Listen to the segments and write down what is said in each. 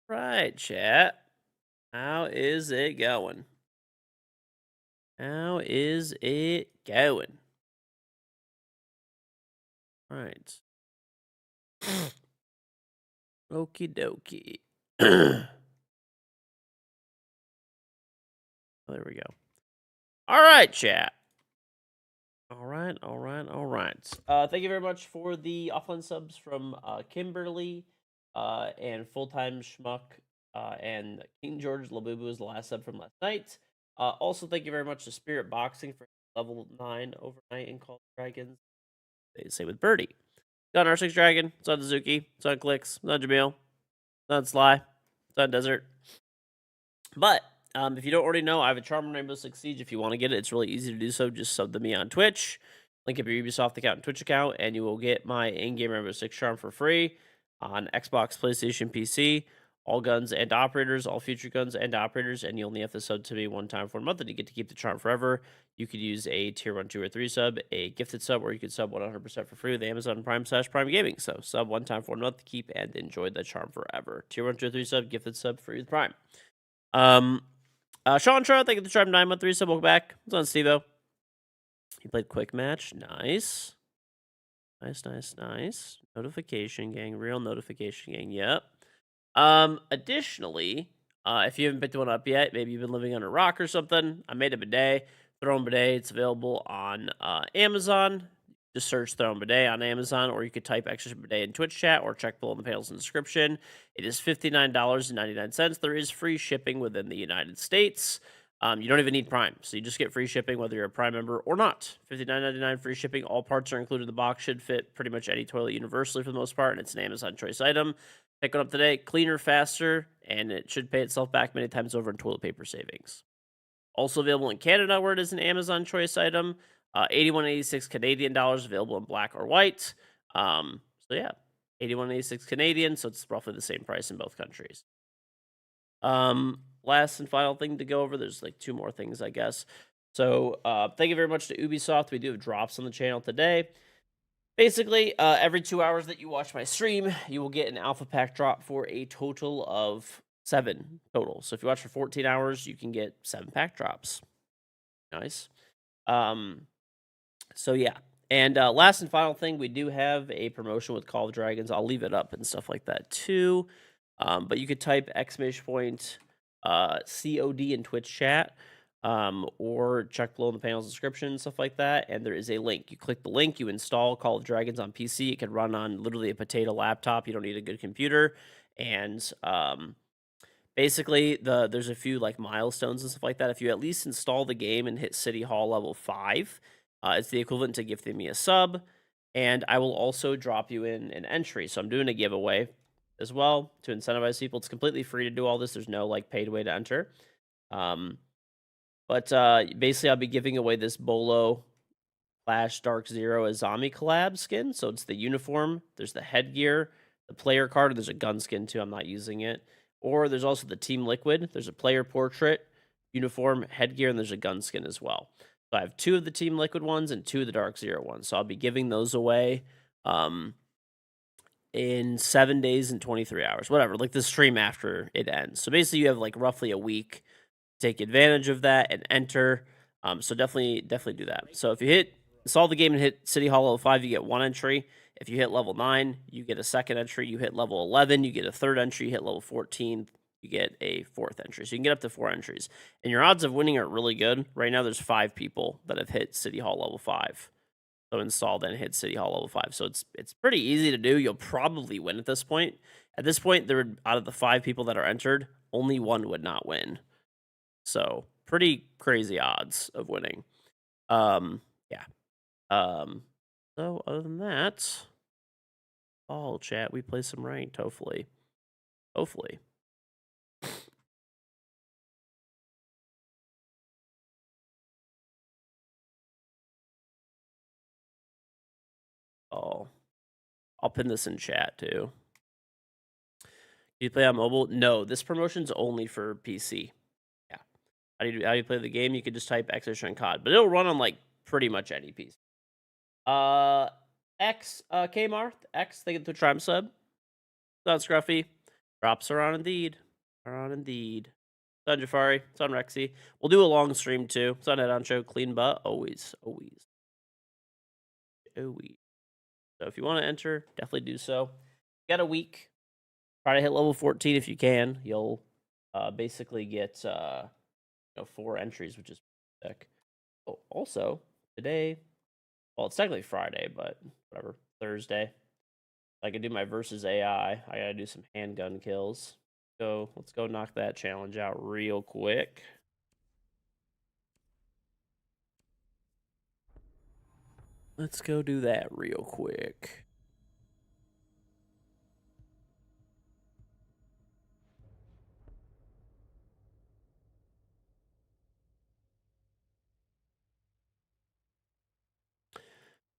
Right, chat. How is it going? How is it going? Right. Okie dokie. There we go. All right, chat. All right, all right, all right. Thank you very much for the offline subs from Kimberly and Full Time Schmuck and KingGeorge Labubu is the last sub from last night. Also, thank you very much to Spirit Boxing for level 9 overnight in Call of Dragons. They say with Birdie. It's on R6 Dragon. It's on Suzuki. It's on Clicks. It's on Jamil. It's on Sly. It's on Desert. But if you don't already know, I have a Charm Rainbow Six Siege. If you want to get it, it's really easy to do so. Just sub to me on Twitch. Link up your Ubisoft account and Twitch account, and you will get my in-game Rainbow Six Charm for free on Xbox, PlayStation, PC. All guns and operators, all future guns and operators, and you only have to sub to me one time for a month, and you get to keep the charm forever. You could use a tier 1, 2, or 3 sub, a gifted sub, or you could sub 100% for free with Amazon Prime/Prime Gaming. So sub one time for a month to keep and enjoy the charm forever. Tier 1, 2, or 3 sub, gifted sub, free with Prime. Sean Trout, thank you for the charm 9 month 3 sub. Welcome back. It's on Stevo. He played quick match. Nice. Nice. Notification gang, real notification gang. Yep. Additionally, if you haven't picked one up yet, maybe you've been living under a rock or something, I made a bidet, Throne Bidet. It's available on Amazon. Just search Throne Bidet on Amazon, or you could type extra bidet in Twitch chat or check below in the panels and description. It is $59.99. There is free shipping within the United States. You don't even need Prime, so you just get free shipping whether you're a Prime member or not. $59.99 free shipping. All parts are included in the box. Should fit pretty much any toilet universally for the most part, and it's an Amazon choice item. Pick it up today. Cleaner, faster, and it should pay itself back many times over in toilet paper savings. Also available in Canada, where it is an Amazon choice item. 81.86 Canadian dollars, available in black or white. So yeah, 81.86 Canadian. So it's roughly the same price in both countries. Last and final thing to go over. There's like 2 more things, I guess. So thank you very much to Ubisoft. We do have drops on the channel today. Basically, every 2 hours that you watch my stream, you will get an alpha pack drop for a total of 7 total. So if you watch for 14 hours, you can get 7 pack drops. Nice. So yeah. And last and final thing, we do have a promotion with Call of Dragons. I'll leave it up and stuff like that too. But you could type !COD in Twitch chat. Or check below in the panel's description and stuff like that. And there is a link. You click the link, you install Call of Dragons on PC. It can run on literally a potato laptop. You don't need a good computer. And basically, there's a few like milestones and stuff like that. If you at least install the game and hit City Hall level 5, it's the equivalent to gifting me a sub. And I will also drop you in an entry. So I'm doing a giveaway as well to incentivize people. It's completely free to do all this. There's no like paid way to enter. But basically, I'll be giving away this Bolo / Dark Zero as zombie collab skin. So it's the uniform, there's the headgear, the player card, and there's a gun skin too. I'm not using it. Or there's also the Team Liquid. There's a player portrait, uniform, headgear, and there's a gun skin as well. So I have 2 of the Team Liquid ones and 2 of the Dark Zero ones. So I'll be giving those away in 7 days and 23 hours, whatever, like the stream after it ends. So basically, you have like roughly a week. Take advantage of that and enter. So definitely do that. So if you install the game and hit City Hall level 5, you get 1 entry. If you hit level 9, you get a 2nd entry. You hit level 11, you get a 3rd entry. You hit level 14, you get a 4th entry. So you can get up to 4 entries. And your odds of winning are really good. Right now, there's 5 people that have hit City Hall level 5. So install, then hit City Hall level 5. So it's pretty easy to do. You'll probably win at this point. At this point, out of the 5 people that are entered, only 1 would not win. So pretty crazy odds of winning. Yeah. So other than that, all chat, we play some ranked, hopefully. Oh, I'll pin this in chat too. Do you play on mobile? No, this promotion's only for PC. Yeah. How do you play the game? You could just type Extra COD, but it'll run on like pretty much any PC. Kmart, X, thank you for the Trim sub. Not Scruffy. Drops are on indeed. Are on indeed. It's on Jafari. It's on Rexy. We'll do a long stream too. It's on Head On Show. Clean butt. Always. Always. Always. So if you want to enter, definitely do so. You got a week. Try to hit level 14 if you can. You'll basically get 4 entries, which is sick. Oh, also, today, well, it's technically Friday, but whatever. Thursday. I can do my versus AI. I gotta do some handgun kills. So let's go knock that challenge out real quick. Let's go do that real quick.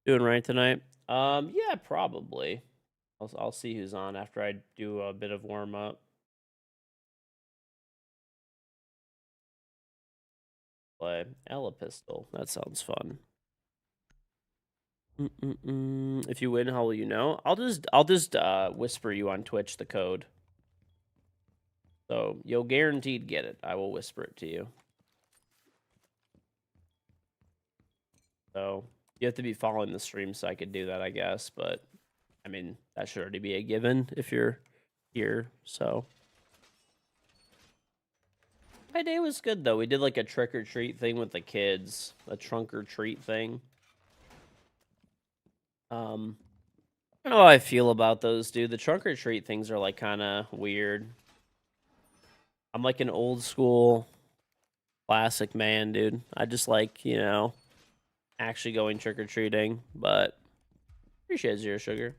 Doing right tonight? Yeah, probably. I'll see who's on after I do a bit of warm up. Play Ella pistol. That sounds fun. If you win, how will you know? I'll just whisper you on Twitch the code. So you'll guaranteed get it. I will whisper it to you. So you have to be following the stream so I could do that, I guess. But I mean, that should already be a given if you're here. So my day was good though. We did like a trick or treat thing with the kids, a trunk or treat thing. I don't know how I feel about those, dude. The trunk or treat things are like kind of weird. I'm like an old school classic man, dude. I just like, actually going trick or treating, but appreciate Zero Sugar.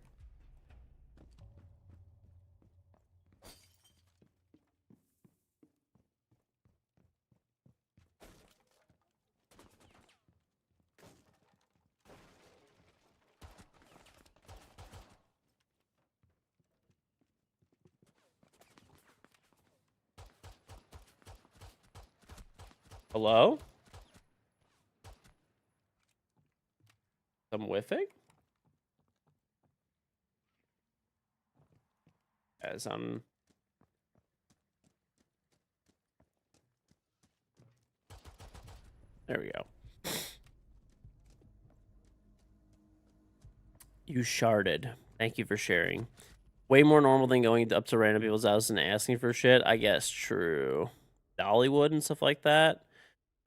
Hello? I'm whiffing? As I'm... There we go. You sharded. Thank you for sharing. Way more normal than going up to random people's houses and asking for shit. I guess true. Dollywood and stuff like that.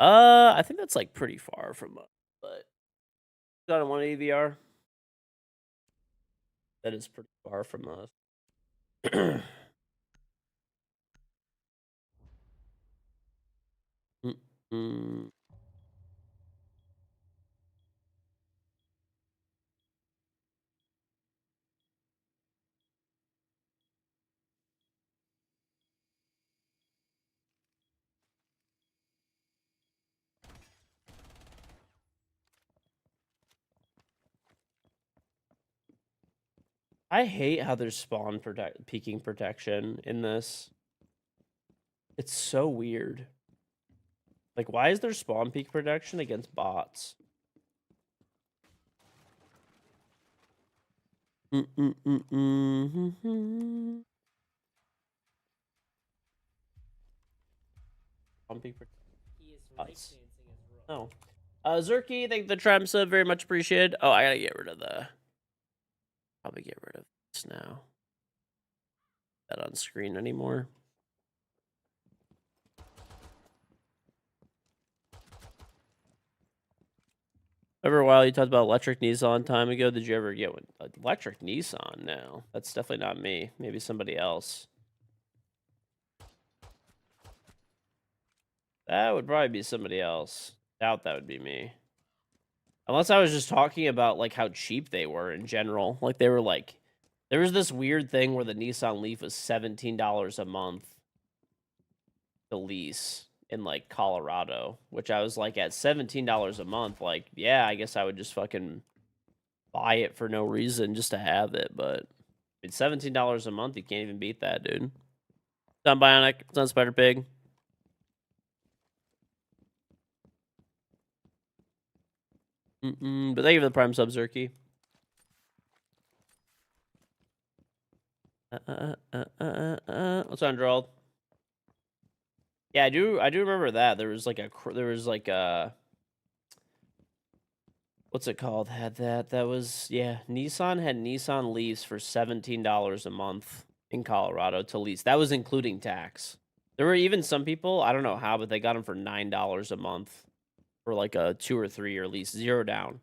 I think that's like pretty far from us, but got on 180 VR. That is pretty far from us. I hate how there's spawn peeking protection in this. It's so weird. Like, why is there spawn peek protection against bots? Spawn peek protection. Oh. Zerky, thank the tram sub, very much appreciated. Oh, I gotta get rid of the... Probably get rid of this now. That on screen anymore. Over a while, you talked about electric Nissan time ago. Did you ever get one? Electric Nissan? No, that's definitely not me. Maybe somebody else. That would probably be somebody else. Doubt that would be me. Unless I was just talking about like how cheap they were in general. Like they were like, there was this weird thing where the Nissan Leaf was $17 a month to lease in like Colorado, which I was like, at $17 a month, like, yeah, I guess I would just fucking buy it for no reason just to have it. But it's $17 a month. You can't even beat that, dude. It's on Bionic. It's on Spider Pig. But thank you for the Prime sub, Zerky. What's on, Gerald? Yeah, I do remember that. There was like a what's it called? That was, yeah, Nissan had Nissan Leafs for $17 a month in Colorado to lease. That was including tax. There were even some people, I don't know how, but they got them for $9 a month for like a 2 or 3 year lease, 0 down.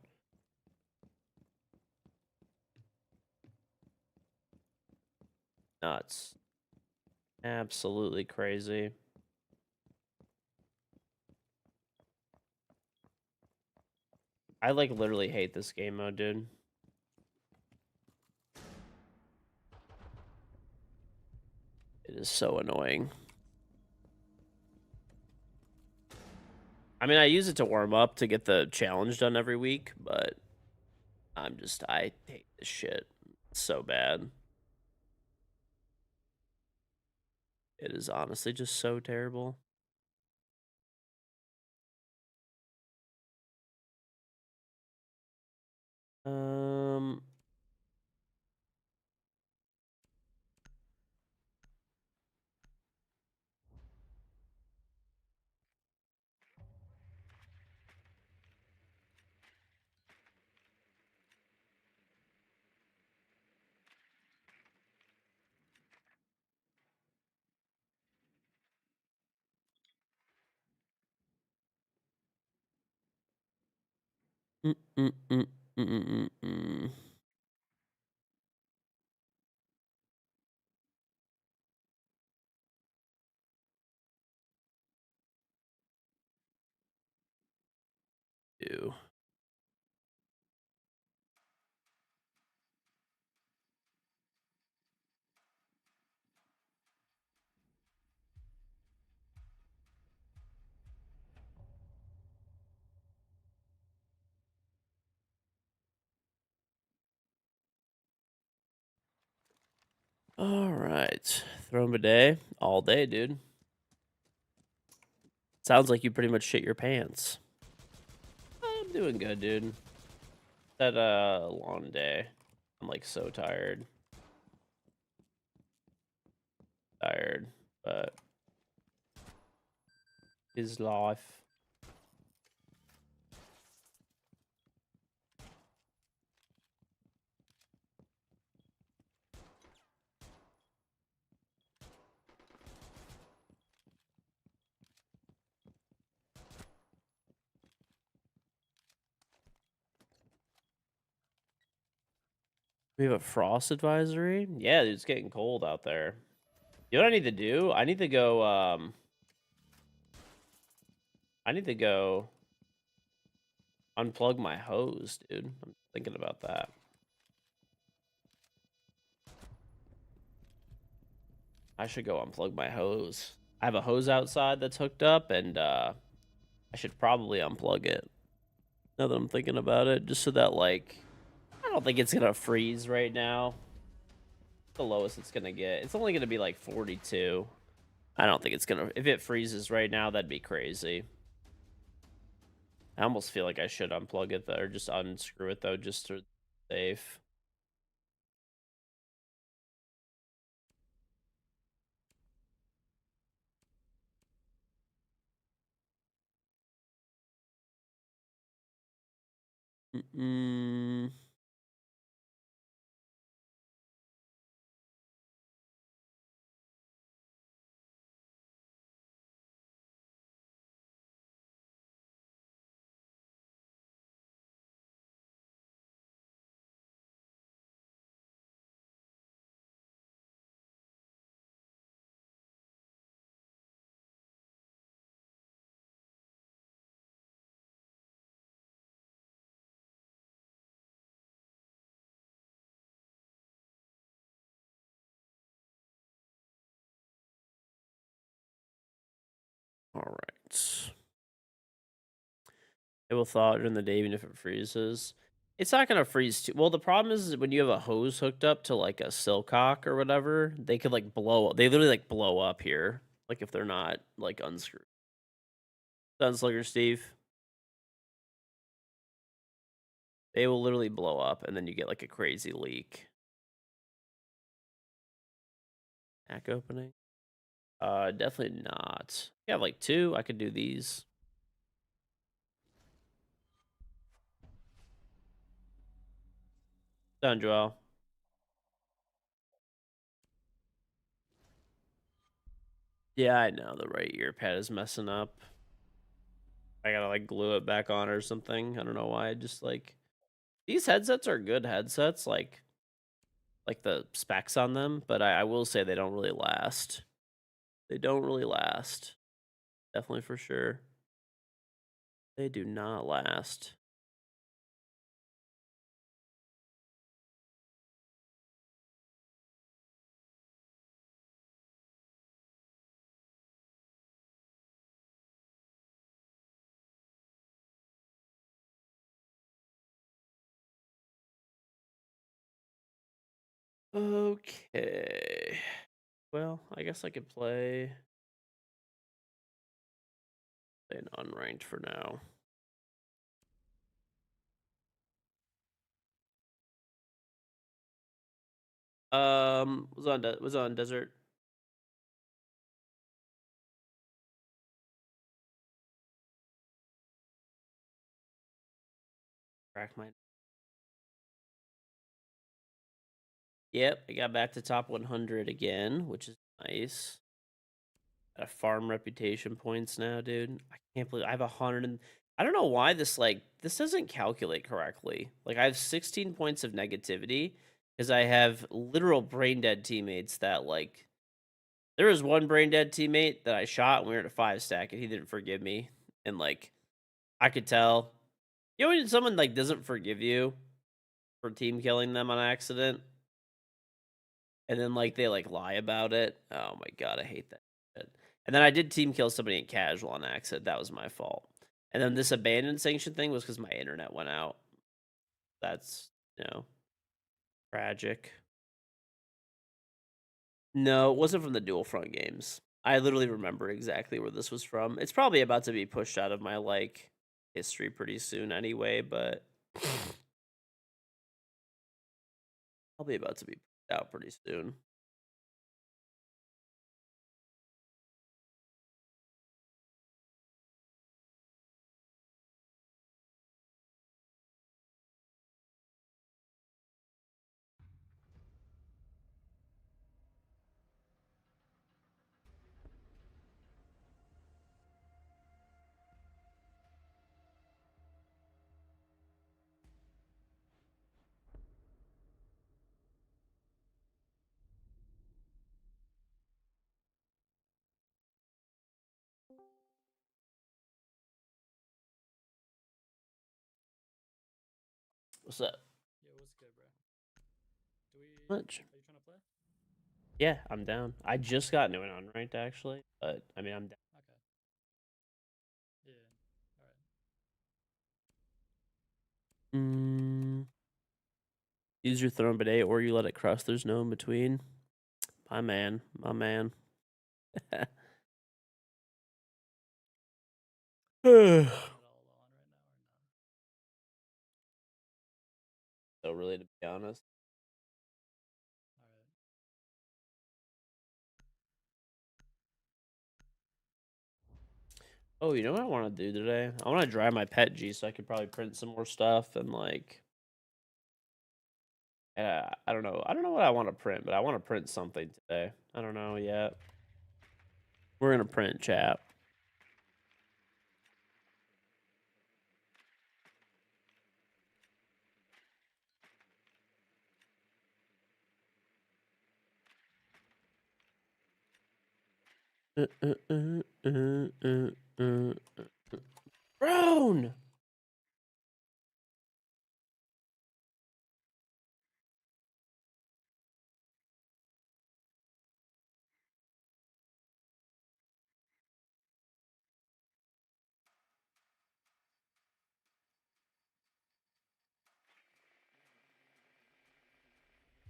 Nuts. Absolutely crazy. I like literally hate this game mode, dude. It is so annoying. I mean, I use it to warm up to get the challenge done every week, but I hate this shit. It's so bad. It is honestly just so terrible. Um, mm, mm, mm, mm, mm, mm. Ew. All right, throw him a day, all day, dude. Sounds like you pretty much shit your pants. I'm doing good, dude. Had a long day. I'm like so tired. But his life. We have a frost advisory. Yeah, dude, it's getting cold out there. You know what I need to do? I need to go. I need to go unplug my hose, dude. I'm thinking about that. I should go unplug my hose. I have a hose outside that's hooked up, and I should probably unplug it. Now that I'm thinking about it, just so that like I don't think it's gonna freeze right now. The lowest it's gonna get. It's only gonna be like 42. I don't think it's gonna. If it freezes right now, that'd be crazy. I almost feel like I should unplug it though, or just unscrew it though, just to safe. Mm-mm. All right. It will thaw during the day even if it freezes. It's not gonna freeze too well. The problem is when you have a hose hooked up to like a silcock or whatever, they could like blow. They literally like blow up here, like if they're not like unscrewed. Sunslugger Steve, they will literally blow up, and then you get like a crazy leak. Pack opening. Definitely not. Yeah, like 2. I could do these. Done, Joel. Yeah, I know the right ear pad is messing up. I gotta like glue it back on or something. I don't know why. Just like these headsets are good headsets, like the specs on them, but I will say they don't really last. They don't really last. Definitely for sure. They do not last. Okay. Well, I guess I could play an unranked for now. Was on desert. Crack my. Yep, I got back to top 100 again, which is nice. Got a farm reputation points now, dude. I can't believe I have 100 and I don't know why this doesn't calculate correctly. Like I have 16 points of negativity because I have literal brain dead teammates that like there was one brain dead teammate that I shot and we were at a 5 stack and he didn't forgive me. And like I could tell. You know when someone like doesn't forgive you for team killing them on accident? And then like they like lie about it. Oh my god, I hate that shit. And then I did team kill somebody in casual on accident. That was my fault. And then this abandoned sanction thing was because my internet went out. That's tragic. No, it wasn't from the dual front games. I literally remember exactly where this was from. It's probably about to be pushed out of my like history pretty soon anyway, but probably about to be pushed out pretty soon. What's up? Yo, what's good, bro? Much. Are you trying to play? Yeah, I'm down. I just got into an unranked actually, but I mean I'm down. Okay. Yeah. All right. Use your throne bidet or you let it cross. There's no in between. My man. My man. So Is it all on right now really to be honest. or no? All right. Oh, you know what I want to do today? I want to dry my pet G so I could probably print some more stuff and like I don't know. I don't know what I want to print, but I want to print something today. I don't know yet. We're gonna print chat. Brown.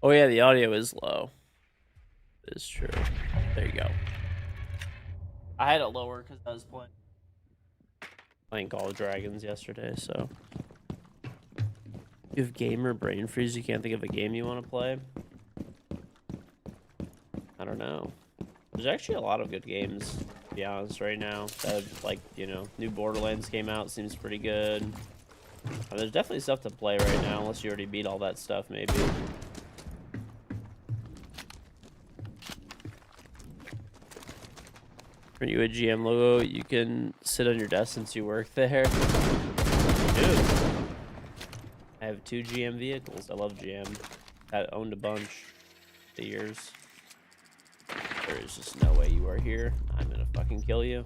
Oh yeah, the audio is low. It's true. There you go. I had it lower because I was playing Call of Dragons yesterday, so you have gamer brain freeze. You can't think of a game you want to play. I don't don't know. There's actually a lot of good games, to be honest, right now. That, like, you know, new Borderlands came out, seems pretty good. There's definitely stuff to play right now, unless you already beat all that stuff, maybe. Print you a GM logo, you can sit on your desk since you work there. Dude. I have 2 GM vehicles. I love GM. I owned a bunch for years. There is just no way you are here. I'm gonna fucking kill you.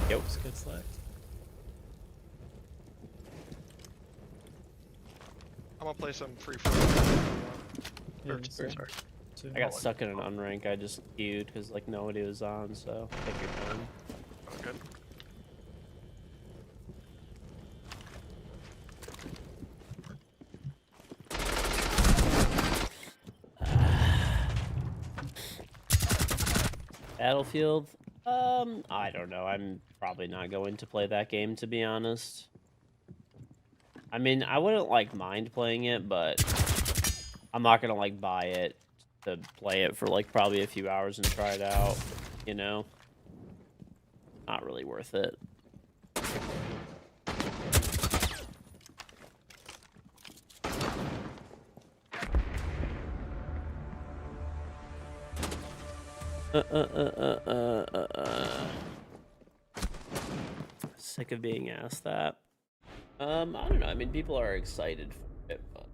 Yo. It's good select. I'm gonna play some free for Yeah, or, same. sorry. Two. I got stuck in an unrank. I just queued because like nobody was on, so take your time. Oh, good. Battlefield? I don't know. I'm probably not going to play that game, to be honest. I mean, I wouldn't like mind playing it, but I'm not gonna like buy it to play it for like probably a few hours and try it out, you know? Not really worth it. Sick of being asked that. I don't know. I mean, people are excited for it, but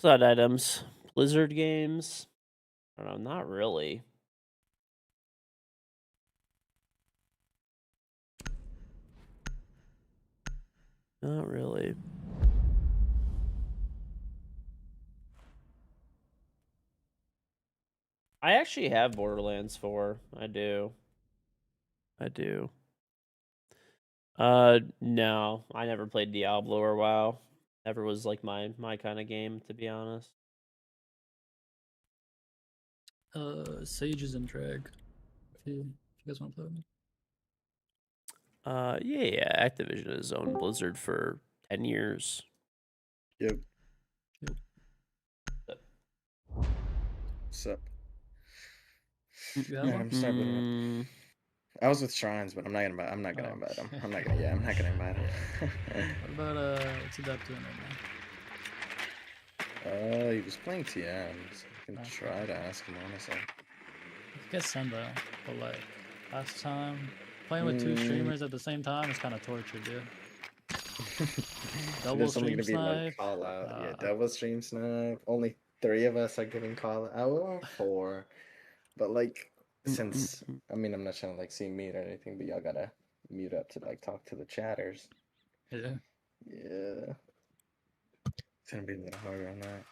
side items, Blizzard games. I don't know. Not really. Not really. I actually have Borderlands 4. I do. No. I never played Diablo or WoW. Never was like my kind of game, to be honest. Sages and Drag. If you guys want to play with me. Yeah. Activision has owned Blizzard for 10 years. Yep. Yep. What's up? You have Yeah, one? I'm starting. I was with Shrines, but I'm not gonna. I'm not gonna Oh, invite him. okay. I'm not gonna. Yeah, I'm not gonna invite him. What about what's Adept doing right now? He was playing TMs. I can Oh, try to ask him honestly. You get send though, but like last time playing with 2 streamers at the same time is kind of torture, dude. Double There's only stream gonna be like snipe. call out. Yeah, double stream snipe. Only 3 of us are giving call out. Well, 4, but like since I mean I'm not trying to like see mute or anything, but y'all gotta mute up to like talk to the chatters. Yeah. Yeah, it's gonna be a little harder on that.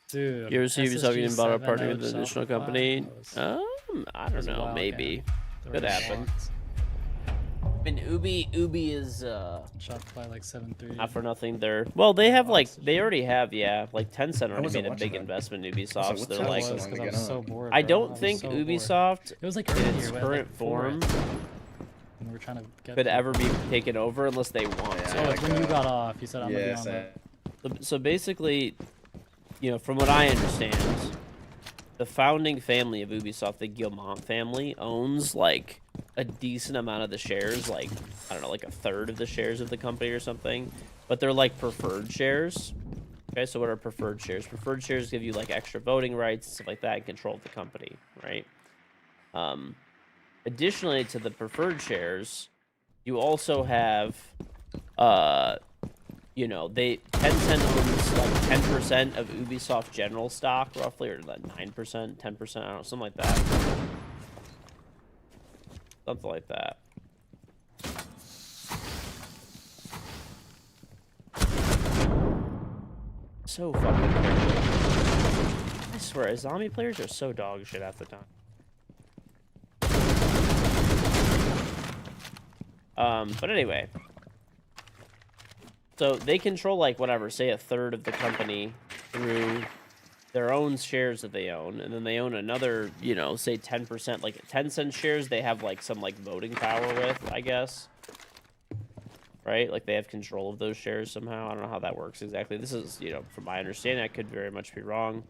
Dude. You ever see Ubisoft getting bought up partnering SSG7 with an additional Shopify, company? that was- I don't was a know. wild Maybe. game. They Could were happen. locked. I mean, Ubi is Shopify like 7-3. not for nothing. They have like Lots of they shit. already have like Tencent already wasn't made a watching big that. investment in I was Ubisoft. like, So what they're time like, was it? because I Get was so on. bored. I bro. don't was think so bored. Ubisoft It was like in earlier, its we had, current like, 4, I form think, and we were trying to get could there. ever be taken over unless they want Yeah, to. Oh, like, when you got off, you said I'm Yeah, gonna be on the. So basically, from what I understand, the founding family of Ubisoft, the Guillemot family, owns like a decent amount of the shares, like I don't know, like a third of the shares of the company or something. But they're like preferred shares. Okay, so what are preferred shares? Preferred shares give you like extra voting rights, stuff like that, and control of the company, right? Additionally to the preferred shares, you also have Tencent owns like 10% of Ubisoft general stock, roughly, or like 9%, 10%, I don't know, something like that. Something like that. so fucking terrible. I swear, zombie players are so dog shit half the time. But anyway. So they control, like, whatever, say a third of the company through their own shares that they own, and then they own another, you know, say 10%, like 10-cent shares they have, like, some, like, voting power with, I guess. Right? Like, they have control of those shares somehow. I don't know how that works exactly. This is, you know, from my understanding, I could very much be wrong.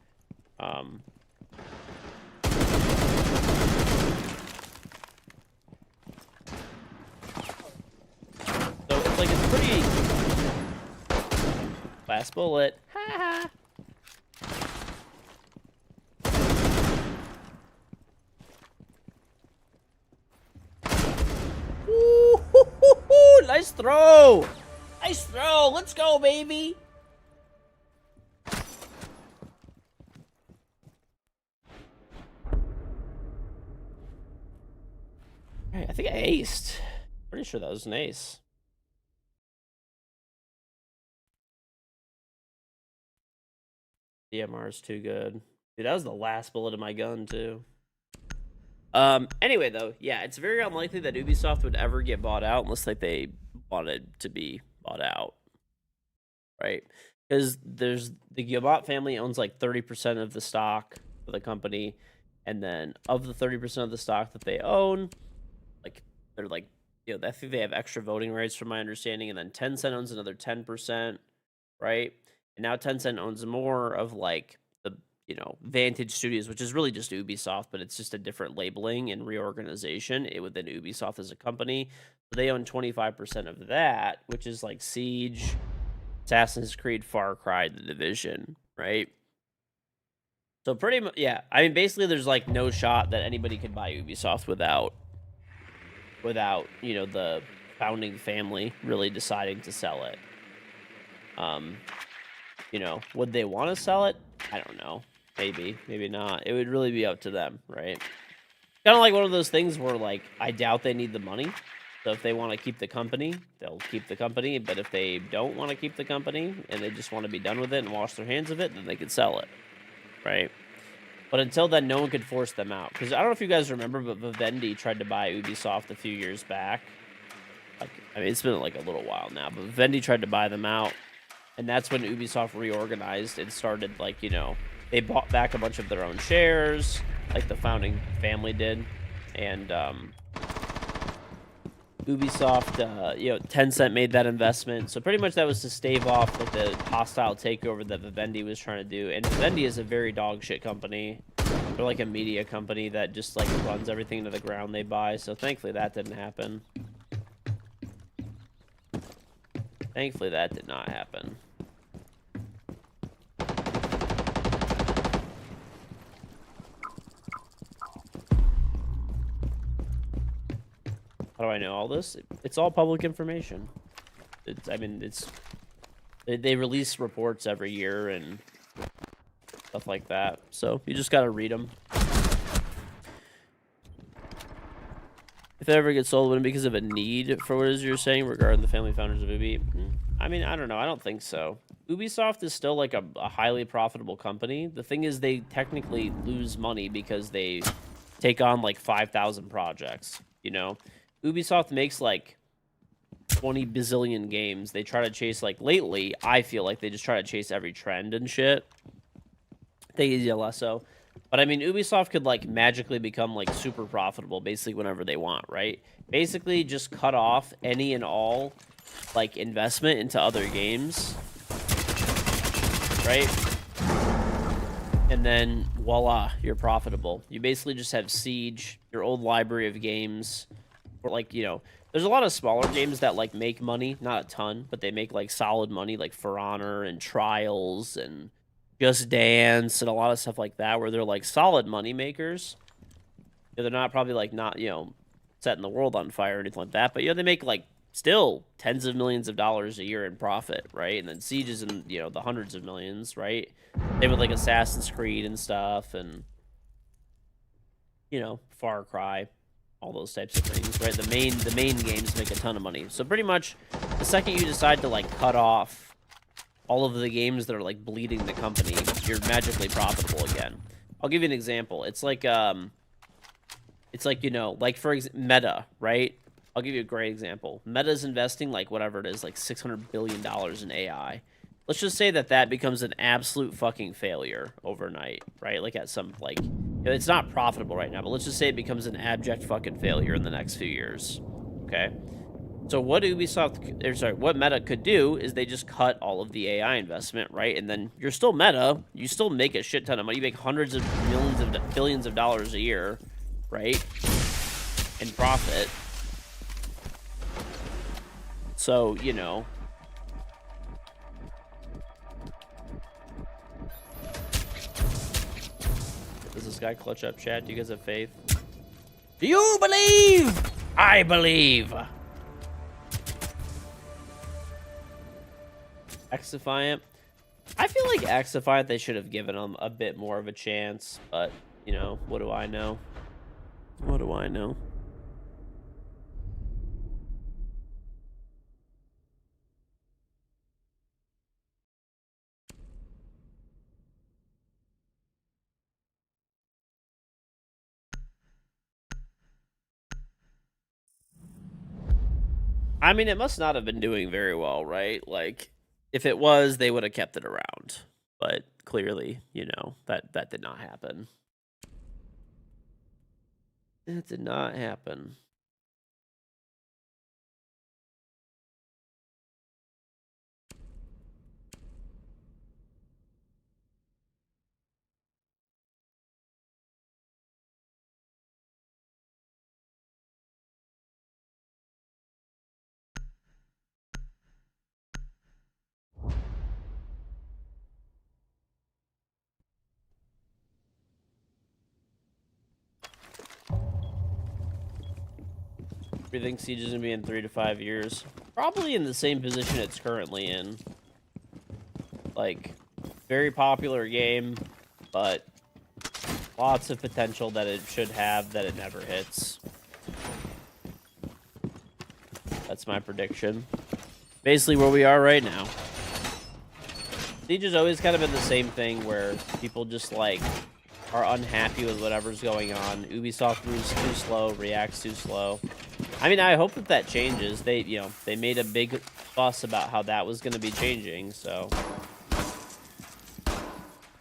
So it's like, it's pretty... Last bullet. Ha ha! Ooh, nice throw! Nice throw! Let's go, baby! Alright, I think I aced. Pretty sure that was an ace. DMR is too good. Dude, that was the last bullet of my gun, too. Anyway, though, yeah, it's very unlikely that Ubisoft would ever get bought out unless, like, they wanted to be bought out. Right? Because there's the Guillemot family owns, like, 30% of the stock of the company, and then of the 30% of the stock that they own, like, they're, like, you know, I think they have extra voting rights from my understanding, and then Tencent owns another 10%, right? And now Tencent owns more of, like, the, you know, Vantage Studios, which is really just Ubisoft, but it's just a different labeling and reorganization within Ubisoft as a company. So they own 25% of that, which is like Siege, Assassin's Creed, Far Cry, The Division, right? So pretty much, yeah. I mean, basically, there's like no shot that anybody could buy Ubisoft without, you know, the founding family really deciding to sell it. You know, would they want to sell it? I don't know. Maybe, maybe not. It would really be up to them, right? Kind of like one of those things where, like, I doubt they need the money. So if they want to keep the company, they'll keep the company. But if they don't want to keep the company and they just want to be done with it and wash their hands of it, then they could sell it, right? But until then, no one could force them out. Because I don't know if you guys remember, but Vivendi tried to buy Ubisoft a few years back. Like, I mean, it's been like a little while now, but Vivendi tried to buy them out. And that's when Ubisoft reorganized and started, like, you know, they bought back a bunch of their own shares, like the founding family did. And Ubisoft, you know, Tencent made that investment. So pretty much that was to stave off, like, the hostile takeover that Vivendi was trying to do. And Vivendi is a very dog shit company. They're like a media company that just, like, runs everything to the ground they buy. So thankfully that didn't happen. Thankfully that did not happen. How do I know all this? It's all public information. I mean, they release reports every year and stuff like that. So you just gotta read them. If it ever gets sold, wouldn't it be because of a need for what it is you're saying regarding the family founders of Ubi? I mean, I don't know. I don't think so. Ubisoft is still like a highly profitable company. The thing is, they technically lose money because they take on like 5,000 projects, you know? Ubisoft makes like 20 bazillion games. They try to chase, like, lately, I feel like they just try to chase every trend and shit. Take it easy, less so. But I mean, Ubisoft could, like, magically become, like, super profitable basically whenever they want, right? Basically just cut off any and all, like, investment into other games, right? And then voila, you're profitable. You basically just have Siege, your old library of games, or, like, you know, there's a lot of smaller games that, like, make money, not a ton, but they make, like, solid money, like For Honor and Trials and Just Dance and a lot of stuff like that, where they're, like, solid money makers. They're not probably, like, not, you know, setting the world on fire or anything like that, but, you know, they make, like, still tens of millions of dollars a year in profit, right? And then Siege is in, you know, the hundreds of millions, right? They with, like, Assassin's Creed and stuff, and, you know, Far Cry, all those types of things, right? The main games make a ton of money. So pretty much the second you decide to, like, cut off all of the games that are like bleeding the company, you're magically profitable again. I'll give you an example. It's like you know, like for Meta, right? I'll give you a great example. Meta's investing like whatever it is, like $600 billion in AI. Let's just say that that becomes an absolute fucking failure overnight, right? Like at some, like, you know, it's not profitable right now, but let's just say it becomes an abject fucking failure in the next few years, okay? So what what Meta could do is they just cut all of the AI investment, right? And then you're still Meta, you still make a shit ton of money. You make hundreds of millions of billions of dollars a year, right? In profit. So, you know. Does this guy clutch up, chat? Do you guys have faith? Do you believe? I believe. X-Defiant. I feel like X-Defiant, they should have given him a bit more of a chance. But, you know, what do I know? What do I know? I mean, it must not have been doing very well, right? Like, if it was, they would have kept it around. But clearly, you know, that did not happen. It did not happen. Do you think Siege is going to be in 3 to 5 years? Probably in the same position it's currently in. Like, very popular game, but lots of potential that it should have that it never hits. That's my prediction. Basically where we are right now. Siege has always kind of been the same thing where people just, like, are unhappy with whatever's going on. Ubisoft moves too slow, reacts too slow. I mean, I hope that changes. They, you know, they made a big fuss about how that was going to be changing, so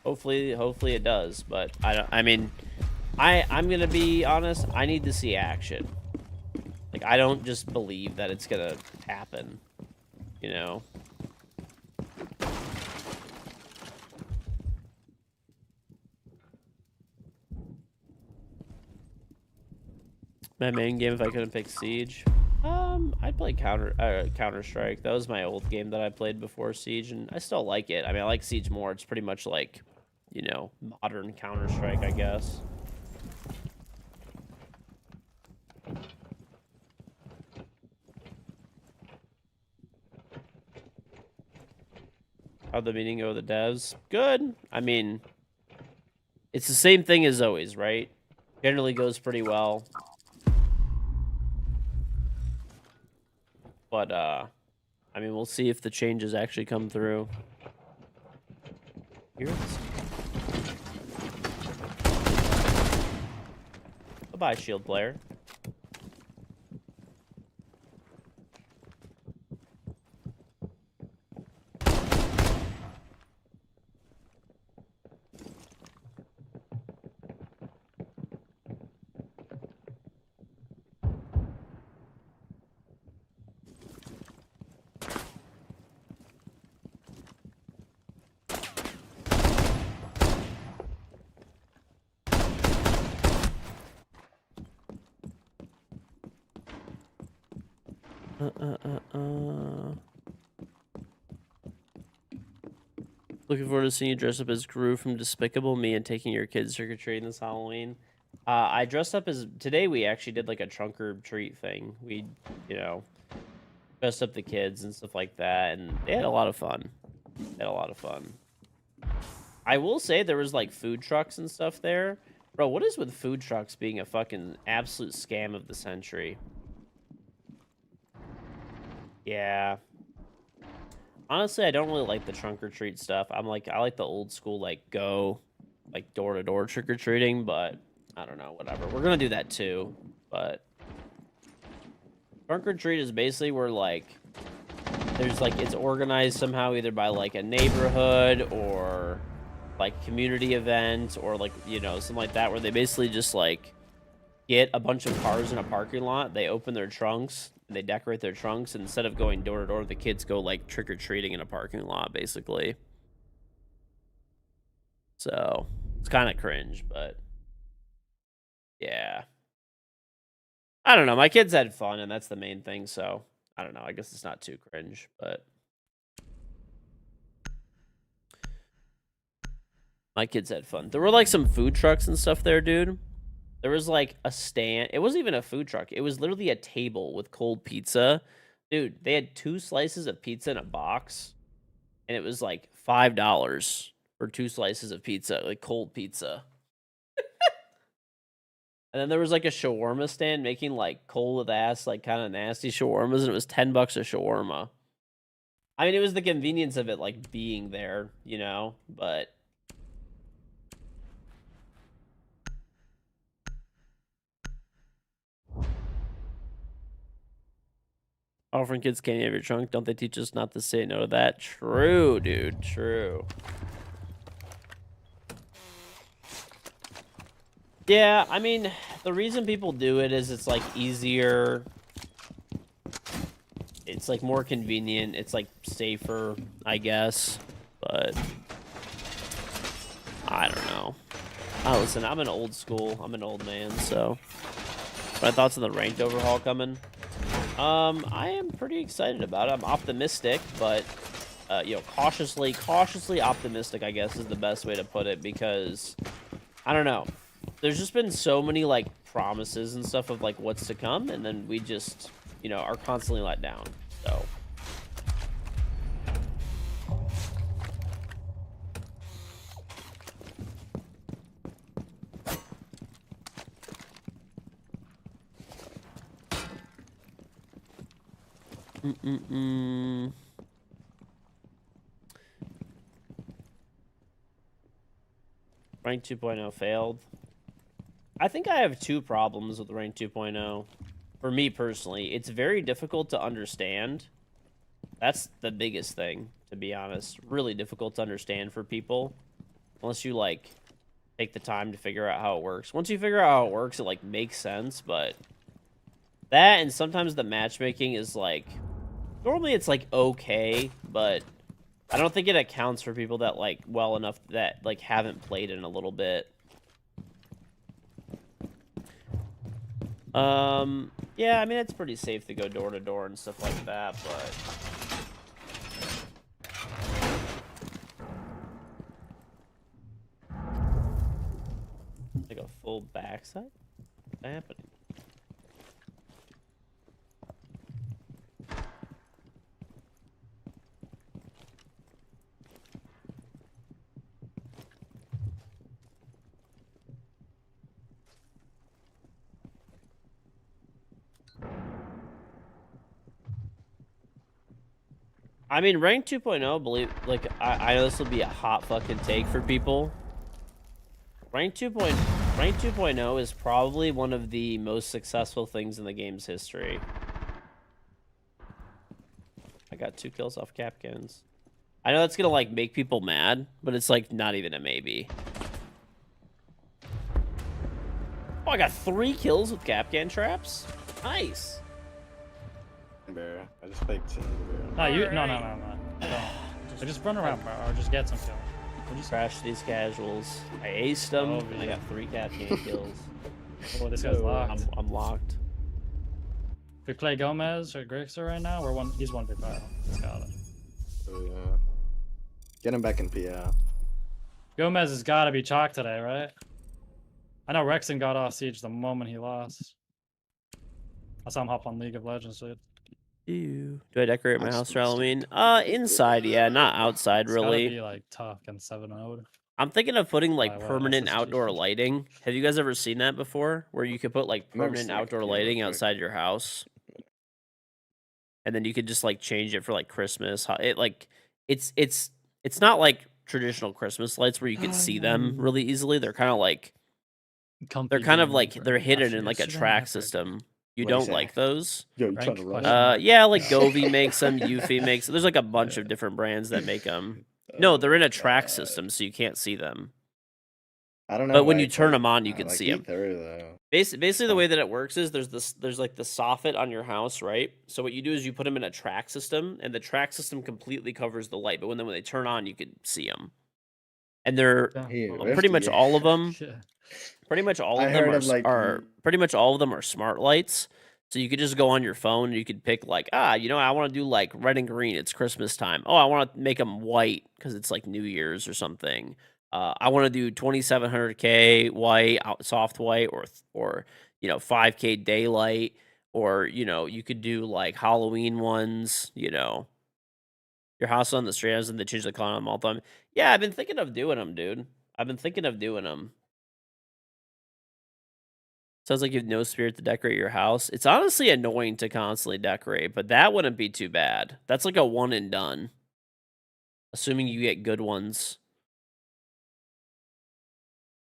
hopefully it does. But I'm going to be honest, I need to see action. Like, I don't just believe that it's going to happen, you know? My main game if I couldn't pick Siege. I'd play Counter-Strike. That was my old game that I played before Siege, and I still like it. I mean, I like Siege more. It's pretty much like, you know, modern Counter-Strike, I guess. How'd the meeting go with the devs? Good. I mean, it's the same thing as always, right? Generally goes pretty well. But, I mean, we'll see if the changes actually come through. Here it is. Bye-bye, shield player. Looking forward to seeing you dress up as Gru from Despicable Me and taking your kids trick-or-treating this Halloween. I dressed up as... Today we actually did like a trunk or treat thing. We, you know, dressed up the kids and stuff like that, and they had a lot of fun. They had a lot of fun. I will say there was like food trucks and stuff there. Bro, what is with food trucks being a fucking absolute scam of the century? Yeah. Honestly, I don't really like the trunk or treat stuff. I like the old school, like, go, like, door-to-door trick-or-treating, but I don't know, whatever. We're gonna do that too, but trunk or treat is basically where, like, there's, like, it's organized somehow either by, like, a neighborhood or, like, community event or, like, you know, something like that, where they basically just, like, get a bunch of cars in a parking lot, they open their trunks, and they decorate their trunks, and instead of going door to door, the kids go, like, trick-or-treating in a parking lot, basically. So, it's kind of cringe, but yeah. I don't know, my kids had fun, and that's the main thing, so I don't know, I guess it's not too cringe, but my kids had fun. There were, like, some food trucks and stuff there, dude. There was, like, a stand. It wasn't even a food truck. It was literally a table with cold pizza. Dude, they had 2 slices of pizza in a box, and it was, like, $5 for 2 slices of pizza, like, cold pizza. And then there was, like, a shawarma stand making, like, cold ass, like, kinda nasty shawarmas, and it was $10 a shawarma. I mean, it was the convenience of it, like, being there, you know? But offering kids candy out of your trunk, don't they teach us not to say no to that? True, dude, true. Yeah, I mean, the reason people do it is it's, like, easier. It's, like, more convenient. It's, like, safer, I guess. But I don't know. Listen, I'm an old school. I'm an old man, so. My thoughts on the ranked overhaul coming? I am pretty excited about it. I'm optimistic, but, you know, cautiously optimistic, I guess, is the best way to put it, because, I don't know. There's just been so many, like, promises and stuff of, like, what's to come, and then we just, you know, are constantly let down, so. Rank 2.0 failed. I think I have 2 problems with Rank 2.0. For me personally, it's very difficult to understand. That's the biggest thing, to be honest. Really difficult to understand for people. Unless you, like, take the time to figure out how it works. Once you figure out how it works, it, like, makes sense, but that and sometimes the matchmaking is, like, normally it's, like, okay, but I don't think it accounts for people that, like, well enough that, like, haven't played in a little bit. Yeah, I mean, it's pretty safe to go door to door and stuff like that, but like a full backside? What's happening? I mean, rank 2.0, believe, like, I know this will be a hot fucking take for people. Rank 2.0 is probably one of the most successful things in the game's history. I got 2 kills off Capcans. I know that's gonna, like, make people mad, but it's, like, not even a maybe. Oh, I got 3 kills with Capcan traps? Nice. Bear. I just played Bear. No, no. Don't. Just run around, bro, or just get some kills. Crash these casuals. I aced them, Oh, and I yeah. got 3 Capcan kills. Oh, this guy's locked. I'm locked. If we play Gomez or Grixer right now, he's 1v5. He's got it. Oh, yeah. Get him back in PL. Gomez has got to be chalk today, right? I know Rexon got off siege the moment he lost. I saw him hop on League of Legends, dude. Do I decorate my house for Halloween? Inside, yeah, not outside, It's really. gotta be like tough and 7-0. I'm thinking of putting, like, By what, permanent SSG? outdoor lighting. Have you guys ever seen that before? Where you could put, like, Never permanent seen it. outdoor Yeah, lighting okay. outside your house. And then you could just, like, change it for, like, Christmas. It, like, it's not like traditional Christmas lights where you can see them really easily. They're kind of like Comfy gaming for they're hidden after in like a yesterday, track that's pretty good. system. You What'd he don't say? like those? Yo, you Rank trying to run question it? mark. Yeah, like Govee makes them, Eufy makes. There's like a bunch of different brands that make them. No, they're in a track system, so you can't see them. I don't know. But when you like- turn them on, you I can like see them. Ether though. Basically, the fun. way that it works is there's like the soffit on your house, right? So what you do is you put them in a track system, and the track system completely covers the light. But when they turn on, you can see them, and they're Damn, Here, hold on. pretty Rifty, much yeah. all of them. Yeah. Pretty much all I of them heard are of, like, pretty much all of them are smart lights. So you could just go on your phone and you could pick like, I want to do like red and green. It's Christmas time. Oh, I want to make them white because it's like New Year's or something. I want to do 2700K white, soft white, or 5K daylight, or you could do like Halloween ones. Your house on the strands and they change the color on them all the time. Yeah, I've been thinking of doing them, dude. I've been thinking of doing them. Sounds like you have no spirit to decorate your house. It's honestly annoying to constantly decorate, but that wouldn't be too bad. That's like a one and done. Assuming you get good ones.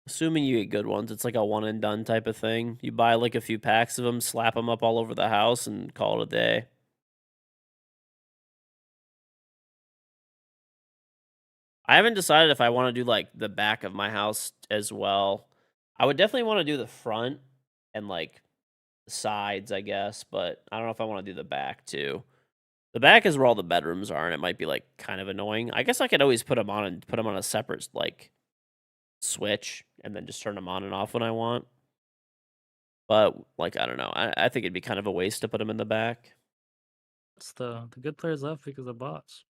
It's like a one and done type of thing. You buy like a few packs of them, slap them up all over the house, and call it a day. I haven't decided if I want to do like the back of my house as well. I would definitely want to do the front and like the sides, I guess, but I don't know if I want to do the back too. The back is where all the bedrooms are, and it might be like kind of annoying. I guess I could always put them on and put them on a separate like switch, and then just turn them on and off when I want. But like I don't know, I think it'd be kind of a waste to put them in the back. It's the good players left because of bots.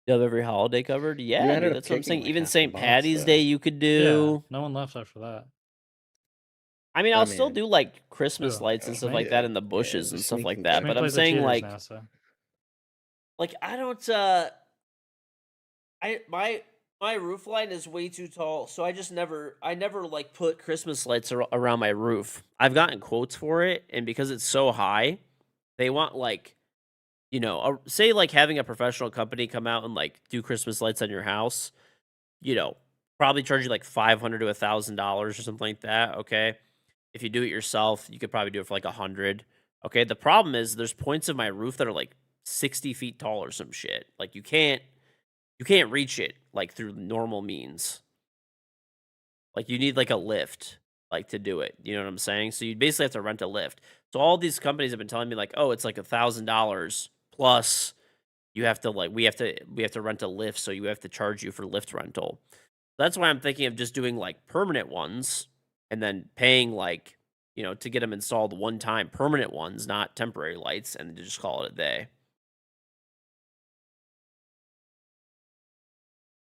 You have every holiday covered, yeah, ended dude. up That's what I'm kicking, saying. like, Even half the St. bots, Patty's though. Day, you could Yeah, do. no one left after that. I mean, I I'll still mean, do like Christmas Who? lights and stuff Me? like that in the Yeah, bushes the and stuff like sneaking that. Me But guy. I'm plays with saying cheaters like now, so I don't my roof line is way too tall, so I never like put Christmas lights around my roof. I've gotten quotes for it, and because it's so high, they want like say like having a professional company come out and like do Christmas lights on your house. You know, probably charge you like $500 to $1,000 or something like that. Okay, if you do it yourself, you could probably do it for like 100. Okay, the problem is there's points of my roof that are like 60 feet tall or some shit. Like you can't reach it like through normal means. Like you need like a lift like to do it. You know what I'm saying? So you basically have to rent a lift. So all these companies have been telling me like, oh, it's like $1,000 plus you have to like we have to rent a lift, so you have to charge you for lift rental. That's why I'm thinking of just doing like permanent ones and then paying like to get them installed one time, permanent ones, not temporary lights, and just call it a day.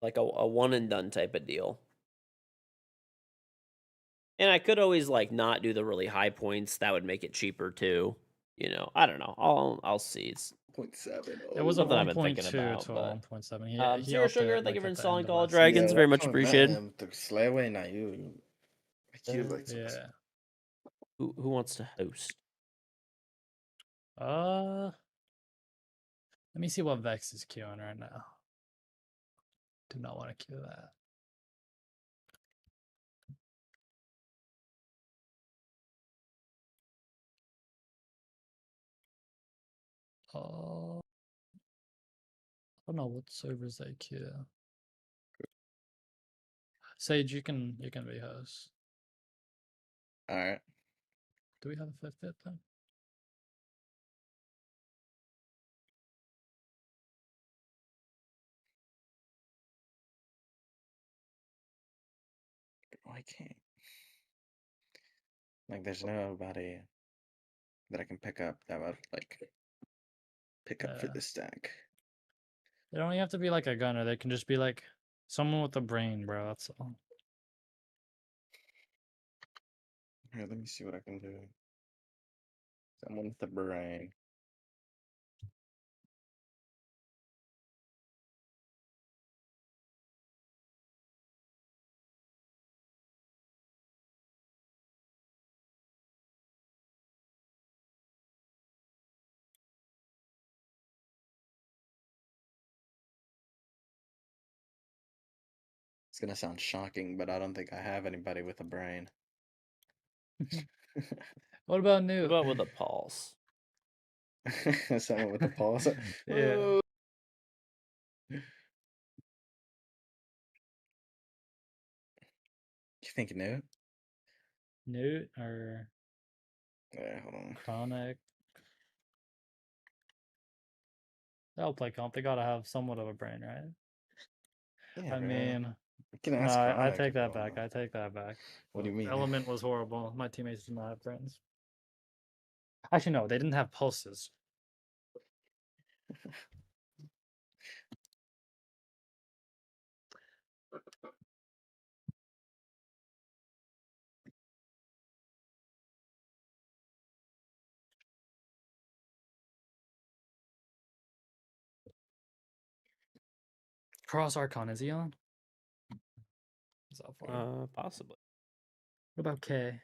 Like a one and done type of deal. And I could always like not do the really high points. That would make it cheaper too. I don't know. I'll see. It's 0.7. it was a something I've been thinking 1.2 about. to a But 1.7. He Zero upped Sugar, it thank you like for at the installing end of Call of last season. Dragons. Very much appreciated. To slay away now you. Yeah. Who wants to host? Let me see what Vex is queuing right now. Do not want to queue that. I don't know what servers they queue. Sage, you can be host. All right. Do we have a fifth bit then? Why can't? Like, there's nobody that I can pick up that would like pick up for Yeah. this stack. They don't even have to be like a gunner. They can just be like someone with a brain, bro. That's all. Here, let me see what I can do. Someone with a brain. It's gonna sound shocking, but I don't think I have anybody with a brain. What about What Newt? about with a pulse? Someone with a pulse. Yeah. You think Newt? Newt or Yeah, hold on. Chronic? They'll play comp. They gotta have somewhat of a brain, right? Yeah, I bro. mean, You can no, ask I Chronic take if you that back. wanna. I take that back. What do you mean? Element was horrible. My teammates did not have brains. Actually, no, they didn't have pulses. Cross Archon, is he on? Is that for? Possibly. What about K?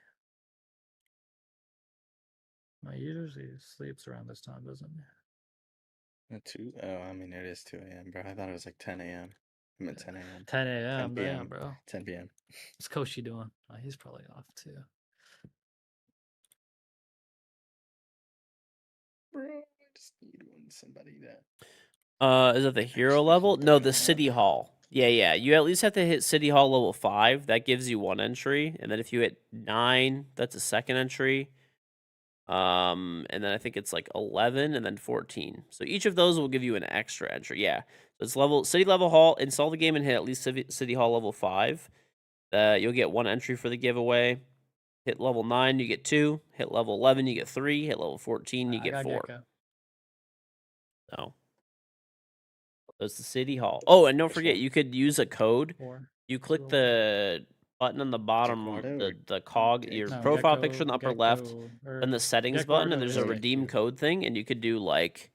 No, he usually sleeps around this time, doesn't he? At 2? Oh, I mean, it is 2 a.m., bro. I thought it was like 10 a.m. I meant 10 a.m. 10 a.m. 10 p.m. Damn, bro. 10 p.m. What's Koshi doing? Oh, he's probably off too. Bro, I just need somebody that. Is it the hero Actually, level? hold No, on, the hold city on. hall. Yeah. You at least have to hit city hall level 5. That gives you 1 entry, and then if you hit 9, that's a second entry. And then I think it's like 11 and then 14. So each of those will give you an extra entry. Yeah. So it's city level hall. Install the game and hit at least city hall level 5. You'll get 1 entry for the giveaway. Hit level 9, you get 2. Hit level 11, you get 3. Hit level 14, you I get got 4. Gecko. So that's the city hall. Oh, and don't Which forget, one? you could use a code. 4. You click Cool. the button on the bottom, Guardo or the cog, Gecko? your No, profile Gecko, picture in the upper left, or and the settings button, and Gecko there's is a Okay. redeem cute. code thing, and you could do like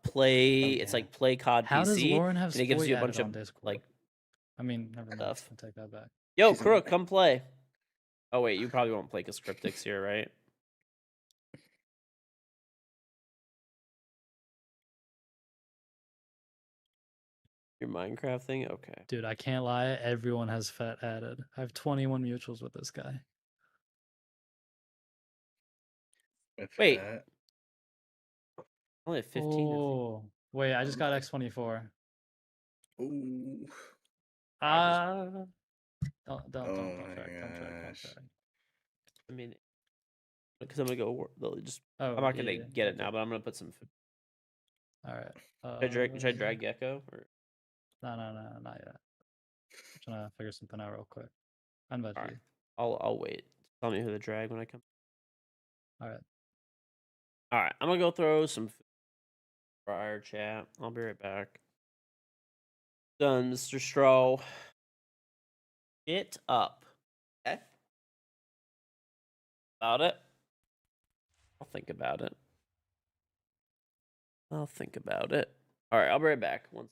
play. It's yeah. like play COD How does PC, Lauren have and it gives Spoy you a added bunch of on Discord? like I mean, never mind. stuff. I take that back. Yo, She's in Crook, it. come play. Oh wait, you probably won't play because Cryptic's here, right? Your Minecraft thing, okay. Dude, I can't lie. Everyone has Fett added. I have 21 mutuals with this guy. With Wait, that. only have 15 of you. Oh, wait, I just got X24. Ooh. Ah, don't Oh track, my don't track. gosh. I mean, because I'm gonna go. They'll just. Oh, I'm not yeah, gonna yeah, get it okay. now, but I'm gonna put some. All right. Should I drag Gecko? Or... No, not yet. I'm trying to figure something out real quick. I'm about All you. right, I'll wait. Tell me who to drag when I come. All right. All right, I'm gonna go throw some for our chat. I'll be right back. Done, Mr. Stroh. Get up. Okay. About it. I'll think about it. All right, I'll be right back. Once.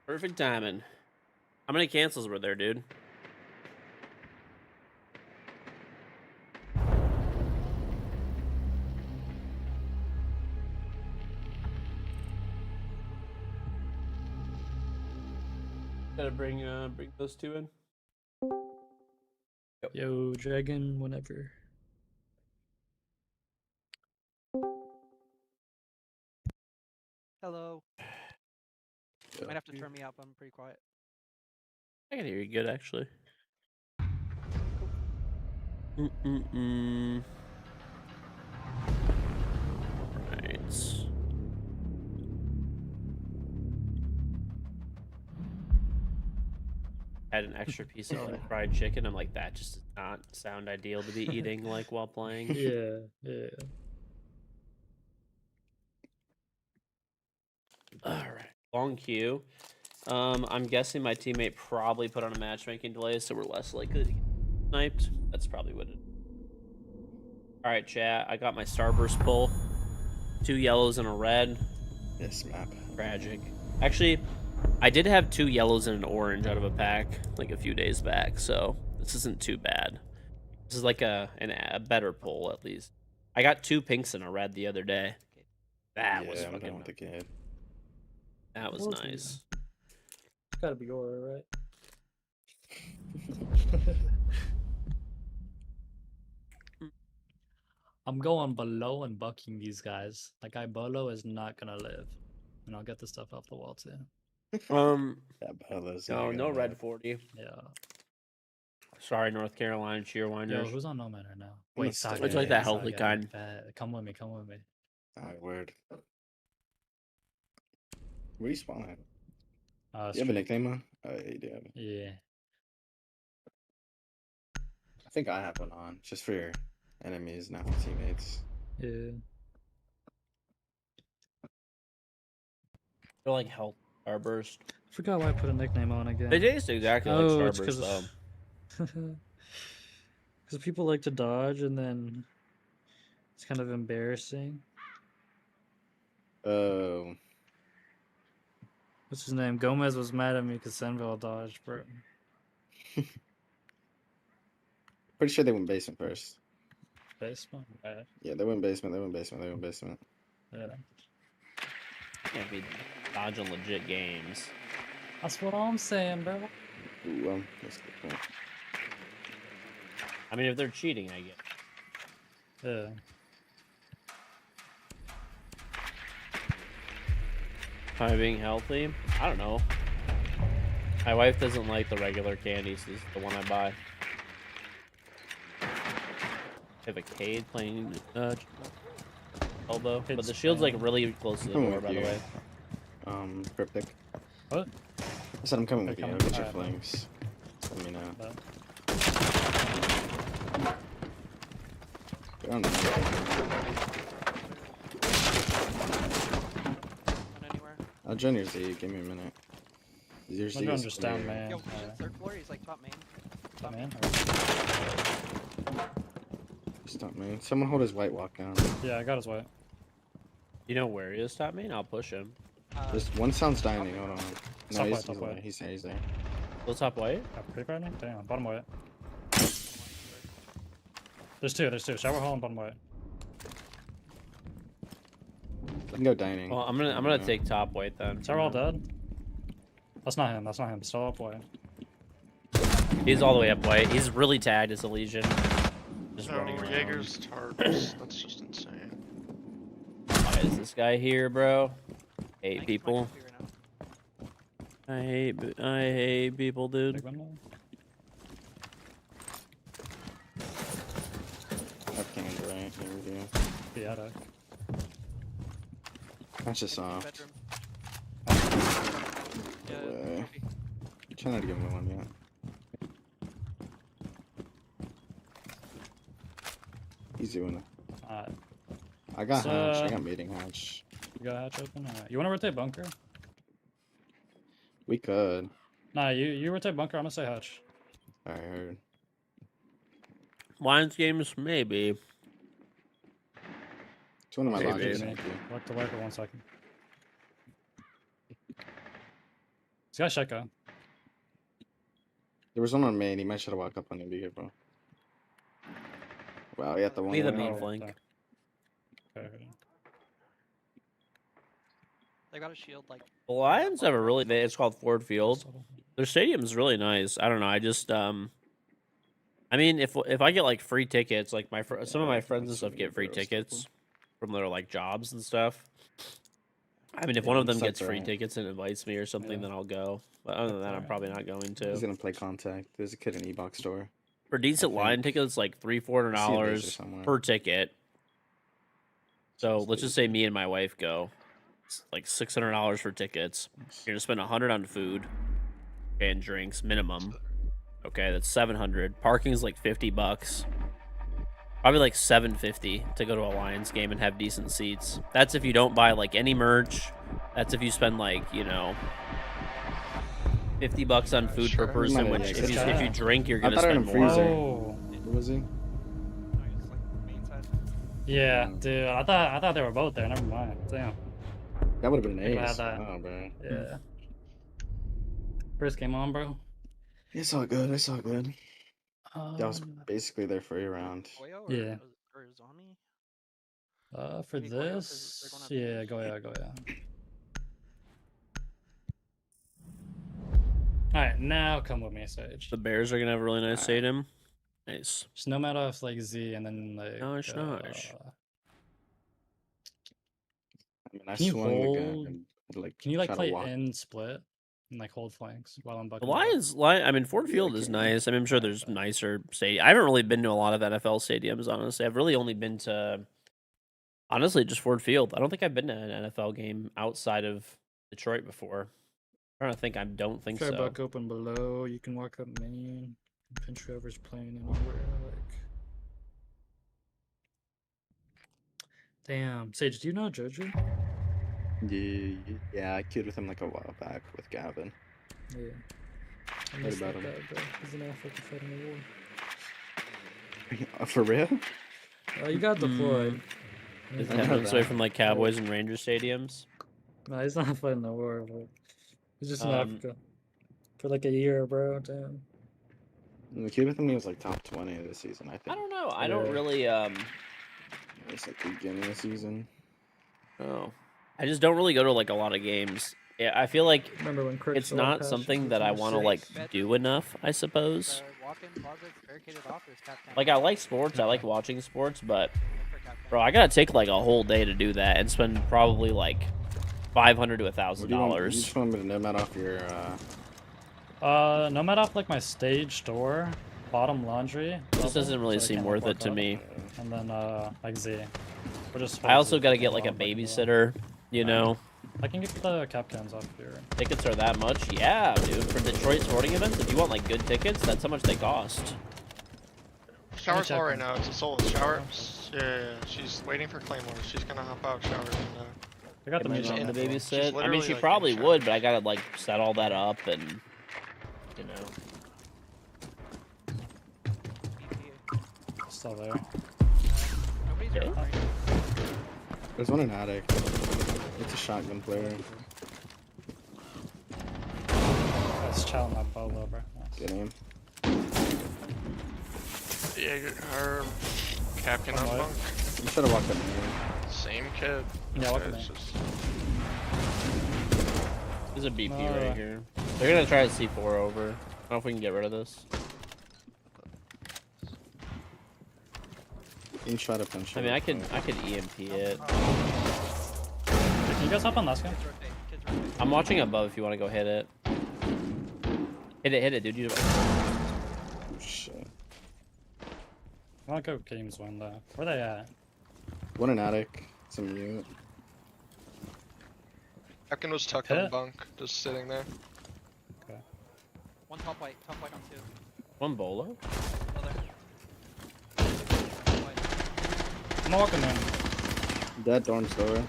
Perfect timing. How many cancels were there, dude? Gotta bring those two in. Yo, dragon, whenever. Hello. Might have to turn me up. I'm pretty quiet. I can hear you good, actually. Right. Had an extra piece of like fried chicken. I'm like, that just does not sound ideal to be eating like while playing. Yeah, yeah. All right, long queue. I'm guessing my teammate probably put on a matchmaking delay, so we're less likely to get sniped. That's probably what it. All right, chat. I got my starburst pull. 2 yellows and a red. This map. Tragic. Actually, I did have 2 yellows and an orange out of a pack like a few days back, so this isn't too bad. This is like a better pull at least. I got 2 pinks and a red the other day. That was I'm fucking. down with the kid. That was Awesome. nice. It's gotta be Aura, right? I'm going below and bucking these guys. That guy Bolo is not gonna live. And I'll get the stuff off the wall too. Yeah, Bolo's No, not no gonna red live. 40. Yeah. Sorry, North Carolina Yo, cheerwinders. who's on Nomad right now? I'm gonna Wait, stay Sage. It's like that Sage, healthy kind. Come with me, come with me. Alright, word. Where you spawn at? You have a Street. nickname on? Oh, yeah, you do have it. Yeah. I think I have one on, just for your enemies, not for teammates. Yeah. They're like health starburst. Forgot why I put a nickname on again. They taste exactly like Oh, it's starburst though. because people like to dodge and then it's kind of embarrassing. Oh, What's his name? Gomez was mad at me because Senville dodged, bro. pretty sure they went basement first. Basement? Right. Yeah, they went basement. They went basement. They went basement. Yeah. Can't be dodging legit games. That's what I'm saying, bro. Ooh, that's a good point. I mean, if they're cheating, I get. Yeah. Am I being healthy? I don't know. My wife doesn't like the regular candies. This is the one I buy. I have a Cade playing elbow, but the shield's like really close to the I'm door, with by the you. way. Cryptic. What? I said I'm coming with you. I'll coming? get your Alright. flanks. Just let me know. But They're on the map. Not anywhere. I'll join your Z. Give me a minute. Your Z I'm going is just down, clear. man. Yo, third floor. He's like top main. Oh, man. Stop, man. Someone hold his white walk down. Yeah, I got his white. You know where he is, top main? I'll push him. Just one sounds dining. Hold on. No, Top he's, white, top he's there. white. He's there. He's there. Still top white? Pretty far now? Damn, bottom white. There's two. Shower hall and bottom white. I can go dining. Well, I'm gonna take top white then. Shower hall dead? That's not him. Still up white. He's all the way up white. He's really tagged as a Legion. Just No, running around. Jaeger's tarps. That's just insane. Why is this guy here, bro? Hate Thanks, people. Mike, right now. I hate people, dude. Big window. Up canned, right? Here we go. Yeah, dog. That's just soft. Bedroom. way. Trophy. Try not to give him one yet. He's doing it. I got So, hatch. I got meeting hatch. You got hatch open? Alright. You want to rotate bunker? We could. Nah, you rotate bunker. I'm gonna say hatch. I heard. Lions games, maybe. It's one of my Maybe. logics. Me. Thank you. Look to wipe for 1 second. This guy's Sheka. There was one on main. He might try to walk up on you. Be careful. Wow, he had the one. Be the way. main Oh, flank. Okay. They got a shield like. The Lions have a really. It's called Ford Field. Their stadium's really nice. I don't know. I just I mean, if I get like free tickets, like some of my friends and stuff get free tickets from their like jobs and stuff. I mean, if Yeah, one of them that's gets free alright. tickets and invites me or something, Yeah. then I'll go. But other than that, I'm alright. probably not going He's to. gonna play contact. There's a kid in E-Box store. For decent I line think. tickets, like $300-$400 I see a laser somewhere. per ticket. So Just let's just say me and my wife go. It's like $600 for tickets. You're gonna spend $100 on food and drinks minimum. Okay, that's $700. Parking's like $50. Probably like $750 to go to a Lions game and have decent seats. That's if you don't buy like any merch. That's if you spend like, you know, $50 on food per Sure. person. Might Which have if you drink, you're gonna thought I had spend him more. freezer. Oh. Where was he? No, he's like main side. Yeah, dude. I thought they were both there. Never mind. Damn. That would have been an Glad ace. that- Oh, bro. Yeah. First game on, bro. It's all good. It's all good. That was Um, basically their free round. Koyo or, Yeah. or Zoni? for Maybe Koyo, 'cause they're this, going up yeah, first. go yeah. All right, now come with me, Sage. The Bears are gonna have a really nice Alright. stadium. Nice. Just no matter if like Z and then like. Nice. Uh, I mean, I Can you swung the gun hold- and like Can you like try to play walk. in split and like hold flanks while I'm The bucking? you up? Lions, I mean, Ford Yeah, Field is can. nice. I mean, I'm sure there's nicer stadiums. I haven't really been to a lot of NFL stadiums, honestly. I've really only been to, honestly, just Ford Field. I don't think I've been to an NFL game outside of Detroit before. I'm trying to think. I don't think Try so. buck open below. You can walk up main. Pinch whoever's playing anywhere. Like. Damn, Sage, do you know Jojo? Yeah, I queued with him like a while back with Gavin. Yeah. I Heard miss about that him. guy, bro. He's in Africa fighting a war. For real? You got deployed. Is I it know 10 minutes away that. from like Cowboys and Ranger stadiums? No, he's not fighting the war, but he's just in Um, Africa for like a year, bro. Damn. I queued with him. He was like top 20 this season. I think. I don't know. I don't Yeah. really. It was like the beginning of the season. Oh, I just don't really go to like a lot of games. Yeah, I feel like Remember when Crick it's saw not Passion something for that I Team want to Six? like do enough. I suppose. Walk-in closets barricaded off. There's Captain. Like I like sports. I like watching sports, but Look for Captain. bro, I gotta take like a whole day to do that and spend probably like $500 to You $1,000. just want me to nomad off your. No matter off like my stage door, bottom laundry. This level, doesn't really so I seem can't, worth like, it to walk me. up. And then like Z. We're just I also got gotta get like a babysitter. You know, I can get the cap cans off here. tickets are that much. Yeah, dude. For Detroit sporting events, if you want like good tickets, that's how much they cost. Shower's check low right them. now. It's a solo shower. Yeah. She's waiting for Claymore. She's gonna hop out shower. And, I got the Am I music wrong on to my phone. She's babysit? I mean, literally, she like, probably in would, charge. but I gotta like set all that up and you know. Still there. Nobody's Okay. around. There's one in attic. It's a shotgun player. Let's chow my bolo, bro. Nice. Get him. yeah, her Captain on What? bunk. You should have walked up here. Same kid. Yeah, what It's can just- There's a BP No. right here. They're gonna try to C4 over. I don't know if we can get rid of this. You can try to punch I it mean, up, I could but- EMP it. Can you guys hop on last game? Kids rotate. Kids rotate. I'm watching above if you want to go hit it. Hit it, dude. You Oh, shit. I want to go games one though. Where they at? One in attic. It's a mute. Captain was tucked Pit? on bunk, just sitting there. One top white on two. one bolo. Still there. Top white. I'm gonna walk him in. Dead dorm's door.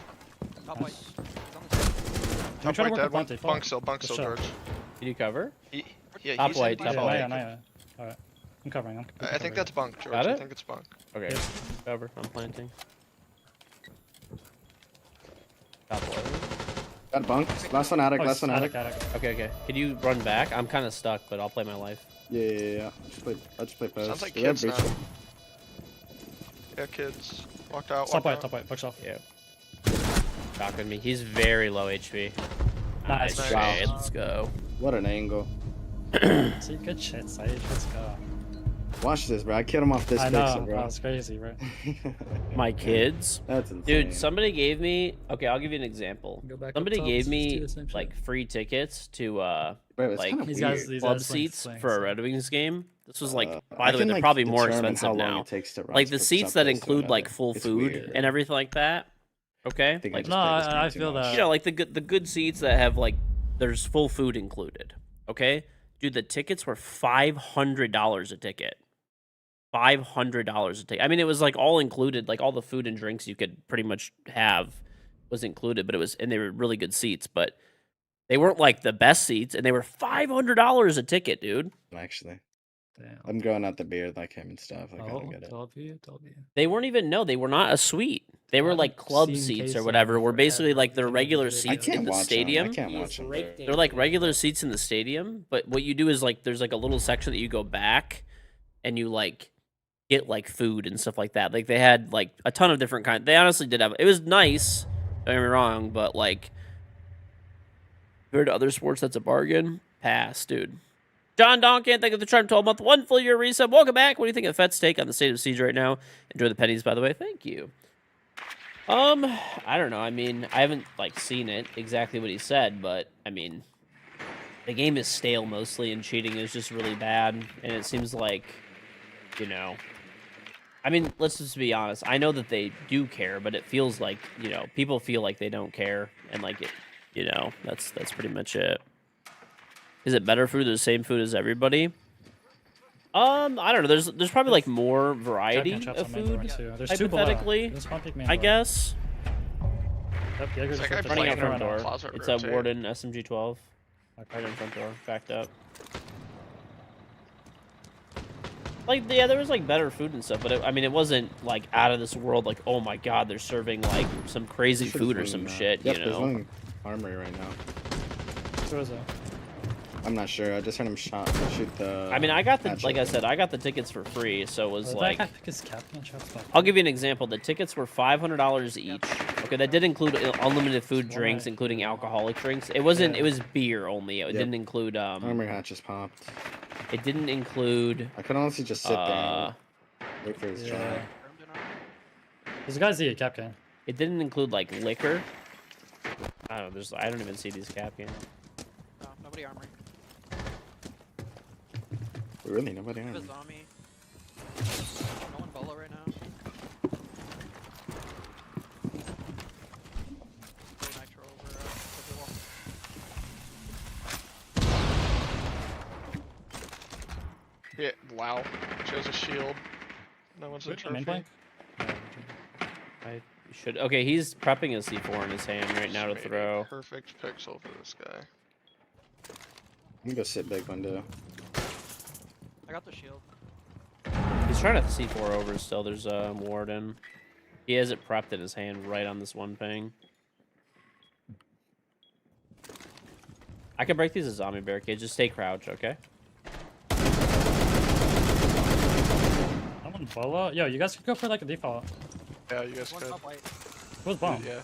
Top Nice. white. He's on the side. Can we Top try to white work dead the one. Plenty? Bunk still, Let's George. show. Did you cover? Yeah, Top he's white, in top Yeah, white. not yet, not yet. Alright. I'm covering. I think that's bunk, George. Got I it? think it's bunk. Okay. Yeah. Cover. I'm planting. Top left. Got bunk. Last one attic. Last one attic. Okay, okay. Can you run back? I'm kind of stuck, but I'll play my life. Yeah. I just play post. Sounds like Do they have kids breach? now. Yeah, kids. Walked out. Top walked white, out. bookshelf. Yeah. Shocking me. He's very low HP. Nice. Nice. Wow. Let's go. What an angle. See, good shit, Sage. Let's go. Watch this, bro. I killed him off this I pixel, know. bro. That's crazy, bro. My kids. That's insane. Dude, somebody gave me. Okay, I'll give you an example. Go back up Somebody top, gave let's just do me the same shit. like free tickets to Bro, it's like, kinda These weird. guys- these club guys playing seats swings, for a so- Red Wings game. This was like, I by the way, can, they're like, probably more determine expensive how long now. it takes to Like the run seats from that some place to include like another. full It's food weird. and everything like that. Okay, think I like just No, played this game I too feel much. that. you know, like the good seats that have like there's full food included. Okay, dude, the tickets were $500 a ticket. $500 a ticket. I mean, it was like all included, like all the food and drinks you could pretty much have was included, but it was, and they were really good seats, but they weren't like the best seats, and they were $500 a ticket, dude. Actually, Damn. I'm going out the beer like him and stuff. I Oh, gotta get it. W. They weren't even, no, they were not a suite. They were I've like club seen seats or Casey whatever, were basically forever. like their Looking at regular the video. I seats can't in the watch stadium. them. I can't watch them. They're like regular seats in the stadium, but what you do is like there's like a little section that you go back and you like get like food and stuff like that. Like they had like a ton of different kinds. They honestly did have, it was nice, don't get me wrong, but like compared to other sports, that's a bargain. Pass, dude. John Donkin, thank you for the charm 12-month, 1 full year resub. Welcome back. What do you think of Fett's take on the state of Siege right now? Enjoy the pennies, by the way. Thank you. I don't know. I mean, I haven't like seen it exactly what he said, but I mean, the game is stale mostly, and cheating is just really bad. And it seems like, you know, I mean, let's just be honest. I know that they do care, but it feels like, you know, people feel like they don't care, and like it, you know, that's pretty much it. Is it better food or the same food as everybody? I don't know. There's probably like more variety of food. Hypothetically, I guess. Yep, Jaeger's It's like just I Running out played front in a door. closet It's a rotate. Warden SMG-12. Right in front door, backed up. Like, yeah, there was like better food and stuff, but I mean, it wasn't like out of this world. Like, oh my god, they're serving like some crazy food or some shit. Yep, You there's know. one in Armory right now. Who is it? I'm not sure. I just heard him shoot the. I mean, I got the hatchet. like I said, I got the tickets for free, so it was like. I think it's Captain Shots. I'll give you an example. The tickets were $500 each. Okay, that did include unlimited food, drinks, including alcoholic drinks. It wasn't. Yeah. It was beer only. It didn't include. Armory hatch just popped. It didn't include. I could honestly just sit there and wait for his Yeah. job. There's a guy's the cap can. It didn't include like liquor. I don't know. I don't even see these cap cans. No, nobody armory. Really, nobody Have a on. zombie. No one bolo right now. Throw nitro over the wall. Yeah, wow. She has a shield. No one's a Main trophy. flank? I should. Okay, he's prepping a C4 in his hand right now to Just made a throw. Perfect pixel for this guy. I'm gonna go sit big window. I got the shield. He's trying to C4 over still. There's a Warden. He has it prepped in his hand right on this one ping. I can break these as zombie barricades. Just stay crouched, okay? I'm on Bola. Yo, you guys could go for like a default. Yeah, you guys One could. top white. Who's bomb? Yeah.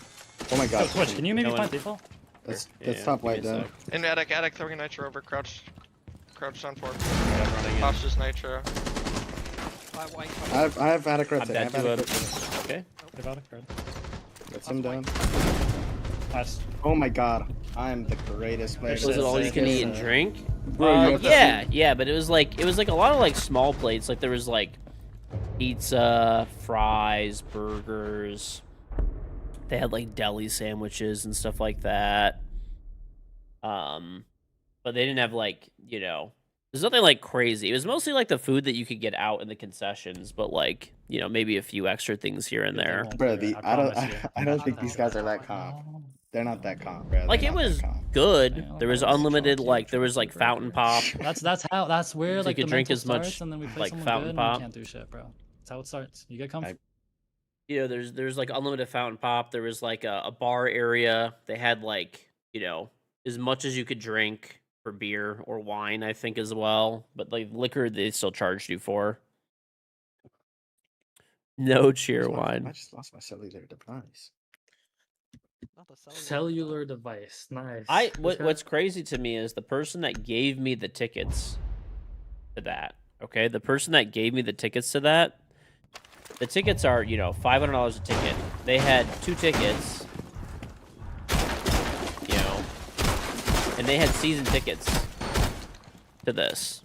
Oh my Yo, god. Twitch, can you maybe No find one- default? Let's Yeah, top white give me a down. sec. In attic, throwing a nitro over, crouched on form. Yeah, I'm running in. Pops just nitro. 5 white. I have attic I'm rotate. I dead have to attic a... rotate. Okay. Give out a card. Gets him down. Nice. Oh my god. I'm the greatest player. Was it all you can eat and drink? Bro, you have to Yeah, but it was like a lot of like small plates. Like there was like pizza, fries, burgers. They had like deli sandwiches and stuff like that. But they didn't have like, you know, there's nothing like crazy. It was mostly like the food that you could get out in the concessions, but like, you know, maybe a few extra things here and there. Bro, I don't think Not these that guys are bad. that calm. They're not that calm, bro. Like They're it not that was calm. good. Yeah, There was like, unlimited, chalky, like there was like chalky fountain burger. pop. That's where You like could the drink mental as much, starts, and then we play like, someone fountain good pop. And we can't do shit, bro. That's how it starts. You get comfy. You know, there's like unlimited fountain pop. There was like a bar area. They had like, you know, as much as you could drink for beer or wine, I think as well. But like liquor, they still charged you for. No cheer I wine. just lost my cellular device. Not the cellular. Cellular device. Nice. What's crazy to me is the person that gave me the tickets to that. Okay, the person that gave me the tickets to that. The tickets are, you know, $500 a ticket. They had 2 tickets, you know, and they had season tickets to this.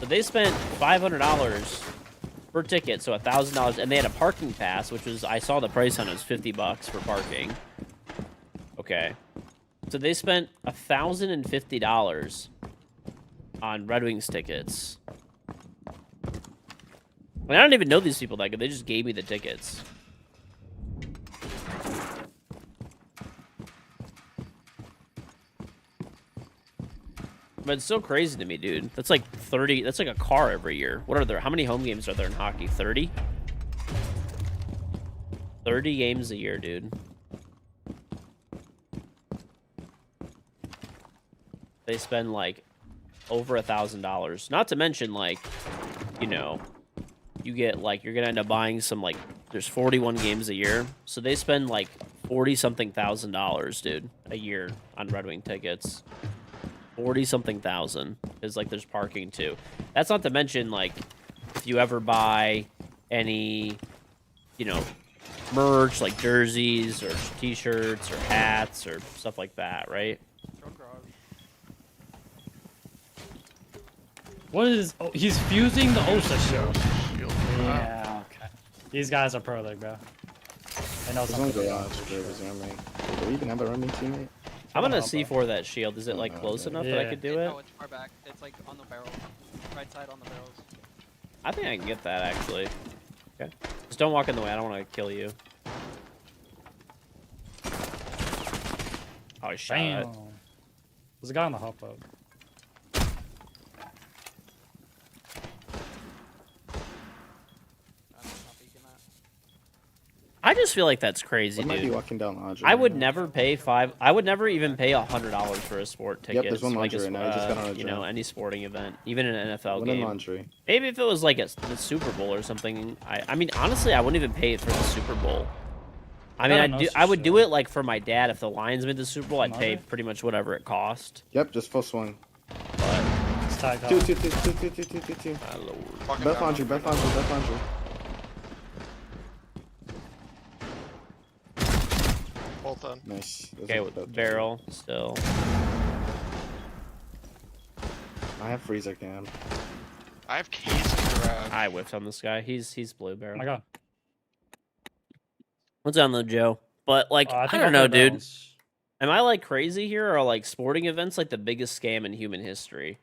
So they spent $500 per ticket, so $1,000, and they had a parking pass, which was, I saw the price on it was $50 for parking. Okay, so they spent $1,050 on Red Wings tickets. I mean, I don't even know these people that good. They just gave me the tickets. But it's so crazy to me, dude. That's like 30. That's like a car every year. What are there? How many home games are there in hockey? 30? 30 games a year, dude. They spend like over $1,000. Not to mention, like, you know, you get like you're gonna end up buying some like there's 41 games a year, so they spend like $40-something thousand, dude, a year on Red Wing tickets. 40-something thousand. Because, like, there's parking, too. That's not to mention, like, if you ever buy any, you know, merch, like jerseys or t-shirts or hats or stuff like that, right? Throw garage. What is? Oh, he's fusing the OSA shield. Shield. Yeah. Okay. These guys are pro league, bro. They know There's one something. garage for his rooming. Do we even have a rooming teammate? I'm gonna Oh, C4 that shield. Is it, like, Oh, close okay. enough that I Yeah. could do it? No, it's far back. It's like on the barrel. Right side on the barrels. I think I can get that, actually. Okay. Just don't walk in the way. I don't want to kill you. Oh, I shot Damn. it. There's a guy on the hop boat. I'm not peeking that. I just feel like that's crazy, We might be dude. walking down laundry. I right would now. never pay I would never even pay $100 for a sport ticket. there's one to, like, laundry right now. I just got on a you know, job. any sporting event, even an NFL One in game. laundry. Maybe if it was like the Super Bowl or something. I mean, honestly, I wouldn't even pay it for the Super Bowl. I mean, don't know I would shit. do it like for my dad if the Lions made the Super Bowl. I'd pay Laundry? pretty much whatever it cost. Yep, just full swing. But It's tagged up. Two. my lord. Walking Beth down. laundry, Beth laundry, Beth laundry. Both done. Nice. Those Okay, are with both barrel still. I have freezer cam. I have keys in the garage. I whiffed on this guy. He's blue Oh barrel. my god. What's on the Joe? But like, I I think don't I'll know, play dude. barrels. Am I like crazy here, or are like sporting events like the biggest scam in human history?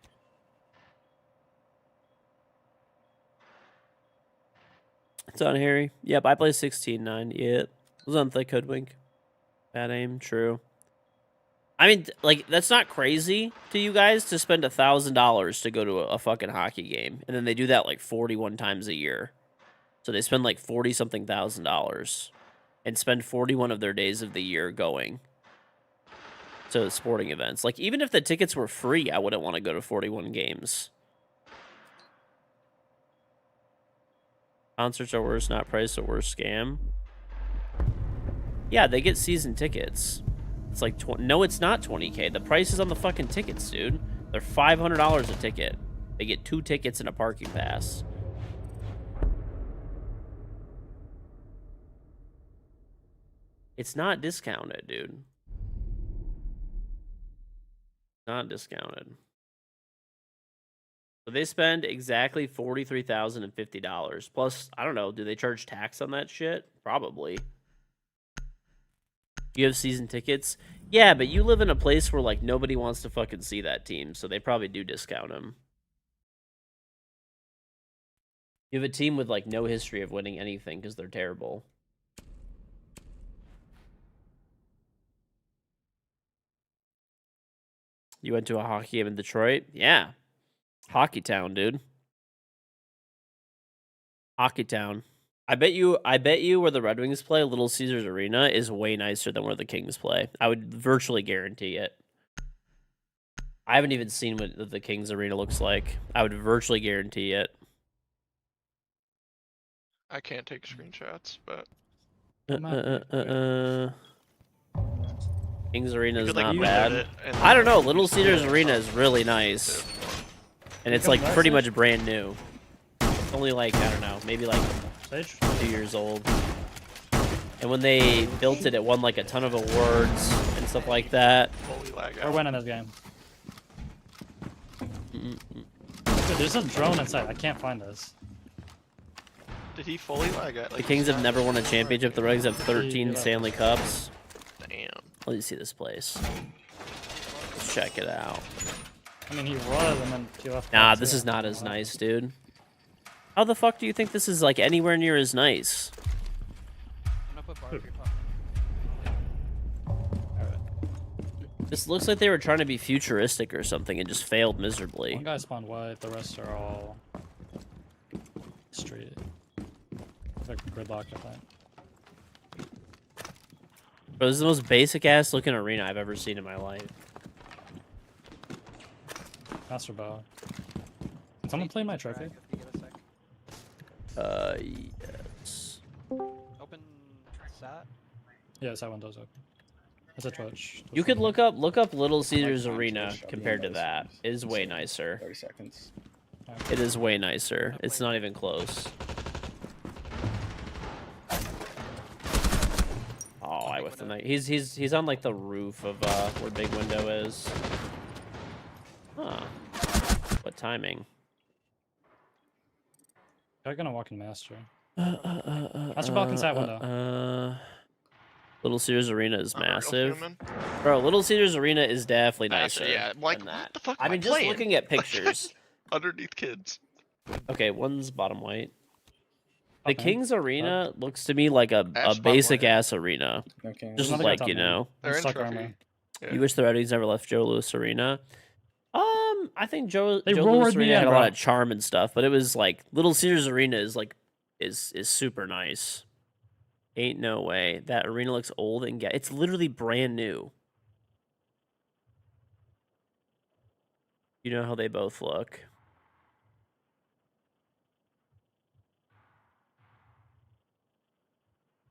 It's on Harry. Yep, I play 16-9. Yep. Was on Thick Hoodwink. Bad aim, true. I mean, like, that's not crazy to you guys to spend $1,000 to go to a fucking hockey game. And then they do that like 41 times a year. So they spend like 40-something thousand dollars and spend 41 of their days of the year going to sporting events. Like, even if the tickets were free, I wouldn't want to go to 41 games. Concerts are worse, not price, or worse scam. Yeah, they get season tickets. It's like, no, it's not 20K. The price is on the fucking tickets, dude. They're $500 a ticket. They get 2 tickets and a parking pass. It's not discounted, dude. Not discounted. So they spend exactly $43,050. Plus, I don't know, do they charge tax on that shit? Probably. You have season tickets? Yeah, but you live in a place where, like, nobody wants to fucking see that team, so they probably do discount them. You have a team with, like, no history of winning anything because they're terrible. You went to a hockey game in Detroit? Yeah. Hockey town, dude. Hockey town. I bet you where the Red Wings play, Little Caesars Arena, is way nicer than where the Kings play. I would virtually guarantee it. I haven't even seen what the Kings Arena looks like. I would virtually guarantee it. I can't take screenshots, but Kings Arena you is could, like, not look bad. at it and I don't know. then Little use the Caesars lens Arena on is it. really nice. And it's like pretty much brand new. It's only like, I don't know, maybe like Sage? 2 years old. And when they built it, it won like a ton of awards and stuff like that. Fully lag We're out. winning this game. Dude, there's a drone inside. I can't find this. Did he fully lag out? The Like, Kings he's have not- never won a championship. The Reds have 13 Stanley Cups. Damn. Let me see this place. Let's check it out. I mean, he was, and then he left. Nah, back this too. is not as nice, dude. How the fuck do you think this is like anywhere near as nice? I'm gonna put bar for your pop. This looks like they were trying to be futuristic or something and just failed miserably. One guy spawned white, the rest are all street. Like gridlock, I think. Bro, this is the most basic ass looking arena I've ever seen in my life. Master bow. Can someone play my trophy? If you get a sec. Yes. Open sat. Yes, that one does open. It's a Twitch. You could look up Little Caesars Like, Arena Twitch, I'll be compared to on that. those It is way in nicer. 30 seconds. It is way nicer. It's not even close. Oh, I whiffed the night. He's on like the roof of where Big Window is. Huh. What timing? I'm gonna walk in Master. Master balk inside window. Little Caesars Arena is I'm a real massive. human. Bro, Little Caesars Arena is definitely Massive, nicer. yeah. Like, than what that. the fuck I am I mean, just playing? looking at pictures. Underneath kids. Okay, one's bottom white. The Okay. King's Arena looks to me like a Ash bottom basic white. ass arena. Okay. Just Another guy like, top you man. know. They're in Stuck trophy. armor. Yeah. You wish the Redwings never left Joe Louis Arena. I think Joe They Louis roared me Arena had in, a lot bro. of charm and stuff, but it was like Little Caesars Arena is like is super nice. Ain't no way. That arena looks old and it's literally brand new. You know how they both look.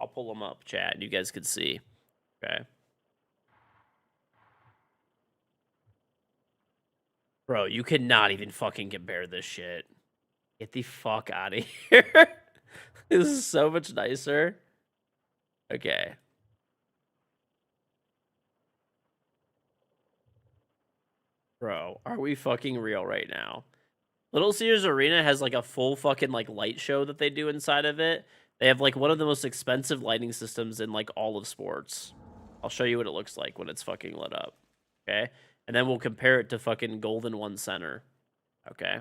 I'll pull them up, chat. You guys can see. Okay. Bro, you cannot even fucking compare this shit. Get the fuck out of here. This is so much nicer. Okay. Bro, are we fucking real right now? Little Caesars Arena has like a full fucking like light show that they do inside of it. They have like one of the most expensive lighting systems in like all of sports. I'll show you what it looks like when it's fucking lit up. Okay? And then we'll compare it to fucking Golden One Center. Okay?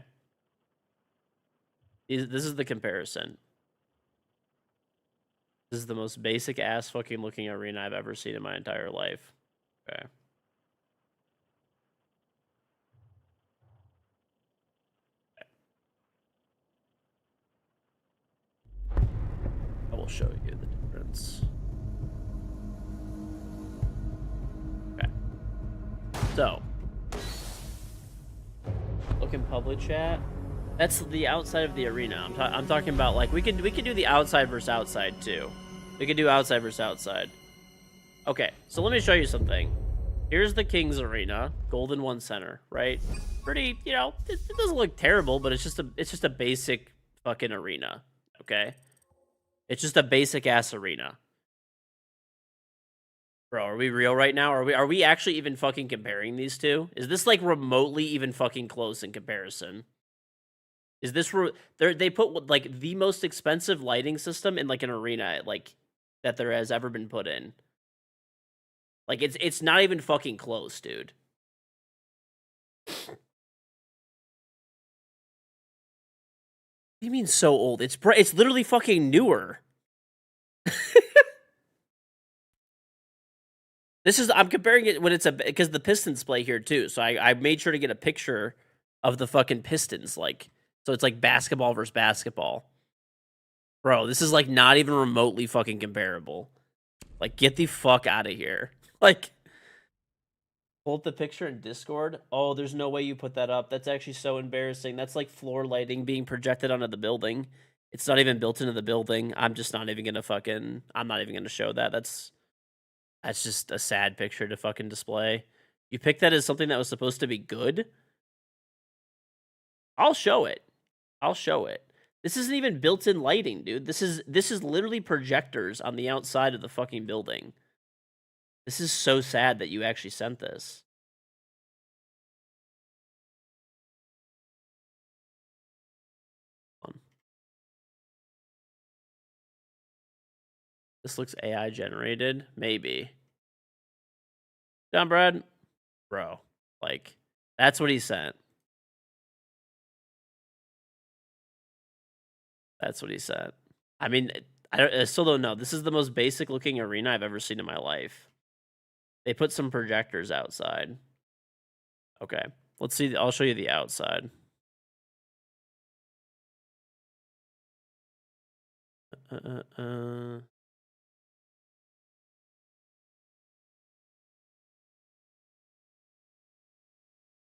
This is the comparison. This is the most basic ass fucking looking arena I've ever seen in my entire life. Okay. I will show you the difference. Okay. So, look in public chat. That's the outside of the arena. I'm talking about like we could do the outside versus outside too. We could do outside versus outside. Okay, so let me show you something. Here's the King's Arena, Golden One Center, right? Pretty, you know, it doesn't look terrible, but it's just a basic fucking arena. Okay, it's just a basic ass arena. Bro, are we real right now? Are we actually even fucking comparing these two? Is this like remotely even fucking close in comparison? Is this they put like the most expensive lighting system in like an arena like that there has ever been put in? Like it's not even fucking close, dude. What do you mean so old? It's literally fucking newer. I'm comparing it when because the Pistons play here too. So I made sure to get a picture of the fucking Pistons, like, so it's like basketball versus basketball. Bro, this is like not even remotely fucking comparable. Like, get the fuck out of here. Like, pull up the picture in Discord. Oh, there's no way you put that up. That's actually so embarrassing. That's like floor lighting being projected onto the building. It's not even built into the building. I'm not even gonna show that. That's just a sad picture to fucking display. You picked that as something that was supposed to be good? I'll show it. This isn't even built-in lighting, dude. This is literally projectors on the outside of the fucking building. This is so sad that you actually sent this. This looks AI generated, maybe. John Brad, bro, like that's what he sent. That's what he said. I mean, I still don't know. This is the most basic looking arena I've ever seen in my life. They put some projectors outside. Okay, let's see. I'll show you the outside.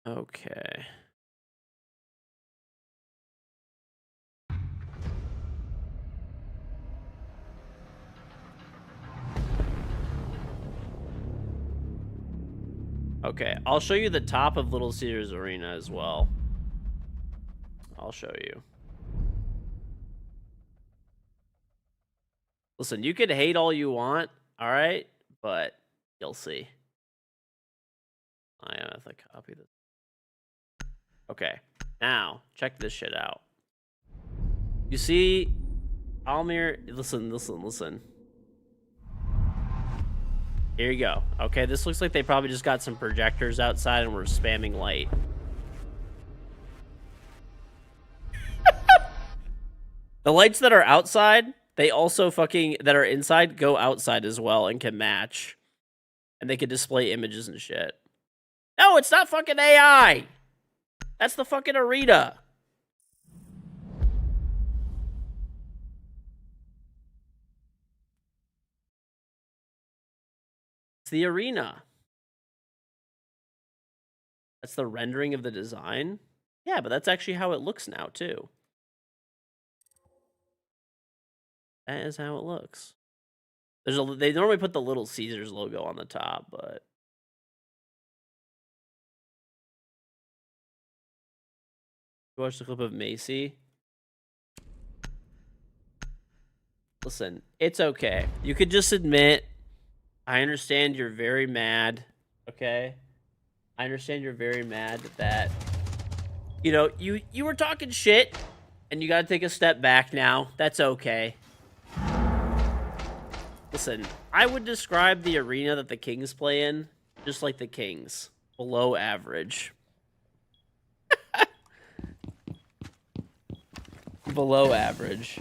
Okay. Okay, I'll show you the top of Little Caesars Arena as well. I'll show you. Listen, you could hate all you want, all right? But you'll see. I have to copy this. Okay, now check this shit out. You see, Almir, listen. Here you go. Okay, this looks like they probably just got some projectors outside and were spamming light. The lights that are outside, they also that are inside go outside as well and can match. And they can display images and shit. No, it's not fucking AI! That's the fucking arena! It's the arena. That's the rendering of the design? Yeah, but that's actually how it looks now, too. That is how it looks. They normally put the Little Caesars logo on the top, but... You watched the clip of Macy? Listen, it's okay. You could just admit, I understand you're very mad, okay? I understand you're very mad that, you know, you were talking shit, and you gotta take a step back now. That's okay. Listen, I would describe the arena that the Kings play in just like the Kings. Below average. Below average.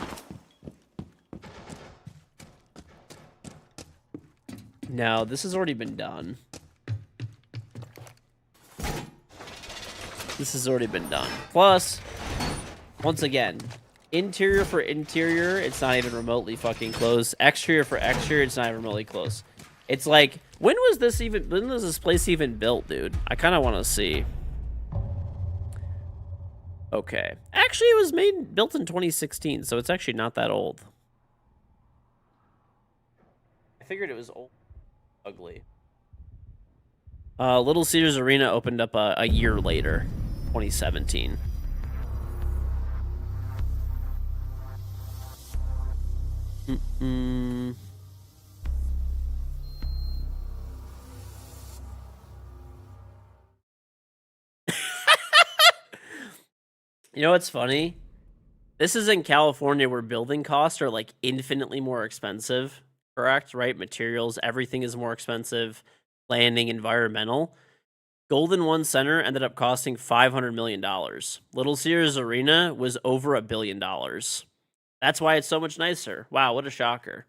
No, this has already been done. This has already been done. Plus, once again, interior for interior, it's not even remotely fucking close. Exterior for exterior, it's not even remotely close. It's like, when was this place even built, dude? I kind of want to see. Okay. Actually, it was built in 2016, so it's actually not that old. I figured it was old. Ugly. Little Caesars Arena opened up a year later, 2017. You know what's funny? This is in California where building costs are like infinitely more expensive, correct? Right? Materials, everything is more expensive. Landing, environmental. Golden One Center ended up costing $500 million. Little Caesars Arena was over $1 billion. That's why it's so much nicer. Wow, what a shocker.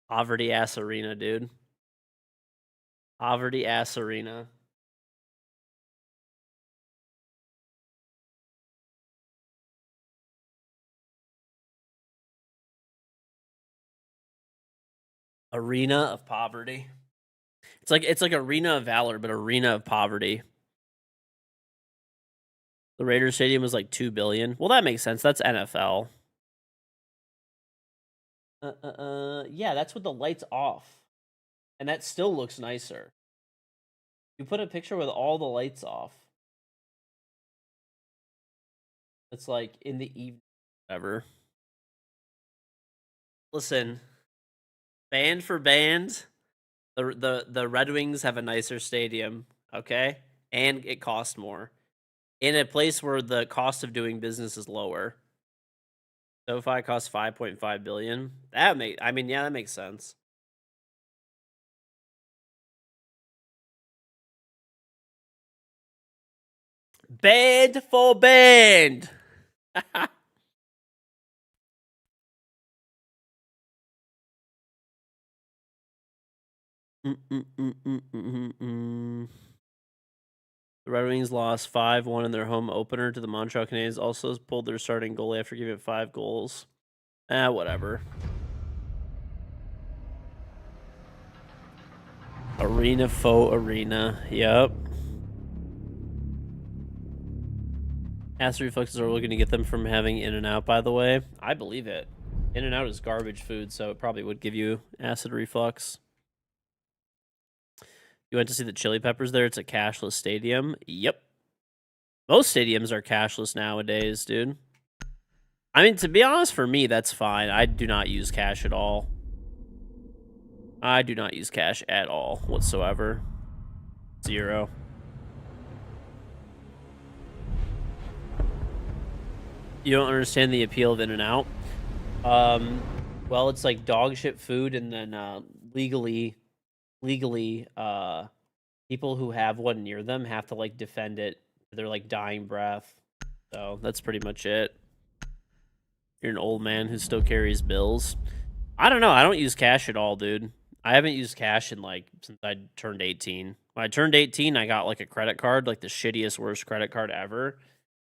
Poverty-ass arena, dude. Poverty-ass arena. Arena of poverty. It's like Arena of Valor, but Arena of Poverty. The Raiders Stadium was like $2 billion. Well, that makes sense. That's NFL. Yeah, that's with the lights off. And that still looks nicer. You put a picture with all the lights off. It's like in the evening, whatever. Listen, band for band, the Red Wings have a nicer stadium, okay? And it costs more. In a place where the cost of doing business is lower. SoFi costs $5.5 billion. Yeah, that makes sense. Band for band. The Red Wings lost 5-1 in their home opener to the Montreal Canadiens. Also pulled their starting goalie after giving it 5 goals. Whatever. Arena faux arena. Yep. Acid reflexes are looking to get them from having In-N-Out, by the way. I believe it. In-N-Out is garbage food, so it probably would give you acid reflux. You went to see the Chili Peppers there? It's a cashless stadium. Yep. Most stadiums are cashless nowadays, dude. I mean, to be honest, for me, that's fine. I do not use cash at all. I do not use cash at all whatsoever. 0. You don't understand the appeal of In-N-Out? Well, it's like dog shit food, and then legally, people who have one near them have to like defend it to their like dying breath. So that's pretty much it. You're an old man who still carries bills. I don't know. I don't use cash at all, dude. I haven't used cash in like since I turned 18. When I turned 18, I got like a credit card, like the shittiest, worst credit card ever,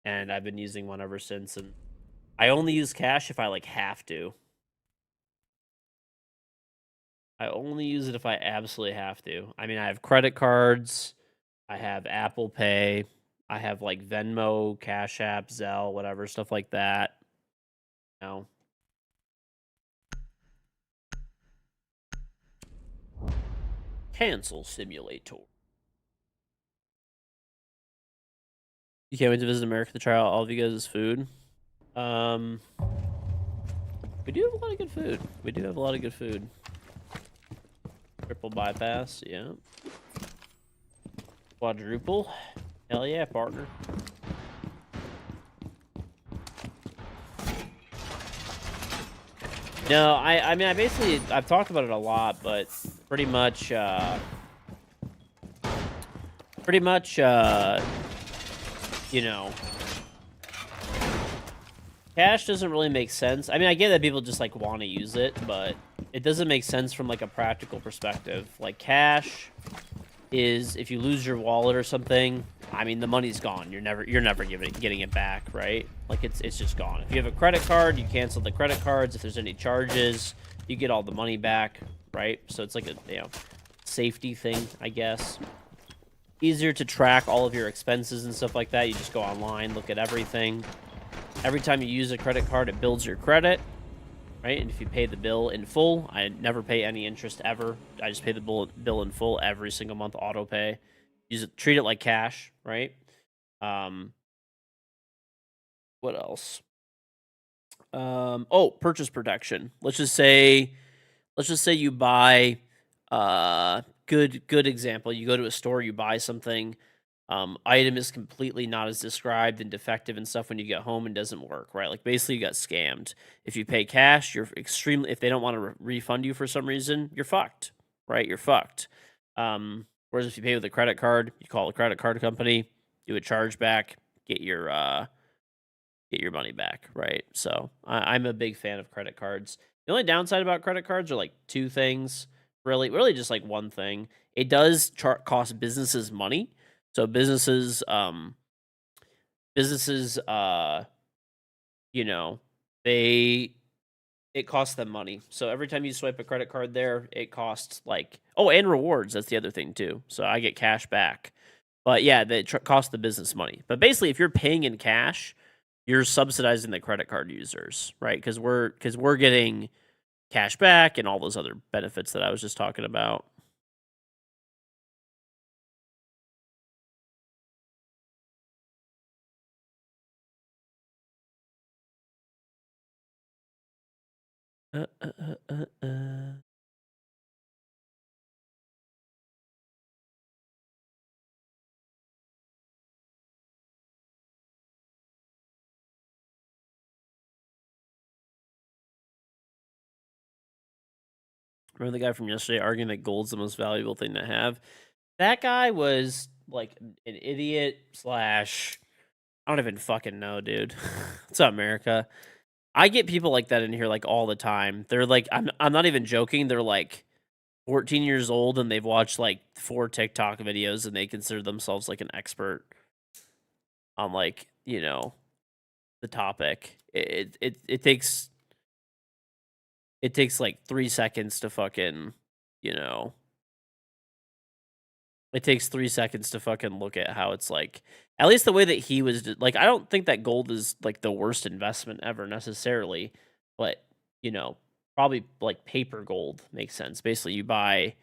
and I've been using one ever since. And I only use cash if I like have to. I only use it if I absolutely have to. I mean, I have credit cards, I have Apple Pay, I have like Venmo, Cash App, Zelle, whatever, stuff like that. You know. Cancel simulator. You can't wait to visit America to try out all of you guys' food. We do have a lot of good food. We do have a lot of good food. Triple bypass, yeah. Quadruple. Hell yeah, partner. No, I mean, I've talked about it a lot, but pretty much, you know, cash doesn't really make sense. I mean, I get that people just like want to use it, but it doesn't make sense from like a practical perspective. Like cash is, if you lose your wallet or something, I mean, the money's gone. You're never getting it back, right? Like it's just gone. If you have a credit card, you cancel the credit cards. If there's any charges, you get all the money back, right? So it's like a safety thing, I guess. Easier to track all of your expenses and stuff like that. You just go online, look at everything. Every time you use a credit card, it builds your credit, right? And if you pay the bill in full, I never pay any interest ever. I just pay the bill in full every single month, auto pay. Treat it like cash, right? What else? Oh, purchase protection. Let's just say you buy good example. You go to a store, you buy something, item is completely not as described and defective and stuff when you get home and doesn't work, right? Like basically you got scammed. If you pay cash, you're if they don't want to refund you for some reason, you're fucked, right? You're fucked. Whereas if you pay with a credit card, you call the credit card company, do a chargeback, get your money back, right? So I'm a big fan of credit cards. The only downside about credit cards are like two things, really just like one thing. It does cost businesses money. So businesses, you know, it costs them money. So every time you swipe a credit card there, it costs like, and rewards. That's the other thing too. So I get cash back. But yeah, they cost the business money. But basically, if you're paying in cash, you're subsidizing the credit card users, right? Because we're getting cash back and all those other benefits that I was just talking about. Remember the guy from yesterday arguing that gold's the most valuable thing to have? That guy was like an idiot / I don't even fucking know, dude. What's up, America? I get people like that in here like all the time. They're like, I'm not even joking. They're like 14 years old and they've watched like 4 TikTok videos and they consider themselves like an expert on like, the topic. It takes like 3 seconds to fucking, it takes 3 seconds to fucking look at how it's like, at least the way that he was like, I don't think that gold is like the worst investment ever necessarily, but probably like paper gold makes sense. Basically, you buy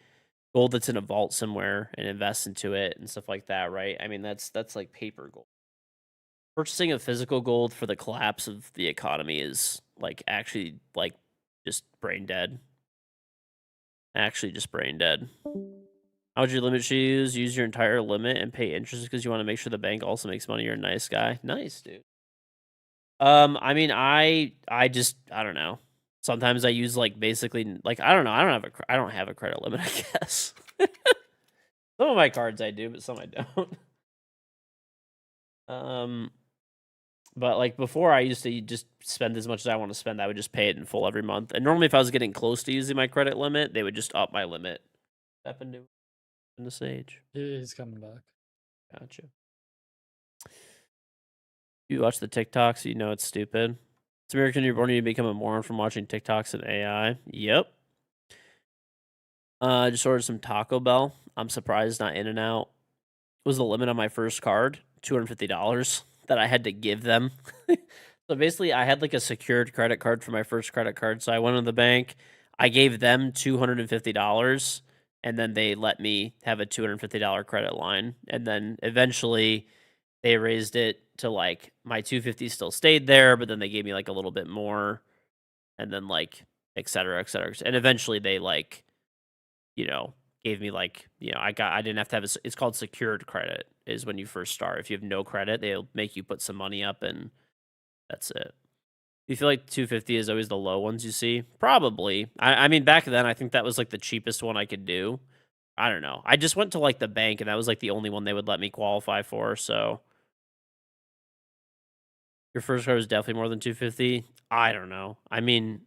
gold that's in a vault somewhere and invest into it and stuff like that, right? I mean, that's like paper gold. Purchasing of physical gold for the collapse of the economy is like actually like just brain dead. Actually, just brain dead. How would your limit should you use? Use your entire limit and pay interest because you want to make sure the bank also makes money. You're a nice guy. Nice, dude. I mean, I don't know. Sometimes I use like basically like I don't know. I don't have a credit limit. I guess some of my cards I do, but some I don't. But like before, I used to just spend as much as I want to spend. I would just pay it in full every month. And normally, if I was getting close to using my credit limit, they would just up my limit. Step into the sage. He's coming back. Gotcha. You watch the TikToks, you know it's stupid. It's American you're born, you become a moron from watching TikToks and AI. Yep. Just ordered some Taco Bell. I'm surprised not In-N-Out. Was the limit on my first card $250 that I had to give them. So basically, I had like a secured credit card for my first credit card. So I went to the bank, I gave them $250, and then they let me have a $250 credit line. And then eventually, they raised it to like my 250 still stayed there, but then they gave me like a little bit more, and then like et cetera, et cetera. And eventually, they like, gave me like, I didn't have to have it's called secured credit is when you first start. If you have no credit, they'll make you put some money up and that's it. You feel like 250 is always the low ones you see? Probably. I mean, back then, I think that was like the cheapest one I could do. I don't know. I just went to like the bank and that was like the only one they would let me qualify for. So your first card was definitely more than 250. I don't know. I mean,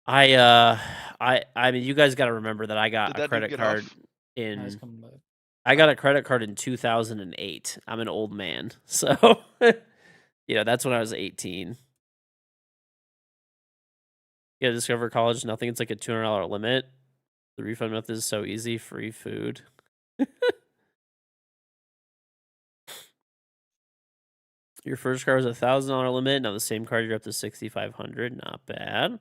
I mean, you guys got to remember that I got Did a that dude credit get card off? He's in. coming back. I got a credit card in 2008. I'm an old man, so that's when I was 18. Yeah, Discover College, nothing. It's like a $200 limit. The refund method is so easy. Free food. Your first card was $1,000 limit. Now the same card, you're up to $6,500. Not bad.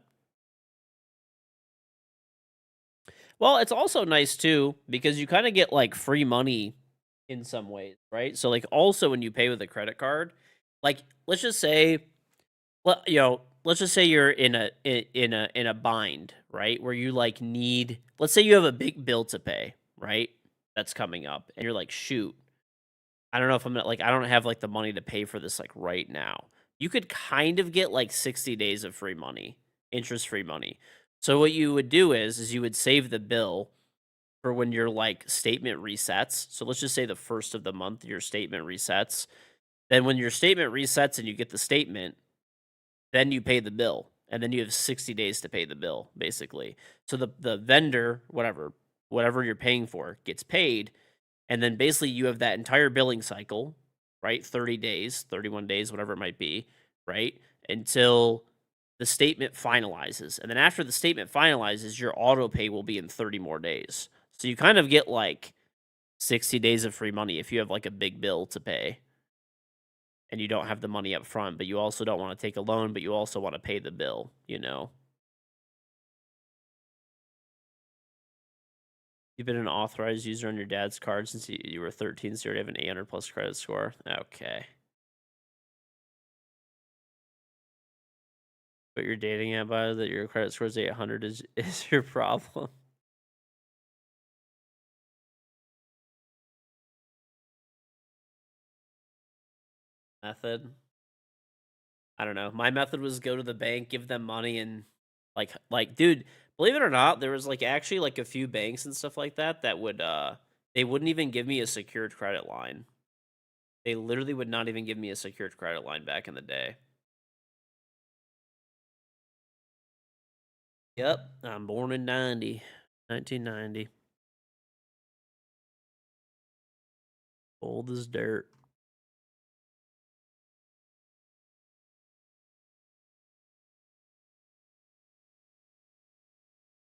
Well, it's also nice too because you kind of get like free money in some ways, right? So like also when you pay with a credit card, like let's just say, let's just say you're in a bind, right? Where you like need, let's say you have a big bill to pay, right? That's coming up, and you're like, shoot, I don't know if I'm gonna, like, I don't have like the money to pay for this like right now. You could kind of get like 60 days of free money, interest free money. So what you would do is you would save the bill for when your like statement resets. So let's just say the first of the month your statement resets. Then when your statement resets and you get the statement, then you pay the bill. And then you have 60 days to pay the bill, basically. So the vendor, whatever you're paying for, gets paid. And then basically you have that entire billing cycle, right? 30 days, 31 days, whatever it might be, right? Until the statement finalizes. And then after the statement finalizes, your auto pay will be in 30 more days. So you kind of get like 60 days of free money if you have like a big bill to pay and you don't have the money up front, but you also don't want to take a loan, but you also want to pay the bill, You've been an authorized user on your dad's card since you were 13, so you already have an 800 plus credit score. Okay. But you're dating at by that your credit score is 800 is your problem. Method. I don't know. My method was go to the bank, give them money, and like, dude, believe it or not, there was like actually like a few banks and stuff like that that would they wouldn't even give me a secured credit line. They literally would not even give me a secured credit line back in the day. Yep, I'm born in 1990. Old as dirt.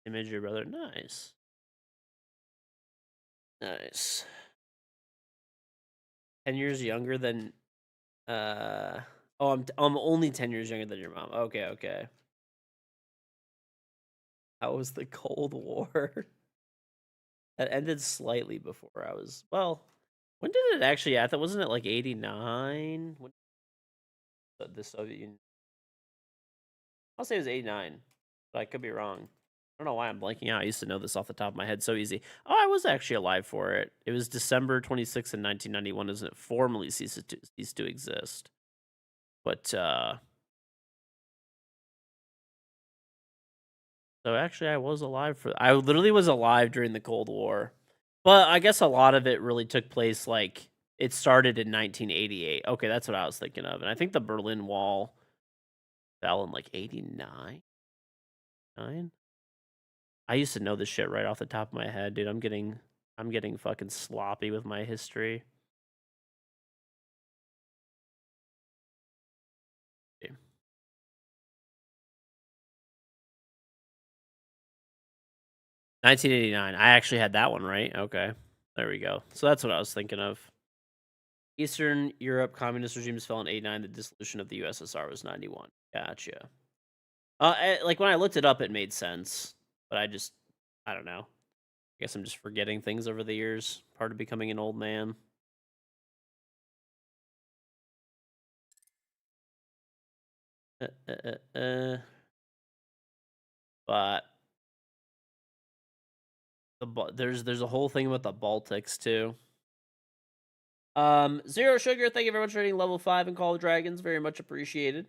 Image your brother. Nice. Nice. 10 years younger than oh, I'm only 10 years younger than your mom. Okay. How was the Cold War? That ended slightly before I was. Well, when did it actually? I thought wasn't it like 89? When the Soviet Union? I'll say it was 89, but I could be wrong. I don't know why I'm blanking out. I used to know this off the top of my head so easy. Oh, I was actually alive for it. It was December 26th in 1991, isn't it? Formally ceased to exist. But so actually, I was alive for. I literally was alive during the Cold War, but I guess a lot of it really took place like it started in 1988. Okay, that's what I was thinking of, and I think the Berlin Wall fell in like 89. I used to know this shit right off the top of my head, dude. I'm getting fucking sloppy with my history. Okay. 1989. I actually had that one right. Okay. There we go. So that's what I was thinking of. Eastern Europe communist regimes fell in 89. The dissolution of the USSR was 91. Gotcha. Like when I looked it up, it made sense, but I don't know. I guess I'm just forgetting things over the years. Part of becoming an old man. But there's a whole thing about the Baltics too. Zero Sugar, thank you very much for hitting level 5 in Call of Dragons. Very much appreciated.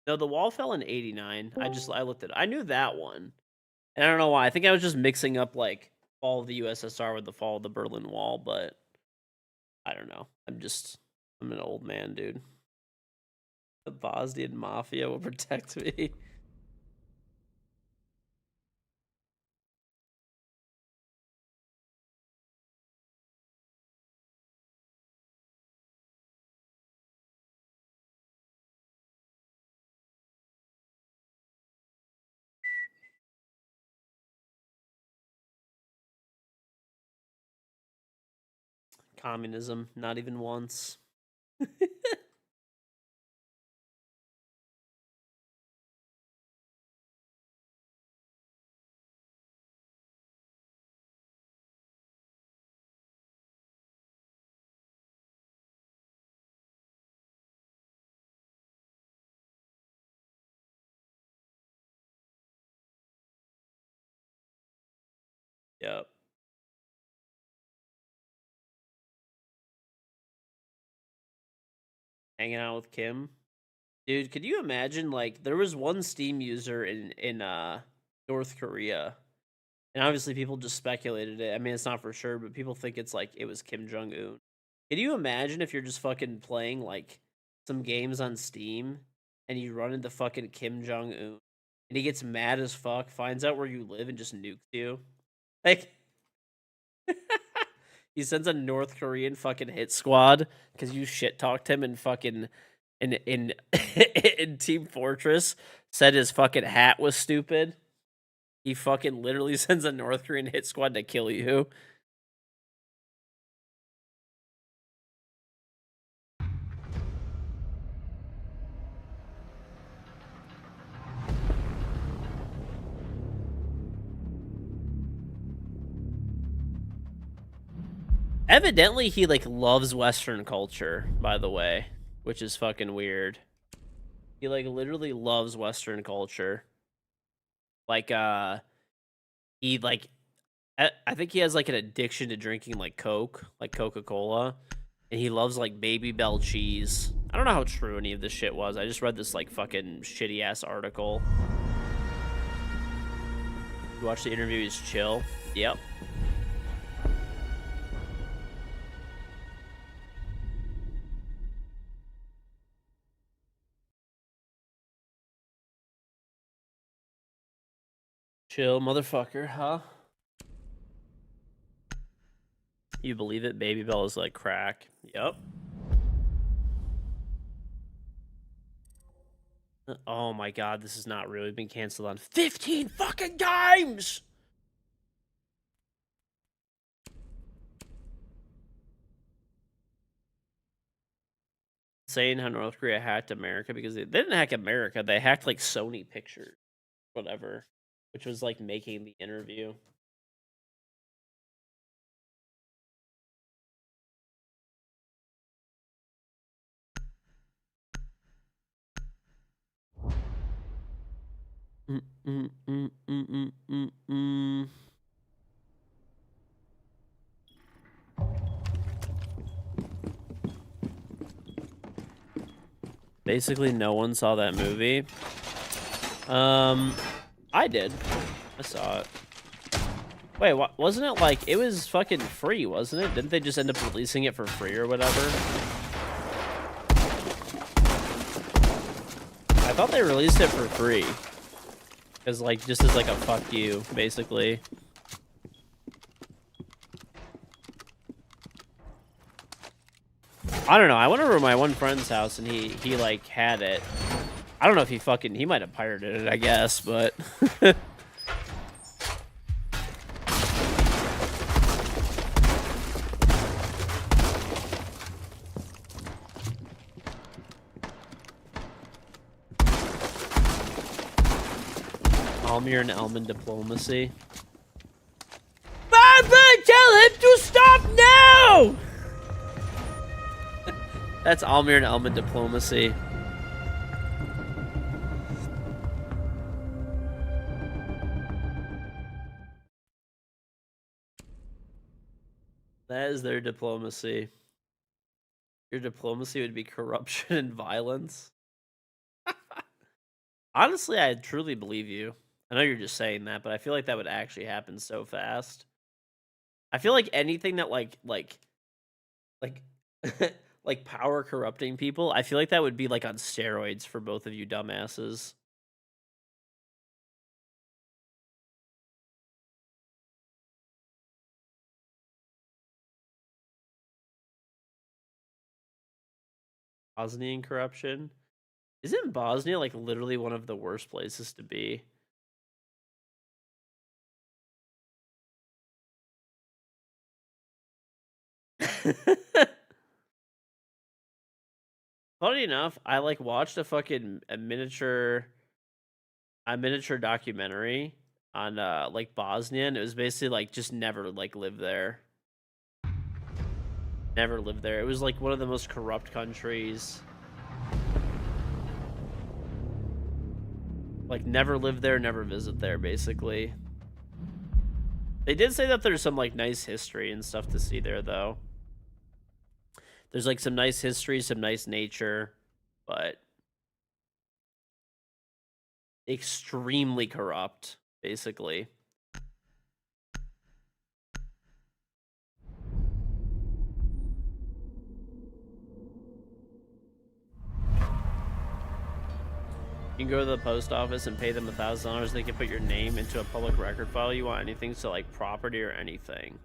No, the wall fell in 89. I looked at it. I knew that one. And I don't know why. I think I was just mixing up like fall of the USSR with the fall of the Berlin Wall, but I don't know. I'm an old man, dude. The Bosnian mafia will protect me. Communism, not even once. Yep. Hanging out with Kim. Dude, could you imagine like there was one Steam user in North Korea. And obviously people just speculated it. I mean, it's not for sure, but people think it's like it was Kim Jong Un. Can you imagine if you're just fucking playing like some games on Steam and you run into fucking Kim Jong Un and he gets mad as fuck, finds out where you live and just nukes you? Like he sends a North Korean fucking hit squad because you shit talked him in fucking in in Team Fortress, said his fucking hat was stupid. He fucking literally sends a North Korean hit squad to kill you. Evidently, he like loves Western culture, by the way, which is fucking weird. He like literally loves Western culture. Like, he like, I think he has like an addiction to drinking like Coke, like Coca-Cola, and he loves like Baby Bell cheese. I don't know how true any of this shit was. I just read this like fucking shitty ass article. You watch the interview, he's chill. Yep. Chill, motherfucker, huh? You believe it? Baby Bell is like crack. Yep. Oh my god, this is not real. We've been canceled on 15 fucking times! Saying how North Korea hacked America because they didn't hack America. They hacked like Sony Pictures. whatever, which was like making the interview. Mm, mm, mm, mm, mm, mm, mm. Basically, no one saw that movie. I did. I saw it. Wait, wasn't it like it was fucking free, wasn't it? Didn't they just end up releasing it for free or whatever? I thought they released it for free. Cause like just as like a fuck you, basically. I don't know. I went over to my one friend's house and he like had it. I don't know if he might have pirated it, I guess, but Almir and Elman diplomacy. Baba, tell him to stop now! That's Almir and Elman diplomacy. That is their diplomacy. Your diplomacy would be corruption and violence. Honestly, I truly believe you. I know you're just saying that, but I feel like that would actually happen so fast. I feel like anything that like like power corrupting people, I feel like that would be like on steroids for both of you dumbasses. Bosnian corruption? Isn't Bosnia like literally one of the worst places to be? Funny enough, I like watched a miniature documentary on like Bosnia, and it was basically like just never like live there. Never lived there. It was like one of the most corrupt countries. Like never live there, never visit there, basically. They did say that there's some like nice history and stuff to see there though. There's like some nice history, some nice nature, but extremely corrupt, basically. You can go to the post office and pay them $1,000. They can put your name into a public record file. You want anything, so like property or anything.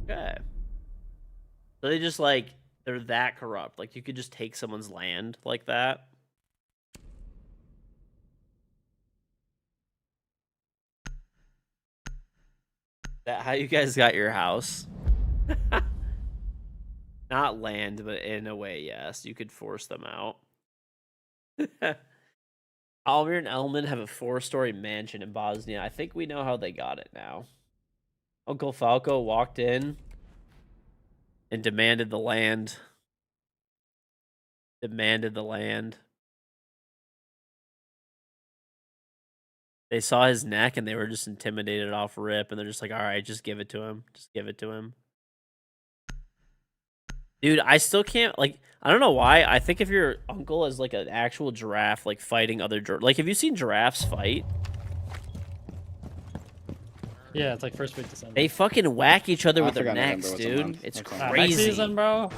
Okay. So they just like, they're that corrupt. Like you could just take someone's land like that. That how you guys got your house? Not land, but in a way, yes. You could force them out. Almir and Elman have a 4-story mansion in Bosnia. I think we know how they got it now. Uncle Falco walked in and demanded the land. Demanded the land. They saw his neck and they were just intimidated off rip, and they're just like, all right, just give it to him. Just give it to him. Dude, I still can't, like, I don't know why. I think if your uncle is like an actual giraffe, like fighting other giraffes. Like, have you seen giraffes fight? Yeah, it's like first week December. They fucking whack each other with their forgot November necks, was a dude. month. It's Okay. Next crazy. season, bro.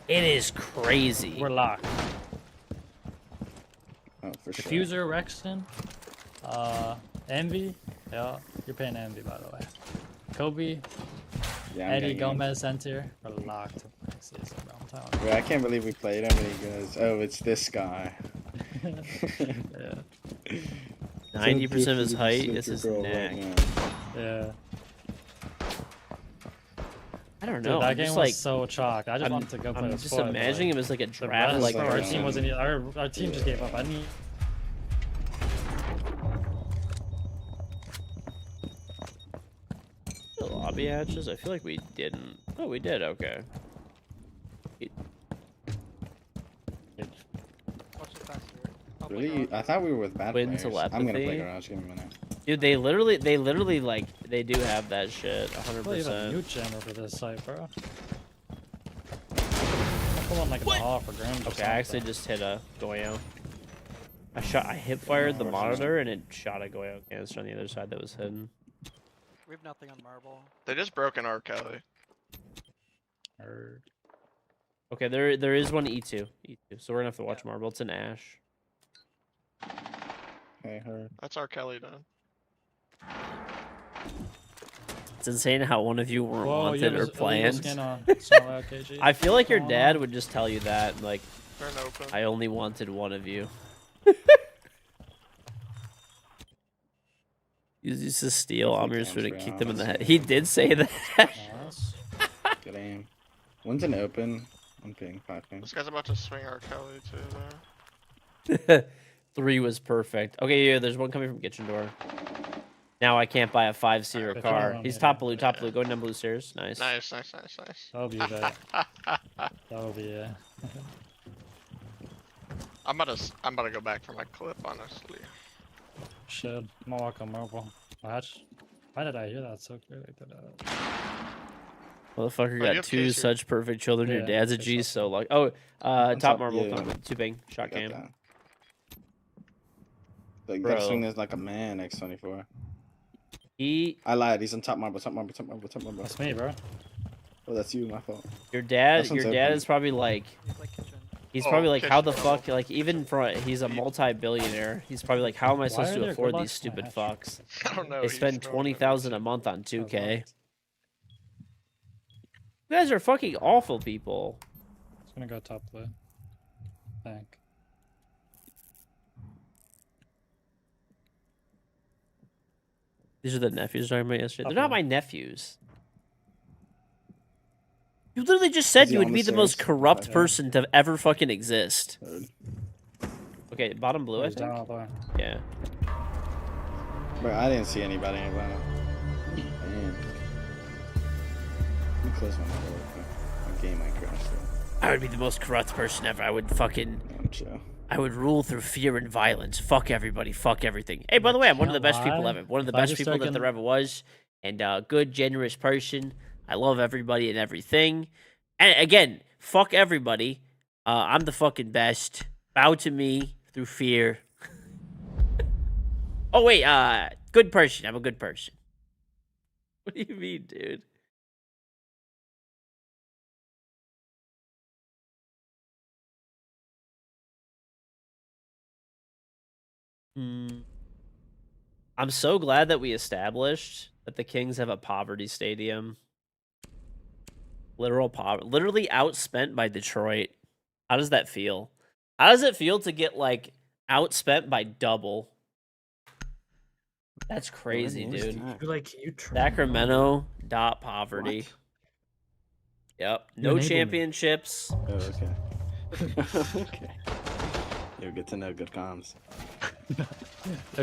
It is crazy. We're locked. Oh, for sure. Diffuser, Rexton, Envy. Yeah, you're paying Envy, by the way. Kobe, Yeah, I'm Eddie, getting him. Gomez, Center. We're locked next season, bro. I'm telling Bro, I can't believe we played him and he goes, oh, it's this guy. you. Yeah. 90% of his Some height super is his girl neck. right now. Yeah. I don't Dude, know. that I'm game just was like, so chalked. I just wanted to go play I'm with just Spoy, but, imagining like, him as like a the draft. rest, Like, bro, our yeah. team wasn't. Our team just gave up. I need. hatches? I feel like we didn't. Oh, we did. Okay. Watch it faster. I'll play Really? garage. I thought we were with bad Twin players. I'm gonna play telepathy. garage. Give me a minute. Dude, they literally like they do have that shit. Well, you have a 100%. mute jammer for this site, bro. I'll put one like in the hall for Grim. Okay, I actually just hit a Goyo. I hip fired the monitor and it shot a Goyo canister on the other side that was hidden. We have nothing on marble. They just broke an arc alley. Okay, there is one E2. So we're gonna have to watch marble. It's an Ash. Okay, heard. That's our Kelly done. It's insane how one of you weren't wanted or planned. KG. I feel like your Going dad on. would just tell you that, like, They're an open. I only wanted one of you. He used to steal Amir's food and kick them in the head. He did say that. Nice. Good aim. One's an open. I'm ping 5 ping. This guy's about to swing our Kelly too there. 3 was perfect. Okay, yeah, there's one coming from kitchen door. Now I can't buy a 5-seater Good car. job, He's man. top blue, going down blue stairs. Nice. Nice. That'll be that. That'll be yeah. I'm about to go back for my clip, honestly. Shit. I'm gonna walk on mobile. Why did I hear that so clearly? Motherfucker you got have 2 case here. such perfect children. Your Yeah, dad's a case G, up. so like. Oh, On top top, marble, yeah. 2 ping, shot I got cam. that. Like Bro. that swing is like a man. X24. He, I lied. He's on top marble. Top marble. That's me, bro. Oh, that's you. My fault. your dad That sounds is open. probably like. He's like kitchen. He's Oh, probably like, how the kitchen fuck, like, even for, he's a multi-billionaire. He's probably like, how am I Why supposed are to there afford good these luck in my stupid fucks? I don't know. They he's spend throwing it. 20,000 a month on 2K. right. You guys are fucking awful people. It's gonna go top blue. Think. These are the nephews talking about yesterday. They're Top not blue. my nephews. You literally just said Is he you would on be the the most stairs? corrupt Okay. person to ever fucking exist. Heard. Okay, bottom blue, I He's down all think. the way. Yeah. Bro, I didn't see anybody. Wow. Damn. Let me close my door. My game might crash though. I would be the most corrupt person ever. I would fucking... I'm chill. I would rule through fear and violence. Fuck everybody. Fuck everything. Hey, by the way, I'm one of the best people lie. ever. One of the If I best just people that start there ever was. And good, generous person. I love everybody and everything. And again, fuck everybody. I'm the fucking best. Bow to me through fear. Oh, wait. Good person. I'm a good person. What do you mean, dude? I'm so glad that we established that the Kings have a poverty stadium. Literally outspent by Detroit. How does that feel? How does it feel to get like outspent by double? That's crazy, dude. Sacramento dot poverty. What? Yep. You No enabled me. championships. Oh, okay. Okay. You're good to know. Good comms.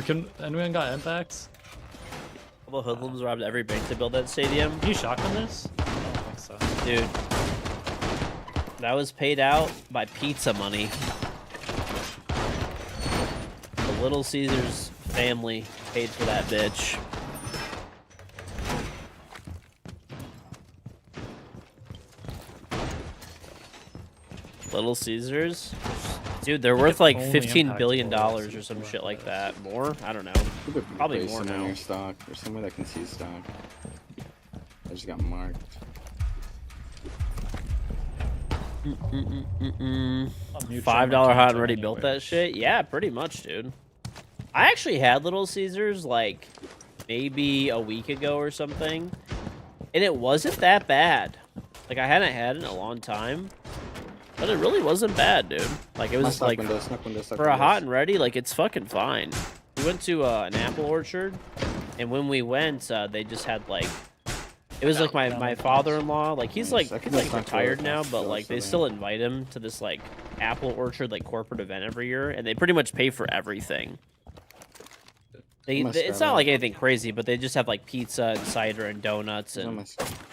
Can anyone got impacts? Couple hoodlums robbed every bank to build that stadium. Can you shotgun this? I don't think so. Dude. That was paid out by pizza money. The Little Caesars family paid for that bitch. Little Caesars? Dude, they're worth like only $15 impact billion bullets, or some something shit like like that. More? I don't know. You could Probably place more someone in now. your stock or somewhere that can see stock. I just got marked. Mm-mm-mm-mm. I'll mute $5 German hot and content ready built that anyways. shit? Yeah, pretty much, dude. I actually had Little Caesars like maybe a week ago or something, and it wasn't that bad. Like I hadn't had it in a long time, but it really wasn't bad, dude. Like it My was stock like window, stock window, stock for a windows. hot and ready, like it's fucking fine. We went to an apple orchard, and when we went, they just had like it was like my father-in-law, like he's Nice. like I can he's just like talk to her retired now, if but that's like they something. still invite him to this like apple orchard like corporate event every year, and they pretty much pay for everything. It's not like anything crazy, but they just have like pizza and cider and donuts and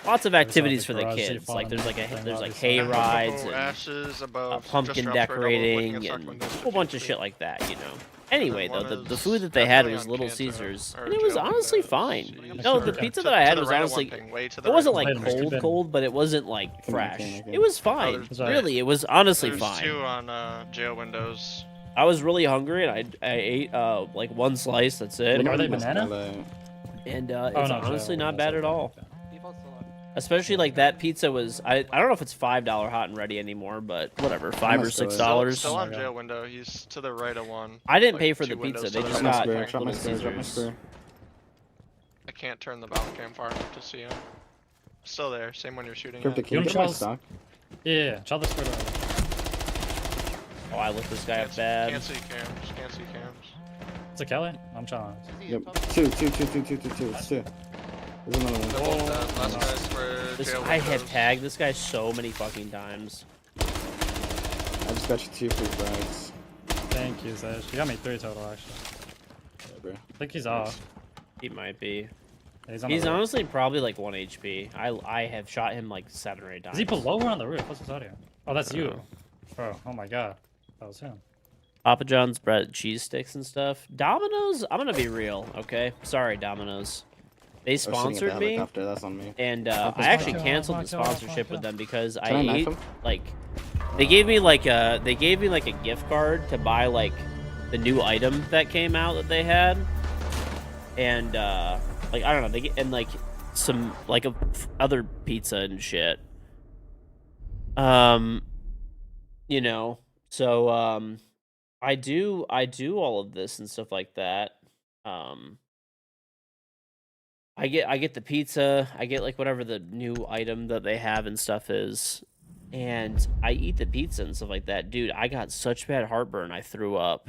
lots of activities for the garage seat kids. Like falling there's thing, like obviously. hay Multiple rides and ashes above, pumpkin just dropped right over, looking decorating at stock and windows a for whole bunch of 50. shit like that, you know. Anyway, though, one the is food that they had definitely was on Little Canto, Caesars, or and it was Joe honestly Windows. fine. Just No, to the the- pizza to- that I to had the was right of honestly, one thing, way to the it right wasn't of like one There's two thing. bins. cold, but it wasn't like Come on, fresh. Ken, It was fine. there's- Really, it was honestly There's fine. 2 on jail windows. I was really hungry, and I ate like one slice. That's it. Are they banana? And Oh, it's no, honestly Joe, not that's bad at okay. all. Default's still up. Especially like that pizza was. I don't know if it's $5 hot and ready anymore, but whatever, $5 or must go. $6. Still Oh my on God. jail window. He's to the right of one. I didn't like, pay for 2 the pizza. windows They to the just right. got Drop my Little square, drop my Caesars. square. I can't turn the battle cam far enough to see him. Still there. Same when you're shooting. Cryptic, At. can you You get don't my trust- stock? Yeah, try this for Oh, I looked this guy Can't, up bad. can't see cams. Can't see cams. It's a Kelly? I'm trying. Is he Yep. top? Two. It's 2. There's another They're one. both dead. Last guy's for This jail I have windows. tagged this guy so many fucking times. I just got you 2 free frags. Thank you, Zed. You got me 3 total, actually. Yeah, bro. I think he's off. He might be. Yeah, he's on He's the roof. honestly probably like 1 HP. I have shot him like 7 or 8 times. Is he below or on the roof? What's his audio? Oh, that's you. know. Bro, oh my god. That was him. Papa John's bread, cheese sticks and stuff. Domino's. I'm gonna be real, okay? Sorry, Domino's. They I was shooting at the sponsored me, helicopter, that's on me. and Fuck I actually this. canceled the Fuck off, sponsorship fuck with off. them because Can I I knife ate him? like they gave me like a gift card to buy like the new item that came out that they had, and like I don't know, they get and like some like other pizza and shit. You know, so I do all of this and stuff like that. I get the pizza, I get like whatever the new item that they have and stuff is, and I eat the pizza and stuff like that. Dude, I got such bad heartburn, I threw up.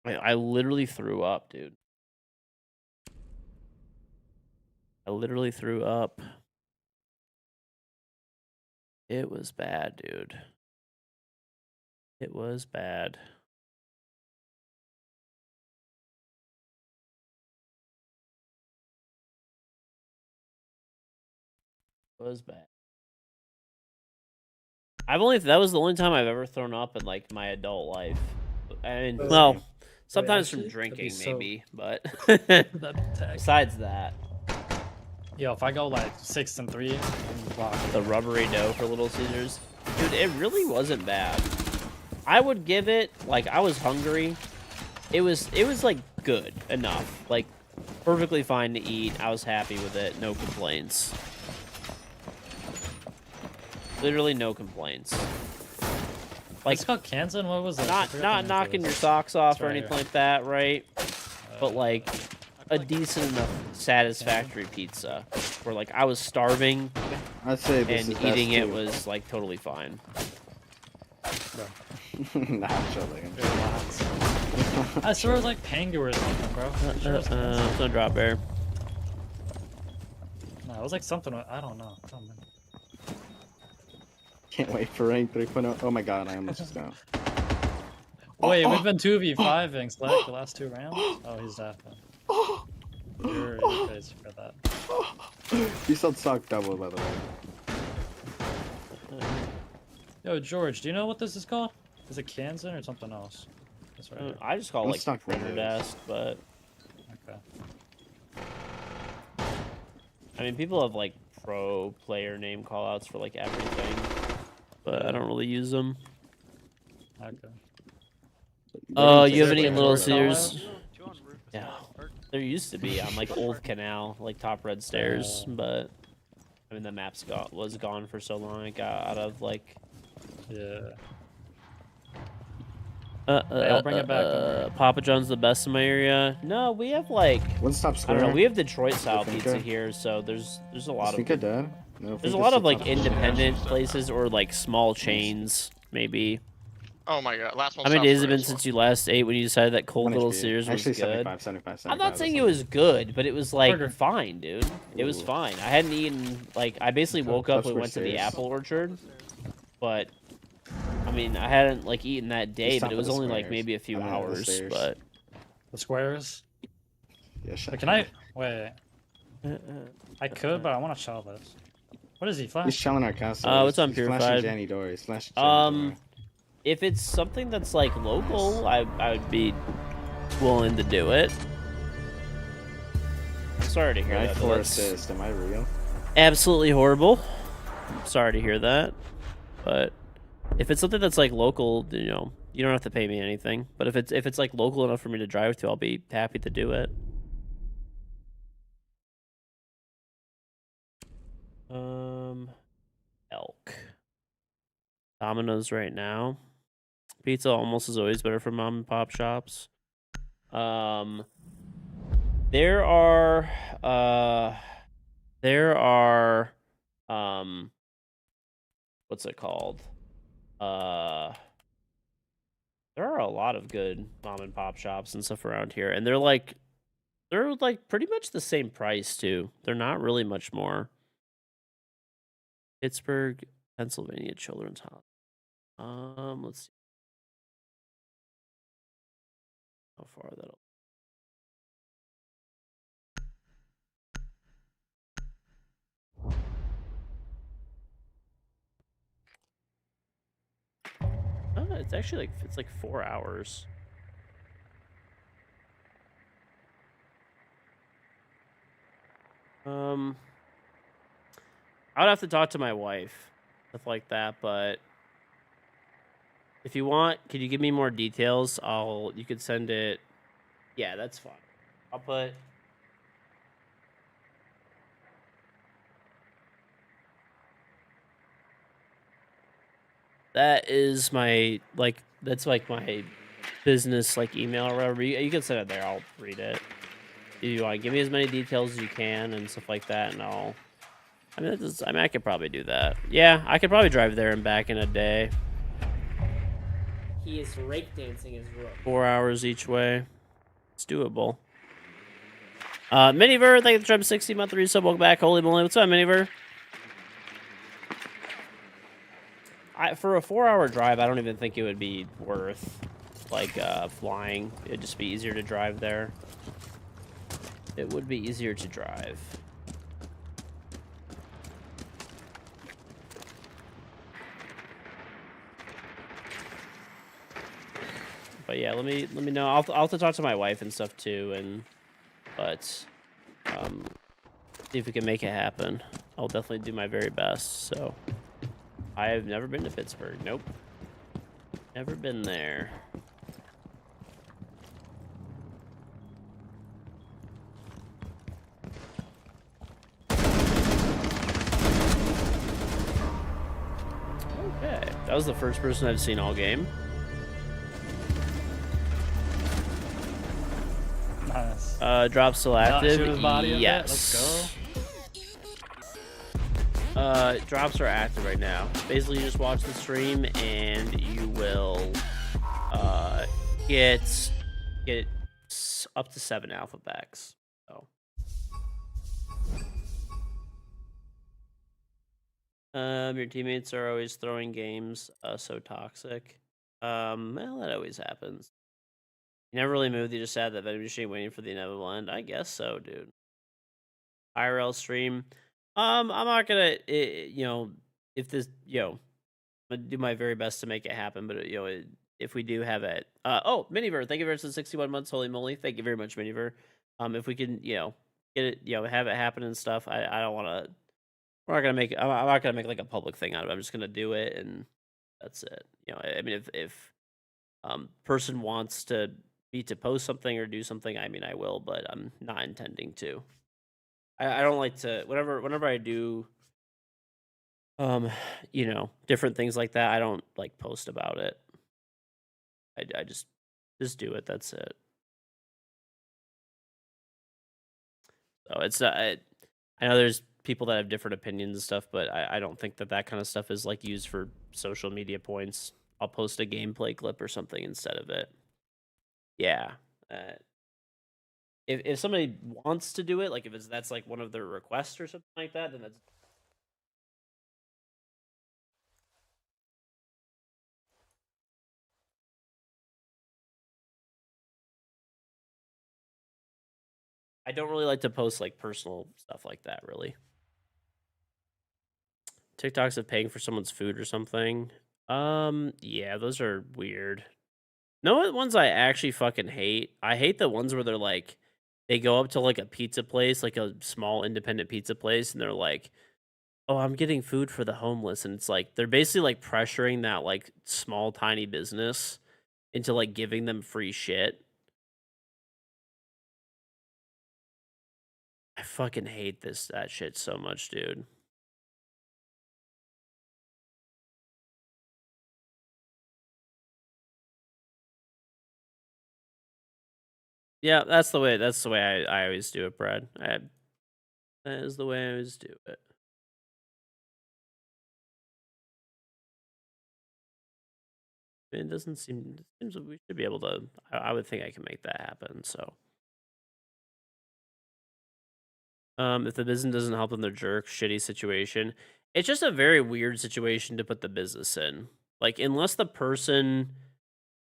I literally threw up, dude. I literally threw up. It was bad, dude. It was bad. It was bad. That was the only time I've ever thrown up in like my adult life. I mean, Really? well, sometimes actually? from That'd be drinking so- maybe, but That tag. besides that, Yo, if I go like 6 and 3, I'm blocked. the rubbery dough for Little Caesars, dude, it really wasn't bad. I would give it like I was hungry. It was like good enough, like perfectly fine to eat. I was happy with it, no complaints. Literally no complaints. Like It's called Kansan? What was it? I not forgot the name for knocking this. your socks off It's or right anything here. like that, right? But like I a feel like decent enough satisfactory pizza where like I was starving I'd say this and is eating best it too. was like totally fine. Nah, chilling. Relax. I swear it was like Pangu or something, bro. I'm sure it was Kansan. It's no drop bear. No, it was like something. I don't know. Oh, man. Can't wait for rank 3.0. Oh my god, I almost just got. Wait, we've been 2v5ing Slack the last 2 rounds? Oh, he's definitely. You're crazy for that. You sold sock double, by the way. Yo, George, do you know what this is called? Is it Kansan or something else? That's right here. I just call it Let's like talk printer windows. desk, but Okay. I mean people have like pro player name callouts for like everything, but I don't really use them. Okay. Oh, you you have have any any Little Little Caesars? Caesars? Two on roof as Yeah. well, or- There used to be on like Old Canal, like top red stairs, but I mean the map's was gone for so long. It got out of like Yeah. I'll bring it back, don't worry. Papa John's the best in my area. No, we have like What's top I square? don't know. We have Detroit style Think pizza so? here, so there's a lot Think of dead? No, there's think a lot it's of like top- independent places or like small chains maybe. Oh my god, last one. How many days has it been since you last ate when you decided that cold 1 Little HP. Caesars was Actually, good? 75. I'm not saying it was good, but it was like Burger. fine, dude. It was Ooh. fine. I hadn't eaten like I basically Okay, woke up that's and went to the stairs. apple orchard, but I mean I hadn't like eaten that day, Just but top it of was the only like squares. maybe a few I mean, the hours. stairs. But The squares. Yeah, shut Wait, can I? up. Wait. I could, but I want to shell this. What is he He's flash? shelling our castle. What's on He's flashing Purified? Janny door. He's flashing Janny door. If it's something that's like local, Nice. I would be willing to do it. Sorry to hear Right that. for That's assist. Am I real? absolutely horrible. Sorry to hear that. But if it's something that's like local, you know, you don't have to pay me anything. But if it's like local enough for me to drive to, I'll be happy to do it. Elk. Domino's right now. Pizza almost is always better from mom and pop shops. There are what's it called? There are a lot of good mom and pop shops and stuff around here, and they're like pretty much the same price too. They're not really much more. Pittsburgh, Pennsylvania Children's Hospital. Let's see how far that'll. It's actually like 4 hours. I would have to talk to my wife, stuff like that. But if you want, could you give me more details? You could send it. Yeah, that's fine. I'll put. That is my that's like my business email or whatever. You can send it there. I'll read it. If you want to give me as many details as you can and stuff like that, and I could probably do that. Yeah, I could probably drive there and back in a day. He is rake dancing his rook. 4 hours each way. It's doable. Miniver, thank you for the 60 month resub. Welcome back. Holy moly. What's up, Miniver? For a 4 hour drive, I don't even think it would be worth flying. It'd just be easier to drive there. It would be easier to drive. But yeah, let me know. I'll have to talk to my wife and stuff too, but see if we can make it happen. I'll definitely do my very best. So I have never been to Pittsburgh. Nope, never been there. Okay, that was the first person I've seen all game. Nice. Drop still Not active. shoot his body a bit? Yes. Let's go. Drops are active right now. Basically, you just watch the stream and you will get up to 7 alpha packs. So. Your teammates are always throwing games so toxic. Well, that always happens. You never really moved. You just sat at that vending machine waiting for the inevitable end. I guess so, dude. IRL stream. I'm not gonna, if this, I'm gonna do my very best to make it happen. But if we do have it, Miniver, thank you very much for the 61 months. Holy moly, thank you very much, Miniver. If we can, get it, have it happen and stuff. I don't want to. We're not gonna make. I'm not gonna make like a public thing out of it. I'm just gonna do it, and that's it. I mean, if person wants me to post something or do something, I mean, I will, but I'm not intending to. I don't like to whenever I do different things like that, I don't like post about it. I just do it. That's it. So it's I know there's people that have different opinions and stuff, but I don't think that kind of stuff is like used for social media points. I'll post a gameplay clip or something instead of it. Yeah. If somebody wants to do it, like if that's like one of their requests or something like that, then that's I don't really like to post like personal stuff like that, really. TikToks of paying for someone's food or something. Yeah, those are weird. No, what ones I actually fucking hate? I hate the ones where they're like, they go up to like a pizza place, like a small independent pizza place, and they're like, "Oh, I'm getting food for the homeless," and it's like they're basically like pressuring that like small tiny business into like giving them free shit. I fucking hate that shit so much, dude. Yeah, that's the way I always do it, Brad. That is the way I always do it. It doesn't seem. It seems like we should be able to. I would think I can make that happen. So, if the business doesn't help them, they're jerk. Shitty situation. It's just a very weird situation to put the business in. Like, unless the person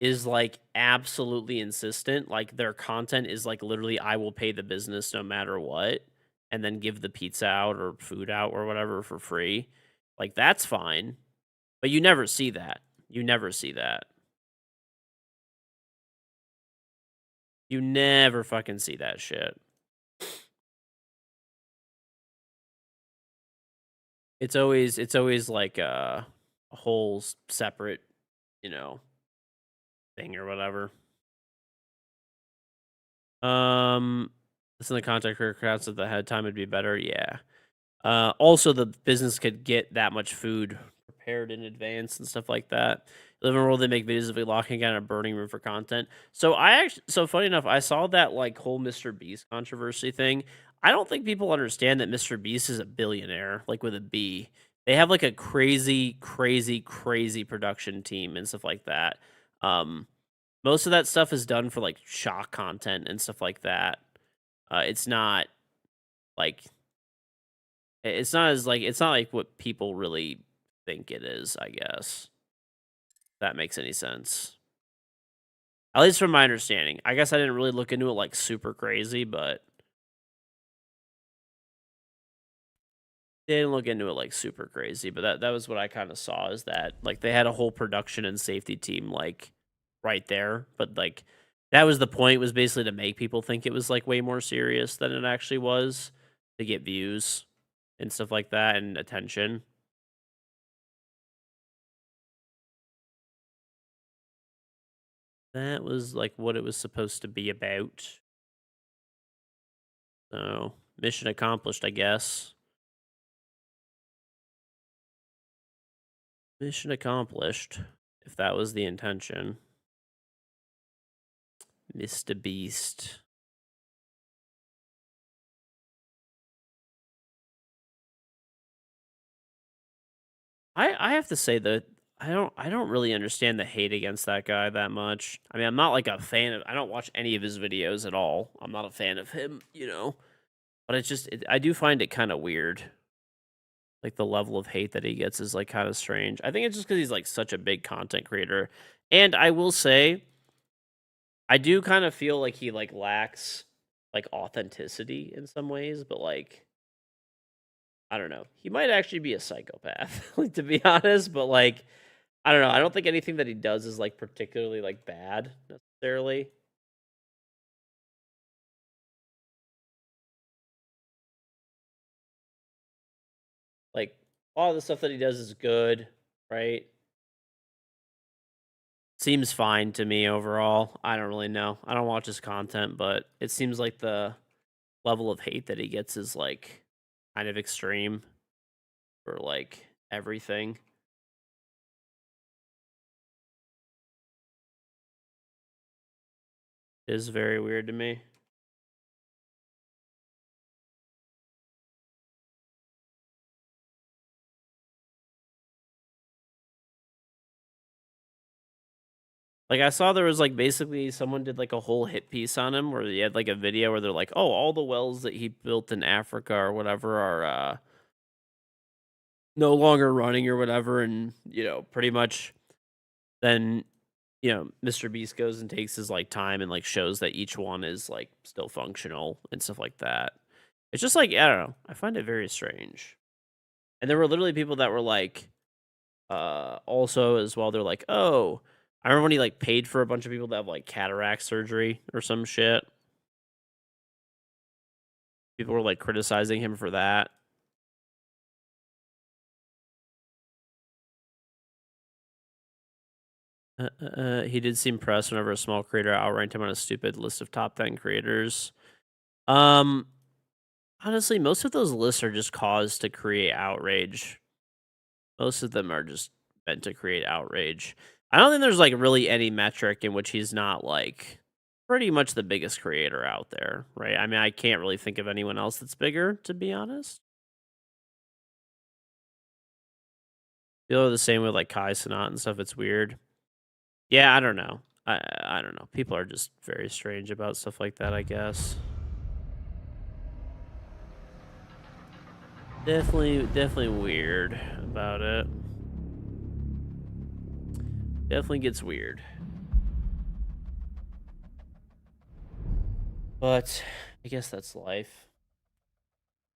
is like absolutely insistent, like their content is like literally, I will pay the business no matter what, and then give the pizza out or food out or whatever for free. Like, that's fine. But you never see that. You never see that. You never fucking see that shit. It's always like a whole separate, you know, thing or whatever. This in the contact career crowds at the head time would be better. Yeah. Also, the business could get that much food prepared in advance and stuff like that. Live in a world they make videos of it locking out a burning room for content. So so funny enough, I saw that like whole Mr. Beast controversy thing. I don't think people understand that Mr. Beast is a billionaire, like with a B. They have like a crazy, crazy, crazy production team and stuff like that. Most of that stuff is done for like shock content and stuff like that. It's not like it's not like what people really think it is, I guess. If that makes any sense. At least from my understanding. I guess I didn't really look into it like super crazy, but didn't look into it like super crazy. But that was what I kind of saw, is that like they had a whole production and safety team like right there. But like that was the point, was basically to make people think it was like way more serious than it actually was, to get views and stuff like that and attention. That was like what it was supposed to be about. So, mission accomplished, I guess. Mission accomplished, if that was the intention. Mr. Beast. I have to say that I don't really understand the hate against that guy that much. I mean, I'm not like a fan of, I don't watch any of his videos at all. I'm not a fan of him, you know. But it's just I do find it kind of weird. Like the level of hate that he gets is like kind of strange. I think it's just cuz he's like such a big content creator. And I will say I do kind of feel like he like lacks like authenticity in some ways, but like I don't know. He might actually be a psychopath, like, to be honest, but like I don't know. I don't think anything that he does is like particularly like bad necessarily. Like all the stuff that he does is good, right? Seems fine to me overall. I don't really know. I don't watch his content, but it seems like the level of hate that he gets is like kind of extreme for like everything. It is very weird to me. Like I saw there was like basically someone did like a whole hit piece on him where he had like a video where they're like, "Oh, all the wells that he built in Africa or whatever are no longer running or whatever," and you know, pretty much then you know, Mr. Beast goes and takes his like time and like shows that each one is like still functional and stuff like that. It's just like, I don't know. I find it very strange. And there were literally people that were like, also as well, they're like, oh, I remember when he like paid for a bunch of people to have like cataract surgery or some shit. People were like criticizing him for that. He did seem pressed whenever a small creator outranked him on a stupid list of top 10 creators. Honestly, most of those lists are just caused to create outrage. Most of them are just meant to create outrage. I don't think there's like really any metric in which he's not like pretty much the biggest creator out there, right? I mean, I can't really think of anyone else that's bigger, to be honest. Feel the same with like Kai Cenat and stuff. It's weird. Yeah, I don't know. I don't know. People are just very strange about stuff like that, I guess. Definitely weird about it. Definitely gets weird. But I guess that's life.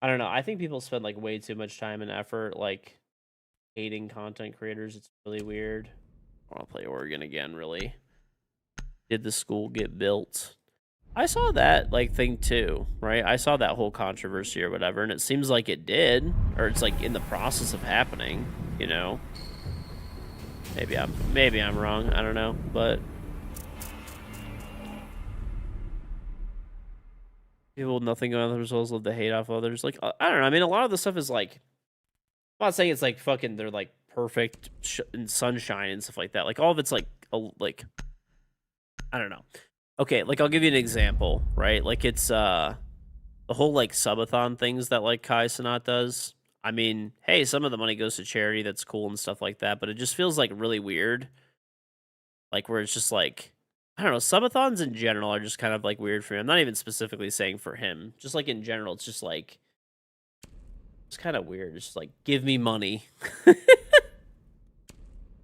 I don't know. I think people spend like way too much time and effort like hating content creators. It's really weird. I want to play Oregon again, really. Did the school get built? I saw that like thing too, right? I saw that whole controversy or whatever, and it seems like it did, or it's like in the process of happening, you know. Maybe I'm wrong, I don't know, but people with nothing going on with themselves love to hate off others. Like, I don't know. I mean, a lot of the stuff is like, I'm not saying it's like fucking they're like perfect and sunshine and stuff like that. Like all of it's like I don't know. Okay, like I'll give you an example, right? Like it's the whole like subathon things that like Kai Cenat does. I mean, hey, some of the money goes to charity, that's cool and stuff like that, but it just feels like really weird. Like where it's just like, I don't know, subathons in general are just kind of like weird for me. I'm not even specifically saying for him. Just like in general, it's just like it's kind of weird. It's just like, give me money.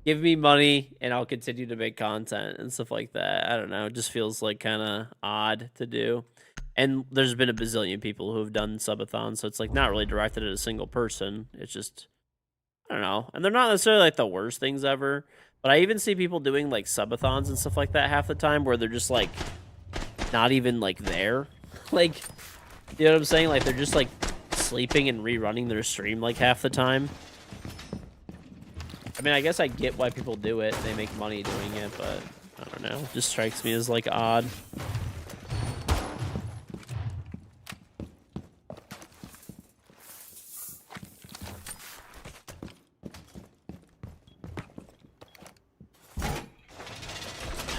Give me money and I'll continue to make content and stuff like that. I don't know. It just feels like kind of odd to do. And there's been a bazillion people who have done subathons, so it's like not really directed at a single person. It's just, I don't know. And they're not necessarily like the worst things ever. But I even see people doing like subathons and stuff like that half the time where they're just like not even like there. Like, you know what I'm saying? Like they're just like sleeping and rerunning their stream like half the time. I mean, I guess I get why people do it. They make money doing it, but I don't know. It just strikes me as like odd.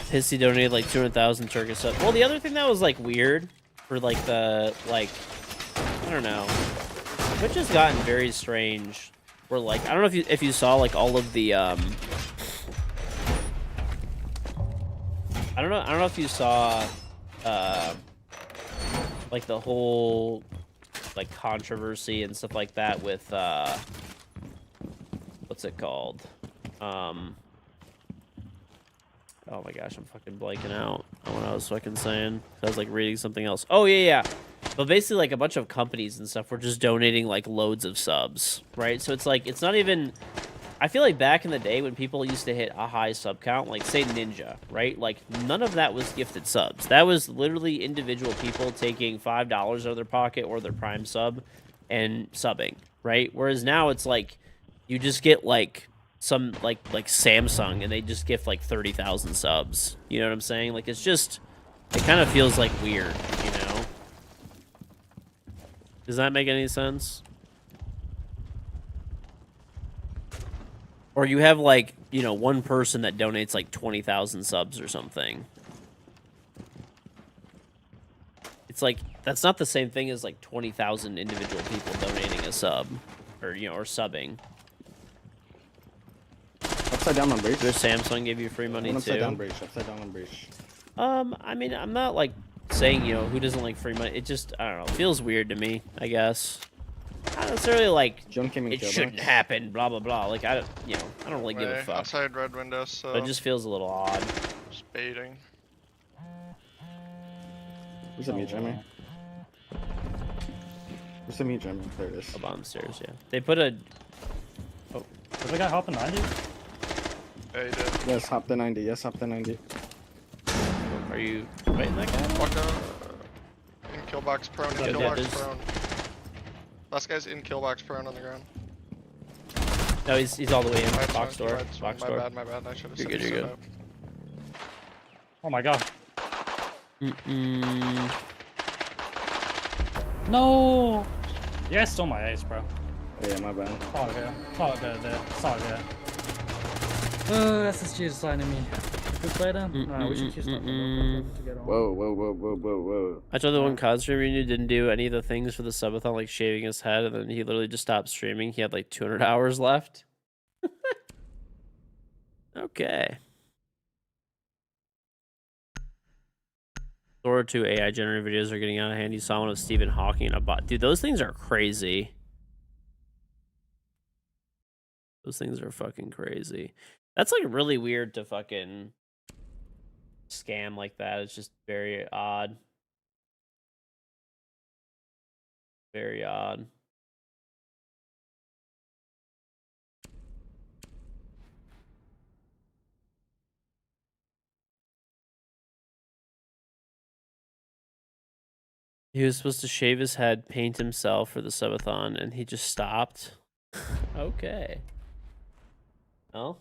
Pissy donated like 200,000 Turkish subs. Well, the other thing that was like weird for like the like, I don't know, Twitch has gotten very strange. Where like, I don't know if you saw like all of the I don't know if you saw like the whole like controversy and stuff like that with what's it called? Oh my gosh, I'm fucking blanking out on what I was fucking saying. I was like reading something else. Oh yeah. But basically like a bunch of companies and stuff were just donating like loads of subs, right? So it's like, it's not even, I feel like back in the day when people used to hit a high sub count, like say Ninja, right? Like none of that was gifted subs. That was literally individual people taking $5 out of their pocket or their Prime sub and subbing, right? Whereas now it's like, you just get like some like Samsung and they just gift like 30,000 subs. You know what I'm saying? Like it's just, it kind of feels like weird, you know? Does that make any sense? Or you have like, you know, one person that donates like 20,000 subs or something. It's like, that's not the same thing as like 20,000 individual people donating a sub or, you know, or subbing. Upside down on breach. Does Samsung give you free money too? Upside down on breach. I mean, I'm not like saying, you know, who doesn't like free money. It just, I don't know, it feels weird to me, I guess. Not necessarily like it shouldn't happen, blah blah blah. Like I don't really give a fuck. Outside red window, so But it just feels a little odd. Just baiting. Where's the meat, Jimmy? Where's the meat, Jimmy? There it is. Up on the stairs, yeah. They put a. Did the guy hop in 90? Yeah, he did. Yes, hop the 90. Yes, hop the 90. Are you fighting that guy? Walk down. In killbox prone. In Yeah, killbox there's- prone. Last guy's in killbox prone on the ground. No, he's all the way in. Right, Box swung, door. right, swung. Box door. My bad. I should have You're said good, you're so good. Oh my god. Mm-mm. No! Yeah, stole my ace, bro. Oh, yeah, my bad. Oh, yeah. Oh, there. Sorry, yeah. SSG is signing me. Good play then? We should keep stuff to get on. Whoa. I told the one COD streamer you didn't do any of the things for the subathon, like shaving his head, and then he literally just stopped streaming. He had like 200 hours left. Okay. Thor 2 AI generated videos are getting out of hand. You saw one of Stephen Hawking and a bot. Dude, those things are crazy. Those things are fucking crazy. That's like really weird to fucking scam like that. It's just very odd. Very odd. He was supposed to shave his head, paint himself for the subathon, and he just stopped. Okay. Well.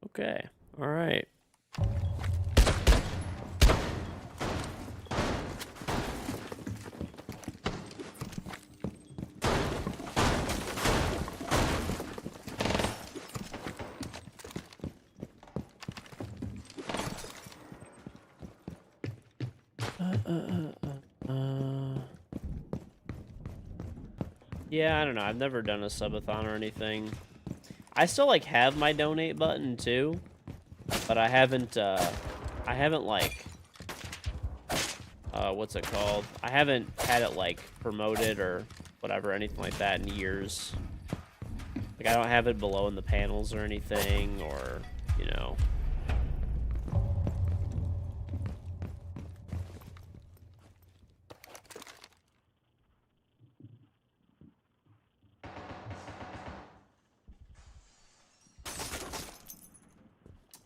Okay. All right. Yeah, I don't know. I've never done a subathon or anything. I still like have my donate button too, but I haven't like what's it called? I haven't had it like promoted or whatever, anything like that in years. Like I don't have it below in the panels or anything, or you know.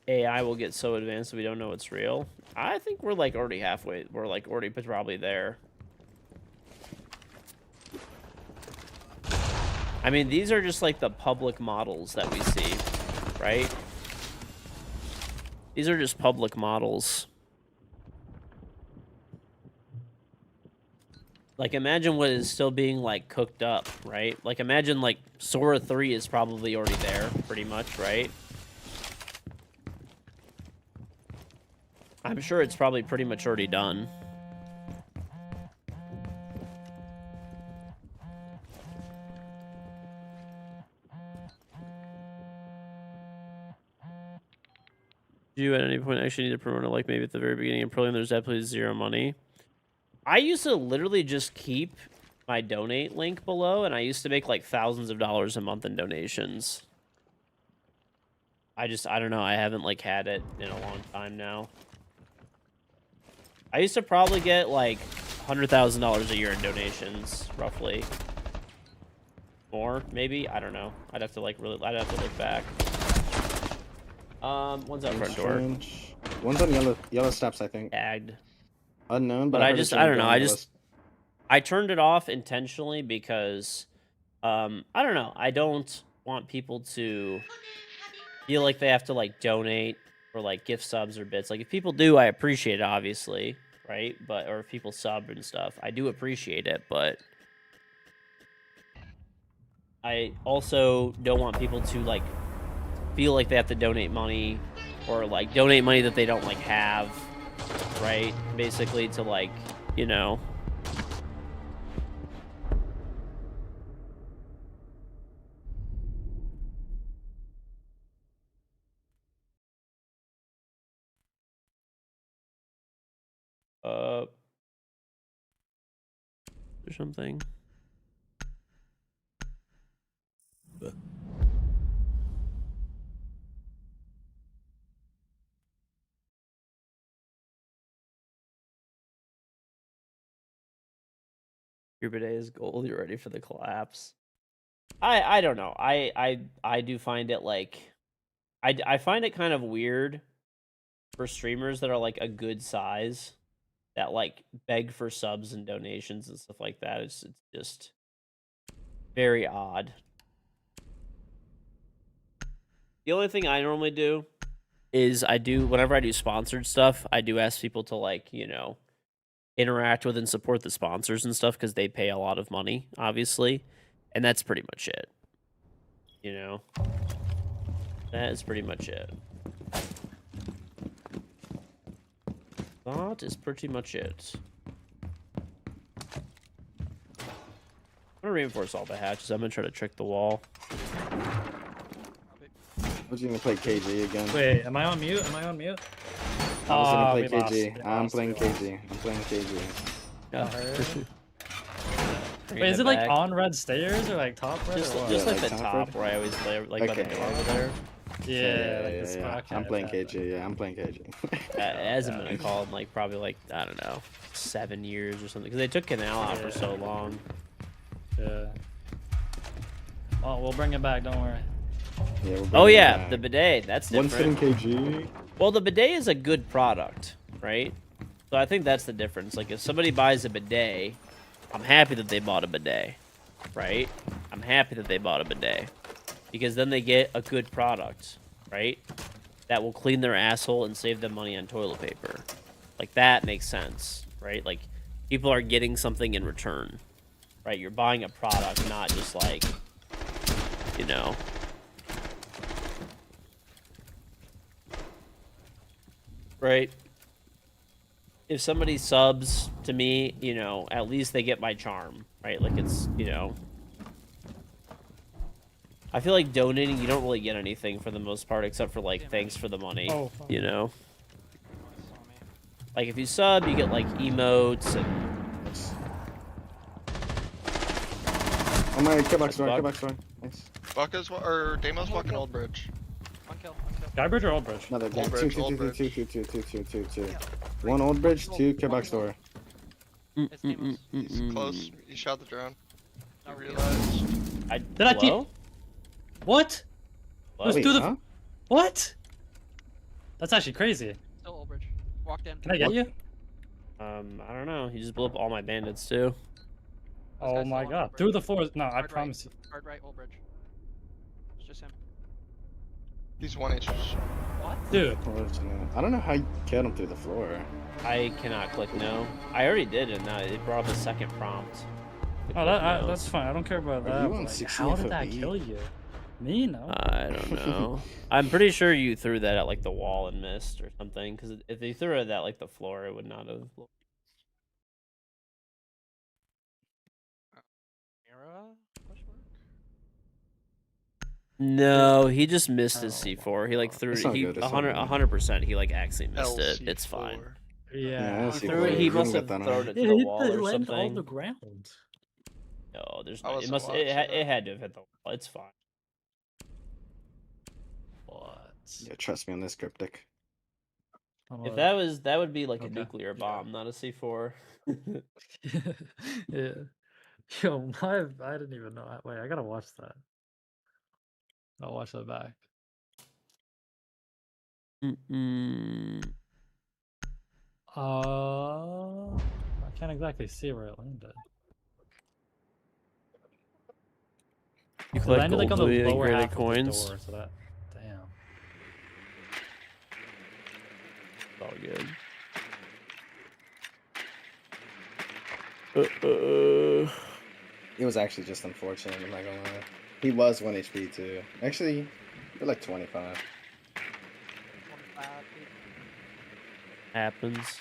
AI will get so advanced that we don't know it's real. I think we're like already halfway. We're like already probably there. I mean, these are just like the public models that we see, right? These are just public models. Like, imagine what is still being like cooked up, right? Like, imagine like Sora 3 is probably already there, pretty much, right? I'm sure it's probably pretty much already done. Do you at any point actually need to promote it, like maybe at the very beginning of Pearlium there's absolutely zero money? I used to literally just keep my donate link below, and I used to make like thousands of dollars a month in donations. I don't know, I haven't like had it in a long time now. I used to probably get like $100,000 a year in donations, roughly. More, maybe? I don't know. I'd have to like I'd have to look back. One's out front door. One's on yellow steps, I think. Tagged. Unknown, But I I heard just, it's I don't know. on yellow I turned it off intentionally because, I don't know. I don't want people to feel like they have to like donate or like gift subs or bits. Like if people do, I appreciate it, obviously, right? But or if people sub and stuff, I do appreciate it. But I also don't want people to like feel like they have to donate money or like donate money that they don't like have, right? Basically to like, you know. Or something. Your bidet is gold. You're ready for the collapse. I don't know. I do find it like I find it kind of weird for streamers that are like a good size that like beg for subs and donations and stuff like that. It's just very odd. The only thing I normally do is whenever I do sponsored stuff, I do ask people to like, you know, interact with and support the sponsors and stuff because they pay a lot of money, obviously. And that's pretty much it. You know? That is pretty much it. That is pretty much it. I'm gonna reinforce all the hatches. I'm gonna try to trick the wall. I was gonna play KG again. Wait, am I on mute? Am I on mute? I was gonna play we lost, KG. we I'm lost, playing we lost. KG. I'm playing KG. Wait, is it like on red stairs or like top red? Just, or what? just like like the top top red? where I always lay, like by the Okay. door over there. Yeah, like the spot. I'm playing KG. Yeah, I'm playing KG. It hasn't been a call in like probably like I don't know 7 years or something because they took Canal out for so long. Yeah. Well, we'll bring it back. Don't worry. Yeah, we'll Oh bring it yeah, back. the bidet. That's 1.7 different. KG. Well, the bidet is a good product, right? So I think that's the difference. Like if somebody buys a bidet, I'm happy that they bought a bidet, right? I'm happy that they bought a bidet because then they get a good product, right? That will clean their asshole and save them money on toilet paper. Like that makes sense, right? Like people are getting something in return, right? You're buying a product, not just like, you know. Right? If somebody subs to me, you know, at least they get my charm, right? Like it's, you know. I feel like donating, you don't really get anything for the most part, except for like thanks for the money, Oh, you know. Like if you sub, you get like emotes and. Oh my, kill box door, Buck. kill box door. Nice. Buck is or Damo's walking Old Bridge. One kill, one kill. Skybridge or Old Bridge? Another Old two, bridge, two, old two, bridge. two. Yeah. One old bridge, two kill box door. It's Demos. He's close. You shot the drone. You No, realized. Did I team- What? What? Who's through the- huh? What? That's actually crazy. Still Old Bridge. Walked in. Can I get you? I don't know. He just blew up all my bandits too. Oh guy's my still on god. Old Through Bridge. the floors. No, I Hard right. promise you. Hard right, Old Bridge. It's just him. He's 1 HP. What? Dude. I don't know how you killed him through the floor. I cannot click no. I already did, and it brought up a second prompt. to Oh, click that, no. that's fine. I don't care about Are that. you but, on like, 60 how did that FOV? kill you? Me? No. I don't know. I'm pretty sure you threw that at like the wall and missed or something. Because if they threw it at like the floor, it would not have. Mira? Question mark? No, he just missed his Oh, C4. He like threw It's it. all He good, it's all good. 100%. He like actually missed it. It's fine. LC4. Yeah. I He see threw why it. you He didn't must get have that on. thrown it to It the hit wall the or land on something. the ground. No, there's I no. It wasn't must. watching It had to have hit the wall. It's fine. What? Yeah, trust me on this cryptic. If that would be like a Okay. nuclear bomb, not a C4. Yeah. Yo, I didn't even know. Wait, I gotta watch that. I'll watch that back. I can't exactly see where it landed. You It collect landed like on gold, the so you lower get half coins. of the door, so that. Damn. It's all good. It was actually just unfortunate, I'm not gonna lie. He was 1 HP too. Actually, you're like 25. 25. Happens.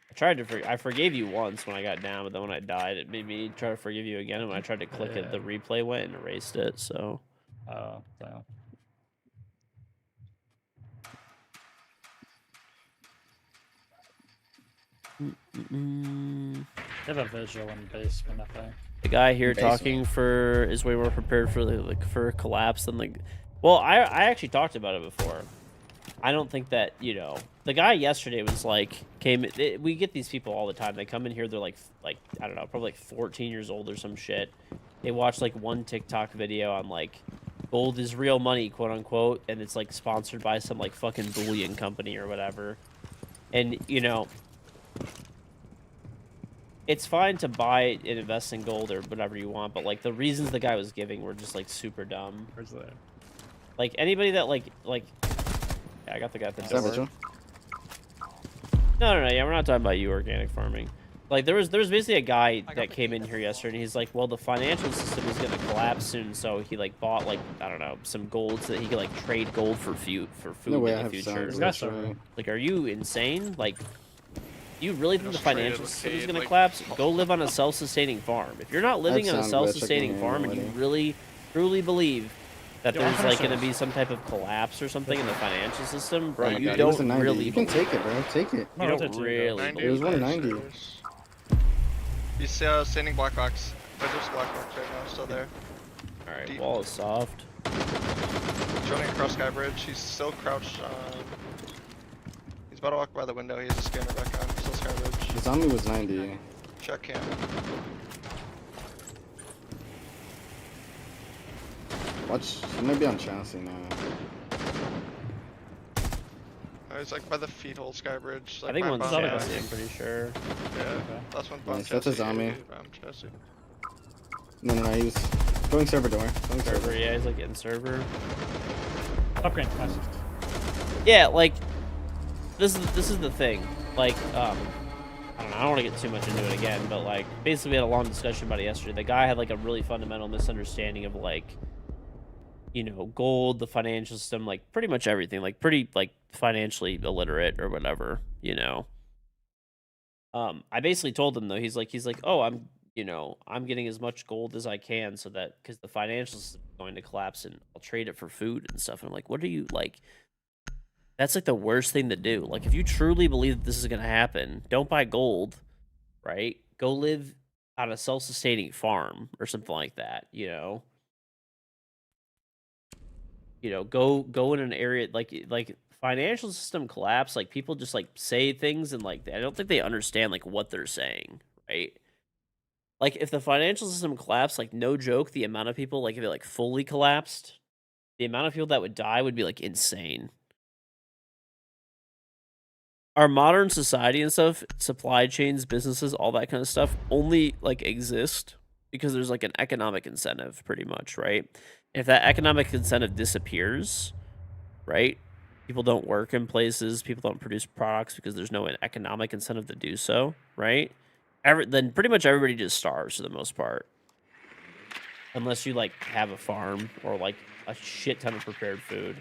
I tried to. I forgave you once when I got down, but then when I died, it made me try to forgive you again. And when I tried to click it, the replay went and erased it. So. Oh, damn. They have a visual in basement, I think. The guy here Basement. talking for is way more prepared for for a collapse than like. Well, I actually talked about it before. I don't think that, you know, the guy yesterday was like, we get these people all the time. They come in here, they're like, I don't know, probably like 14 years old or some shit. They watch like one TikTok video on like, gold is real money, quote unquote, and it's like sponsored by some like fucking bullion company or whatever. And, you know, it's fine to buy and invest in gold or whatever you want, but like the reasons the guy was giving were just like super dumb. Where's that? Like anybody that like yeah, I got the guy at the door. Vigil? No, yeah, we're not talking about you organic farming. Like there was basically a guy that came in here yesterday, and he's like, well, the financial system is gonna collapse soon, so he like bought like, I don't know, some gold so that he could like trade gold for food No way, in I the have future. sound. Like, are you insane? Like, you really think the Just traded financial with system is Cade, gonna like- collapse? Go live on a self-sustaining farm. If you're not living on a sound glitch, I can self-sustaining hear farm and you nobody. really truly believe that Yo, there's like gonna impressions. be some type of collapse or something in the financial system, bro, Oh my you God, it was a don't 90. really You can believe take it, bro. Take it. No, You I'll don't take two, really 90. It was believe 190. He's standing black box. There's black box right now, still there. Alright, Deep. wall is soft. He's running across Sky Bridge. He's still crouched. He's about to walk by the window. He has a scanner back on. Still Sky Bridge. The zombie was 90. Check him. Watch, he might be on chassis now. Oh, he's like by the feet hole Sky Bridge. I Like think by one's bomb chassis, I'm chassis. pretty sure. Yeah, that's one bomb Nice, that's a chassis, zombie. bomb chassis. No, he was going server door. Going Server, yeah, he's like in server. Top green. Nice. Yeah, like this is the thing. Like, I don't want to get too much into it again, but like basically we had a long discussion about it yesterday. The guy had like a really fundamental misunderstanding of like, you know, gold, the financial system, like pretty much everything, like pretty like financially illiterate or whatever, you know. I basically told him though, he's like, oh, I'm getting as much gold as I can so that because the financial system is going to collapse and I'll trade it for food and stuff. And I'm like, what are you like? That's like the worst thing to do. Like, if you truly believe that this is going to happen, don't buy gold, right? Go live on a self-sustaining farm or something like that, you know? Go in an area like financial system collapse, like people just like say things and like I don't think they understand like what they're saying, right? Like if the financial system collapsed, like no joke, the amount of people like if it like fully collapsed, the amount of people that would die would be like insane. Our modern society and stuff, supply chains, businesses, all that kind of stuff only like exist because there's like an economic incentive pretty much, right? If that economic incentive disappears, right? People don't work in places, people don't produce products because there's no economic incentive to do so, right? Then pretty much everybody just starves for the most part. Unless you like have a farm or like a shit ton of prepared food.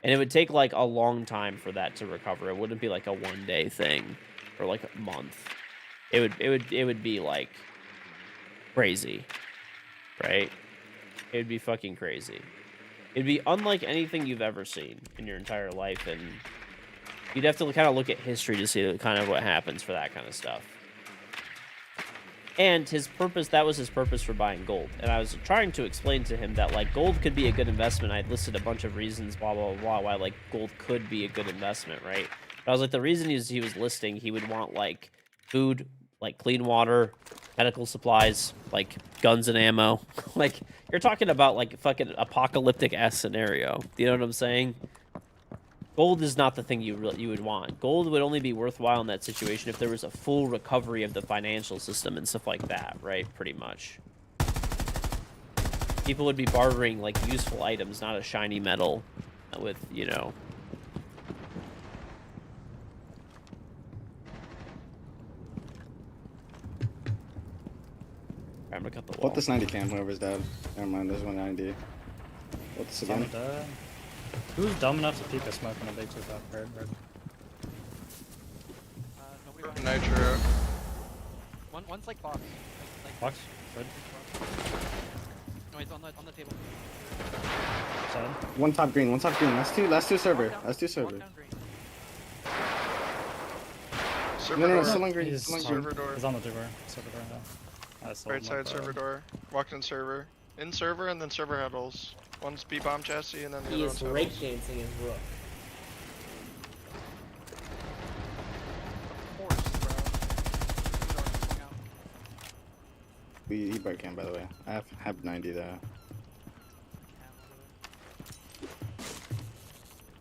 And it would take like a long time for that to recover. It wouldn't be like a one-day thing or like a month. It would be like crazy, right? It would be fucking crazy. It'd be unlike anything you've ever seen in your entire life, and you'd have to kind of look at history to see kind of what happens for that kind of stuff. And that was his purpose for buying gold. And I was trying to explain to him that, like, gold could be a good investment. I listed a bunch of reasons, blah, blah, blah, why, like, gold could be a good investment, right? But I was like, the reason he was listing, he would want, like, food, like, clean water, medical supplies, like, guns and ammo. Like, you're talking about, like, fucking apocalyptic-ass scenario. Do you know what I'm saying? Gold is not the thing you would want. Gold would only be worthwhile in that situation if there was a full recovery of the financial system and stuff like that, right? Pretty much. People would be bartering, like, useful items, not a shiny metal with, you know... I'm gonna cut the wall. What this 90 cam, whoever's dead. Never mind, there's 190. What this again? Who's dumb enough to peek a smoke in a big 2 top bird? Nobody behind. Nitro. One's like box. Like, Box? Good. no, he's on the table. Side. One top green. Last two server. Walk down- Last two walk server. down green. Server No, door. still on green. He's Still on server green. door. He's on the server. Server door, yeah. I sold Right him side up, server door. Walked in server. In server and then server handles. One's B bomb chassis and then the He other is one's handles. breakdancing his rook. He broke in, by the way. I have 90 though.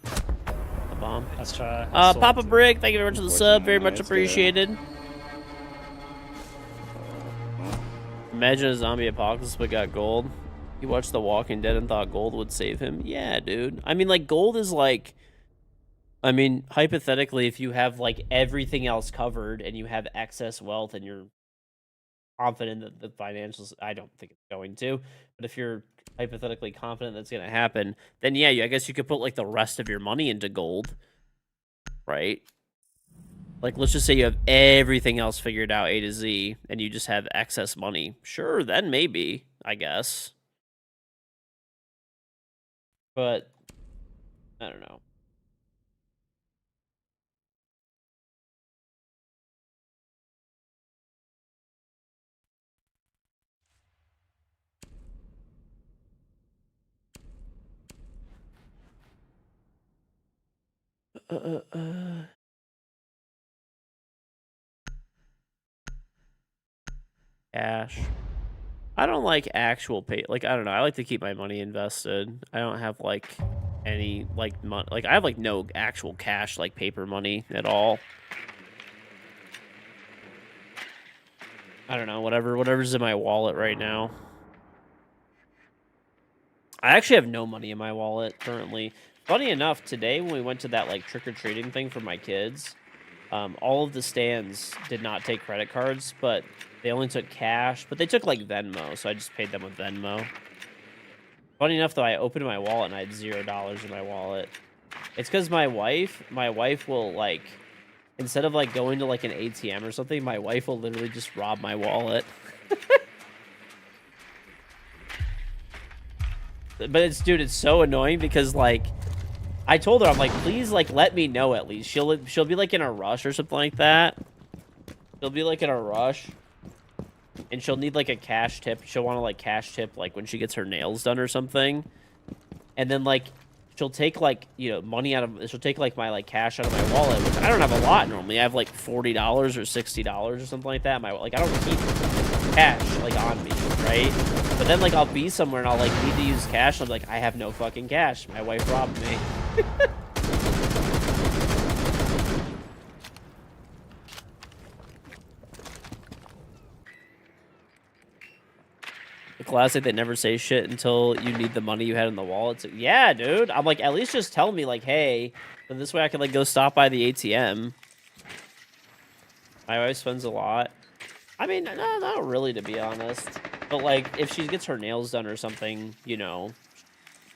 A bomb. Let's try. Papa Brick, thank you very much for the sub. Very much Unfortunately, it's appreciated. Well, Imagine a zombie apocalypse but got gold. He watched The Walking Dead and thought gold would save him. Yeah, dude. I mean, like, gold is like... I mean, hypothetically, if you have, like, everything else covered and you have excess wealth and you're confident that the financials... I don't think it's going to. But if you're hypothetically confident that's going to happen, then yeah, I guess you could put, like, the rest of your money into gold. Right? Like, let's just say you have everything else figured out A to Z, and you just have excess money. Sure, then maybe, I guess. But, I don't know. Cash. I don't like actual pay. Like, I don't know. I like to keep my money invested. I don't have, like, any, like, money. Like, I have, like, no actual cash, like, paper money at all. I don't know. Whatever's in my wallet right now. I actually have no money in my wallet currently. Funny enough, today when we went to that, like, trick-or-treating thing for my kids, all of the stands did not take credit cards, but they only took cash. But they took, like, Venmo, so I just paid them with Venmo. Funny enough, though, I opened my wallet and I had $0 in my wallet. It's because my wife will, like, instead of, like, going to, like, an ATM or something, my wife will literally just rob my wallet. But it's, dude, it's so annoying because, like, I told her, I'm like, please, like, let me know at least. She'll be, like, in a rush or something like that. She'll be, like, in a rush. And she'll need, like, a cash tip. She'll want to, like, cash tip, like, when she gets her nails done or something. And then, like, she'll take, like, you know, money out of... She'll take, like, my, like, cash out of my wallet, which I don't have a lot normally. I have, like, $40 or $60 or something like that. Like, I don't keep cash, like, on me, right? But then, like, I'll be somewhere and I'll, like, need to use cash. And I'm like, I have no fucking cash. My wife robbed me. The classic that never say shit until you need the money you had in the wallet. So, yeah, dude. I'm like, at least just tell me, like, hey, then this way I can, like, go stop by the ATM. My wife spends a lot. I mean, no, not really, to be honest. But, like, if she gets her nails done or something, you know,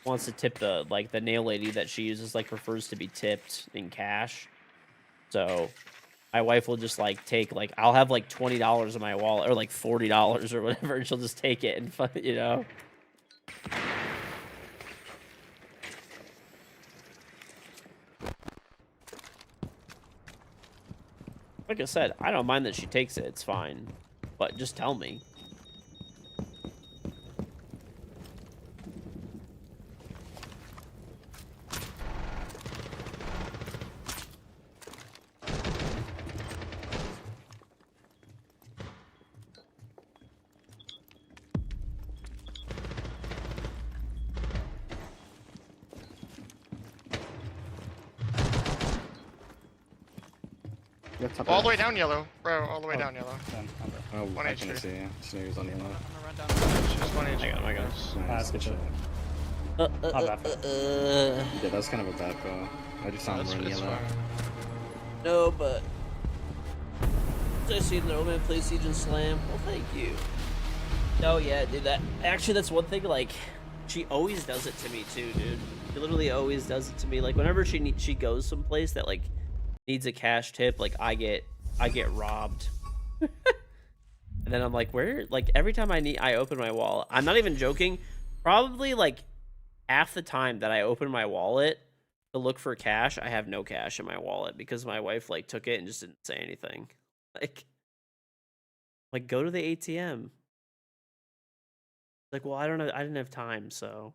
wants to tip the, like, the nail lady that she uses, like, prefers to be tipped in cash. So my wife will just, like, take, like, I'll have, like, $20 in my wallet, or, like, $40 or whatever, and she'll just take it and, you know. Like I said, I don't mind that she takes it, it's fine. But just tell me. All the way down yellow, bro. All the way down yellow. Oh, One I HP. can see. Snooze on the I'm yellow. gonna run down. Just one I HP. got him, I got him. Nice. That's good shit. Yeah, that was kind of a bad call. I just saw him That's run it's yellow. fine. No, but I see the old man play Siege and Slam. Well, thank you. No, yeah, dude. That's one thing. Like, she always does it to me too, dude. She literally always does it to me. Like, whenever she goes someplace that like needs a cash tip, like I get robbed. And then I'm like, where? Like every time I open my wallet, I'm not even joking. Probably like half the time that I open my wallet to look for cash, I have no cash in my wallet because my wife like took it and just didn't say anything. Like go to the ATM. Like, well, I don't know. I didn't have time, so.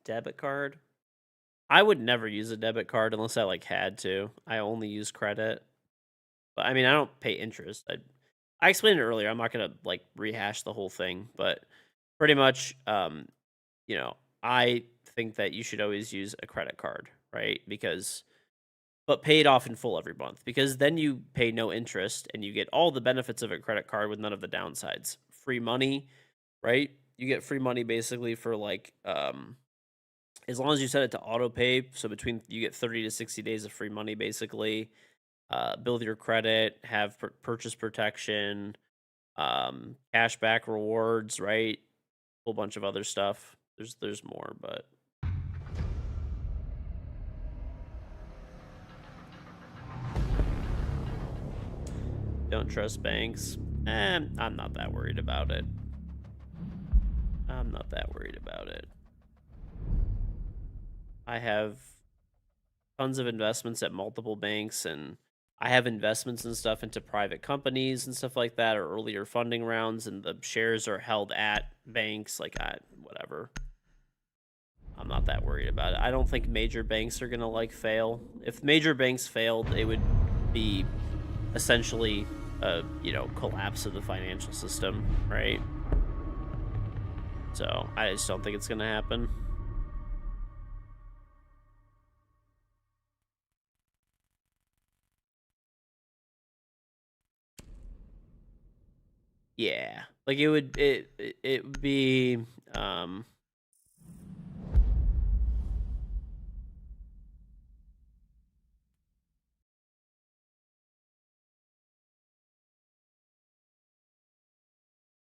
Debit card. I would never use a debit card unless I like had to. I only use credit. But I mean, I don't pay interest. I explained it earlier. I'm not gonna like rehash the whole thing, but pretty much, you know, I think that you should always use a credit card, right? But pay it off in full every month because then you pay no interest and you get all the benefits of a credit card with none of the downsides. Free money, right? You get free money basically for like as long as you set it to auto pay. So between you get 30 to 60 days of free money basically. Build your credit, have purchase protection, cashback rewards, right? A whole bunch of other stuff. There's more, but don't trust banks. I'm not that worried about it. I'm not that worried about it. I have tons of investments at multiple banks, and I have investments and stuff into private companies and stuff like that, or earlier funding rounds, and the shares are held at banks. Like, whatever. I'm not that worried about it. I don't think major banks are gonna like fail. If major banks failed, it would be essentially a collapse of the financial system, right? So I just don't think it's gonna happen. Yeah, like it would be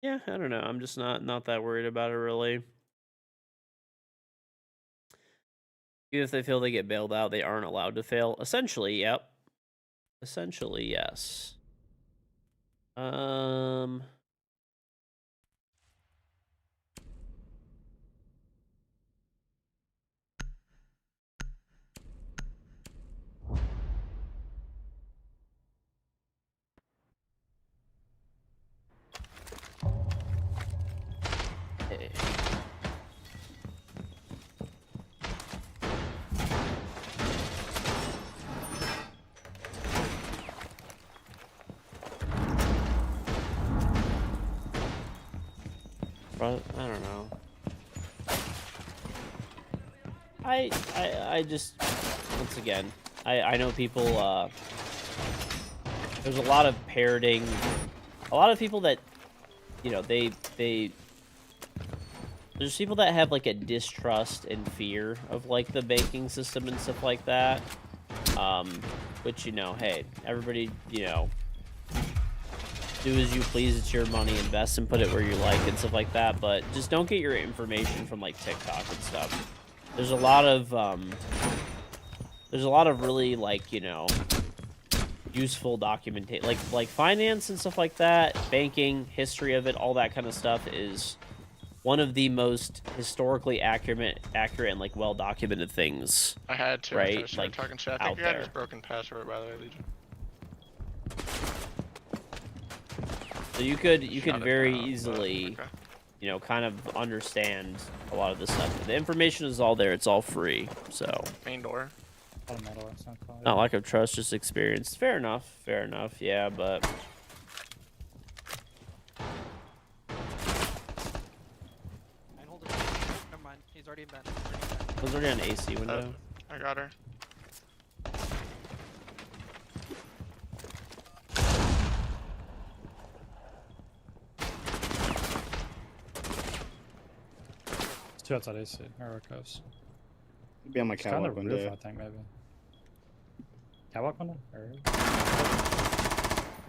yeah, I don't know. I'm just not that worried about it really. Even if they feel they get bailed out, they aren't allowed to fail. Essentially, yep. Essentially, yes. Hey. But I don't know. I just once again I know people there's a lot of parroting, a lot of people that there's people that have like a distrust and fear of like the banking system and stuff like that. Which hey, everybody do as you please. It's your money. Invest and put it where you like and stuff like that. But just don't get your information from like TikTok and stuff. There's a lot of really like useful documentation, like finance and stuff like that, banking, history of it, all that kind of stuff is one of the most historically accurate and like well documented things. I had to. Right? Like talking shit. I think you had his there. broken password, by the way, Legion. So you could very down, easily, okay. kind of understand a lot of this stuff. The information is all there. It's all free. So Main door. not lack of trust, just experience. Fair enough. Fair enough. Yeah, but Hold it. Never mind. He's already in bed. was already on AC window. I got her. It's two outside AC, or coast. Be on my It's kind catwalk of roof, window. I think, maybe. Catwalk window? Or...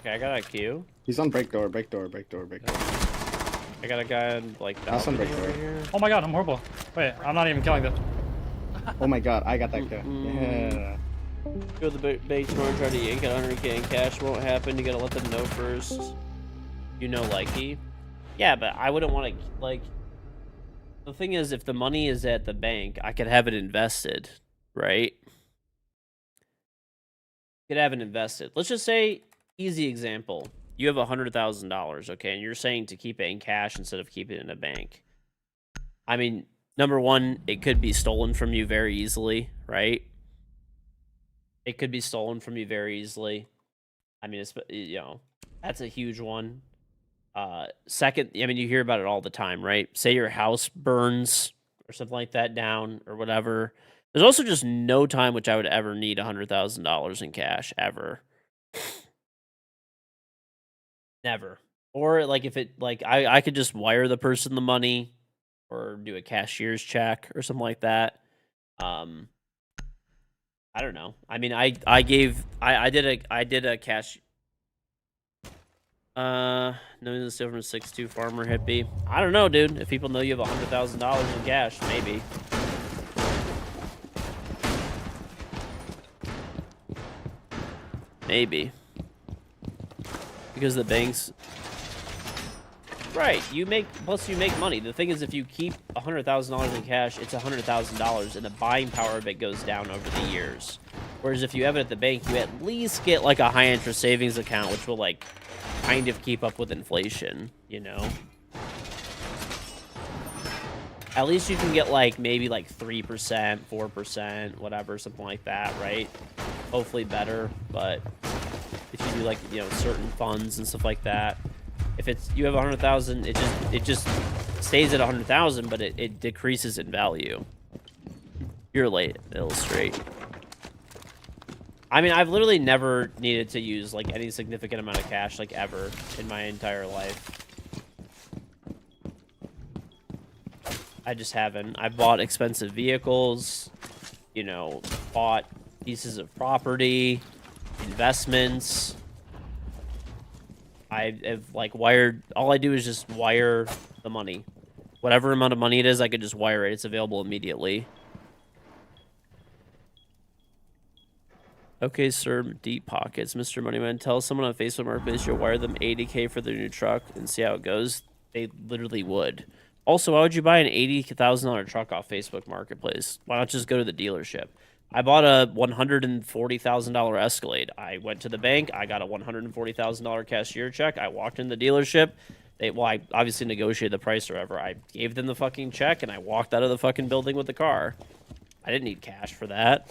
Okay, I got a queue. He's on break door, break door, break door, break door. I got a guy on like That's on break balcony door. over here. Oh my god, I'm horrible. Wait, I'm not even killing them. Oh my god, I got that guy. Mm-mm. Yeah. Go to the bank tomorrow and try to yank out 100K in cash. Won't happen. You gotta let them know first. Likey. Yeah, but I wouldn't want to, like... The thing is, if the money is at the bank, I could have it invested, right? Could have it invested. Let's just say, easy example. You have $100,000, okay? And you're saying to keep it in cash instead of keep it in a bank. I mean, number one, it could be stolen from you very easily, right? It could be stolen from you very easily. I mean, it's, you know, that's a huge one. Second, I mean, you hear about it all the time, right? Say your house burns or something like that down or whatever. There's also just no time which I would ever need $100,000 in cash ever. Never. Or like if it like I could just wire the person the money or do a cashier's check or something like that. I don't know. I mean, I did a cash. No, it's still from a 6'2" farmer hippie. I don't know, dude. If people know you have $100,000 in cash, maybe. Maybe. Because the banks. Right, you make money. The thing is, if you keep $100,000 in cash, it's $100,000, and the buying power of it goes down over the years. Whereas if you have it at the bank, you at least get like a high interest savings account, which will like kind of keep up with inflation, you know? At least you can get like maybe like 3%, 4%, whatever, something like that, right? Hopefully better, but if you do like, you know, certain funds and stuff like that, if it's you have 100,000, it just stays at 100,000, but it decreases in value. You're late, illustrate. I mean, I've literally never needed to use like any significant amount of cash like ever in my entire life. I just haven't. I bought expensive vehicles, you know, bought pieces of property, investments. I have like wired, all I do is just wire the money. Whatever amount of money it is, I could just wire it. It's available immediately. Okay, sir, deep pockets. Mr. Moneyman, tell someone on Facebook Marketplace you'll wire them $80K for their new truck and see how it goes. They literally would. Also, why would you buy an $80,000 truck off Facebook Marketplace? Why not just go to the dealership? I bought a $140,000 Escalade. I went to the bank. I got a $140,000 cashier check. I walked in the dealership. I obviously negotiated the price or whatever. I gave them the fucking check, and I walked out of the fucking building with the car. I didn't need cash for that.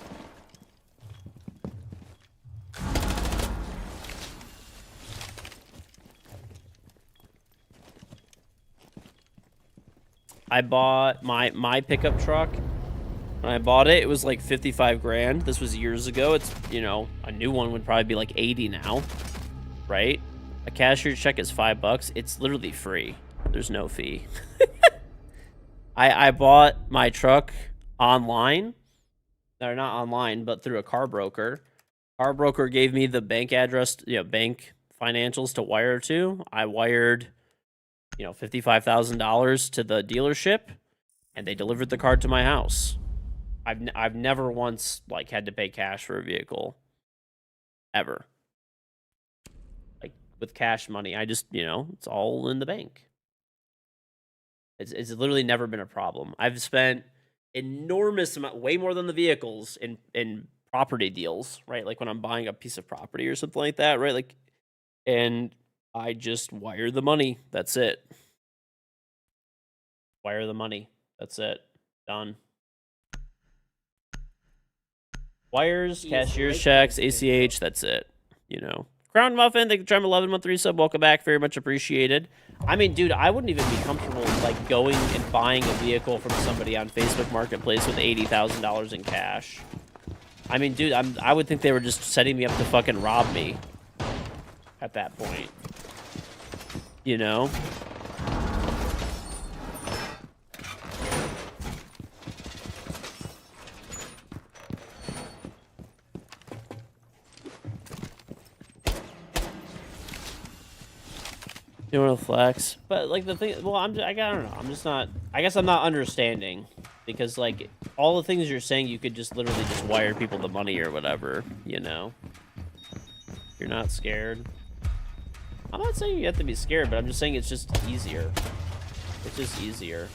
I bought my pickup truck. When I bought it, it was like 55 grand. This was years ago. It's, you know, a new one would probably be like 80 now, right? A cashier check is $5. It's literally free. There's no fee. I bought my truck online. Or not online, but through a car broker. Car broker gave me the bank address, you know, bank financials to wire to. I wired, you know, $55,000 to the dealership, and they delivered the car to my house. I've never once like had to pay cash for a vehicle, ever. Like with cash money, I just, you know, it's all in the bank. It's literally never been a problem. I've spent enormous amount, way more than the vehicles in property deals, right? Like when I'm buying a piece of property or something like that, right? Like, and I just wire the money. That's it. Wire the money. That's it. Done. Wires, cashier's checks, ACH, that's it. You know. Crown Muffin, thank you for trying 11-month resub. Welcome back. Very much appreciated. I mean, dude, I wouldn't even be comfortable like going and buying a vehicle from somebody on Facebook Marketplace with $80,000 in cash. I mean, dude, I would think they were just setting me up to fucking rob me at that point. You know? You want to flex, but like the thing, well, I don't know. I'm just not. I guess I'm not understanding because like all the things you're saying, you could just literally just wire people the money or whatever. You know, you're not scared. I'm not saying you have to be scared, but I'm just saying it's just easier. It's just easier.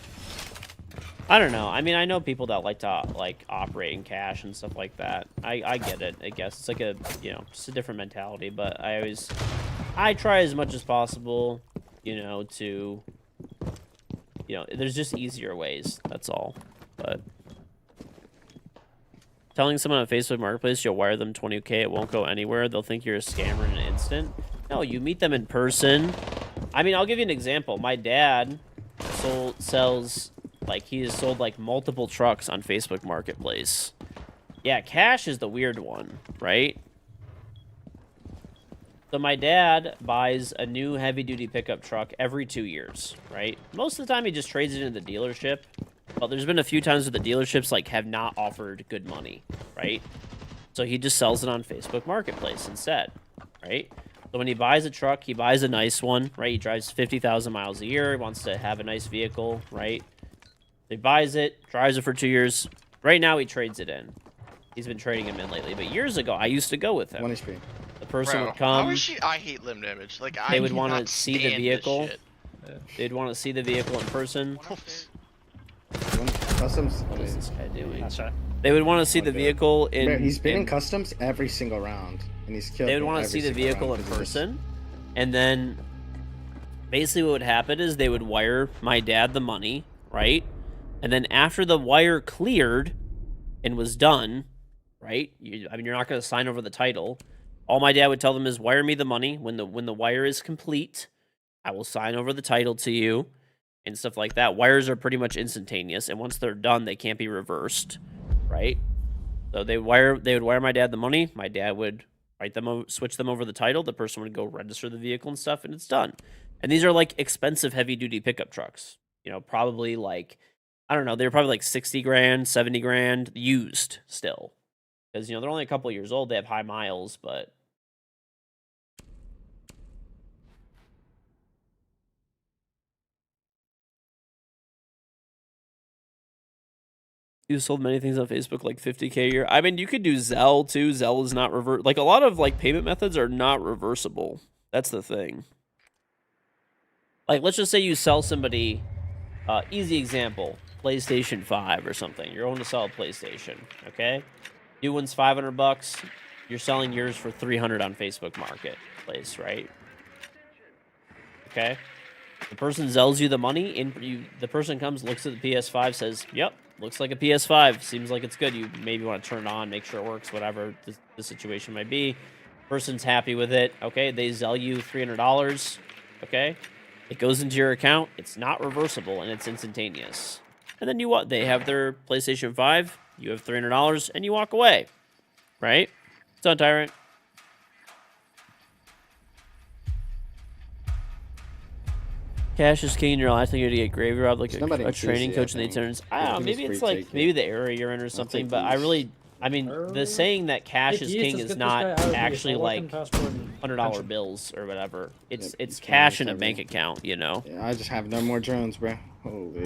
I don't know. I mean, I know people that like to like operate in cash and stuff like that. I get it. I guess it's like a, you know, just a different mentality. But I try as much as possible, you know, to you know, there's just easier ways. That's all. But telling someone on Facebook Marketplace you'll wire them 20K, it won't go anywhere. They'll think you're a scammer in an instant. No, you meet them in person. I mean, I'll give you an example. My dad sells, like, he has sold, like, multiple trucks on Facebook Marketplace. Yeah, cash is the weird one, right? So my dad buys a new heavy-duty pickup truck every 2 years, right? Most of the time, he just trades it into the dealership. But there's been a few times where the dealerships, like, have not offered good money, right? So he just sells it on Facebook Marketplace instead, right? So when he buys a truck, he buys a nice one, right? He drives 50,000 miles a year. He wants to have a nice vehicle, right? He buys it, drives it for 2 years. Right now, he trades it in. He's been trading him in lately. But years ago, I used to go with him. 1 HP. The person Bro, would come. how is she? I hate limb damage. Like They I would want to cannot see the stand this vehicle. shit. They'd want to see the vehicle in person. Customs. What is this guy doing? Not sure. They would want to see the Okay. vehicle in. Bro, he's been in in- customs every single round, and he's killed. They would me want to every see the single vehicle round in 'cause of this. person, and then basically what would happen is they would wire my dad the money, right? And then after the wire cleared and was done, right? I mean, you're not going to sign over the title. All my dad would tell them is wire me the money when the wire is complete. I will sign over the title to you and stuff like that. Wires are pretty much instantaneous, and once they're done, they can't be reversed, right? So they would wire my dad the money. My dad would switch them over the title. The person would go register the vehicle and stuff, and it's done. And these are like expensive heavy duty pickup trucks. You know, probably like, I don't know, they're probably like 60 grand, 70 grand used still. Because, you know, they're only a couple years old. They have high miles, but you sold many things on Facebook, like 50K a year. I mean, you could do Zelle too. Zelle is not like a lot of like payment methods are not reversible. That's the thing. Like, let's just say you sell somebody, easy example, PlayStation 5 or something. You're going to sell a PlayStation, okay? New one's $500. You're selling yours for $300 on Facebook Marketplace, right? Okay. The person sells you the money, and the person comes, looks at the PS5, says, "Yep, looks like a PS5. Seems like it's good." You maybe want to turn it on, make sure it works, whatever the situation might be. Person's happy with it. Okay, they sell you $300. Okay, it goes into your account. It's not reversible, and it's instantaneous. And then they have their PlayStation 5. You have $300, and you walk away. Right? It's on Tyrant. Cash is king in your life. I think you're to get gravy robbed like Nobody a in training CC, coach in I the think. turns. I I don't know. think Maybe it's it's free like take maybe it. the area you're in or something. take But I these. really, I mean, the saying that cash is king is not actually like $100 bills or whatever. It's Yep, it's cash in a 27. bank account. You know. Yeah, I just have no more drones, bro. Holy.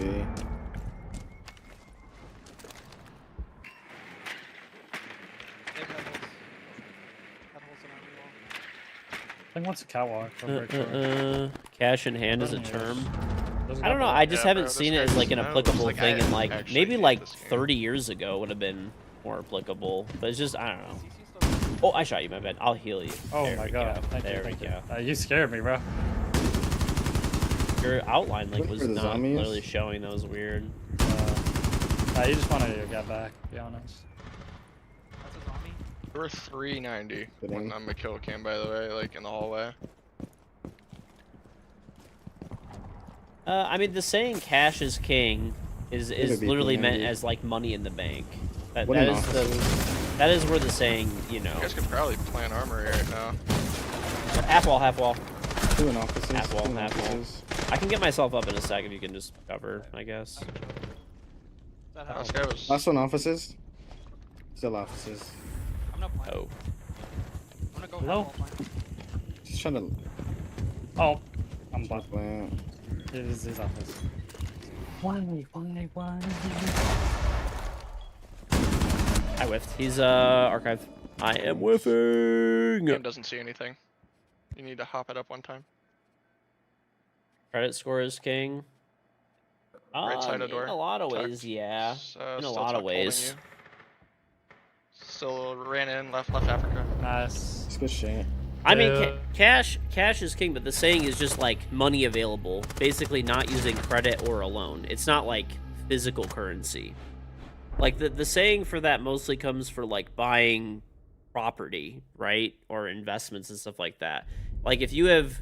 They've had holes in our wall. I think once a catwalk. for break Cash in hand is a Doesn't use. term. Doesn't I don't know. got I just Yeah, haven't bro, this seen it guy as like an knows. applicable Like, thing, I and like actually maybe hate like this game. 30 years ago would have been more applicable. But it's just I don't know. CC still Oh, I shot you, my bad. I'll heal you. Oh There my we god. go. Thank There you. we Thank go. you. You scared me, bro. Your outline link Look was for the not zombies. literally showing. That was weird. You just wanted to get back, to be honest. That's a zombie. There were 390 Kidding. when the kill came, by the way, like in the hallway. I mean, the saying "cash is king" is It'd be literally meant handy. as like money in the bank. That What that an is officer. that is where the saying, you know, You guys could probably plant armory right now. half wall, half wall. Two in offices. Half wall, two in half wall. offices. I can get myself up in a sec if you can just cover, I guess. That This house. guy was. Last one offices. Still offices. I'm not playing. Oh, I'm gonna go Hello? half wall plant. Just trying to. Oh, I'm blind. Plant. He's off this. Why? I whiffed. He's archive. I am whiffing. Game doesn't see anything. You need to hop it up one time. Credit score is king. Right side of door. In a lot of Tucked. ways, yeah. In a Still lot of tucked, holding ways. you. Still ran in, left Africa. Nice. It's good shit. I mean, cash is king, but the saying is just like money available. Basically, not using credit or a loan. It's not like physical currency. Like the saying for that mostly comes for like buying property, right, or investments and stuff like that. Like if you have,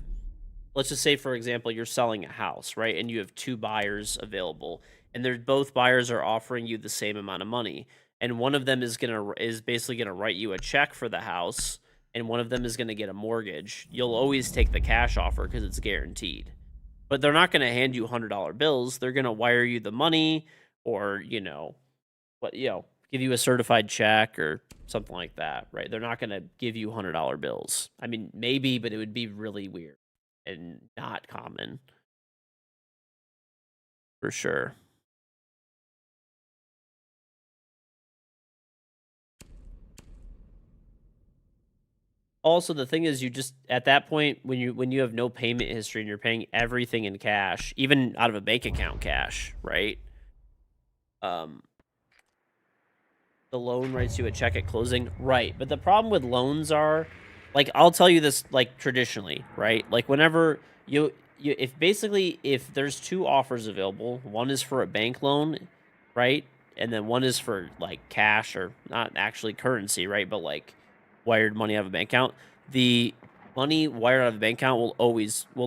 let's just say for example, you're selling a house, right, and you have two buyers available, and they're both buyers are offering you the same amount of money, and one of them is basically gonna write you a check for the house, and one of them is gonna get a mortgage. You'll always take the cash offer because it's guaranteed. But they're not gonna hand you $100 bills. They're gonna wire you the money, or give you a certified check or something like that, right? They're not gonna give you $100 bills. I mean, maybe, but it would be really weird and not common for sure. Also, the thing is, you just at that point when you have no payment history and you're paying everything in cash, even out of a bank account cash, right? The loan writes you a check at closing, right? But the problem with loans are, like, I'll tell you this, like, traditionally, right? Like, whenever if there's two offers available, one is for a bank loan, right? And then one is for like cash, or not actually currency, right? But like wired money out of a bank account. The money wired out of a bank account will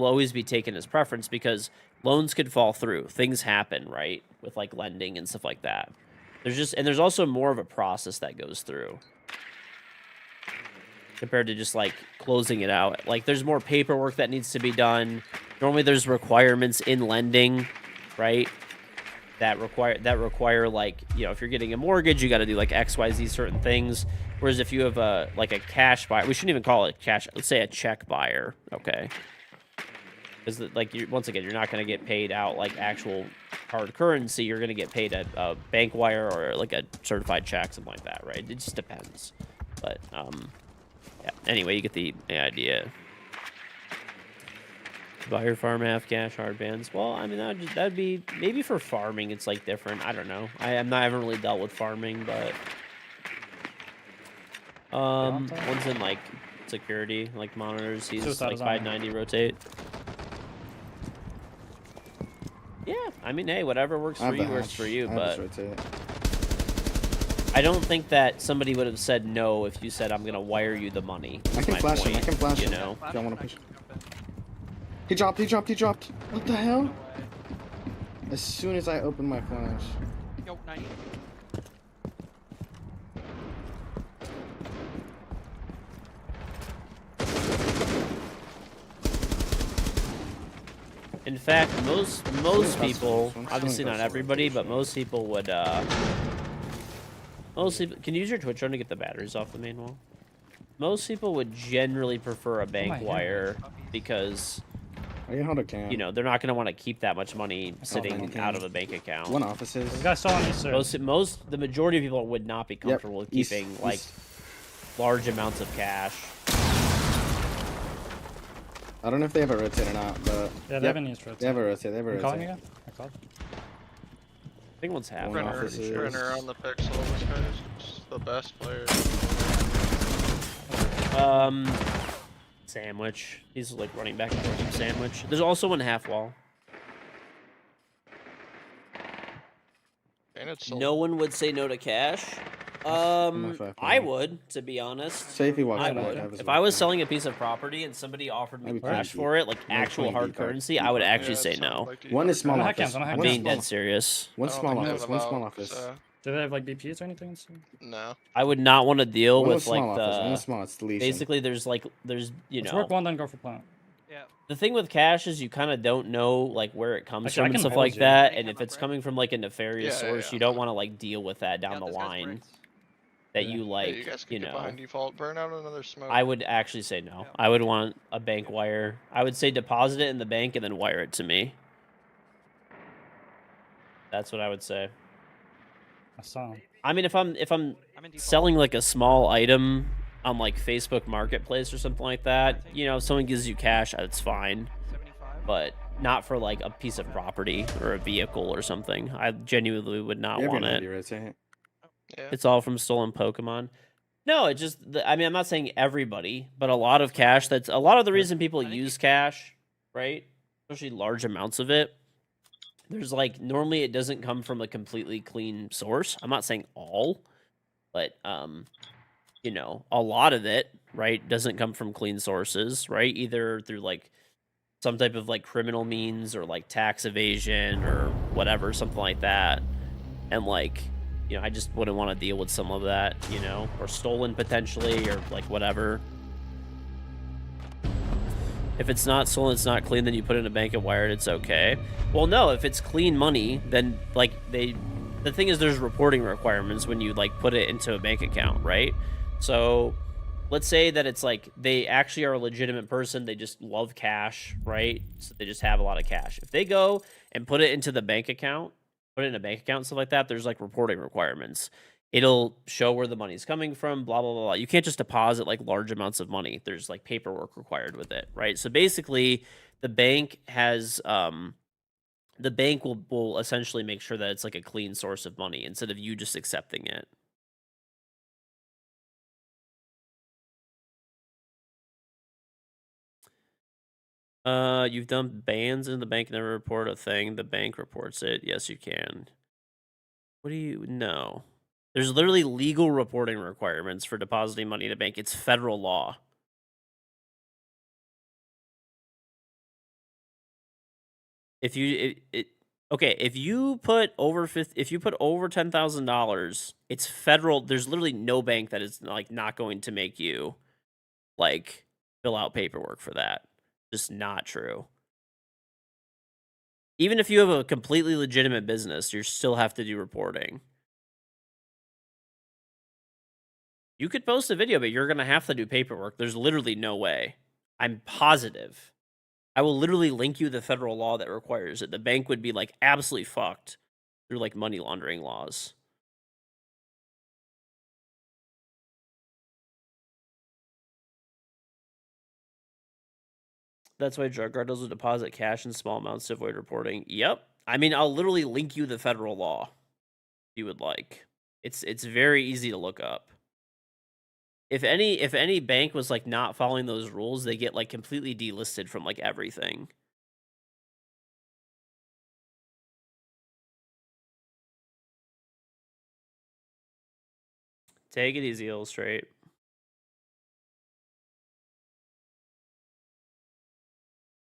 always be taken as preference, because loans could fall through. Things happen, right? With like lending and stuff like that. There's also more of a process that goes through compared to just like closing it out. Like there's more paperwork that needs to be done. Normally there's requirements in lending, right? That require like, if you're getting a mortgage, you got to do like XYZ certain things. Whereas if you have a cash buyer, we shouldn't even call it cash. Let's say a check buyer, okay? Because like once again, you're not going to get paid out like actual hard currency. You're going to get paid a bank wire or like a certified check, something like that, right? It just depends. But yeah. Anyway, you get the idea. Buyer farm, half cash, hard bands. Well, I mean that'd be maybe for farming. It's like different. I don't know. I haven't really dealt with farming, but one's in like security, like monitors. He's like 590 rotate. Yeah, I mean, hey, whatever works for you works for you. But I don't think that somebody would have said no if you said, "I'm gonna wire you the money." I can flash him. I can flash him. Don't want to push. He dropped. What the hell? As soon as I opened my flash. Yo, 90. In fact, most people, obviously not everybody, but most people would can you use your Twitch drone to get the batteries off the main wall? Most people would generally prefer a bank wire because I can hold a cam. They're not going to want to keep that much money sitting out of a bank account. One offices. This guy's still on these, sir. The majority of people would not be comfortable with keeping like large amounts of cash. I don't know if they have a rotate or not, but yeah, they haven't used rotate. They have a rotate. I'm calling you again? I called. I think one's half. Brenner on the pixel. This guy's the best player. Sandwich. He's like running back and forth from sandwich. There's also one half wall. And it's sold. No one would say no to cash. I would, to be honest. Say if he walks I back, would. If I was selling a piece of property and somebody offered me cash for it, like actual hard currency, I would actually say no. One is small office. I'm being dead serious. One small office. One small office. Do they have like BPs or anything? No. I would not want to deal with like One small, it's deletion. basically there's Let's work one, then go for plant. Yeah. The thing with cash is you kind of don't know like where it comes Actually, from I and can stuff hold like you. that, and if it's coming from like a nefarious source, yeah. you don't want to like deal with that down the this guy's line. bricks. That you like, Hey, you guys can get behind default, burn out another smoke. I would actually say no. Yeah. I would want a bank wire. I would say deposit it in the bank and then wire it to me. That's what I would say. I saw him. I mean, if I'm I'm in default. selling like a small item on like Facebook Marketplace or something like that, if someone gives you cash, that's fine. 75. But not for like a piece of property or a vehicle or something. I genuinely would not want it. Yeah. It's all from stolen Pokemon. No, it just. I mean, I'm not saying everybody, but a lot of cash. That's a lot of the reason people I think use cash, right? Especially large amounts of it. There's like normally it doesn't come from a completely clean source. I'm not saying all, but you know, a lot of it, right, doesn't come from clean sources, right? Either through like some type of like criminal means or like tax evasion or whatever, something like that. And like, you know, I just wouldn't want to deal with some of that, you know, or stolen potentially or like whatever. If it's not stolen, it's not clean, then you put it in a bank and wire it, it's okay. Well, no, if it's clean money, then like the thing is there's reporting requirements when you like put it into a bank account, right? So let's say that it's like they actually are a legitimate person, they just love cash, right? So they just have a lot of cash. If they go and put it into the bank account, put it in a bank account, stuff like that, there's like reporting requirements. It'll show where the money's coming from, blah, blah, blah, blah. You can't just deposit like large amounts of money. There's like paperwork required with it, right? So basically the bank has the bank will essentially make sure that it's like a clean source of money instead of you just accepting it. You've done bans in the bank, never report a thing. The bank reports it. Yes, you can. What do you know? There's literally legal reporting requirements for depositing money in a bank. It's federal law. If you okay, if you put over $10,000, it's federal. There's literally no bank that is like not going to make you like fill out paperwork for that. Just not true. Even if you have a completely legitimate business, you still have to do reporting. You could post a video, but you're going to have to do paperwork. There's literally no way. I'm positive. I will literally link you the federal law that requires it. The bank would be like absolutely fucked through like money laundering laws. That's why drug cartels will deposit cash in small amounts to avoid reporting. Yep. I mean, I'll literally link you the federal law if you would like. It's very easy to look up. If any bank was like not following those rules, they get like completely delisted from like everything. Take it easy, Illustrate.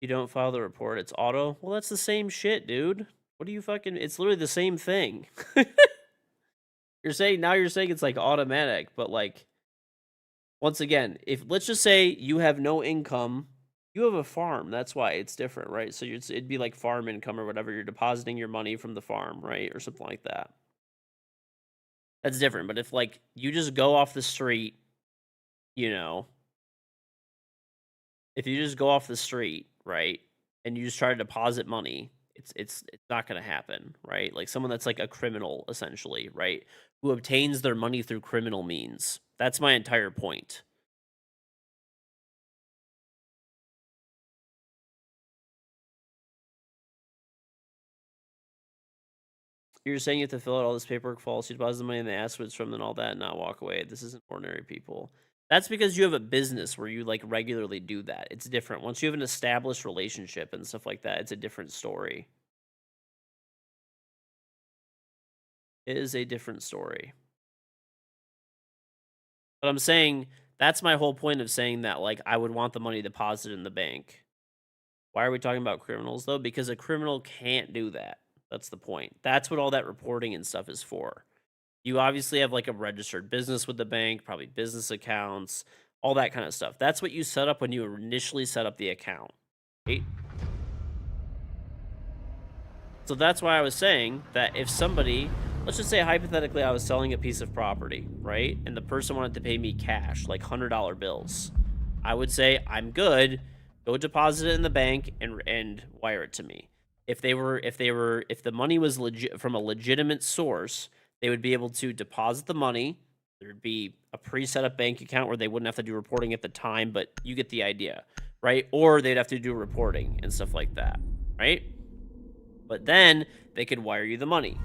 You don't file the report, it's auto. Well, that's the same shit, dude. What do you fucking? It's literally the same thing. You're saying it's like automatic, but like once again, if let's just say you have no income, you have a farm. That's why it's different, right? So it'd be like farm income or whatever. You're depositing your money from the farm, right, or something like that. That's different. But if like you just go off the street, you know, if you just go off the street, right, and you just try to deposit money, it's not going to happen, right? Like someone that's like a criminal essentially, right, who obtains their money through criminal means. That's my entire point. You're saying you have to fill out all this paperwork false, you deposit the money and they ask what it's from and all that and not walk away. This isn't ordinary people. That's because you have a business where you like regularly do that. It's different. Once you have an established relationship and stuff like that, it's a different story. It is a different story. But I'm saying that's my whole point of saying that like I would want the money deposited in the bank. Why are we talking about criminals though? Because a criminal can't do that. That's the point. That's what all that reporting and stuff is for. You obviously have like a registered business with the bank, probably business accounts, all that kind of stuff. That's what you set up when you initially set up the account, right? So that's why I was saying that if somebody, let's just say hypothetically I was selling a piece of property, right? And the person wanted to pay me cash, like $100 bills. I would say, I'm good. Go deposit it in the bank and wire it to me. If the money was legit from a legitimate source, they would be able to deposit the money. There'd be a pre-set up bank account where they wouldn't have to do reporting at the time, but you get the idea, right? Or they'd have to do reporting and stuff like that, right? But then they could wire you the money.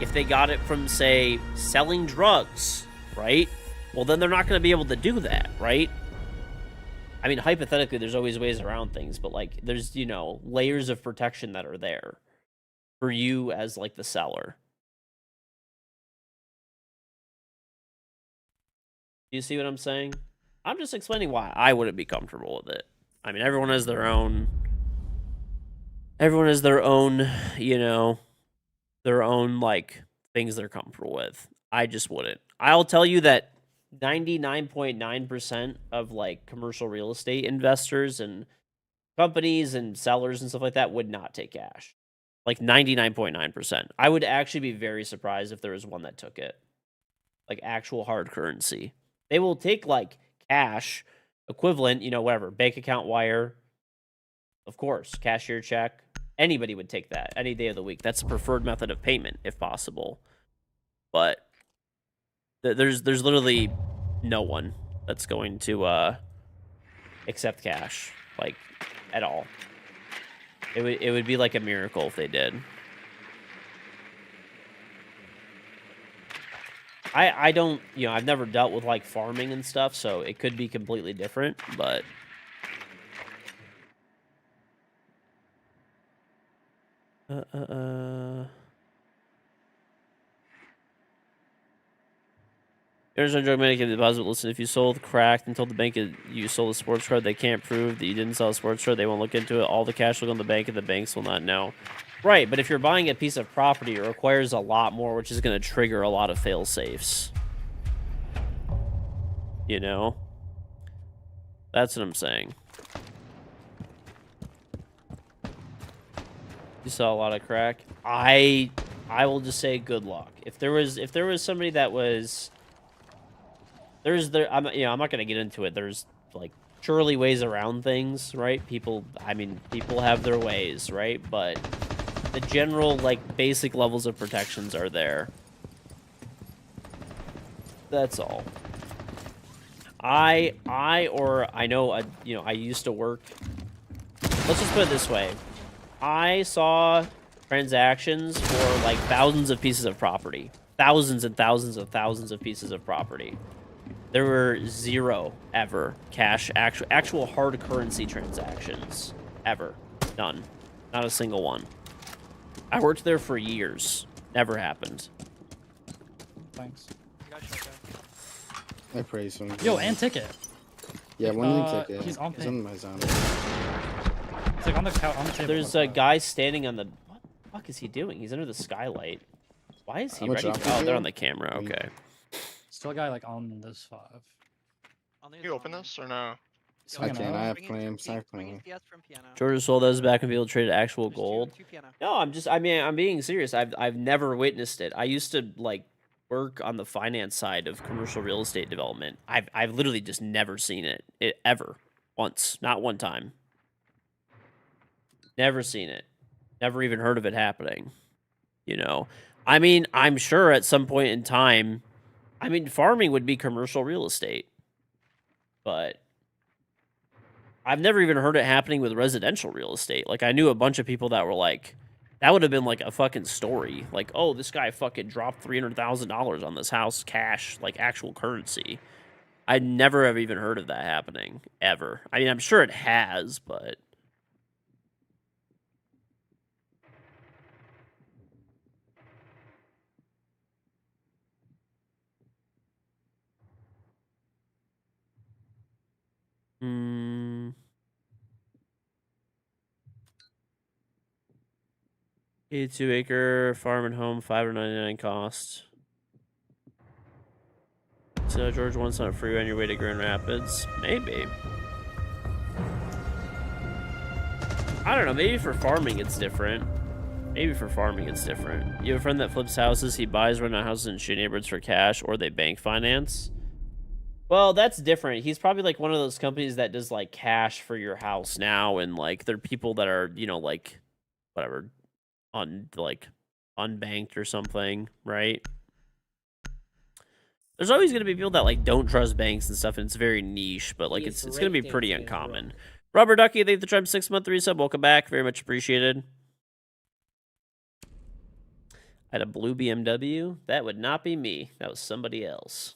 If they got it from, say, selling drugs, right? Well, then they're not going to be able to do that, right? I mean, hypothetically, there's always ways around things, but like, there's, you know, layers of protection that are there for you as like the seller. Do you see what I'm saying? I'm just explaining why I wouldn't be comfortable with it. I mean, everyone has their own, you know, their own like things they're comfortable with. I just wouldn't. I'll tell you that 99.9% of like commercial real estate investors and companies and sellers and stuff like that would not take cash. Like 99.9%. I would actually be very surprised if there was one that took it. Like actual hard currency. They will take like cash equivalent, you know, whatever, bank account wire. Of course, cashier check. Anybody would take that any day of the week. That's a preferred method of payment if possible. But there's literally no one that's going to accept cash like at all. It would be like a miracle if they did. I don't, you know, I've never dealt with like farming and stuff, so it could be completely different, but There's no drug medicated deposit. Listen, if you sold cracked and told the bank you sold a sports card, they can't prove that you didn't sell a sports card. They won't look into it. All the cash will go in the bank, and the banks will not know. Right, but if you're buying a piece of property, it requires a lot more, which is going to trigger a lot of fail safes. You know? That's what I'm saying. You saw a lot of crack. I will just say good luck. If there was somebody that was I'm not gonna get into it. There's like surely ways around things, right? People have their ways, right? But the general like basic levels of protections are there. That's all. I know, you know, I used to work. Let's just put it this way. I saw transactions for like thousands of pieces of property. Thousands and thousands of thousands of pieces of property. There were zero ever cash, actual hard currency transactions. Ever. None. Not a single one. I worked there for years. Never happened. Thanks. I praise him. Yo, and ticket. Yeah, one ticket. He's on in my zone. It's like on the table. There's a guy standing on the... What the fuck is he doing? He's under the skylight. Why is he ready? Oh, they're on the camera. Okay. Still a guy like on this 5. Can you open this or no? I can't. I have claims. I have claims. Georgia sold those back and people traded actual gold. No, I'm being serious. I've never witnessed it. I used to like work on the finance side of commercial real estate development. I've literally just never seen it ever. Once. Not one time. Never seen it. Never even heard of it happening. You know? I mean, I'm sure at some point in time, I mean, farming would be commercial real estate. But I've never even heard it happening with residential real estate. Like, I knew a bunch of people that were like, that would have been like a fucking story. Like, oh, this guy fucking dropped $300,000 on this house, cash, like actual currency. I never have even heard of that happening, ever. I mean, I'm sure it has, but... Hmm... 82-acre farm and home, $5.99 cost. So George wants on a freeway on your way to Grand Rapids. Maybe. I don't know. Maybe for farming it's different. Maybe for farming it's different. You have a friend that flips houses. He buys rental houses in shitty neighborhoods for cash, or they bank finance. Well, that's different. He's probably like one of those companies that does like cash for your house now, and like they're people that are, you know, like whatever, unbanked or something, right? There's always going to be people that like don't trust banks and stuff, and it's very niche, but like it's going to be pretty uncommon. Rubber Ducky, thank you for the Tribe 6-month resub. Welcome back, very much appreciated. I had a blue BMW. That would not be me. That was somebody else.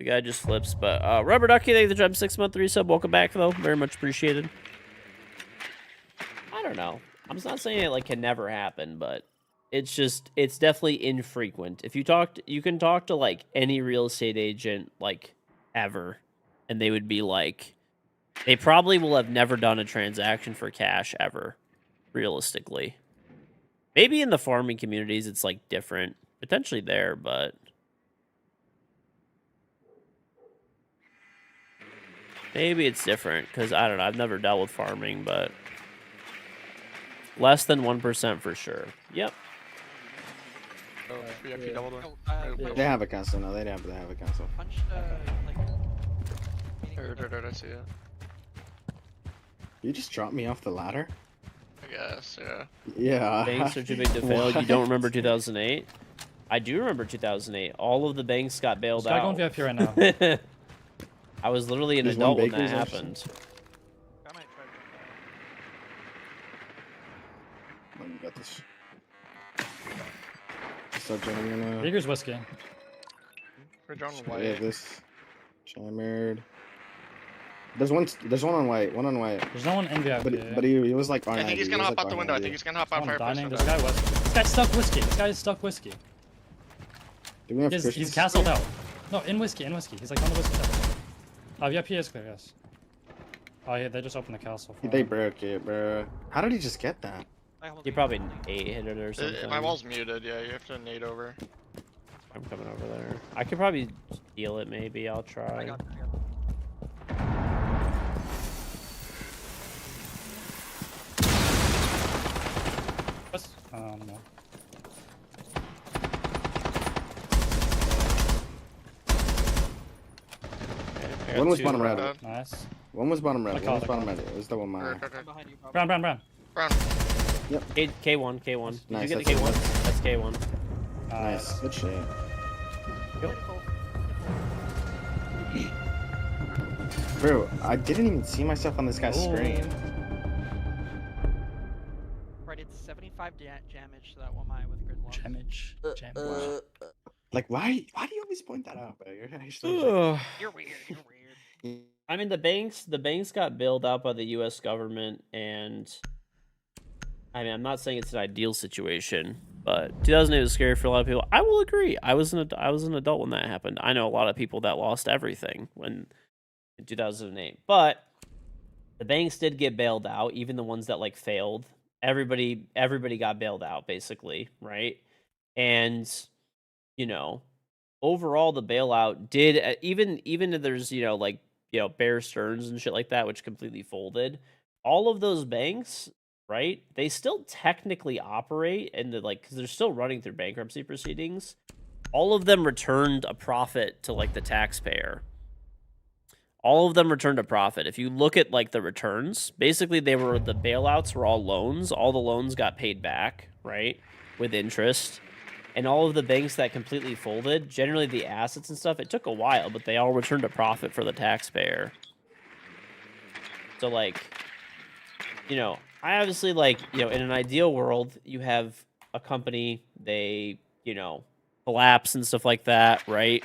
The guy just flips. But Rubber Ducky, thank you for the job 6-month resub. Welcome back though. Very much appreciated. I don't know. I'm not saying it like can never happen, but it's definitely infrequent. If you can talk to like any real estate agent like ever, and they would be like, they probably will have never done a transaction for cash ever, realistically. Maybe in the farming communities it's like different, potentially there, but maybe it's different because I don't know. I've never dealt with farming, but less than 1% for sure. Yep. Oh, VIP doubled one. They have a cancel now. They have a cancel. Punch like. I see it. You just dropped me off the ladder? I guess, yeah. Yeah. Banks are too big to fail. You don't remember 2008? I do remember 2008. All of the banks got bailed Just gotta out. go on VIP right now. I was literally an There's one adult when that Baker's happened. I might try to Let me get this. Start jamming Baker's whiskey. We're drawing Yeah, white. this. Jammered. There's one on white. One on white. There's no one in VIP. But he was like R90. I think he's gonna He was hop like out the window. I R90. think he's gonna hop out Someone fireplace. dining. There's a guy whiskey. This guy's stuck whiskey. This guy's stuck whiskey. Do we have He's Christians? castled out. No, in whiskey. He's like on the whiskey side. VIP is clear, yes. Oh yeah, they just opened the castle. For They him. broke it, bro. How did he just get that? He probably 8-hit it or something. My wall's muted, yeah, you have to nade over. I'm coming over there. I could probably steal it, maybe. I'll try. I got it. What's... no. Okay, One was two. bottom red. Nice. One was bottom red. I One caught was it. bottom red. It was the one mine. Okay. I'm behind you, probably. Brown. Brown. K1, K1. Did Nice, you get that's the it. K1? That's K1. Nice. Good shit. Yep. Bro, I didn't even see myself on this guy's Ooh. screen. I did 75 damage to that one mine with grid loss. Jamage. Like, why do you always point that out, bro? You're actually like, You're weird. You're weird. I mean, the banks got bailed out by the U.S. government, and I mean, I'm not saying it's an ideal situation, but 2008 was scary for a lot of people. I will agree. I was an adult when that happened. I know a lot of people that lost everything in 2008, but the banks did get bailed out, even the ones that like failed. Everybody got bailed out, basically, right? And you know, overall, the bailout did even if there's like Bear Stearns and shit like that, which completely folded. All of those banks, right? They still technically operate, and because they're still running through bankruptcy proceedings. All of them returned a profit to like the taxpayer. All of them returned a profit. If you look at like the returns, basically the bailouts were all loans. All the loans got paid back, right, with interest. And all of the banks that completely folded, generally the assets and stuff, it took a while, but they all returned a profit for the taxpayer. So, I obviously, in an ideal world, you have a company, they, collapse and stuff like that, right?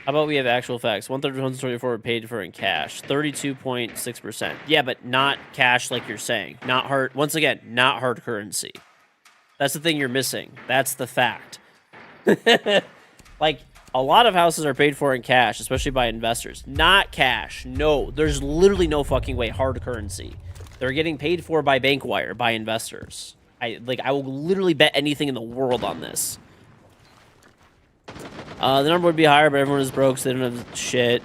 How about we have actual facts? 134 were paid for in cash. 32.6%. Yeah, but not cash like you're saying. Not hard. Once again, not hard currency. That's the thing you're missing. That's the fact. A lot of houses are paid for in cash, especially by investors. Not cash. No, there's literally no fucking way. Hard currency. They're getting paid for by bank wire, by investors. I will literally bet anything in the world on this. The number would be higher, but everyone is broke, so they don't have shit.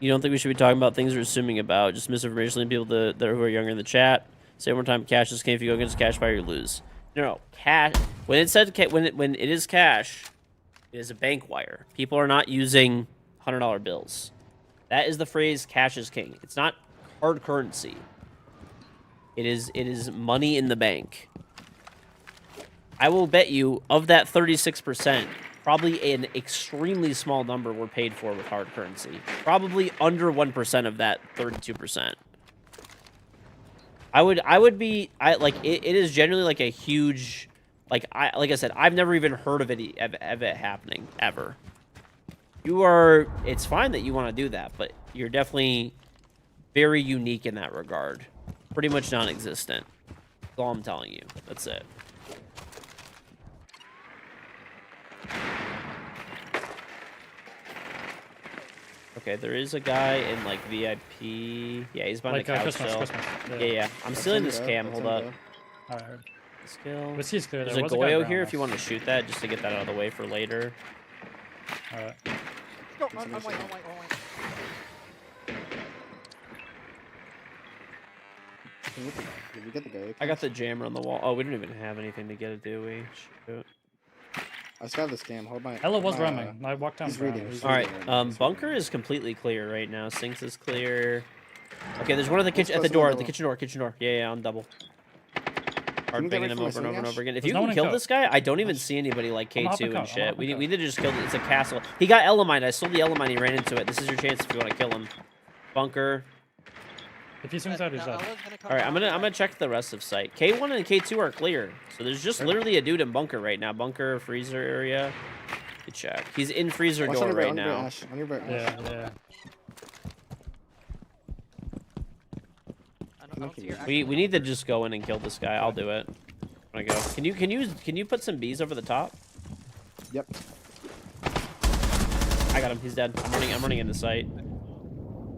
You don't think we should be talking about things we're assuming about? Just misinformation leading people that who are younger in the chat. Say one more time, cash is king. If you go against cash buyer, you lose. No, cash. When it said when it is cash, it is a bank wire. People are not using $100 bills. That is the phrase "cash is king." It's not hard currency. It is money in the bank. I will bet you of that 36%, probably an extremely small number were paid for with hard currency. Probably under 1% of that 32%. It is generally like a huge Like I said, I've never even heard of it happening ever. It's fine that you want to do that, but you're definitely very unique in that regard. Pretty much non-existent. That's all I'm telling you. That's it. Okay, there is a guy in like VIP. Yeah, he's behind Like the couch Christmas, still. Christmas. Yeah. I'm stealing this cam. Hold up. Alright. Skill. But he's clear. There's There a was a guy Goyo brown here us. if you want to shoot that, just to get that out of the way for later. Alright. Go, on white, on white, on white. Did we get the guy? I got the jammer on the wall. Oh, we don't even have anything to get it, do we? Shoot. I still have the scam. Hold my. Ella was my, running. I walked down. he's brown. reading, he's All right, reading right now, he's bunker reading. is completely clear right now. Sinks is clear. Okay, there's one at the kitchen, at close the to door, the at the door. kitchen door. Yeah, on double. Hard get banging right him from my over and over and swing, over again. If There's you no one can in kill coat. this guy, I don't even Nice. see anybody like I'm K2 hopping and coat, I'm shit. hopping We coat. need to just kill. It's a castle. He got Elamine. I stole the Elamine. He ran into it. This is your chance if you want to kill him. Bunker. If he swings out, he's dead. All right, I'm gonna check the rest of site. K1 and K2 are clear, so there's just literally a dude in bunker right now. Bunker freezer area. Good check. He's in freezer Watch door on your right right now. Ash. On your right, Ash. Yeah, yeah. I don't see your We need to just go in and kill this guy. I'll do it. I go. Can you put some bees over the top? Yep. I got him. He's dead. I'm running into site.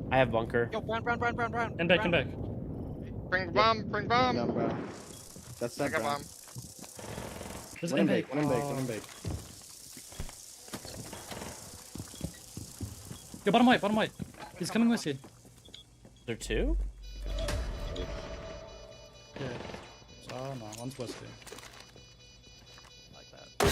I have bunker. Yo, brown. In back, in back. Bring bomb, bring bomb. Down, bro. That's I that got brown. bomb. There's One in in back. bake. One in bake. One in bake. Yo, bottom white. He's coming with you. Is there two? Yeah. Oh no, one's with you. like that.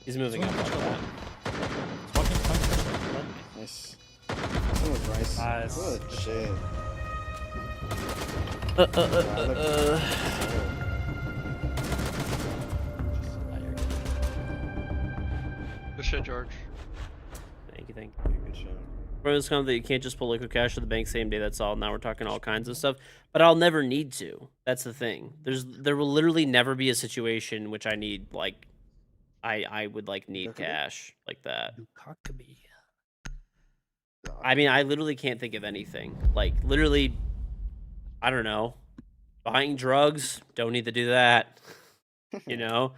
He's moving up like that. He's walking front. Nice. That was nice. Nice. Good shit. Good shit, George. Thank you. Good shit. For this kind of that you can't just pull liquid cash to the bank same day. That's all. Now we're talking all kinds of stuff, but I'll never need to. That's the thing. There will literally never be a situation in which I need like, I would like need cash like that. I mean, I literally can't think of anything. Like literally, I don't know. Buying drugs, don't need to do that. You know,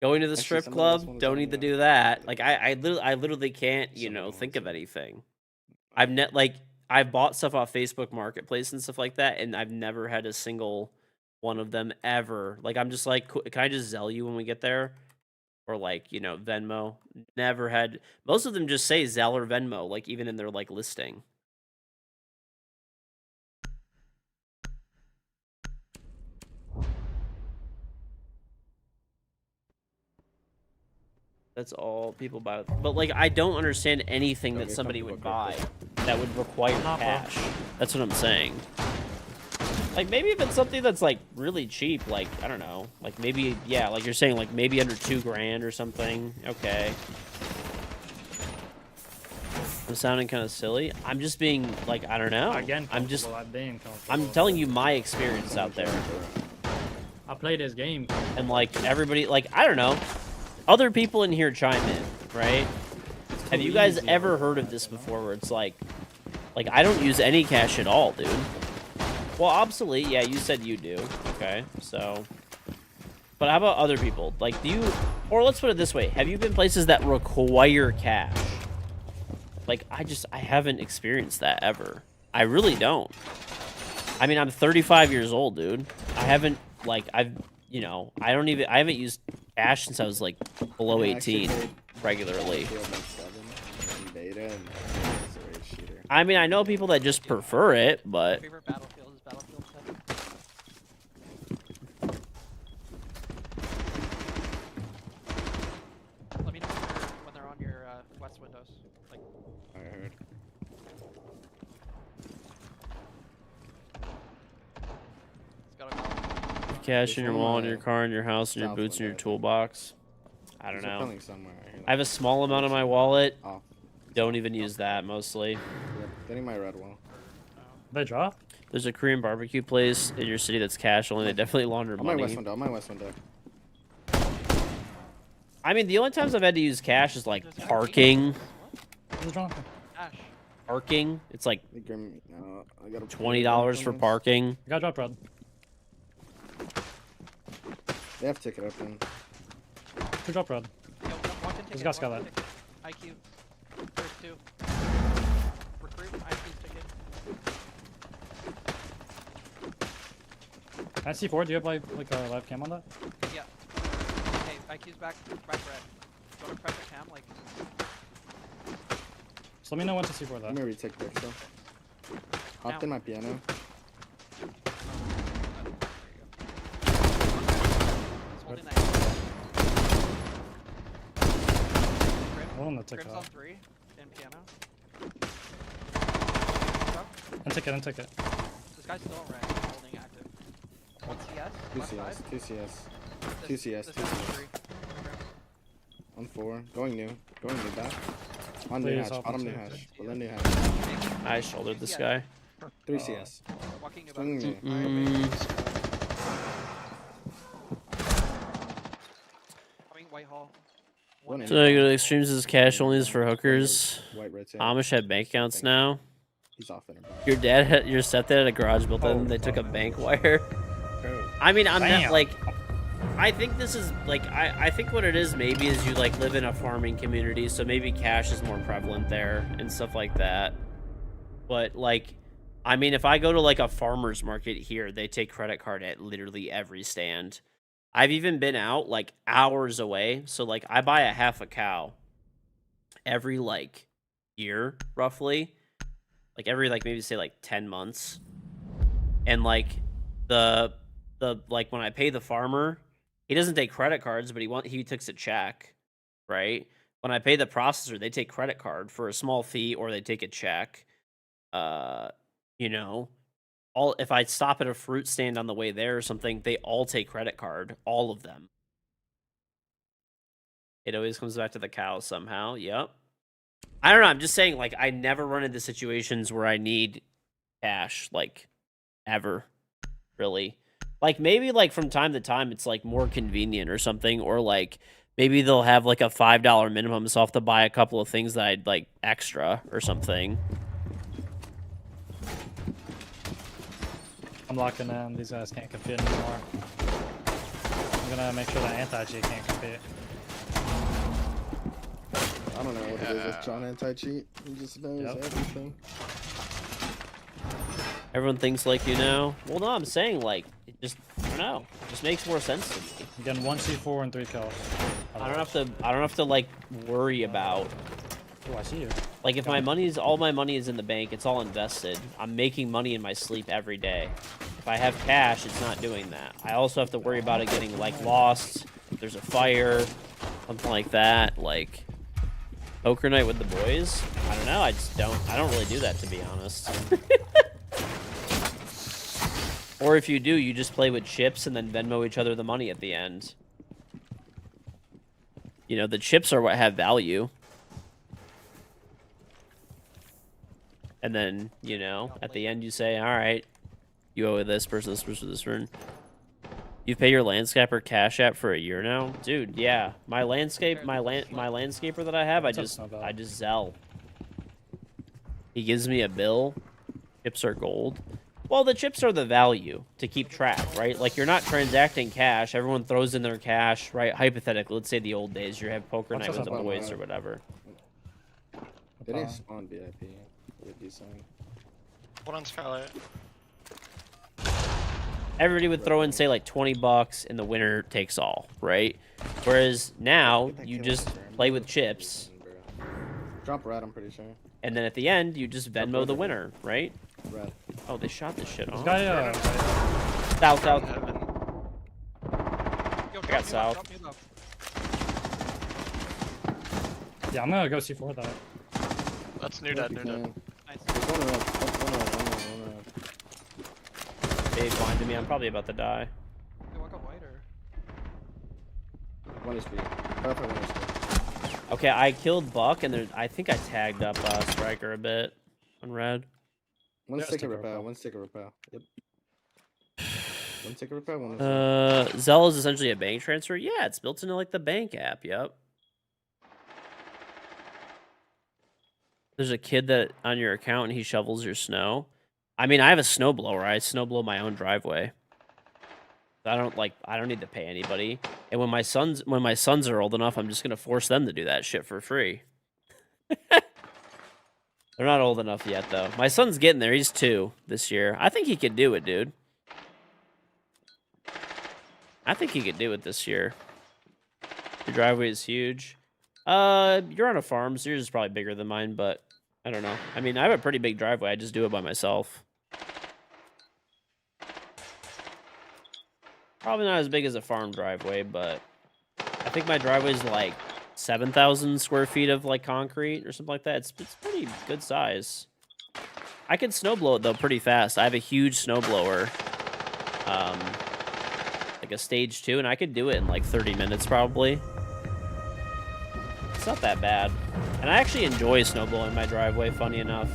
going to the Actually, strip some of those club, ones don't are, need to yeah. do that. Like I literally can't, you Some of know, the think ones of are. anything. I've bought stuff off Facebook Marketplace and stuff like that, and I've never had a single one of them ever. Like I'm just like, can I just Zelle you when we get there, or like you know Venmo? Never had. Most of them just say Zelle or Venmo, like even in their like listing. That's all people buy. But like, I don't understand anything that somebody would buy that would require cash. That's what I'm saying. Like maybe if it's something that's like really cheap, like I don't know, like maybe yeah, like you're saying, like maybe under $2,000 or something. Okay. I'm sounding kind of silly. I'm just being like I don't know. Again, I'm just being comfortable. I'm telling you my experience out there. I played this game. And like everybody, like I don't know, other people in here chime in, right? Have you guys ever heard of this before? Where it's like I don't use any cash at all, dude. Well, obsolete, yeah, you said you do. Okay, so, but how about other people? Like, do you, or let's put it this way: have you been places that require cash? Like, I haven't experienced that ever. I really don't. I mean, I'm 35 years old, dude. I haven't you know, I haven't used cash since I was like below 18 regularly. I mean, I know people that just prefer it, but Favorite battlefield is Battlefield 7. Let me know when they're on your west windows. Like, I heard. it's gotta go. cash in your wallet, in your car, in your house, in your South boots, in your window. toolbox. I don't There's a know. building somewhere. I have a small amount in my wallet. Off. Don't even use that mostly. Yep, getting my red wall. They drop? There's a Korean barbecue place in your city that's cash only. They definitely launder On my west money. window. On my west window. I mean, the only times I've had to use cash is like parking. Who's drunk? Ash. Parking. It's like I got $20 for parking. I got drop red. They have ticket open. Who drop red? Yo, watch and This guy's got watch and ticket. IQ. There's 2. Recruit. IQ's ticket. Can I see forward? Do you have like a live cam on that? Yeah. Hey, IQ's back red. Go to press the cam like. Just let me know when to see forward Let that. me retake quick still. Hopped Now. in my piano. Holding that. Hold on the ticket. Crim's on 3 in piano. And ticket. This guy's still red. Holding active. 1 CS. 2 Left CS. side. 2 CS. This- 2 CS. this 2 guy's on CS. 3. On 4. Going new. Going new back. On new Please hatch. help Bottom me new too. hatch. Below new hatch. I shouldered this guy. 3 CS. Walking about. Swinging me. Coming Whitehall. One in. So I go to extremes is cash only is for hookers. White rotate. Amish have bank accounts now. He's off in a bar. Your dad had your stepdad had a garage built in. They took a bank wire. I mean, I'm Damn. not like. I think this is like I think what it is maybe is you like live in a farming community, so maybe cash is more prevalent there and stuff like that. But like, I mean, if I go to like a farmer's market here, they take credit card at literally every stand. I've even been out like hours away, so like I buy a half a cow every like year roughly, like every like maybe say like 10 months, and like the like when I pay the farmer, he doesn't take credit cards, but he takes a check, right? When I pay the processor, they take credit card for a small fee or they take a check. You know, all if I stop at a fruit stand on the way there or something, they all take credit card, all of them. It always comes back to the cows somehow. Yep. I don't know. I'm just saying, like, I never run into situations where I need cash, like, ever, really. Like, maybe, like, from time to time, it's, like, more convenient or something, or, like, maybe they'll have, like, a $5 minimum, so I'll have to buy a couple of things that I'd, like, extra or something. I'm locking in. These guys can't compete anymore. I'm gonna make sure that anti-cheat can't compete. I don't know what it is with John anti-cheat. He just knows everything. Everyone thinks like you know. Well, no, I'm saying, like, it just, I don't know. It just makes more sense to me. I'm getting 1 C4 and 3 kills. I don't have to, like, worry about... Oh, I see you. Like, if all my money is in the bank, it's all invested. I'm making money in my sleep every day. If I have cash, it's not doing that. I also have to worry about it getting, like, lost. If there's a fire, something like that. Like, poker night with the boys? I don't know. I don't really do that, to be honest. Or if you do, you just play with chips and then Venmo each other the money at the end. You know, the chips are what have value. And then, you know, at the end you say, all right, you owe this person, this person, this person. You pay your landscaper Cash App for a year now? Dude, yeah. My landscaper that I have, I just Zelle. He gives me a bill. Chips are gold. Well, the chips are the value to keep track, right? Like, you're not transacting cash. Everyone throws in their cash, right? Hypothetically, let's say the old days, you have poker night with the boys or whatever. It is spawn VIP. Would be saying. One on Skylight. Everybody would throw in, say, like $20, and the winner takes all, right? Whereas now, you just play with chips. Drop red, I'm pretty sure. And then at the end, you just Venmo the winner, right? Red. Oh, they shot this shit off. Guy, South. Yo, I got south. drop me low. yeah, I'm gonna go C4 though. That's new dead, new dead. Nice. There's one red. One red. They blinded me. I'm probably about to die. Yo, walk up white or? One is B. One is B. Okay, I killed Buck, and I think I tagged up Striker a bit on red. One Yeah, sticker sticker repair. repair. One sticker repair. Yep. One sticker repair. One. Zelle is essentially a bank transfer. Yeah, it's built into like the bank app. Yep. There's a kid that on your account and he shovels your snow. I mean, I have a snowblower. I snowblow my own driveway. I don't need to pay anybody. And when my sons are old enough, I'm just gonna force them to do that shit for free. They're not old enough yet though. My son's getting there. He's 2 this year. I think he could do it, dude. I think he could do it this year. Your driveway is huge. You're on a farm, so yours is probably bigger than mine, but I don't know. I mean, I have a pretty big driveway. I just do it by myself. Probably not as big as a farm driveway, but I think my driveway is like 7,000 square feet of like concrete or something like that. It's pretty good size. I can snowblow it though pretty fast. I have a huge snowblower, like a stage 2, and I could do it in like 30 minutes probably. It's not that bad. And I actually enjoy snowblowing my driveway, funny enough.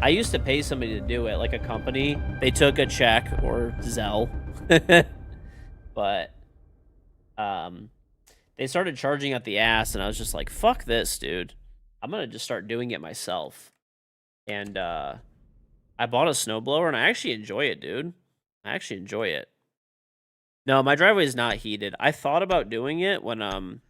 I used to pay somebody to do it, like a company. They took a check or Zelle. But they started charging at the ass, and I was just like, fuck this, dude. I'm going to just start doing it myself. And I bought a snowblower, and I actually enjoy it, dude. I actually enjoy it. No, my driveway is not heated. I thought about doing it when I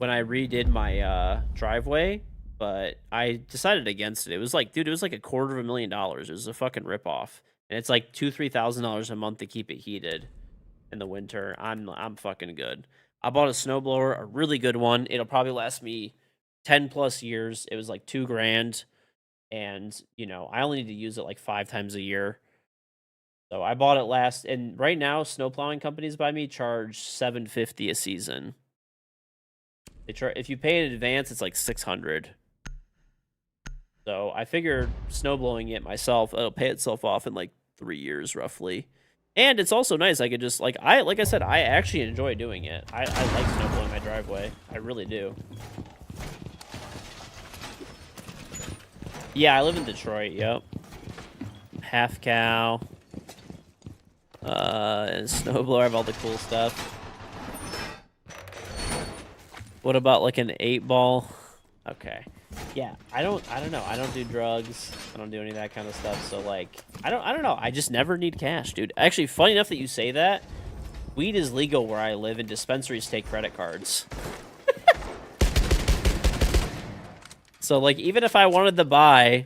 redid my driveway, but I decided against it. It was like, dude, it was like $250,000. It was a fucking ripoff. And it's like $2,000-$3,000 a month to keep it heated in the winter. I'm fucking good. I bought a snowblower, a really good one. It'll probably last me 10 plus years. It was like $2,000, and you know, I only need to use it like 5 times a year. So I bought it and right now snowplowing companies by me charge $750 a season. They charge, if you pay in advance, it's like $600. So I figured snowblowing it myself, it'll pay itself off in like 3 years roughly. And it's also nice. I could just like I said, I actually enjoy doing it. I like snowblowing my driveway. I really do. Yeah, I live in Detroit. Yep. Half cow. And snowblower. I have all the cool stuff. What about like an 8-ball? Okay. Yeah, I don't know. I don't do drugs. I don't do any of that kind of stuff. So like, I don't know. I just never need cash, dude. Actually, funny enough that you say that. Weed is legal where I live, and dispensaries take credit cards. So like, even if I wanted to buy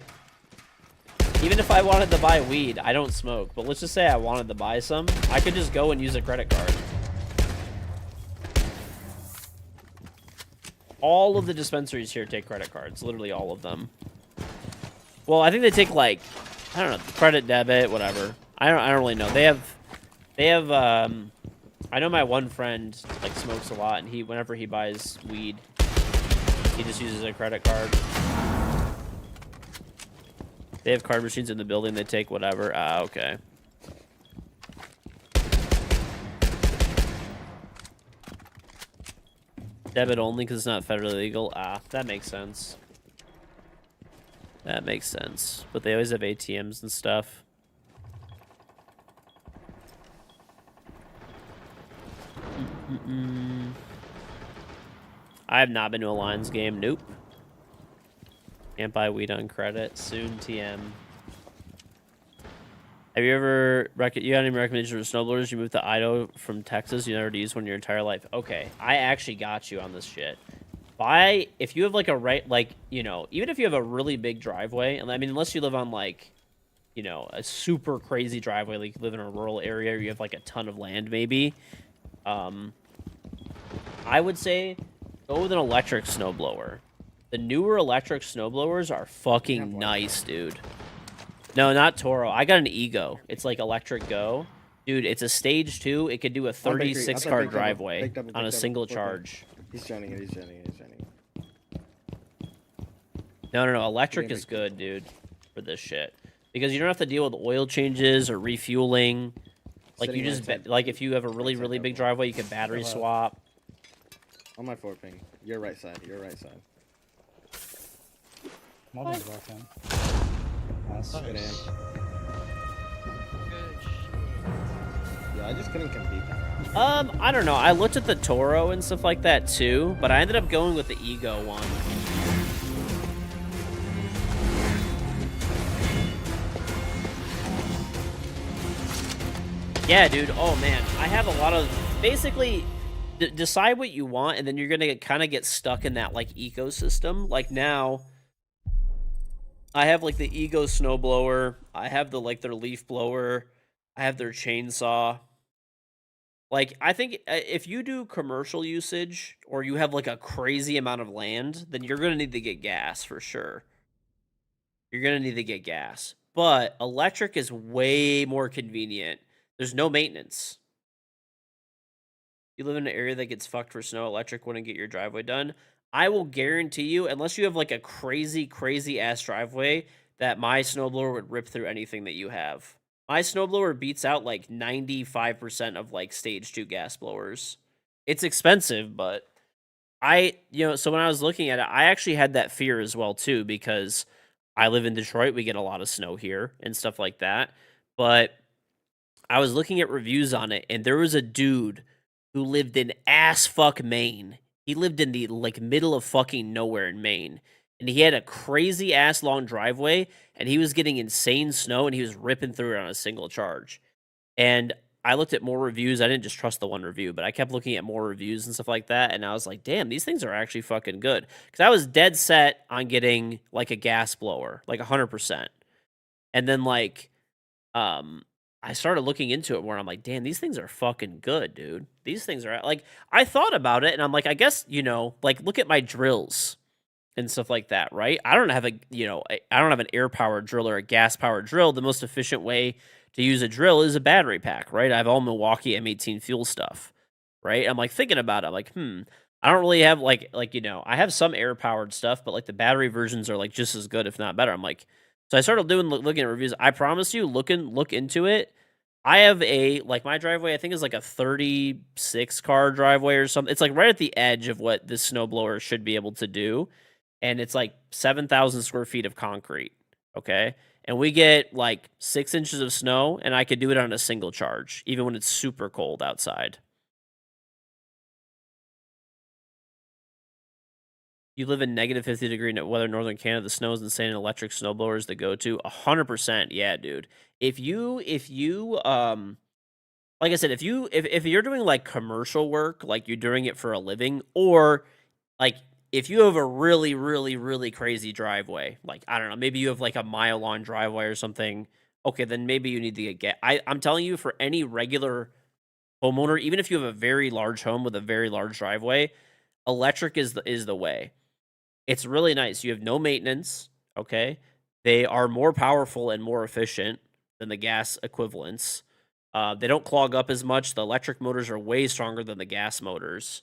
weed, I don't smoke. But let's just say I wanted to buy some, I could just go and use a credit card. All of the dispensaries here take credit cards. Literally all of them. Well, I think they take like, I don't know, credit, debit, whatever. I don't really know. They have. I know my one friend like smokes a lot, and whenever he buys weed, he just uses a credit card. They have card machines in the building. They take whatever. Ah, okay. Debit only because it's not federally legal. Ah, that makes sense. That makes sense. But they always have ATMs and stuff. I have not been to a Lions game. Nope. Can't buy weed on credit. Soon, TM. Have you ever... You got any recommendations for snowblowers? You moved to Idaho from Texas. You never used one your entire life. Okay. I actually got you on this shit. If you have like even if you have a really big driveway, and I mean, unless you live on like, you know, a super crazy driveway, like you live in a rural area or you have like a ton of land maybe, I would say go with an electric snowblower. The newer electric snowblowers are fucking nice, dude. No, not Toro. I got an Ego. It's like electric go. Dude, it's a stage 2. It could do a 36-car driveway on a single charge. He's joining it. He's joining it. No. Electric is good, dude, for this shit. Because you don't have to deal with oil changes or refueling. Like, you just... Like, if you have a really, really big driveway, you can battery swap. On my 4 ping. Your right side. Your right side. Modern's back in. gas. Good aim. Nice. Good shit. Yeah, I just couldn't compete that round. I don't know. I looked at the Toro and stuff like that too, but I ended up going with the Ego one. Yeah, dude. Oh man, I have a lot of basically decide what you want, and then you're gonna kind of get stuck in that like ecosystem. Like now, I have like the Ego snowblower. I have the like their leaf blower. I have their chainsaw. Like I think if you do commercial usage or you have like a crazy amount of land, then you're gonna need to get gas for sure. You're gonna need to get gas, but electric is way more convenient. There's no maintenance. You live in an area that gets fucked for snow, electric wouldn't get your driveway done. I will guarantee you, unless you have like a crazy, crazy ass driveway, that my snowblower would rip through anything that you have. My snowblower beats out like 95% of like stage 2 gas blowers. It's expensive, but so when I was looking at it, I actually had that fear as well too, because I live in Detroit. We get a lot of snow here and stuff like that. But I was looking at reviews on it, and there was a dude who lived in ass fuck Maine. He lived in the like middle of fucking nowhere in Maine. And he had a crazy ass long driveway, and he was getting insane snow, and he was ripping through it on a single charge. And I looked at more reviews. I didn't just trust the one review, but I kept looking at more reviews and stuff like that. And I was like, damn, these things are actually fucking good. Because I was dead set on getting like a gas blower, like 100%. And then like, I started looking into it more. I'm like, damn, these things are fucking good, dude. These things are like, I thought about it, and I'm like, I guess, like look at my drills and stuff like that, right? I don't have I don't have an air powered drill or a gas powered drill. The most efficient way to use a drill is a battery pack, right? I have all Milwaukee M18 fuel stuff, right? I'm like thinking about it. I'm like, I don't really have I have some air powered stuff, but like the battery versions are like just as good, if not better. I'm like, so I started looking at reviews. I promise you, look into it. I have my driveway, I think is like a 36 car driveway or something. It's like right at the edge of what this snowblower should be able to do. And it's like 7,000 square feet of concrete. Okay. And we get like 6 inches of snow, and I could do it on a single charge, even when it's super cold outside. You live in negative 50-degree weather in northern Canada. The snow is insane, and electric snowblower is the go-to. 100%, yeah, dude. If you like I said, if you're doing like commercial work, like you're doing it for a living, or like if you have a really, really, really crazy driveway, like I don't know, maybe you have like a mile-long driveway or something. Okay, then maybe you need to get. I'm telling you, for any regular homeowner, even if you have a very large home with a very large driveway, electric is the way. It's really nice. You have no maintenance, okay? They are more powerful and more efficient than the gas equivalents. They don't clog up as much. The electric motors are way stronger than the gas motors.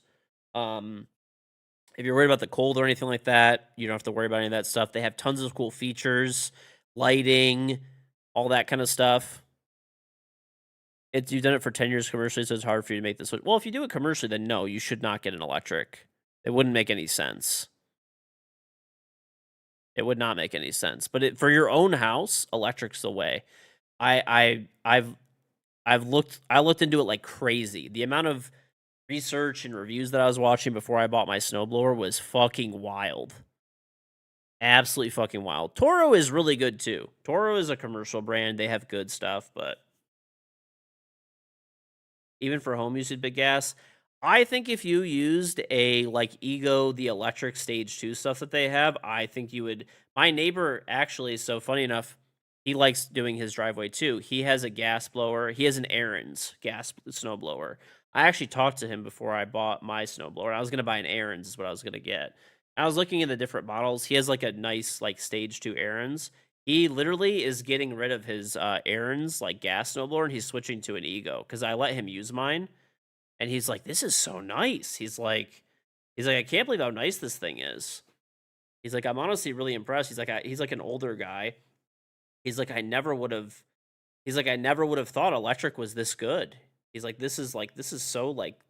If you're worried about the cold or anything like that, you don't have to worry about any of that stuff. They have tons of cool features, lighting, all that kind of stuff. You've done it for 10 years commercially, so it's hard for you to make this. Well, if you do it commercially, then no, you should not get an electric. It wouldn't make any sense. It would not make any sense. But for your own house, electric's the way. I've looked into it like crazy. The amount of research and reviews that I was watching before I bought my snowblower was fucking wild. Absolutely fucking wild. Toro is really good too. Toro is a commercial brand. They have good stuff, but even for home use with big gas, I think if you used a like Ego, the electric stage 2 stuff that they have, I think you would. My neighbor actually, so funny enough, he likes doing his driveway too. He has a gas blower. He has an Aaron's gas snow blower. I actually talked to him before I bought my snow blower. I was gonna buy an Aaron's is what I was gonna get. I was looking at the different models. He has like a nice like stage 2 Aaron's. He literally is getting rid of his Aaron's like gas snowblower, and he's switching to an Ego because I let him use mine. And he's like, this is so nice. He's like, I can't believe how nice this thing is. He's like, I'm honestly really impressed. He's like an older guy. He's like, I never would have thought electric was this good. He's like, this is so like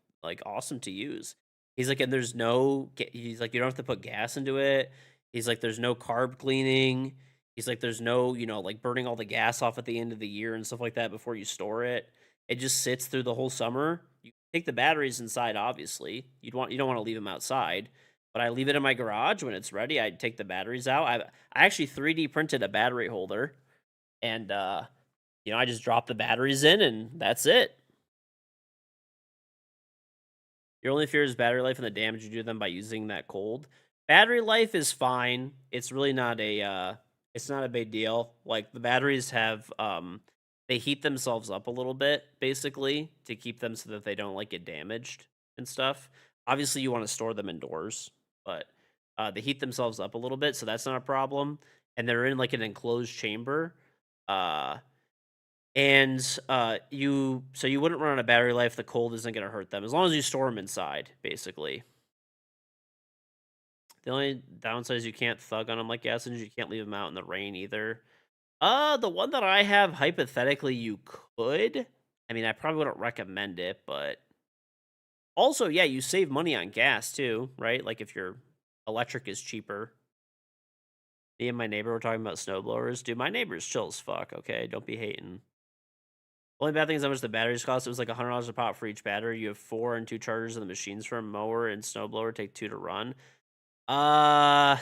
awesome to use. He's like, and he's like, you don't have to put gas into it. He's like, there's no carb cleaning. He's like, there's no, like burning all the gas off at the end of the year and stuff like that before you store it. It just sits through the whole summer. You take the batteries inside, obviously. You don't want to leave them outside. But I leave it in my garage when it's ready. I take the batteries out. I actually 3D printed a battery holder, and I just drop the batteries in, and that's it. Your only fear is battery life and the damage you do to them by using that cold. Battery life is fine. It's really not a big deal. Like the batteries have they heat themselves up a little bit basically to keep them so that they don't like get damaged and stuff. Obviously you want to store them indoors, but they heat themselves up a little bit, so that's not a problem. And they're in like an enclosed chamber. And you wouldn't run out of battery life. The cold isn't going to hurt them as long as you store them inside, basically. The only downside is you can't thug on them like acid. You can't leave them out in the rain either. The one that I have, hypothetically, you could. I mean, I probably wouldn't recommend it, but also, yeah, you save money on gas too, right? Like if your electric is cheaper. Me and my neighbor were talking about snowblowers. Dude, my neighbor's chill as fuck, okay? Don't be hating. Only bad thing is how much the batteries cost. It was like $100 a pop for each battery. You have 4 and 2 chargers, and the machines for a mower and snowblower take 2 to run. The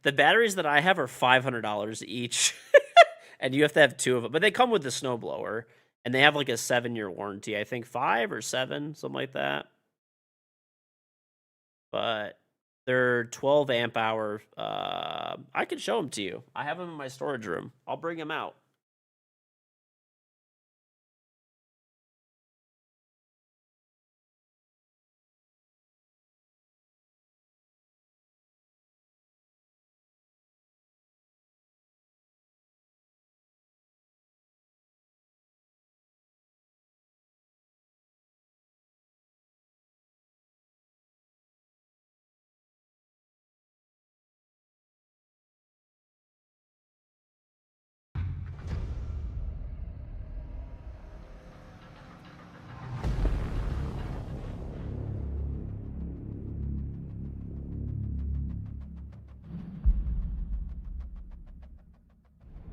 batteries that I have are $500 each, and you have to have 2 of them. But they come with the snowblower, and they have like a 7-year warranty. I think 5 or 7, something like that. But they're 12 amp hour. I can show them to you. I have them in my storage room. I'll bring them out.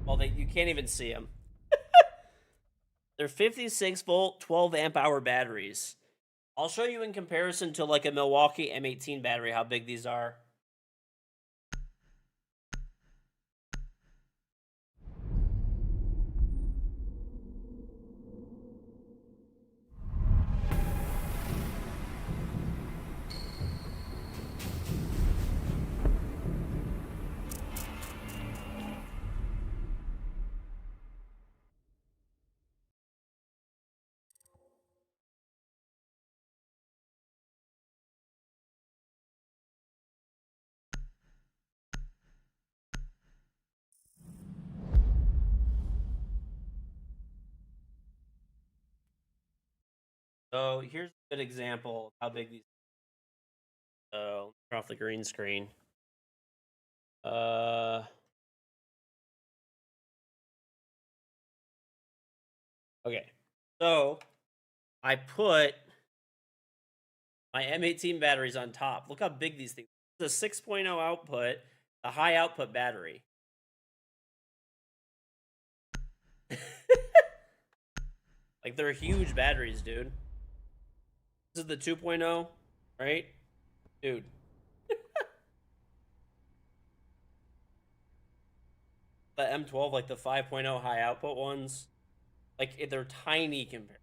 Well, you can't even see them. They're 56 volt, 12 amp hour batteries. I'll show you in comparison to like a Milwaukee M18 battery how big these are. So here's a good example of how big these. So turn off the green screen. Okay. So I put my M18 batteries on top. Look how big these things are. This is a 6.0 output, a high output battery. Like they're huge batteries, dude. This is the 2.0, right? Dude. The M12, like the 5.0 high output ones, like they're tiny compared.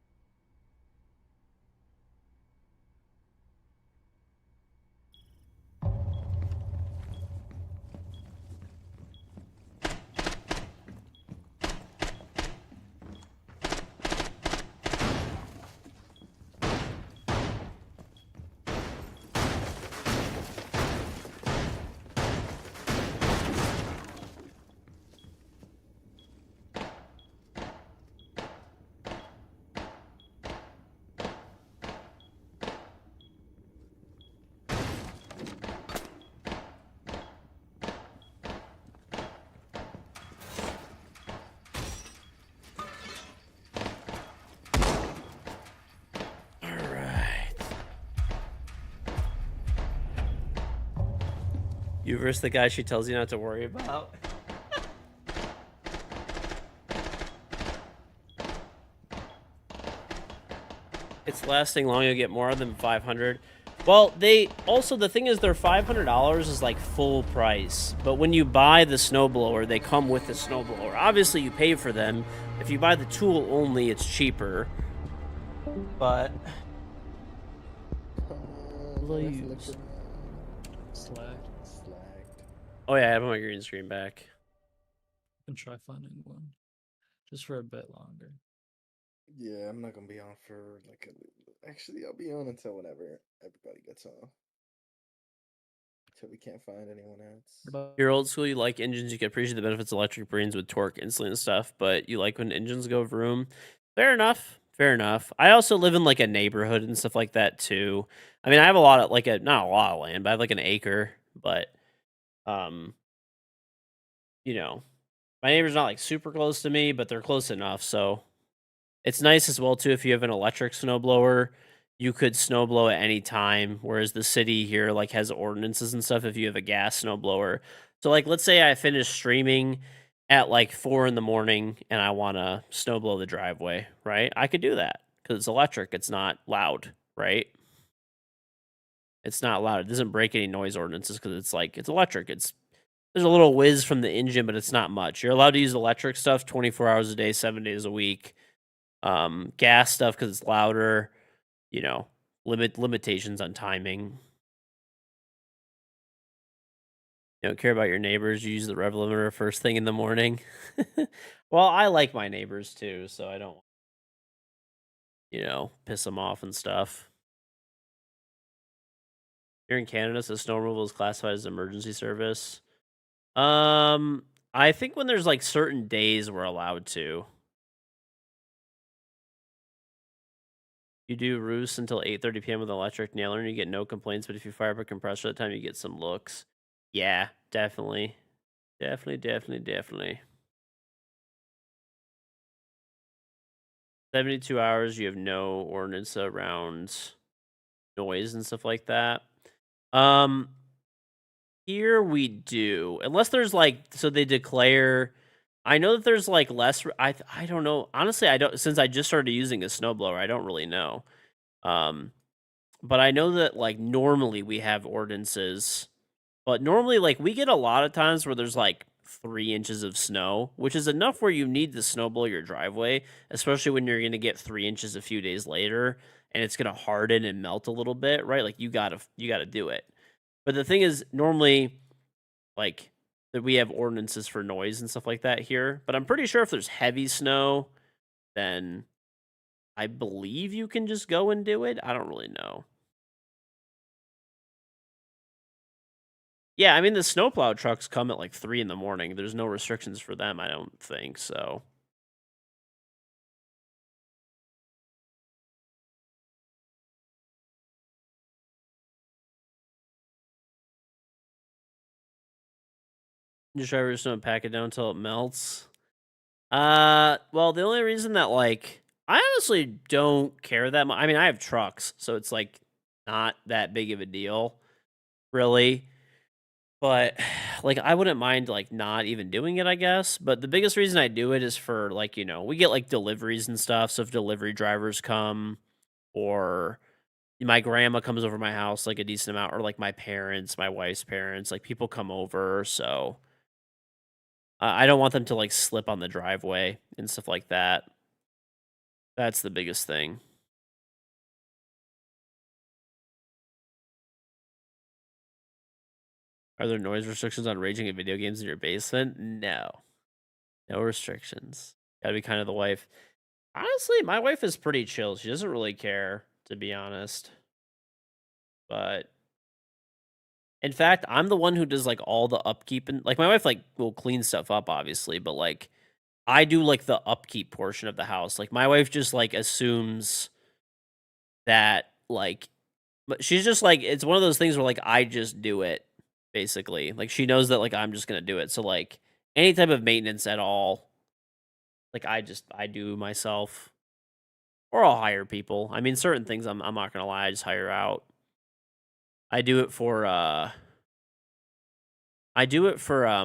You versus the guy she tells you not to worry about. it's lasting long, you'll get more than 500. Well, they also, the thing is, their $500 is like full price, but when you buy the snowblower, they come with the snowblower. Obviously, you pay for them. If you buy the tool only, it's cheaper. But Slagged. oh yeah, I have my green screen back. Can try finding one, just for a bit longer. Yeah, I'm not gonna be on for like actually I'll be on until whenever everybody gets off. Until we can't find anyone else. You're old school, you like engines, you can appreciate the benefits of electric brains with torque, insulin and stuff, but you like when engines go vroom. Fair enough. Fair enough. I also live in like a neighborhood and stuff like that too. I mean, I have a lot of like not a lot of land, but I have like an acre, but you know, my neighbor's not like super close to me, but they're close enough, so it's nice as well too if you have an electric snowblower, you could snowblow at any time, whereas the city here like has ordinances and stuff if you have a gas snowblower. So like let's say I finish streaming at like 4 in the morning and I want to snowblow the driveway, right? I could do that because it's electric, it's not loud, right? It's not loud. It doesn't break any noise ordinances because it's like it's electric. There's a little whiz from the engine, but it's not much. You're allowed to use electric stuff 24 hours a day, 7 days a week. Gas stuff because it's louder, you know, limitations on timing. You don't care about your neighbors. You use the rev limiter first thing in the morning. Well, I like my neighbors too, so I don't, you know, piss them off and stuff. Here in Canada, so snow removal is classified as emergency service. I think when there's like certain days we're allowed to. You do roost until 8:30 p.m. with an electric nailer and you get no complaints, but if you fire up a compressor at the time, you get some looks. Yeah, definitely. Definitely. 72 hours, you have no ordinance around noise and stuff like that. Here we do. Unless there's like, so they declare, I know that there's like less, I don't know. Honestly, I don't, since I just started using a snowblower, I don't really know. But I know that like normally we have ordinances, but normally like we get a lot of times where there's like 3 inches of snow, which is enough where you need to snowblow your driveway, especially when you're going to get 3 inches a few days later and it's going to harden and melt a little bit, right? Like you got to do it. But the thing is normally like that we have ordinances for noise and stuff like that here, but I'm pretty sure if there's heavy snow, then I believe you can just go and do it. I don't really know. Yeah, I mean, the snowplow trucks come at like 3 in the morning. There's no restrictions for them, I don't think, so. Just drive your snow and pack it down until it melts. Well, the only reason that, like, I honestly don't care that much. I mean, I have trucks, so it's, like, not that big of a deal, really. But, like, I wouldn't mind, like, not even doing it, I guess. But the biggest reason I do it is for, like, you know, we get, like, deliveries and stuff. So if delivery drivers come or my grandma comes over my house, like, a decent amount, or, like, my parents, my wife's parents, like, people come over. So I don't want them to, like, slip on the driveway and stuff like that. That's the biggest thing. Are there noise restrictions on raging at video games in your basement? No. No restrictions. Gotta be kind of the wife. Honestly, my wife is pretty chill. She doesn't really care, to be honest. But in fact, I'm the one who does like all the upkeep and like my wife like will clean stuff up, obviously, but like I do like the upkeep portion of the house. Like my wife just like assumes that like, but she's just like it's one of those things where like I just do it basically. Like she knows that like I'm just gonna do it. So like any type of maintenance at all, like I do myself, or I'll hire people. I mean, certain things I'm not gonna lie, I just hire out. I do it for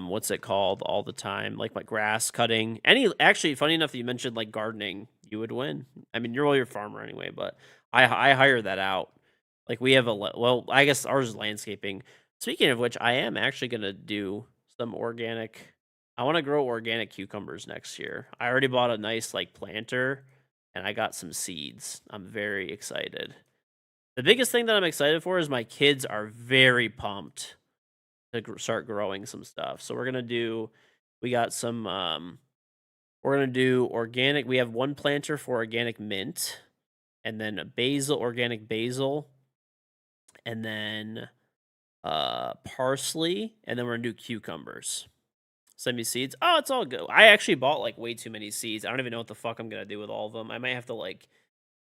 what's it called all the time, like my grass cutting. Actually, funny enough that you mentioned like gardening, you would win. I mean, you're a farmer anyway, but I hire that out. Like we have well, I guess ours is landscaping. Speaking of which, I am actually gonna do some organic. I want to grow organic cucumbers next year. I already bought a nice like planter, and I got some seeds. I'm very excited. The biggest thing that I'm excited for is my kids are very pumped to start growing some stuff. So we got some we're gonna do organic. We have one planter for organic mint, and then a organic basil, and then parsley, and then we're gonna do cucumbers. Send me seeds. Oh, it's all good. I actually bought like way too many seeds. I don't even know what the fuck I'm gonna do with all of them. I might have to like,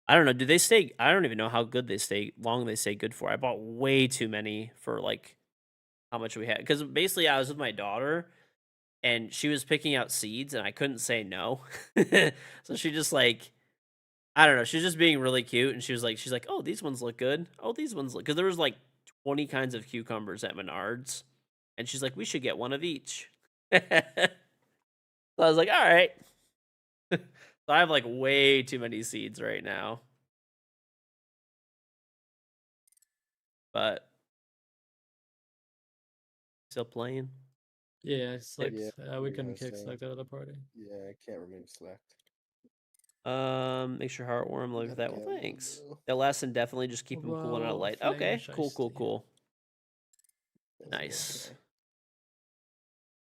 I don't know. Do they stay? I don't even know how good they stay, long they stay good for. I bought way too many for like how much we had, because basically I was with my daughter and she was picking out seeds and I couldn't say no. So she just like, I don't know, she was just being really cute and she's like, oh, these ones look good. Oh, these ones look, because there was like 20 kinds of cucumbers at Menards, and she's like, we should get one of each. So I was like, all right. So I have like way too many seeds right now. But still playing. Yeah, it's like Yeah, we yeah, couldn't kick same. select out of the party. Yeah, I can't remain select. Make sure heartwarm. Look at that. Well, Gotta thanks. gamble. That lasts indefinitely. Just keep them cool and out of Well, light. fling Okay, cool, shiesty. cool. That's Nice. okay.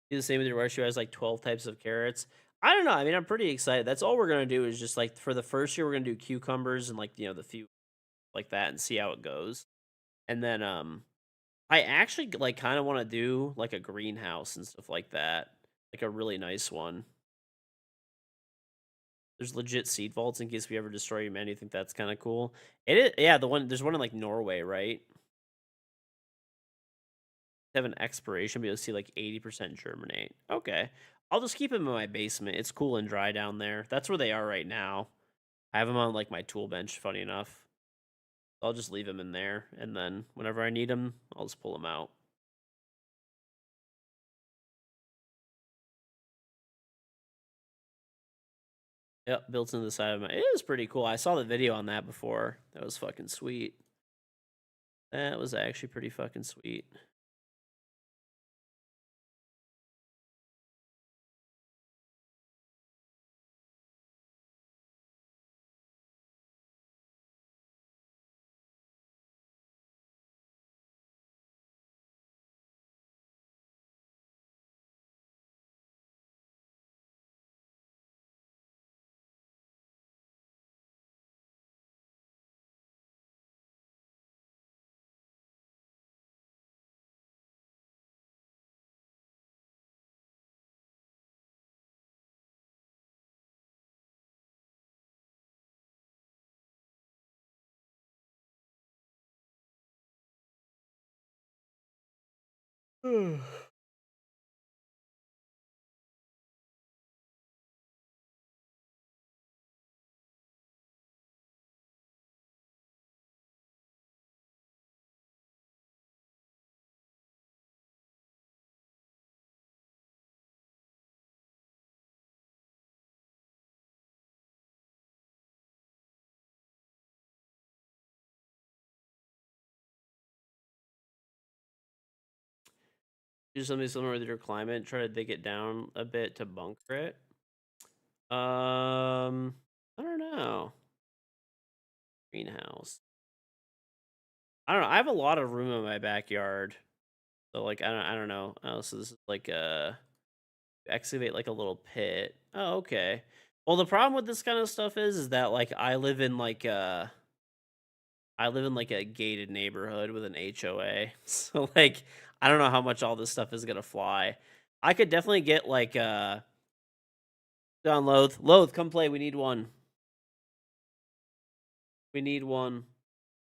Do the same with your rice. You has like 12 types of carrots. I don't know. I mean, I'm pretty excited. That's all we're gonna do is just like for the first year, we're gonna do cucumbers and like the few like that and see how it goes. And then I actually like kind of want to do like a greenhouse and stuff like that, like a really nice one. There's legit seed vaults in case we ever destroy humanity. I think that's kind of cool. It is, yeah. There's one in like Norway, right? Have an expiration, but you'll see like 80% germinate. Okay, I'll just keep them in my basement. It's cool and dry down there. That's where they are right now. I have them on like my tool bench. Funny enough, I'll just leave them in there, and then whenever I need them, I'll just pull them out. Yep, built into the side of my. It is pretty cool. I saw the video on that before. That was fucking sweet. That was actually pretty fucking sweet. Do something similar with your climate. Try to dig it down a bit to bunker it. I don't know. Greenhouse. I don't know. I have a lot of room in my backyard, so like I don't know. Oh, so this is like excavate like a little pit. Oh, okay. Well, the problem with this kind of stuff is that like I live in like a gated neighborhood with an HOA. So like I don't know how much all this stuff is gonna fly. I could definitely get like John Loath, come play. We need one. We need one.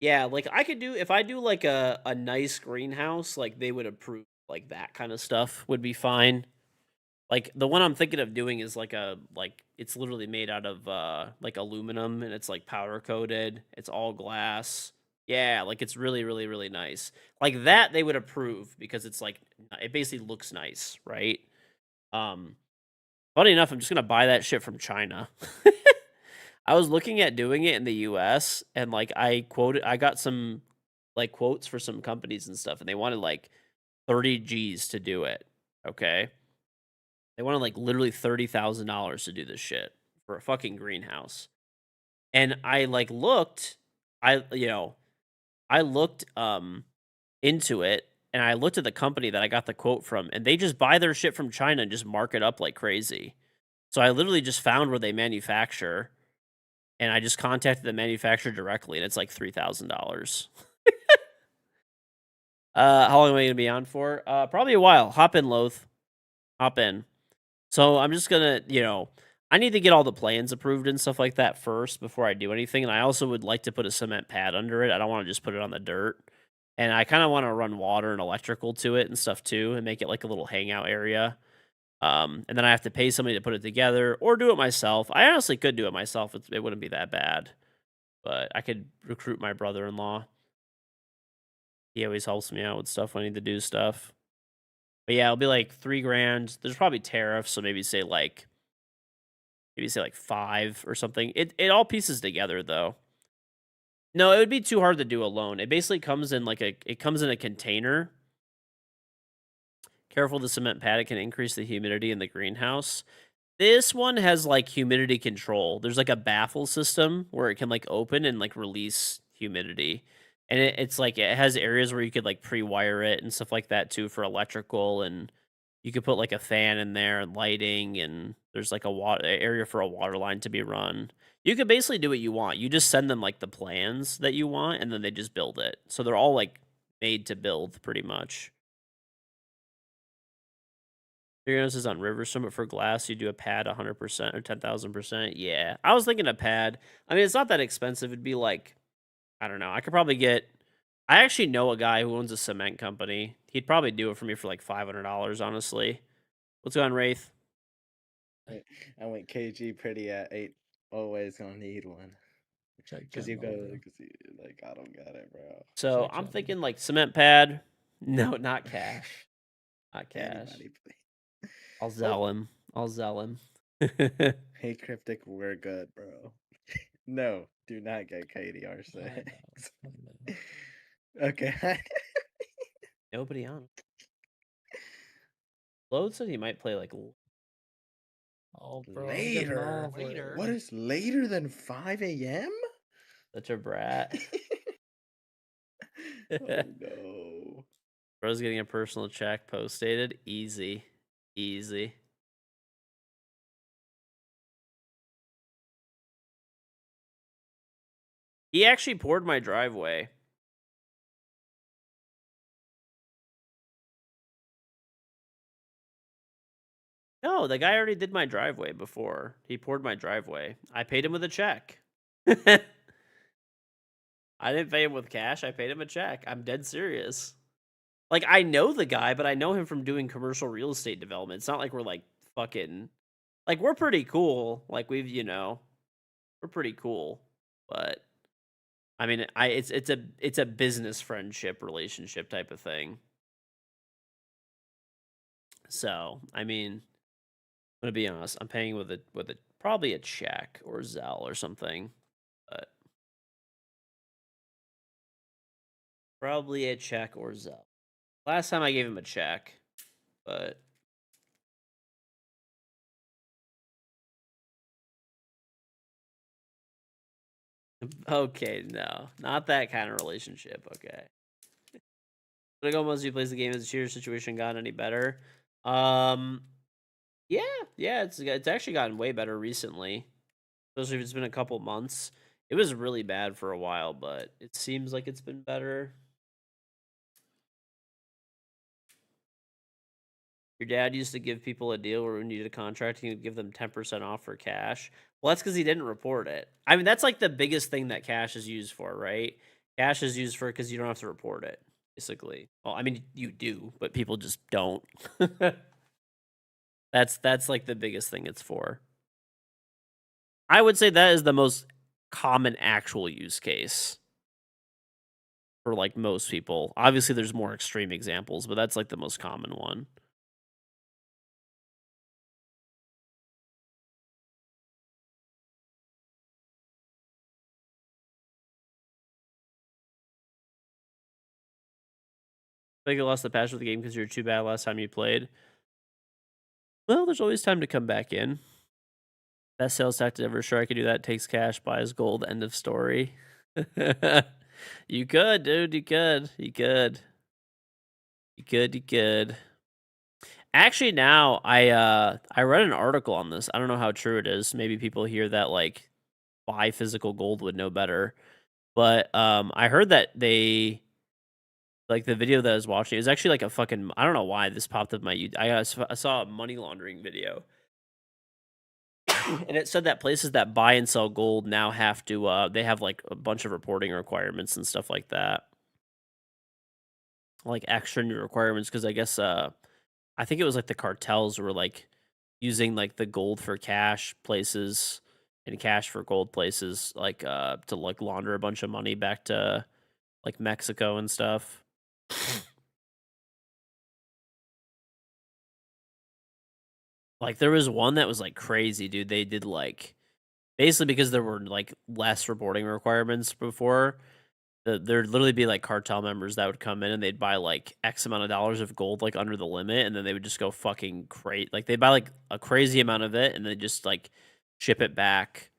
Yeah, like I could do if I do like a nice greenhouse, like they would approve like that kind of stuff would be fine. Like the one I'm thinking of doing is like it's literally made out of like aluminum and it's like powder coated. It's all glass. Yeah, like it's really really really nice. Like that they would approve because it's like it basically looks nice, right? Funny enough, I'm just gonna buy that shit from China. I was looking at doing it in the US and like I got some like quotes for some companies and stuff and they wanted like 30 G's to do it. Okay. They wanted like literally $30,000 to do this shit for a fucking greenhouse. And I like looked, I looked into it and I looked at the company that I got the quote from and they just buy their shit from China and just mark it up like crazy. So I literally just found where they manufacture and I just contacted the manufacturer directly and it's like $3,000. How long am I going to be on for? Probably a while. Hop in, Loath. Hop in. So I'm just going to, I need to get all the plans approved and stuff like that first before I do anything. And I also would like to put a cement pad under it. I don't want to just put it on the dirt. And I kind of want to run water and electrical to it and stuff too and make it like a little hangout area. And then I have to pay somebody to put it together or do it myself. I honestly could do it myself. It wouldn't be that bad. But I could recruit my brother-in-law. He always helps me out with stuff when I need to do stuff. But yeah, it'll be like $3,000. There's probably tariffs, so maybe say like 5 or something. It all pieces together though. No, it would be too hard to do alone. It basically comes in it comes in a container. Careful the cement pad, it can increase the humidity in the greenhouse. This one has like humidity control. There's like a baffle system where it can like open and like release humidity. And it's like it has areas where you could like pre-wire it and stuff like that too for electrical, and you could put like a fan in there and lighting, and there's like a water area for a water line to be run. You could basically do what you want. You just send them like the plans that you want and then they just build it. So they're all like made to build pretty much. This is on River Summit for glass. You do a pad 100% or 10,000%. Yeah, I was thinking a pad. I mean, it's not that expensive. It'd be like, I don't know. I could probably get. I actually know a guy who owns a cement company. He'd probably do it for me for like $500, honestly. What's going on, Wraith? I went KG pretty at 8. Always gonna need one. Because you go, like, I don't got it, bro. So I'm thinking like cement pad. No, not cash. Not cash. Anybody, please. I'll zell him. Hey, Cryptic, we're good, bro. No, do not get KDR 6. Okay. Nobody on. Load said he might play like Oh, bro, I'm getting later. off it. What is later than 5 a.m.? such a brat. Oh no. Bro's getting a personal check post-dated. Easy. He actually poured my driveway. No, the guy already did my driveway before. He poured my driveway. I paid him with a check. I didn't pay him with cash. I paid him a check. I'm dead serious. Like, I know the guy, but I know him from doing commercial real estate development. It's not like we're like fucking, like, we're pretty cool. Like, we're pretty cool. But I mean, it's a business friendship relationship type of thing. So, I mean, I'm gonna be honest. I'm paying with a probably a check or Zelle or something, but probably a check or Zelle. Last time I gave him a check, but okay, no, not that kind of relationship. Okay. But almost you plays the game. Has the cheater situation gotten any better? Yeah, it's actually gotten way better recently. Especially if it's been a couple months. It was really bad for a while, but it seems like it's been better. Your dad used to give people a deal where when you did a contract, he would give them 10% off for cash. Well, that's because he didn't report it. I mean, that's like the biggest thing that cash is used for, right? Cash is used for because you don't have to report it, basically. Well, I mean, you do, but people just don't. That's like the biggest thing it's for. I would say that is the most common actual use case for like most people. Obviously, there's more extreme examples, but that's like the most common one. Like you lost the passion of the game because you were too bad last time you played. Well, there's always time to come back in. Best sales tactic ever. Sure, I could do that. Takes cash, buys gold. End of story. You could, dude. You could. You could. You could. You could. Actually, now I read an article on this. I don't know how true it is. Maybe people hear that like buy physical gold would know better. But I heard that they like the video that I was watching. It was actually like a fucking I don't know why this popped up my I saw a money laundering video. And it said that places that buy and sell gold now have to they have like a bunch of reporting requirements and stuff like that. Like extra new requirements because I guess I think it was like the cartels were like using like the gold for cash places and cash for gold places like to like launder a bunch of money back to like Mexico and stuff. Like there was one that was like crazy, dude. They did like basically because there were like less reporting requirements before. There'd literally be like cartel members that would come in and they'd buy like X amount of dollars of gold like under the limit, and then they would just go fucking crazy. Like they'd buy like a crazy amount of it and then just like ship it back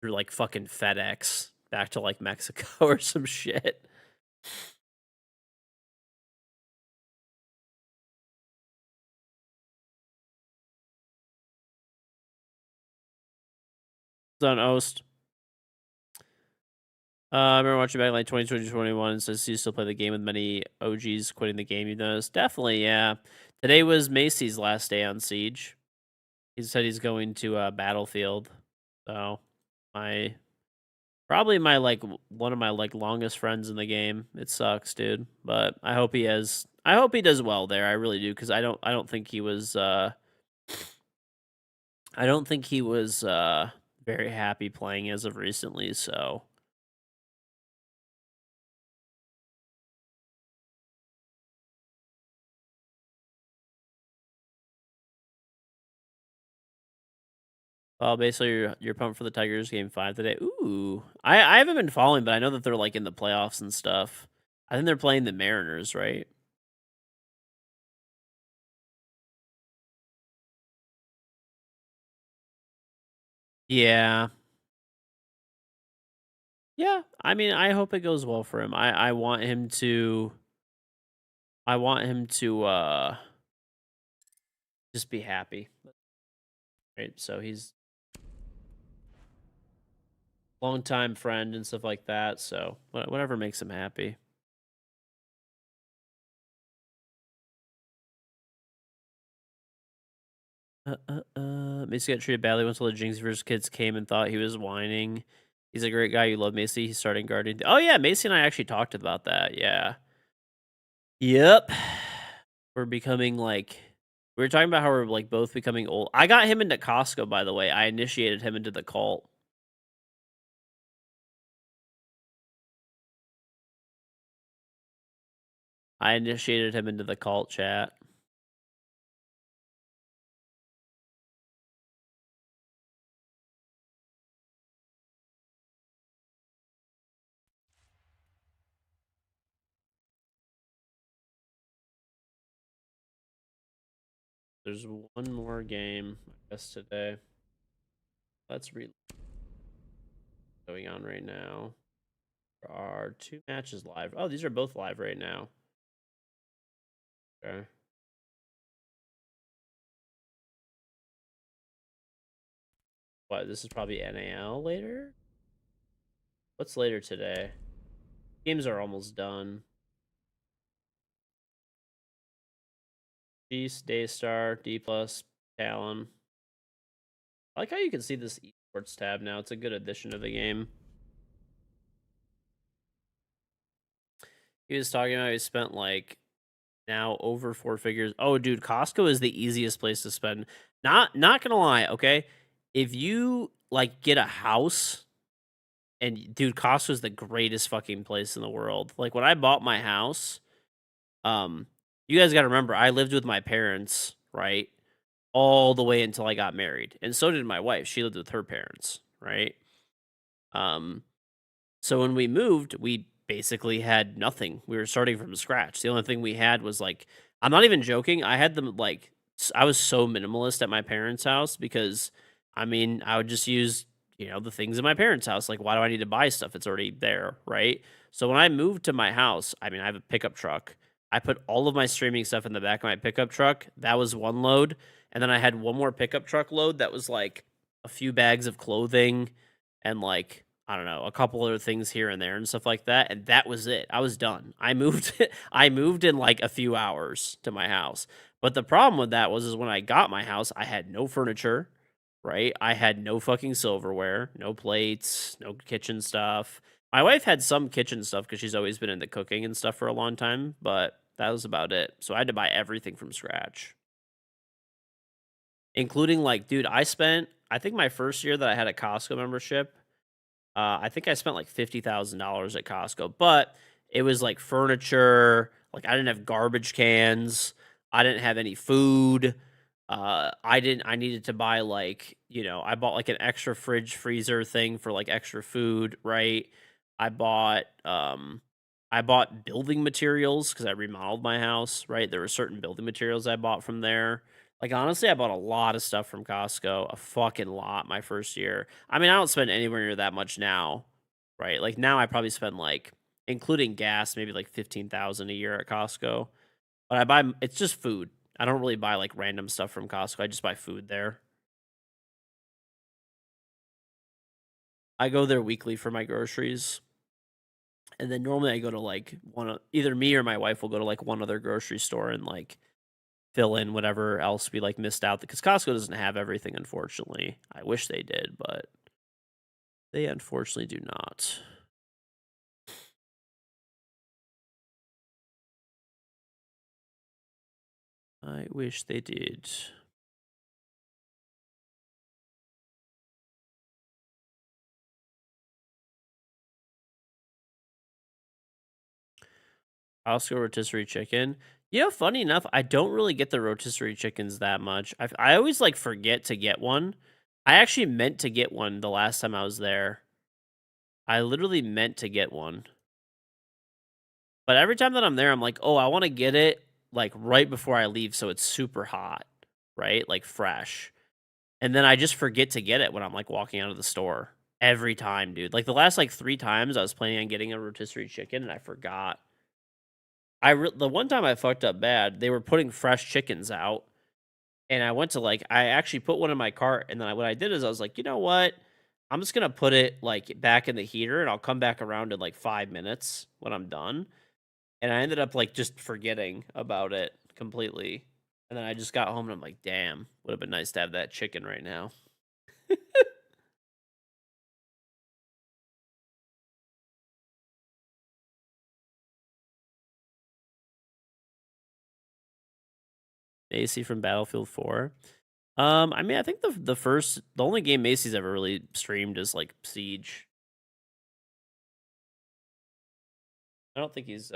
through like fucking FedEx back to like Mexico or some shit. It's on Oast. I remember watching back in like 2020, 2021. Says you still play the game with many OGs quitting the game. You noticed? Definitely, yeah. Today was Macy's last day on Siege. He said he's going to Battlefield. So probably my like one of my like longest friends in the game. It sucks, dude. But I hope he does well there. I really do, because I don't think he was very happy playing as of recently, so well, basically, you're pumped for the Tigers game 5 today. Ooh, I haven't been following, but I know that they're like in the playoffs and stuff. I think they're playing the Mariners, right? Yeah, yeah. I mean, I hope it goes well for him. I want him to. I want him to just be happy, right? So he's longtime friend and stuff like that. So whatever makes him happy. Macy got treated badly once all the Jinx vs. kids came and thought he was whining. He's a great guy. You love Macy. He's starting guarding. Oh yeah, Macy and I actually talked about that. Yeah. Yep. We're becoming like we were talking about how we're like both becoming old. I got him into Costco, by the way. I initiated him into the cult. I initiated him into the cult, chat. There's one more game, I guess, today. Let's read going on right now. There are 2 matches live. Oh, these are both live right now. Okay. What, this is probably NAL later? What's later today? Games are almost done. Beast, Daystar, D+, Talon. I like how you can see this esports tab now. It's a good addition to the game. He was talking about he spent like now over 4 figures. Oh, dude, Costco is the easiest place to spend. Not gonna lie, okay? If you like get a house, and dude, Costco is the greatest fucking place in the world. Like when I bought my house, you guys gotta remember, I lived with my parents, right? All the way until I got married. And so did my wife. She lived with her parents, right? So when we moved, we basically had nothing. We were starting from scratch. The only thing we had was like, I'm not even joking. I had them like, I was so minimalist at my parents' house because, I mean, I would just use, the things in my parents' house. Like, why do I need to buy stuff? It's already there, right? So when I moved to my house, I mean, I have a pickup truck. I put all of my streaming stuff in the back of my pickup truck. That was one load. And then I had one more pickup truck load that was like a few bags of clothing and like, I don't know, a couple other things here and there and stuff like that. And that was it. I was done. I moved I moved in like a few hours to my house. But the problem with that was is when I got my house, I had no furniture, right? I had no fucking silverware, no plates, no kitchen stuff. My wife had some kitchen stuff because she's always been into cooking and stuff for a long time, but that was about it. So I had to buy everything from scratch. Including like, dude, I think my first year that I had a Costco membership, I think I spent like $50,000 at Costco, but it was like furniture. Like I didn't have garbage cans. I didn't have any food. I needed to buy like, I bought like an extra fridge freezer thing for like extra food, right? I bought, I bought building materials because I remodeled my house, right? There were certain building materials I bought from there. Like, honestly, I bought a lot of stuff from Costco, a fucking lot my first year. I mean, I don't spend anywhere near that much now, right? Like, now I probably spend, like, including gas, maybe like 15,000 a year at Costco. But it's just food. I don't really buy, like, random stuff from Costco. I just buy food there. I go there weekly for my groceries. And then normally I go to, like, either me or my wife will go to, like, one other grocery store and, like, fill in whatever else we like missed out because Costco doesn't have everything, unfortunately. I wish they did, but they unfortunately do not. I wish they did. Costco rotisserie chicken. Funny enough, I don't really get the rotisserie chickens that much. I always like forget to get one. I actually meant to get one the last time I was there. I literally meant to get one. But every time that I'm there, I'm like, oh, I want to get it like right before I leave so it's super hot, right? Like fresh. And then I just forget to get it when I'm like walking out of the store. Every time, dude. Like the last like 3 times I was planning on getting a rotisserie chicken and I forgot. The one time I fucked up bad, they were putting fresh chickens out, and I went to I actually put one in my cart, and then what I did is I was like, you know what? I'm just gonna put it like back in the heater, and I'll come back around in like 5 minutes when I'm done. And I ended up like just forgetting about it completely. And then I just got home and I'm like, damn, would have been nice to have that chicken right now. Macy from Battlefield 4. I mean, I think the only game Macy's ever really streamed is like Siege. I don't think he's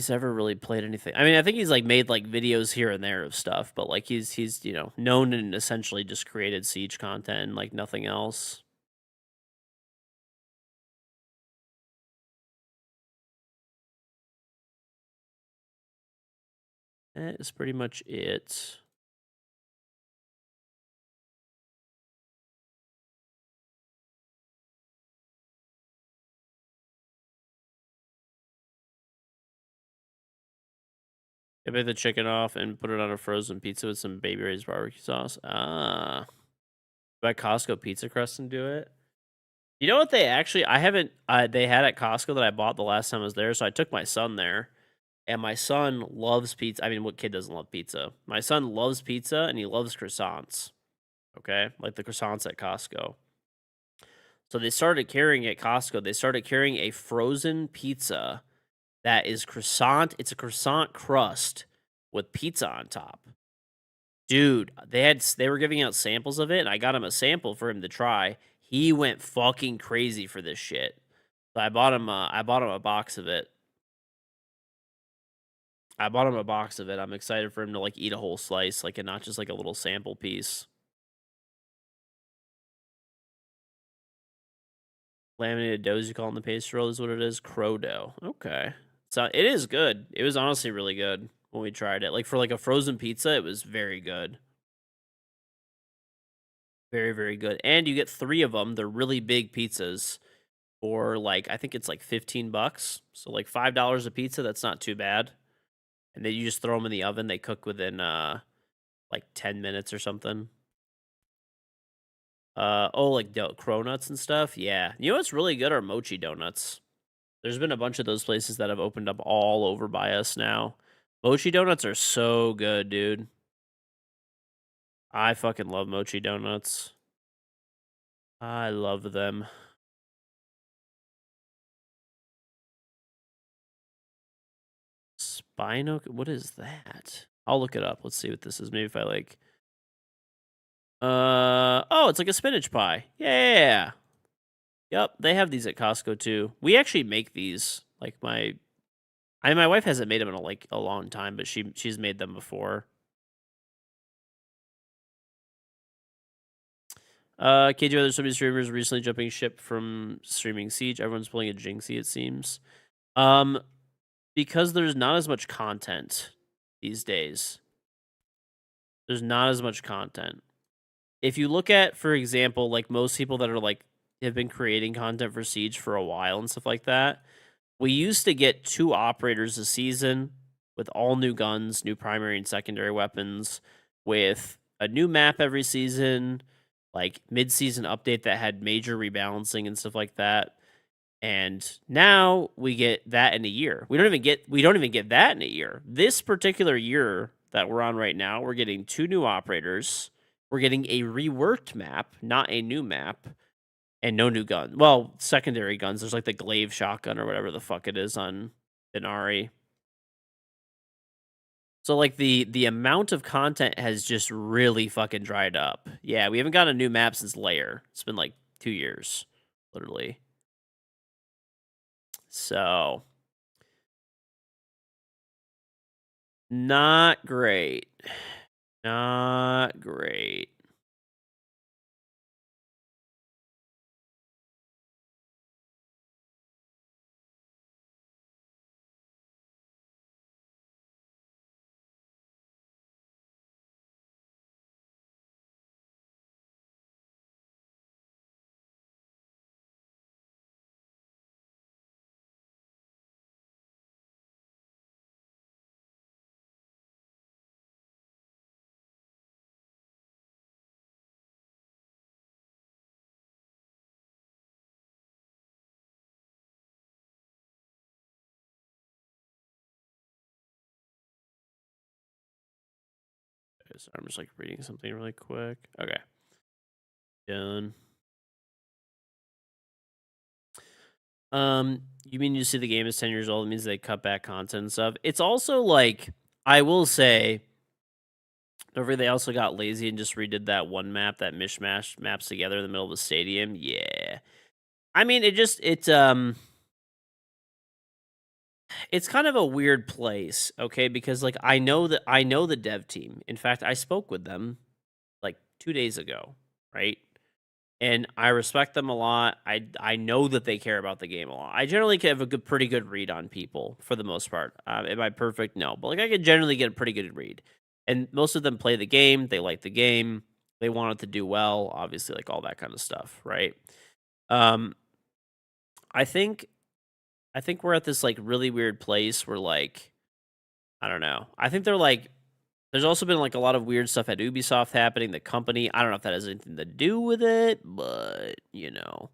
ever really played anything. I mean, I think he's like made like videos here and there of stuff, but like he's known and essentially just created Siege content, like nothing else. That is pretty much it. I bake the chicken off and put it on a frozen pizza with some baby raised barbecue sauce. Ah. Buy Costco pizza crust and do it. You know what they actually I haven't they had at Costco that I bought the last time I was there, so I took my son there. And my son loves pizza. I mean, what kid doesn't love pizza? My son loves pizza and he loves croissants. Okay? Like the croissants at Costco. So they started carrying at Costco, they started carrying a frozen pizza that is croissant. It's a croissant crust with pizza on top. Dude, they were giving out samples of it, and I got him a sample for him to try. He went fucking crazy for this shit. So I bought him a box of it. I'm excited for him to like eat a whole slice, like and not just like a little sample piece. Laminated dough, as you call it in the pastry roll, is what it is. Crow dough. Okay. So it is good. It was honestly really good when we tried it. Like for like a frozen pizza, it was very good. Very, very good. And you get 3 of them. They're really big pizzas for like I think it's like $15. So like $5 a pizza, that's not too bad. And then you just throw them in the oven. They cook within like 10 minutes or something. Oh, like cronuts and stuff. Yeah. You know what's really good are mochi donuts. There's been a bunch of those places that have opened up all over by us now. Mochi donuts are so good, dude. I fucking love mochi donuts. I love them. Spino, what is that? I'll look it up. Let's see what this is. Maybe if I like. Oh, it's like a spinach pie. Yeah. Yep, they have these at Costco too. We actually make these. Like my wife hasn't made them in a long time, but she's made them before. KJ, there's so many streamers recently jumping ship from streaming Siege. Everyone's pulling a Jinxie, it seems. Because there's not as much content these days. There's not as much content. If you look at, for example, like most people that are like have been creating content for Siege for a while and stuff like that, we used to get 2 operators a season with all new guns, new primary and secondary weapons, with a new map every season, like mid-season update that had major rebalancing and stuff like that. And now we get that in a year. We don't even get that in a year. This particular year that we're on right now, we're getting 2 new operators. We're getting a reworked map, not a new map, and no new gun. Well, secondary guns. There's like the glaive shotgun or whatever the fuck it is on Denari. So like the amount of content has just really fucking dried up. Yeah, we haven't got a new map since Lair. It's been like 2 years, literally. So not great. Not great. So I'm just like reading something really quick. Okay. Done. You mean you see the game is 10 years old? It means they cut back content and stuff. It's also like, I will say, don't forget they also got lazy and just redid that one map, that mishmash maps together in the middle of the stadium. Yeah. I mean, it's kind of a weird place, okay? Because like I know the dev team. In fact, I spoke with them like 2 days ago, right? And I respect them a lot. I know that they care about the game a lot. I generally have a pretty good read on people for the most part. Am I perfect? No, but like I can generally get a pretty good read. And most of them play the game. They like the game. They want it to do well. Obviously, like all that kind of stuff, right? I think we're at this like really weird place where like I don't know. I think they're like there's also been like a lot of weird stuff at Ubisoft happening, the company. I don't know if that has anything to do with it, but you know.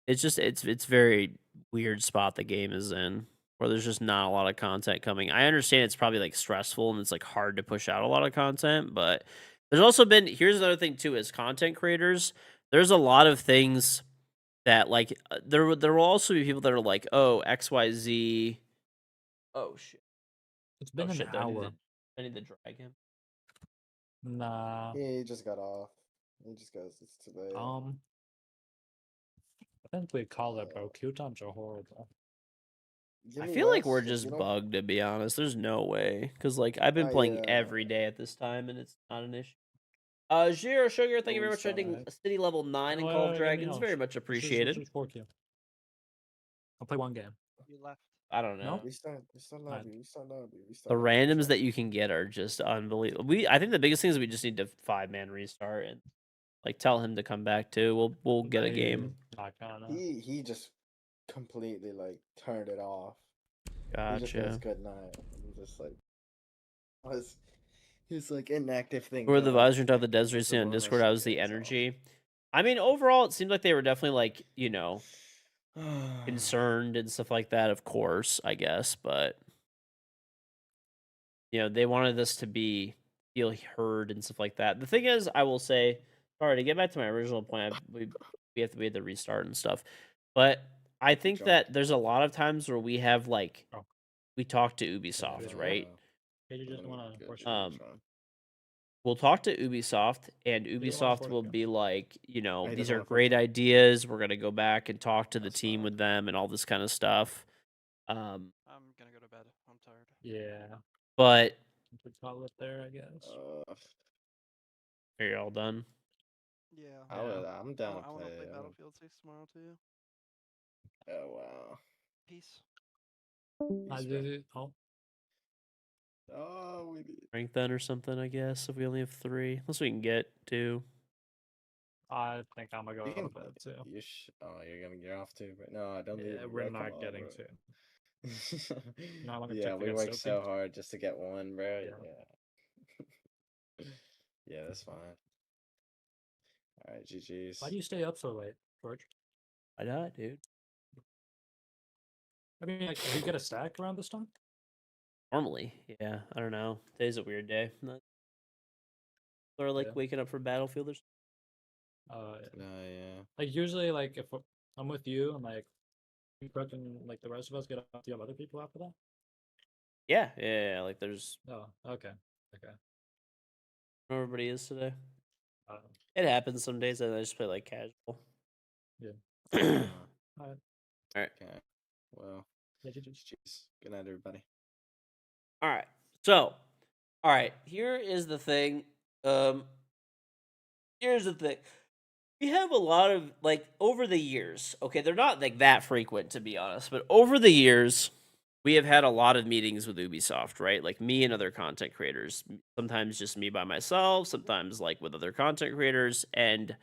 It's very weird spot the game is in where there's just not a lot of content coming. I understand it's probably like stressful and it's like hard to push out a lot of content, but there's also been here's another thing too as content creators, there's a lot of things that like there will also be people that are like, "Oh, XYZ." Oh shit. It's been an hour. I need to drag him. Nah. He just got off. He just goes, it's too late. I think we call it, bro. Q times are horrible. Give I me feel like less, we're if just you don't- bugged, to be honest. There's no way. Because, like, I've been playing I, every day at this time, and it's not an issue. Zero Sugar, thank you very we much for hitting start. city level 9 in Call of Dragons. Very much appreciated. I'll play one game. You left. I don't know. No? Restart lobby. Alright. Restart lobby. The Restart lobby. randoms that you can get are just unbelievable. I think the biggest thing is we just need to 5-man restart and like tell him to come back too. We'll get a game. Not gonna. He just completely like turned it off. He just goes Gotcha. good night. I'm just like his like inactive thing. Who are the going. advisors of the Des Just recently on one of Discord? us I was the gets off. energy. I mean, overall, it seemed like they were definitely like, concerned and stuff like that, of course, I guess, but they wanted us to feel heard and stuff like that. The thing is, I will say, sorry, to get back to my original point, we have to restart and stuff. But I think Jump. that there's a lot of times where we have like Oh. we talk to Ubisoft, right? Hey, you just wanna push We'll talk to Ubisoft, and don't wanna Ubisoft force will it. be like, He these doesn't are wanna force great it. ideas. We're gonna go back and talk to the That's team fine. with them and all this kind of stuff. I'm gonna go to bed. I'm tired. Yeah. But Put call it there, I guess. are you all done? Yeah. I'm down to I want to play play. Battlefield 6 tomorrow too. Oh wow. Peace. I He's did back. it. Oh. Oh, we need. Rank then or something, I guess, if we only have 3. Unless we can get 2. I think I'm gonna go You to can bed too. you're off too, but no, I don't need. Yeah, we're bro, come not on, getting bro. to. Not like a Yeah, tick we against worked Sophie. so hard just to get one, bro. Yeah. Yeah. Yeah, that's fine. All right, GG's. Why do you stay up so late, George? Why not, dude? I mean, like, do you get a stack around this time? Normally, yeah. I don't know. Today's a weird day. Or like Yeah. waking up for Battlefield or something. No, yeah. Like usually, like if I'm with you and like you fucking like the rest of us get up, do you have other people after that? Yeah. Like there's Oh, okay. where everybody is today. Uh, It happens some days that I just play like casual. Yeah. Alright. Okay. Well, yeah, GG. GG's. Good night, everybody. Alright. So, alright, here is the thing. Here's the thing. We have a lot of like over the years, okay, they're not like that frequent to be honest, but over the years we have had a lot of meetings with Ubisoft, right? Like me and other content creators. Sometimes just me by myself, sometimes like with other content creators. And,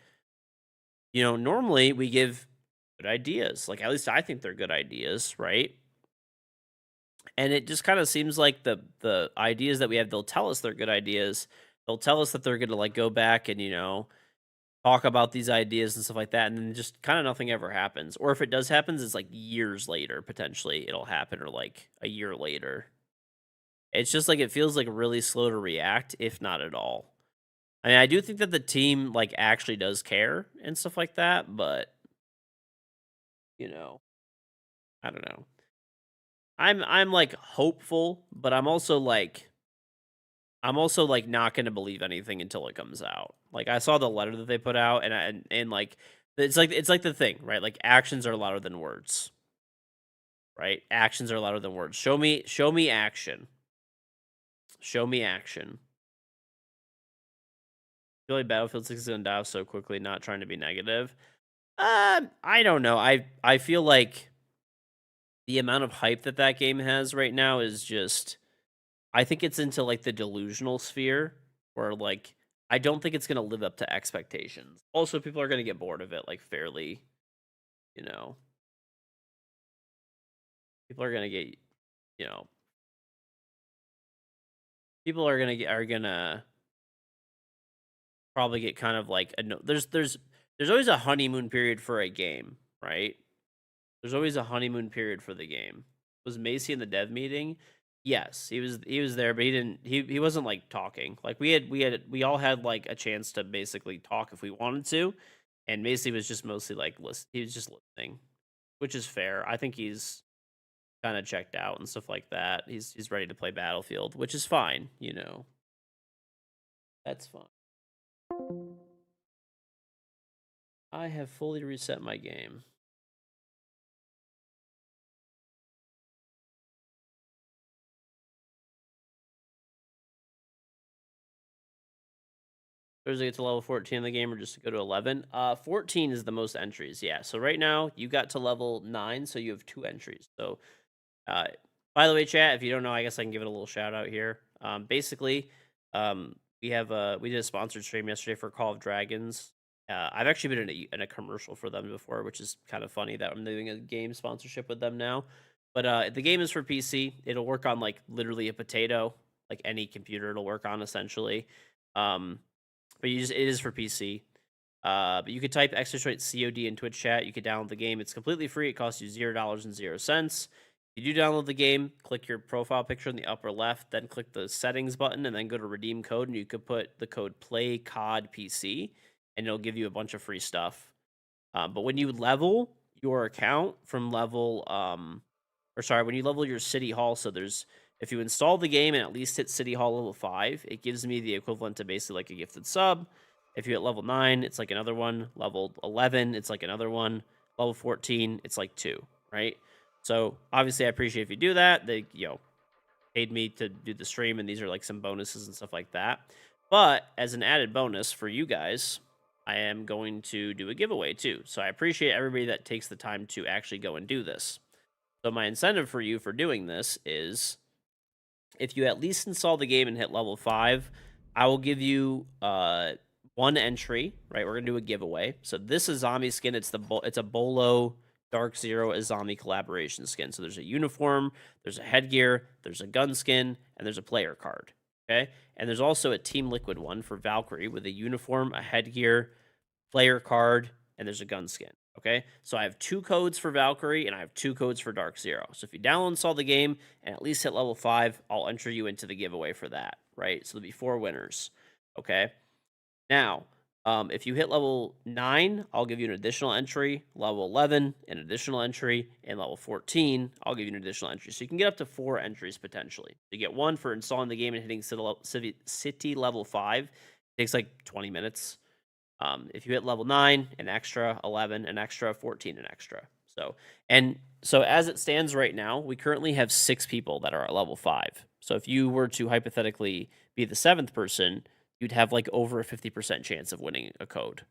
normally we give good ideas. Like, at least I think they're good ideas, right? And it just kind of seems like the ideas that we have, they'll tell us they're good ideas. They'll tell us that they're going to like go back and, talk about these ideas and stuff like that, and then just kind of nothing ever happens. Or if it does happen, it's like years later, potentially it'll happen, or like a year later. It's just like it feels like really slow to react, if not at all. I mean, I do think that the team like actually does care and stuff like that, but I don't know. I'm like hopeful, but I'm also like not gonna believe anything until it comes out. Like I saw the letter that they put out, and like it's like the thing, right? Like actions are louder than words, right? Actions are louder than words. Show me action. Show me action. I feel like Battlefield 6 is gonna die off so quickly. Not trying to be negative. I don't know. I feel like the amount of hype that game has right now is just. I think it's into like the delusional sphere where like I don't think it's going to live up to expectations. Also, people are going to get bored of it like fairly, people are going to get, people are going to probably get kind of like there's always a honeymoon period for a game, right? There's always a honeymoon period for the game. Was Macy in the dev meeting? Yes, he was there, but he wasn't like talking. Like we all had like a chance to basically talk if we wanted to, and Macy was just mostly like he was just listening, which is fair. I think he's kind of checked out and stuff like that. He's ready to play Battlefield, which is fine, That's fine. I have fully reset my game. to get to level 14 in the game or just to go to 11? 14 is the most entries, yeah. So right now, you got to level 9, so you have 2 entries. So, by the way, chat, if you don't know, I guess I can give it a little shout out here. Basically, we did a sponsored stream yesterday for Call of Dragons. I've actually been in a commercial for them before, which is kind of funny that I'm doing a game sponsorship with them now. But the game is for PC. It'll work on like literally a potato, like any computer it'll work on essentially. But it is for PC. But you could type !COD in Twitch chat. You could download the game. It's completely free. It costs you $0.00. If you do download the game, click your profile picture in the upper left, then click the settings button, and then go to redeem code, and you could put the code PLAYCODPC, and it'll give you a bunch of free stuff. But when you level your account from level, when you level your City Hall, so if you install the game and at least hit City Hall level 5, it gives me the equivalent to basically like a gifted sub. If you hit level 9, it's like another one. Level 11, it's like another one. Level 14, it's like 2, right? So obviously, I appreciate if you do that. They, paid me to do the stream, and these are like some bonuses and stuff like that. But as an added bonus for you guys, I am going to do a giveaway too. So I appreciate everybody that takes the time to actually go and do this. So my incentive for you for doing this is if you at least install the game and hit level 5, I will give you 1 entry, right? We're going to do a giveaway. So this is Azami skin. It's a Bolo Dark Zero Azami collaboration skin. So there's a uniform, there's a headgear, there's a gun skin, and there's a player card. Okay? And there's also a Team Liquid one for Valkyrie with a uniform, a headgear, player card, and there's a gun skin. Okay, so I have 2 codes for Valkyrie and I have 2 codes for Dark Zero. So if you download and install the game and at least hit level 5, I'll enter you into the giveaway for that, right? So there'll be 4 winners. Okay, now if you hit level 9, I'll give you an additional entry. Level 11, an additional entry, and level 14, I'll give you an additional entry. So you can get up to 4 entries potentially. You get 1 for installing the game and hitting city level 5. It takes like 20 minutes. If you hit level 9, an extra, 11, an extra, 14, an extra. So as it stands right now, we currently have 6 people that are at level 5. So if you were to hypothetically be the 7th person, you'd have like over a 50% chance of winning a code.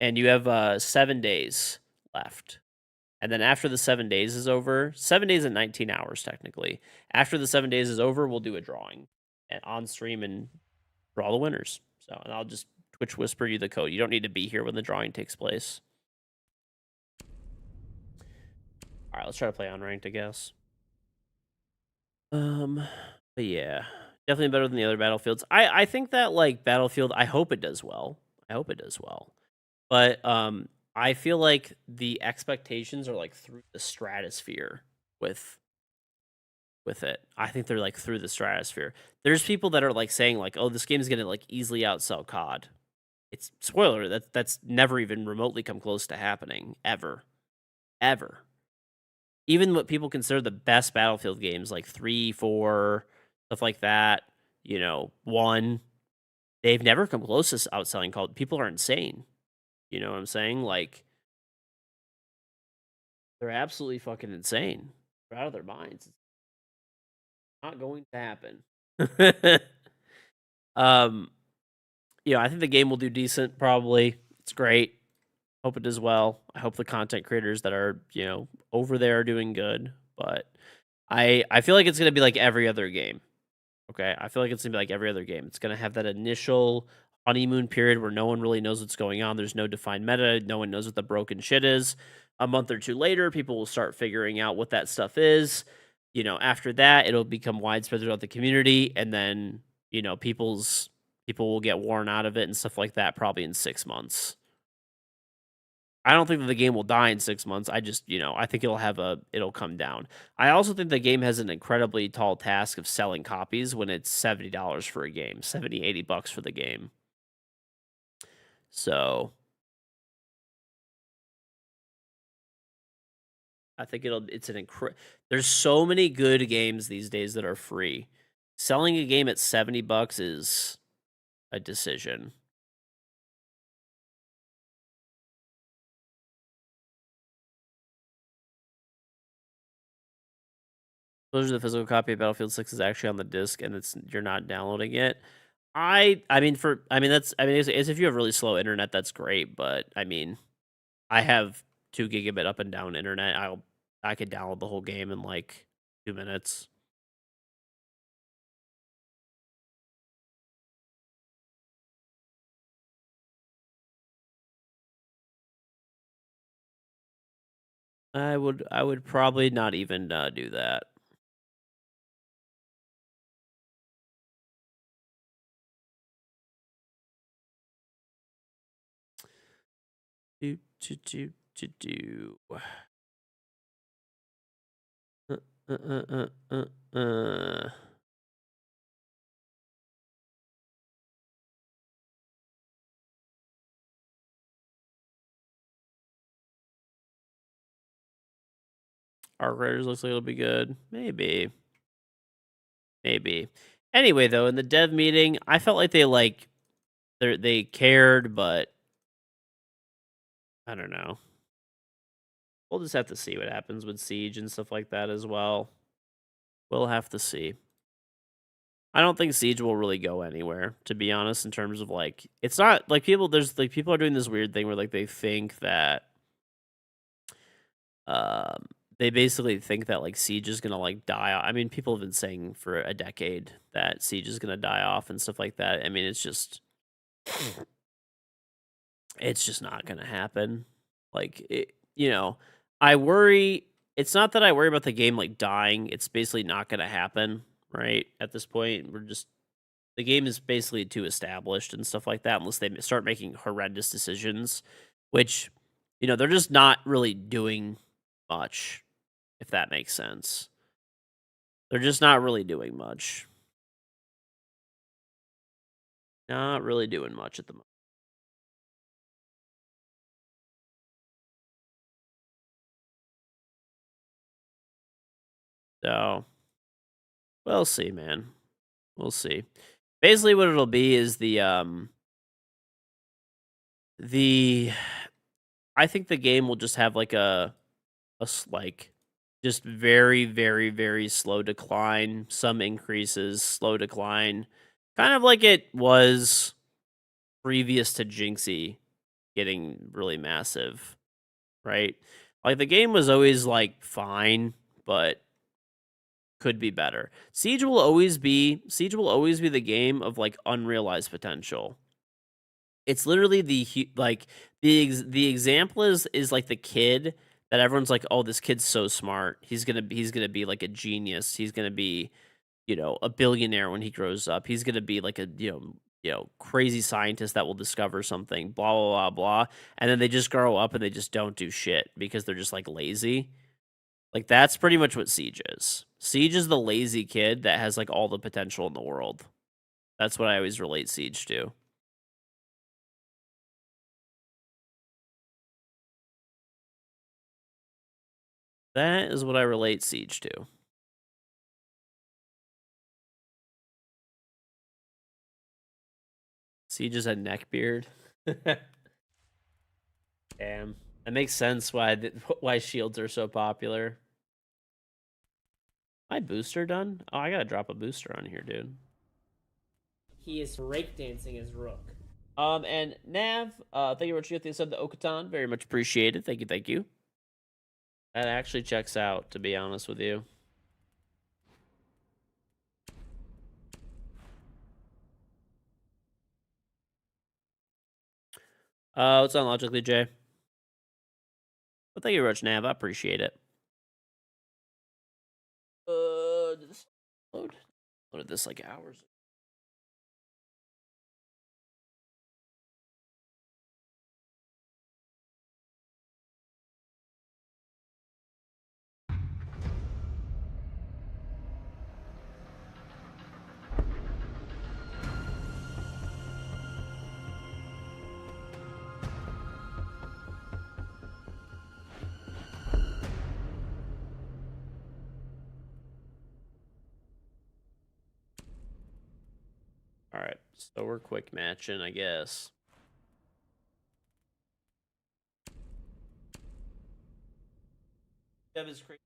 And you have 7 days left. And then after the 7 days is over, 7 days and 19 hours technically. After the 7 days is over, we'll do a drawing on stream and draw the winners. So, and I'll just Twitch whisper you the code. You don't need to be here when the drawing takes place. All right, let's try to play unranked, I guess. But yeah, definitely better than the other Battlefields. I think that like Battlefield, I hope it does well. But I feel like the expectations are like through the stratosphere with it. I think they're like through the stratosphere. There's people that are like saying like, "Oh, this game is gonna like easily outsell COD." It's spoiler that's never even remotely come close to happening ever. Even what people consider the best Battlefield games, like 3, 4, stuff like that, 1, they've never come close to outselling COD. People are insane. You know what I'm saying? Like, they're absolutely fucking insane. They're out of their minds. It's not going to happen. I think the game will do decent, probably. It's great. Hope it does well. I hope the content creators that are, over there are doing good. But I feel like it's going to be like every other game. Okay? I feel like it's going to be like every other game. It's going to have that initial honeymoon period where no one really knows what's going on. There's no defined meta. No one knows what the broken shit is. A month or 2 later, people will start figuring out what that stuff is. After that, it'll become widespread throughout the community. And then, people will get worn out of it and stuff like that probably in 6 months. I don't think that the game will die in 6 months. I just, I think it'll come down. I also think the game has an incredibly tall task of selling copies when it's $70 for a game, $70, $80 for the game. So I think there's so many good games these days that are free. Selling a game at $70 is a decision. The physical copy of Battlefield 6 is actually on the disc and you're not downloading it. I mean it's if you have really slow internet, that's great. But I mean, I have 2 gigabit up and down internet. I could download the whole game in like 2 minutes. I would probably not even do that. Do. Uh, uh, uh, uh, uh. Arc Raiders looks like it'll be good. Maybe. Maybe. Anyway, though, in the dev meeting, I felt like they cared, but I don't know. We'll just have to see what happens with Siege and stuff like that as well. We'll have to see. I don't think Siege will really go anywhere, to be honest, in terms of like it's not like people are doing this weird thing where like they think that they basically think that like Siege is gonna like die off. I mean, people have been saying for a decade that Siege is gonna die off and stuff like that. I mean, it's just not gonna happen. Like I worry. It's not that I worry about the game like dying. It's basically not gonna happen, right? At this point, the game is basically too established and stuff like that. Unless they start making horrendous decisions, which they're just not really doing much. If that makes sense. They're just not really doing much. Not really doing much at the moment. So, we'll see, man. We'll see. Basically, what it'll be is I think the game will just have like just very, very, very slow decline, some increases, slow decline, kind of like it was previous to Jinxie getting really massive, right? Like the game was always like fine, but could be better. Siege will always be the game of like unrealized potential. It's literally the example is like the kid that everyone's like, oh, this kid's so smart. He's gonna be like a genius. He's gonna be a billionaire when he grows up. He's gonna be like a crazy scientist that will discover something. Blah blah blah blah. And then they just grow up and they just don't do shit because they're just like lazy. Like that's pretty much what Siege is. Siege is the lazy kid that has like all the potential in the world. That's what I always relate Siege to. That is what I relate Siege to. Siege is a neck beard. Damn. That makes sense why shields are so popular. My booster done? Oh, I gotta drop a booster on here, dude. He is breakdancing as Rook. And Nav, thank you very much for the sub to Okatan. Very much appreciated. Thank you, thank you. That actually checks out, to be honest with you. What's on Logically, Jay? Well, thank you very much, Nav. I appreciate it. Did this load? Loaded this like hours. All right, so we're quick matching, I guess. Dev is crazy.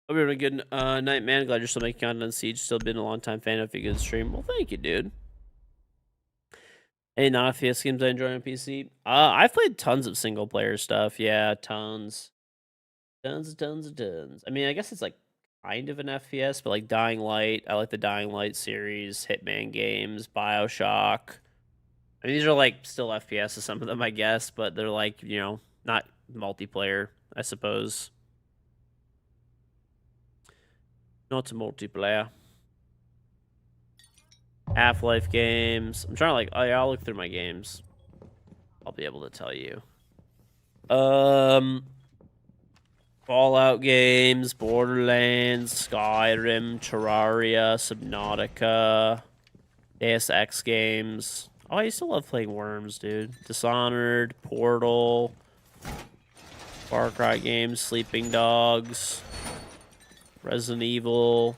Hope you're having a good night, man. Glad you're still making content on Siege. Still been a long time fan of a good stream. Well, thank you, dude. Any non-FPS games I enjoy on PC? I've played tons of single player stuff. Yeah, tons. Tons. I mean, I guess it's like kind of an FPS, but like Dying Light. I like the Dying Light series, Hitman games, BioShock. I mean, these are like still FPS, some of them, I guess, but they're like, you know, not multiplayer, I suppose. Not a multiplayer. Half-Life games. I'm trying to like, oh yeah, I'll look through my games. I'll be able to tell you. Fallout games, Borderlands, Skyrim, Terraria, Subnautica, Deus Ex games. Oh, I used to love playing Worms, dude. Dishonored, Portal, Far Cry games, Sleeping Dogs, Resident Evil.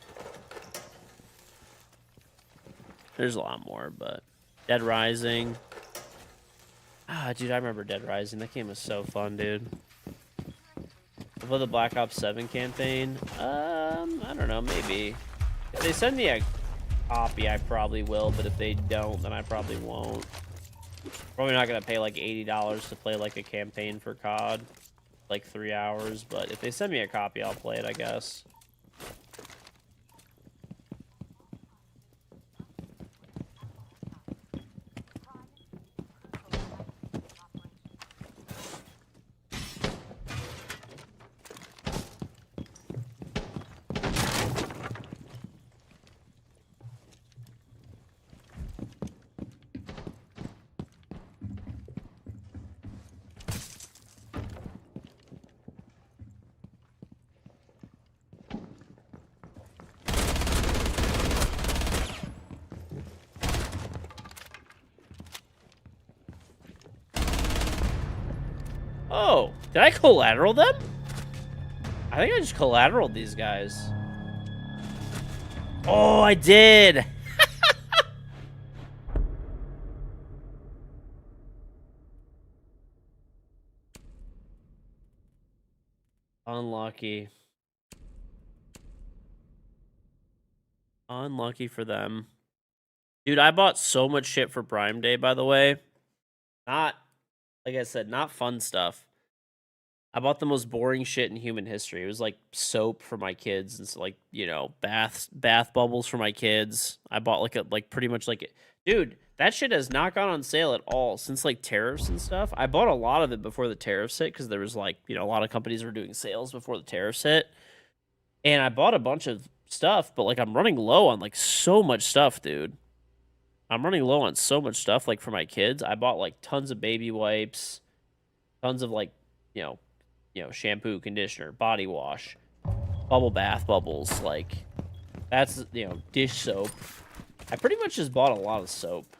There's a lot more, but Dead Rising. Ah, dude, I remember Dead Rising. That game was so fun, dude. For the Black Ops 7 campaign, I don't know, maybe. If they send me a copy, I probably will, but if they don't, then I probably won't. Probably not gonna pay like $80 to play like a campaign for COD, like 3 hours, but if they send me a copy, I'll play it, I guess. Oh, did I collateral them? I think I just collateraled these guys. Oh, I did. Unlucky. Unlucky for them. Dude, I bought so much shit for Prime Day, by the way. Not, like I said, not fun stuff. I bought the most boring shit in human history. It was like soap for my kids and so like, you know, bath bubbles for my kids. I bought like pretty much like, dude, that shit has not gone on sale at all since like tariffs and stuff. I bought a lot of it before the tariffs hit because there was like, you know, a lot of companies were doing sales before the tariffs hit. And I bought a bunch of stuff, but like I'm running low on like so much stuff, dude. I'm running low on so much stuff like for my kids. I bought like tons of baby wipes, tons of like, you know, shampoo, conditioner, body wash, bubble bath bubbles, like that's, you know, dish soap. I pretty much just bought a lot of soap.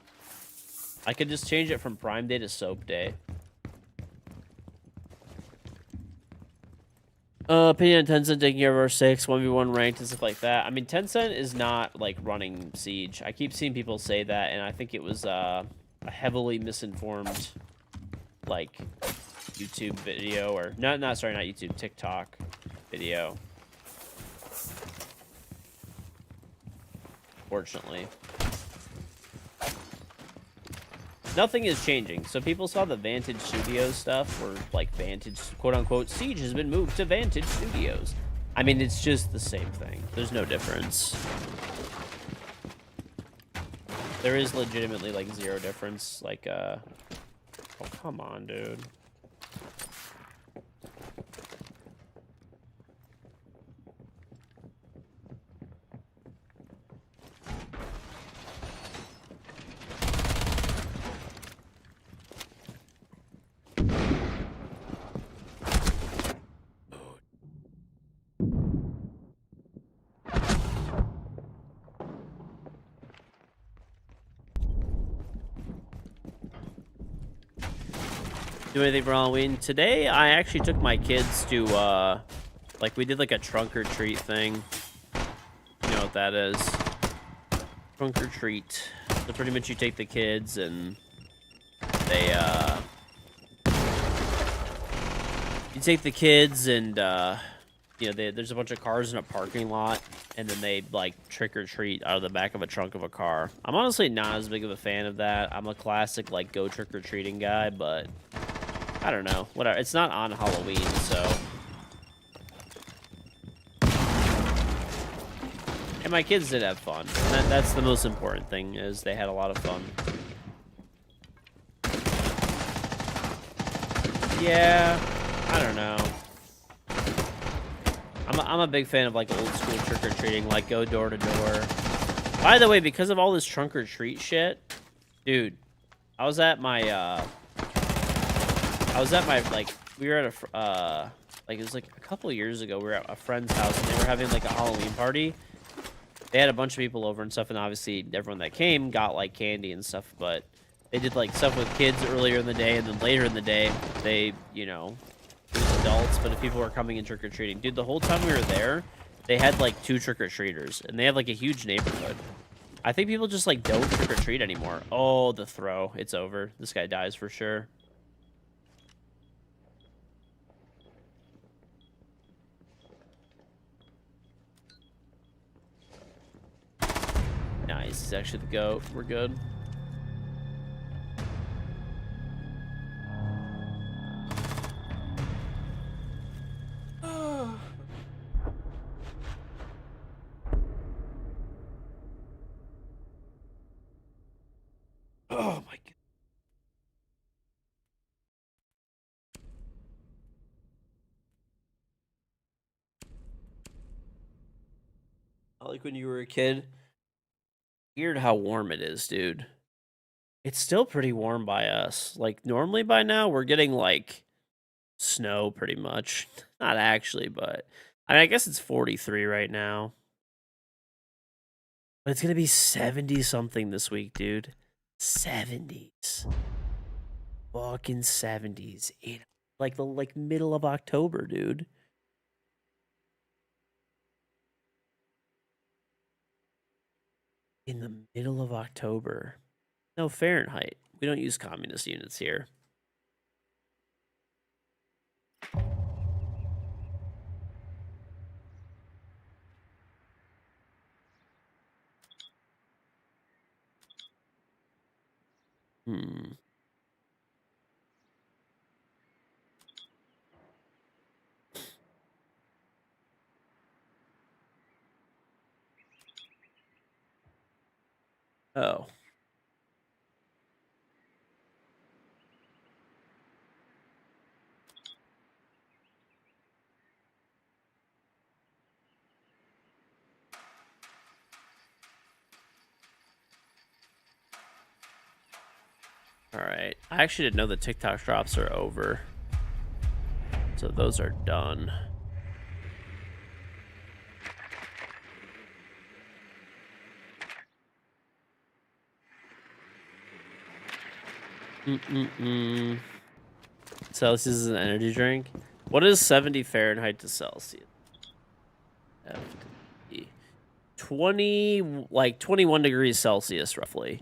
I could just change it from Prime Day to Soap Day. Opinion on Tencent taking over our 6, 1v1 ranked and stuff like that. I mean, Tencent is not like running Siege. I keep seeing people say that, and I think it was a heavily misinformed like YouTube video, or not YouTube, TikTok video. Fortunately, nothing is changing. So people saw the Vantage Studios stuff, where like Vantage, quote unquote, Siege has been moved to Vantage Studios. I mean, it's just the same thing. There's no difference. There is legitimately like zero difference. Like, oh come on, dude. Do anything for Halloween today? I actually took my kids to like we did like a trunk or treat thing. You know what that is? Trunk or treat. So pretty much you take the kids and they you take the kids and you know, there's a bunch of cars in a parking lot, and then they like trick or treat out of the back of a trunk of a car. I'm honestly not as big of a fan of that. I'm a classic like go trick or treating guy, but I don't know. Whatever. It's not on Halloween, so. And my kids did have fun. That's the most important thing, is they had a lot of fun. Yeah, I don't know. I'm a big fan of like old school trick or treating, like go door to door. By the way, because of all this trunk or treat shit, dude, I was at my like we were at a like it was like a couple of years ago. We were at a friend's house and they were having like a Halloween party. They had a bunch of people over and stuff, and obviously everyone that came got like candy and stuff, but they did like stuff with kids earlier in the day, and then later in the day they, you know, it was adults, but if people were coming in trick-or-treating. Dude, the whole time we were there, they had like 2 trick-or-treaters, and they have like a huge neighborhood. I think people just like don't trick-or-treat anymore. Oh, the throw. It's over. This guy dies for sure. Nice. He's actually the GOAT. We're good. Oh my god. Like when you were a kid. Weird how warm it is, dude. It's still pretty warm by us. Like normally by now we're getting like snow pretty much. Not actually, but I mean I guess it's 43 right now. But it's gonna be 70 something this week, dude. 70s. Fucking 70s. Like the middle of October, dude. In the middle of October. No, Fahrenheit. We don't use communist units here. Hmm. Oh. Alright. I actually didn't know the TikTok drops are over. So those are done. Celsius is an energy drink. What is 70 Fahrenheit to Celsius? 20, like 21 degrees Celsius, roughly.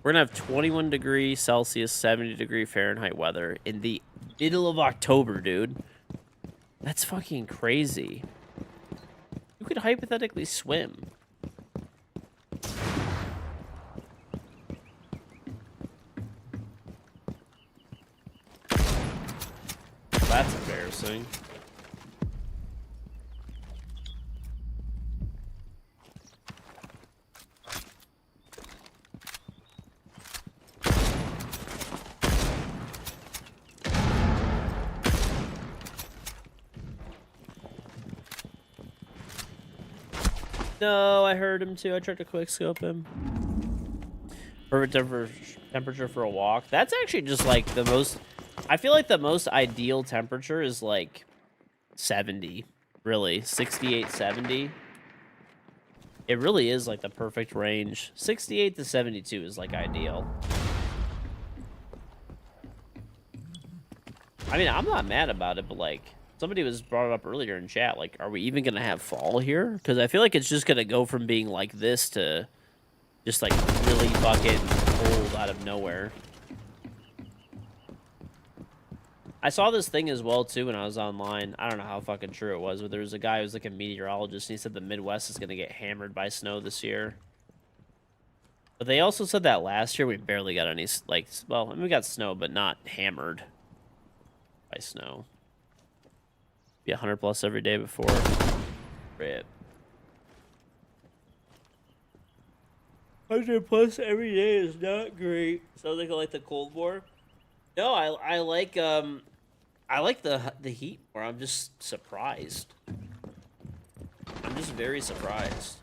We're gonna have 21 degrees Celsius, 70-degree Fahrenheit weather in the middle of October, dude. That's fucking crazy. You could hypothetically swim. That's embarrassing. No, I heard him too. I tried to quick scope him. Perfect temperature for a walk. That's actually just like the most... I feel like the most ideal temperature is like 70, really. 68, 70. It really is like the perfect range. 68 to 72 is like ideal. I mean, I'm not mad about it, but like somebody was brought it up earlier in chat. Like, are we even gonna have fall here? Because I feel like it's just gonna go from being like this to just like really fucking cold out of nowhere. I saw this thing as well too when I was online. I don't know how fucking true it was, but there was a guy who was like a meteorologist, and he said the Midwest is gonna get hammered by snow this year. But they also said that last year we barely got any, like, well, I mean, we got snow, but not hammered by snow. Be 100 plus every day before. Rip. 100 plus every day is not great. Sounds like the Cold War. No, I like the heat more. I'm just surprised. I'm just very surprised.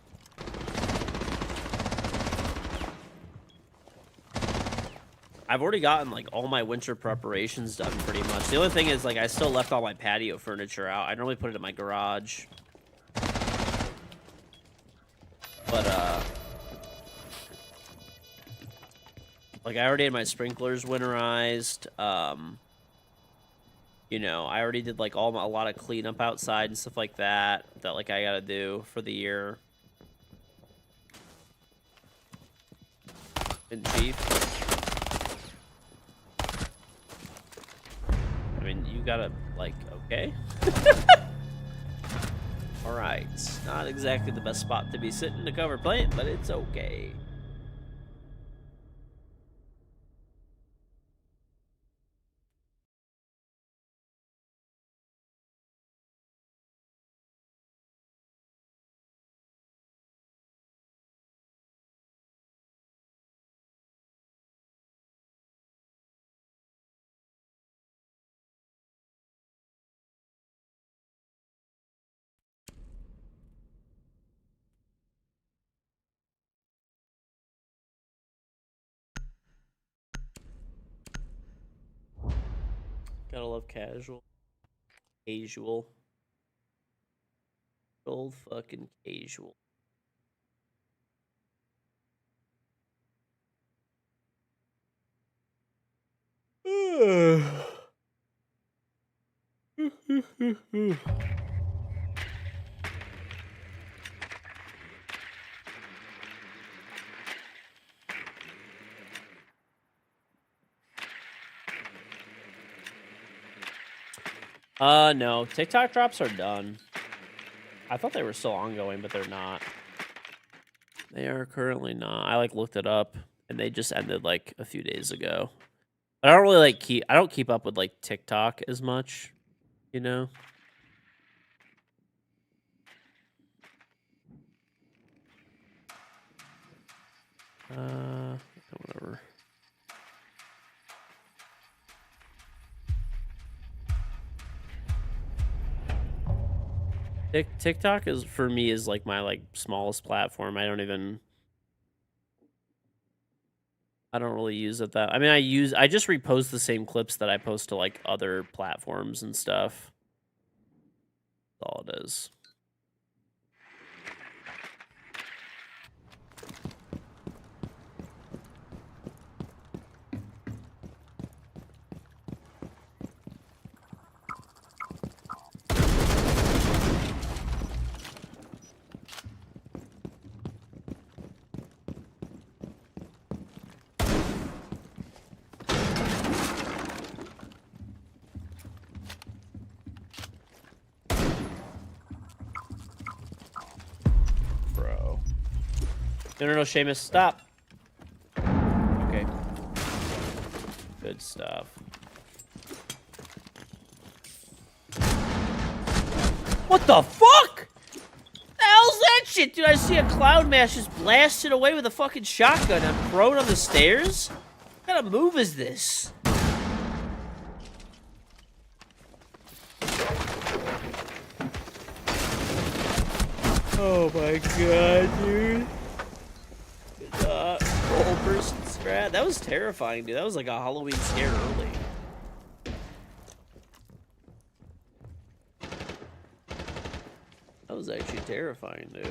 I've already gotten like all my winter preparations done pretty much. The only thing is like I still left all my patio furniture out. I normally put it in my garage. But like I already had my sprinklers winterized. You know, I already did like a lot of cleanup outside and stuff like that like I gotta do for the year. And Chief. I mean, you gotta, like, okay. Alright. Not exactly the best spot to be sitting to cover plant, but it's okay. Gotta love casual. Casual. Old fucking casual. No. TikTok drops are done. I thought they were still ongoing, but they're not. They are currently not. I, like, looked it up, and they just ended, like, a few days ago. But I don't really, like, I don't keep up with, like, TikTok as much, you know? Whatever. TikTok is for me is like my like smallest platform. I don't really use it that. I mean, I just repost the same clips that I post to like other platforms and stuff. That's all it is. No, Seamus, stop. Okay. Good stuff. What the fuck? The hell's that shit? Dude, I see a cloud mash just blasted away with a fucking shotgun. I'm prone on the stairs? What kind of move is this? Oh my god, dude. Whole person strat. That was terrifying, dude. That was like a Halloween scare early. That was actually terrifying, dude.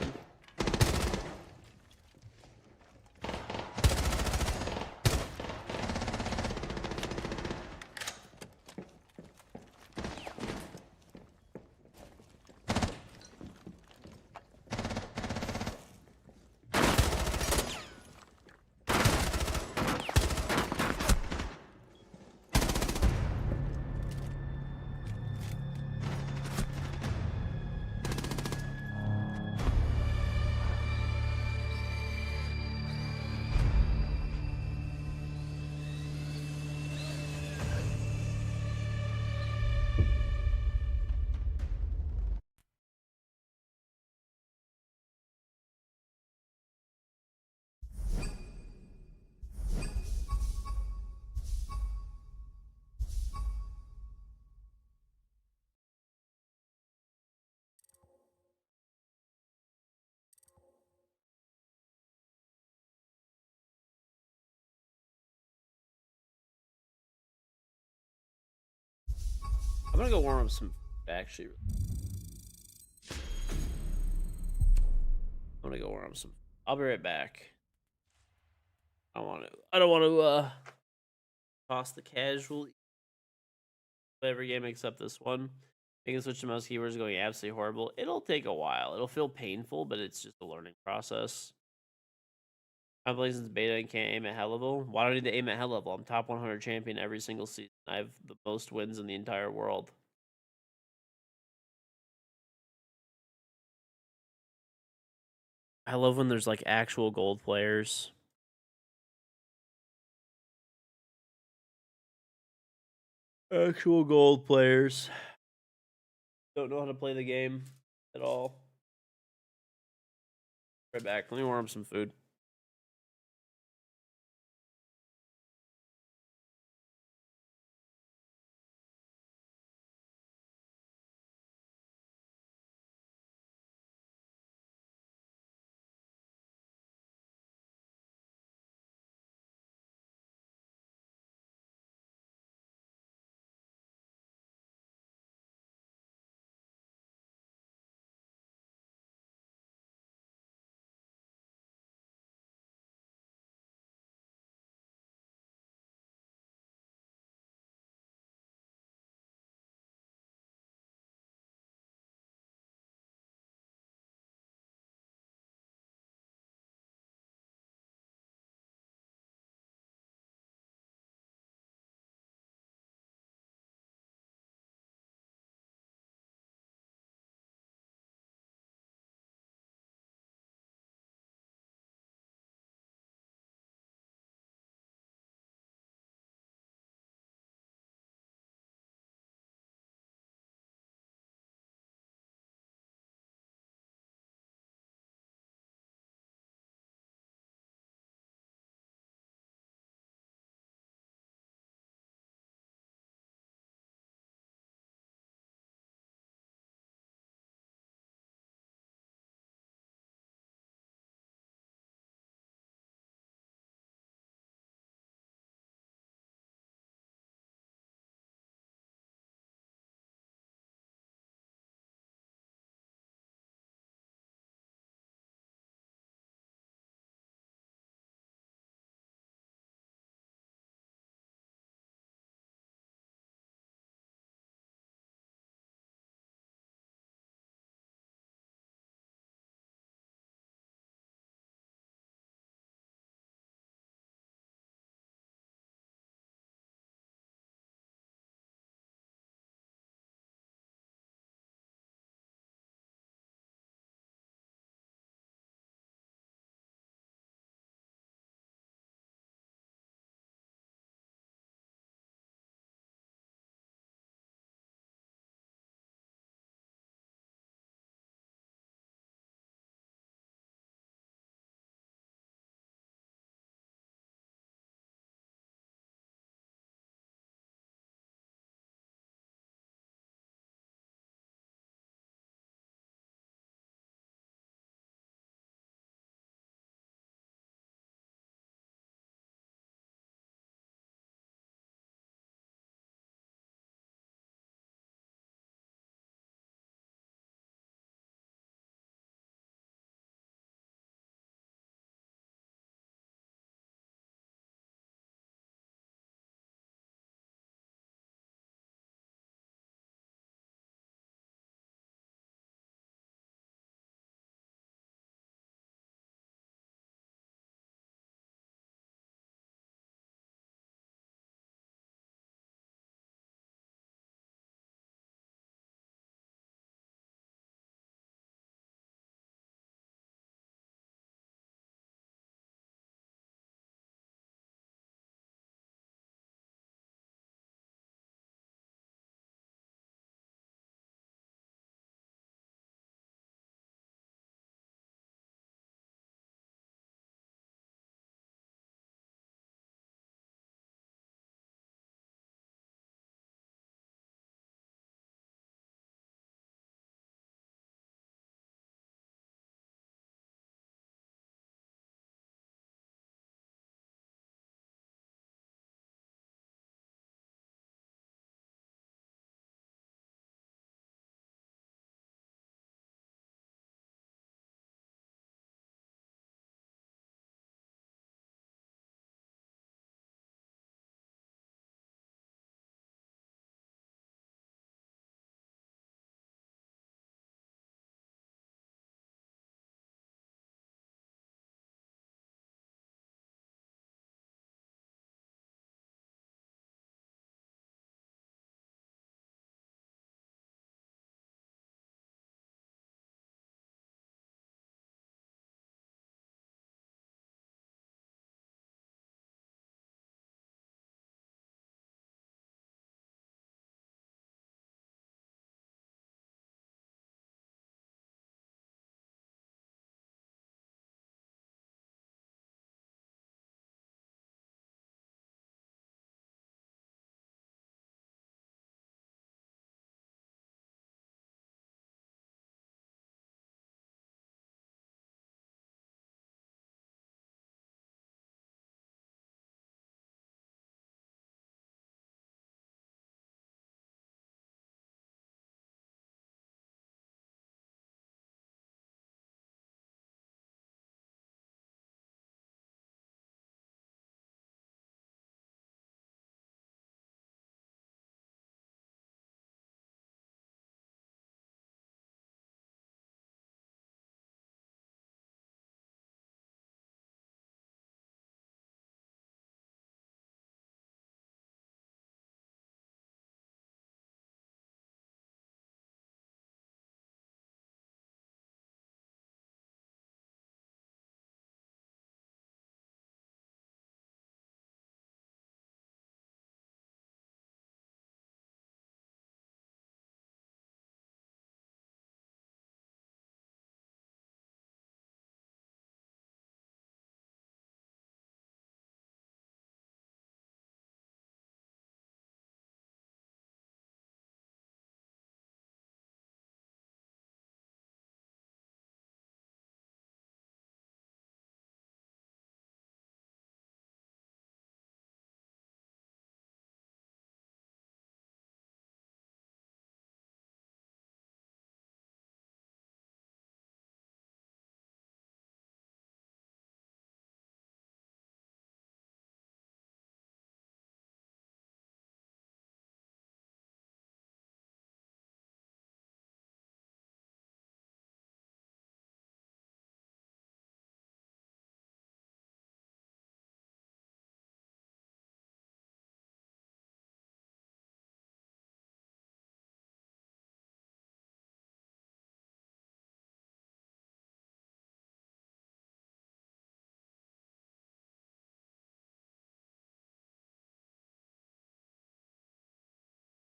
I'm gonna go warm up some actually. I'm gonna go warm up some. I'll be right back. I don't want to toss the casual every game except this one. Making switch to mouse keywords is going absolutely horrible. It'll take a while. It'll feel painful, but it's just a learning process. I'm playing since beta and can't aim at hell level. Why do I need to aim at hell level? I'm top 100 champion every single season. I have the most wins in the entire world. I love when there's like actual gold players. Actual gold players. Don't know how to play the game at all. Right back. Let me warm some food.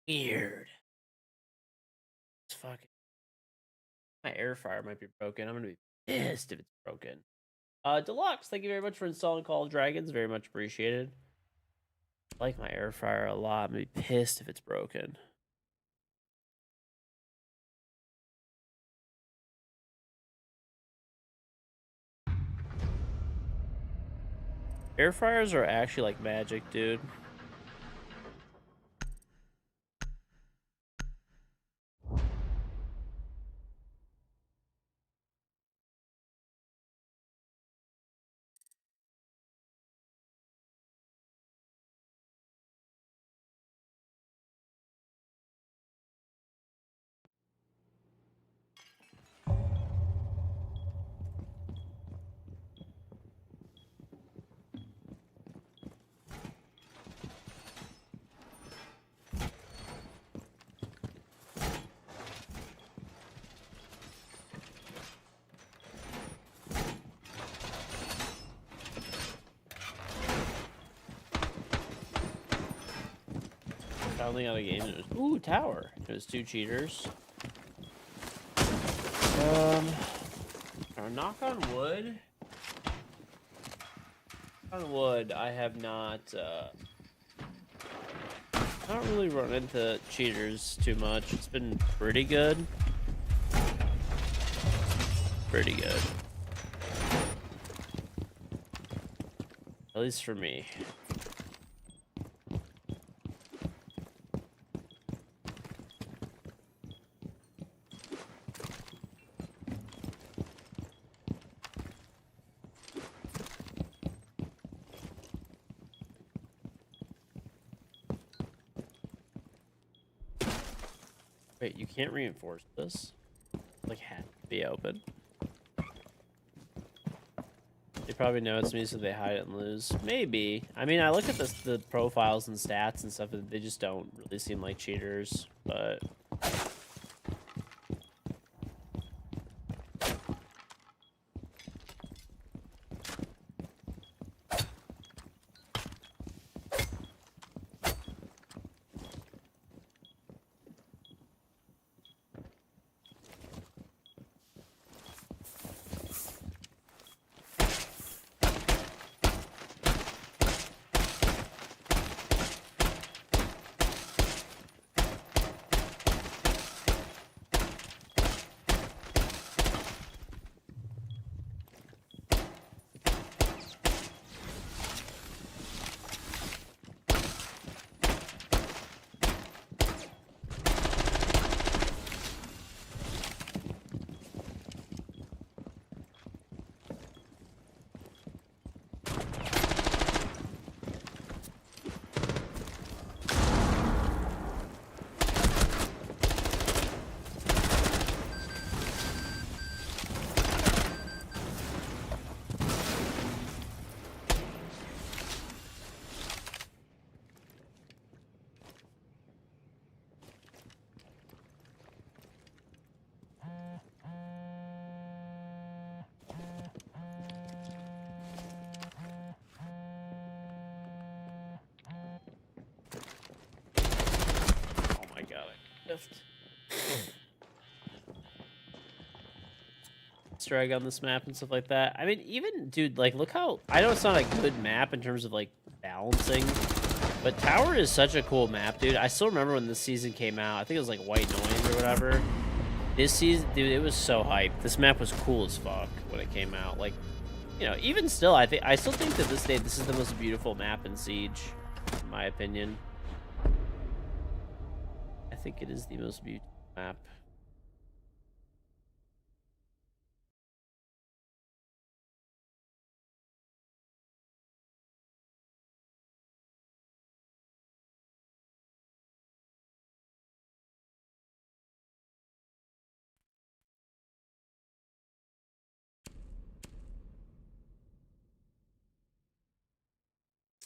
Weird. It's fucking. My air fryer might be broken. I'm gonna be pissed if it's broken. Deluxe, thank you very much for installing Call of Dragons. Very much appreciated. I like my air fryer a lot. I'm gonna be pissed if it's broken. Air fryers are actually like magic, dude. Finally got a game. It was, ooh, tower. It was 2 cheaters. Knock on wood. On wood, I have not really run into cheaters too much. It's been pretty good. Pretty good. At least for me. Wait, you can't reinforce this? Like, had to be open. They probably know it's me, so they hide it and lose. Maybe. I mean, I look at the profiles and stats and stuff, and they just don't really seem like cheaters, but... Drag on this map and stuff like that. I mean, even, dude, like, look how... I know it's not a good map in terms of, like, balancing, but Tower is such a cool map, dude. I still remember when this season came out. I think it was, like, White Noise or whatever. This season, dude, it was so hyped. This map was cool as fuck when it came out. Like, you know, even still, I still think that this is the most beautiful map in Siege, in my opinion. I think it is the most beautiful map.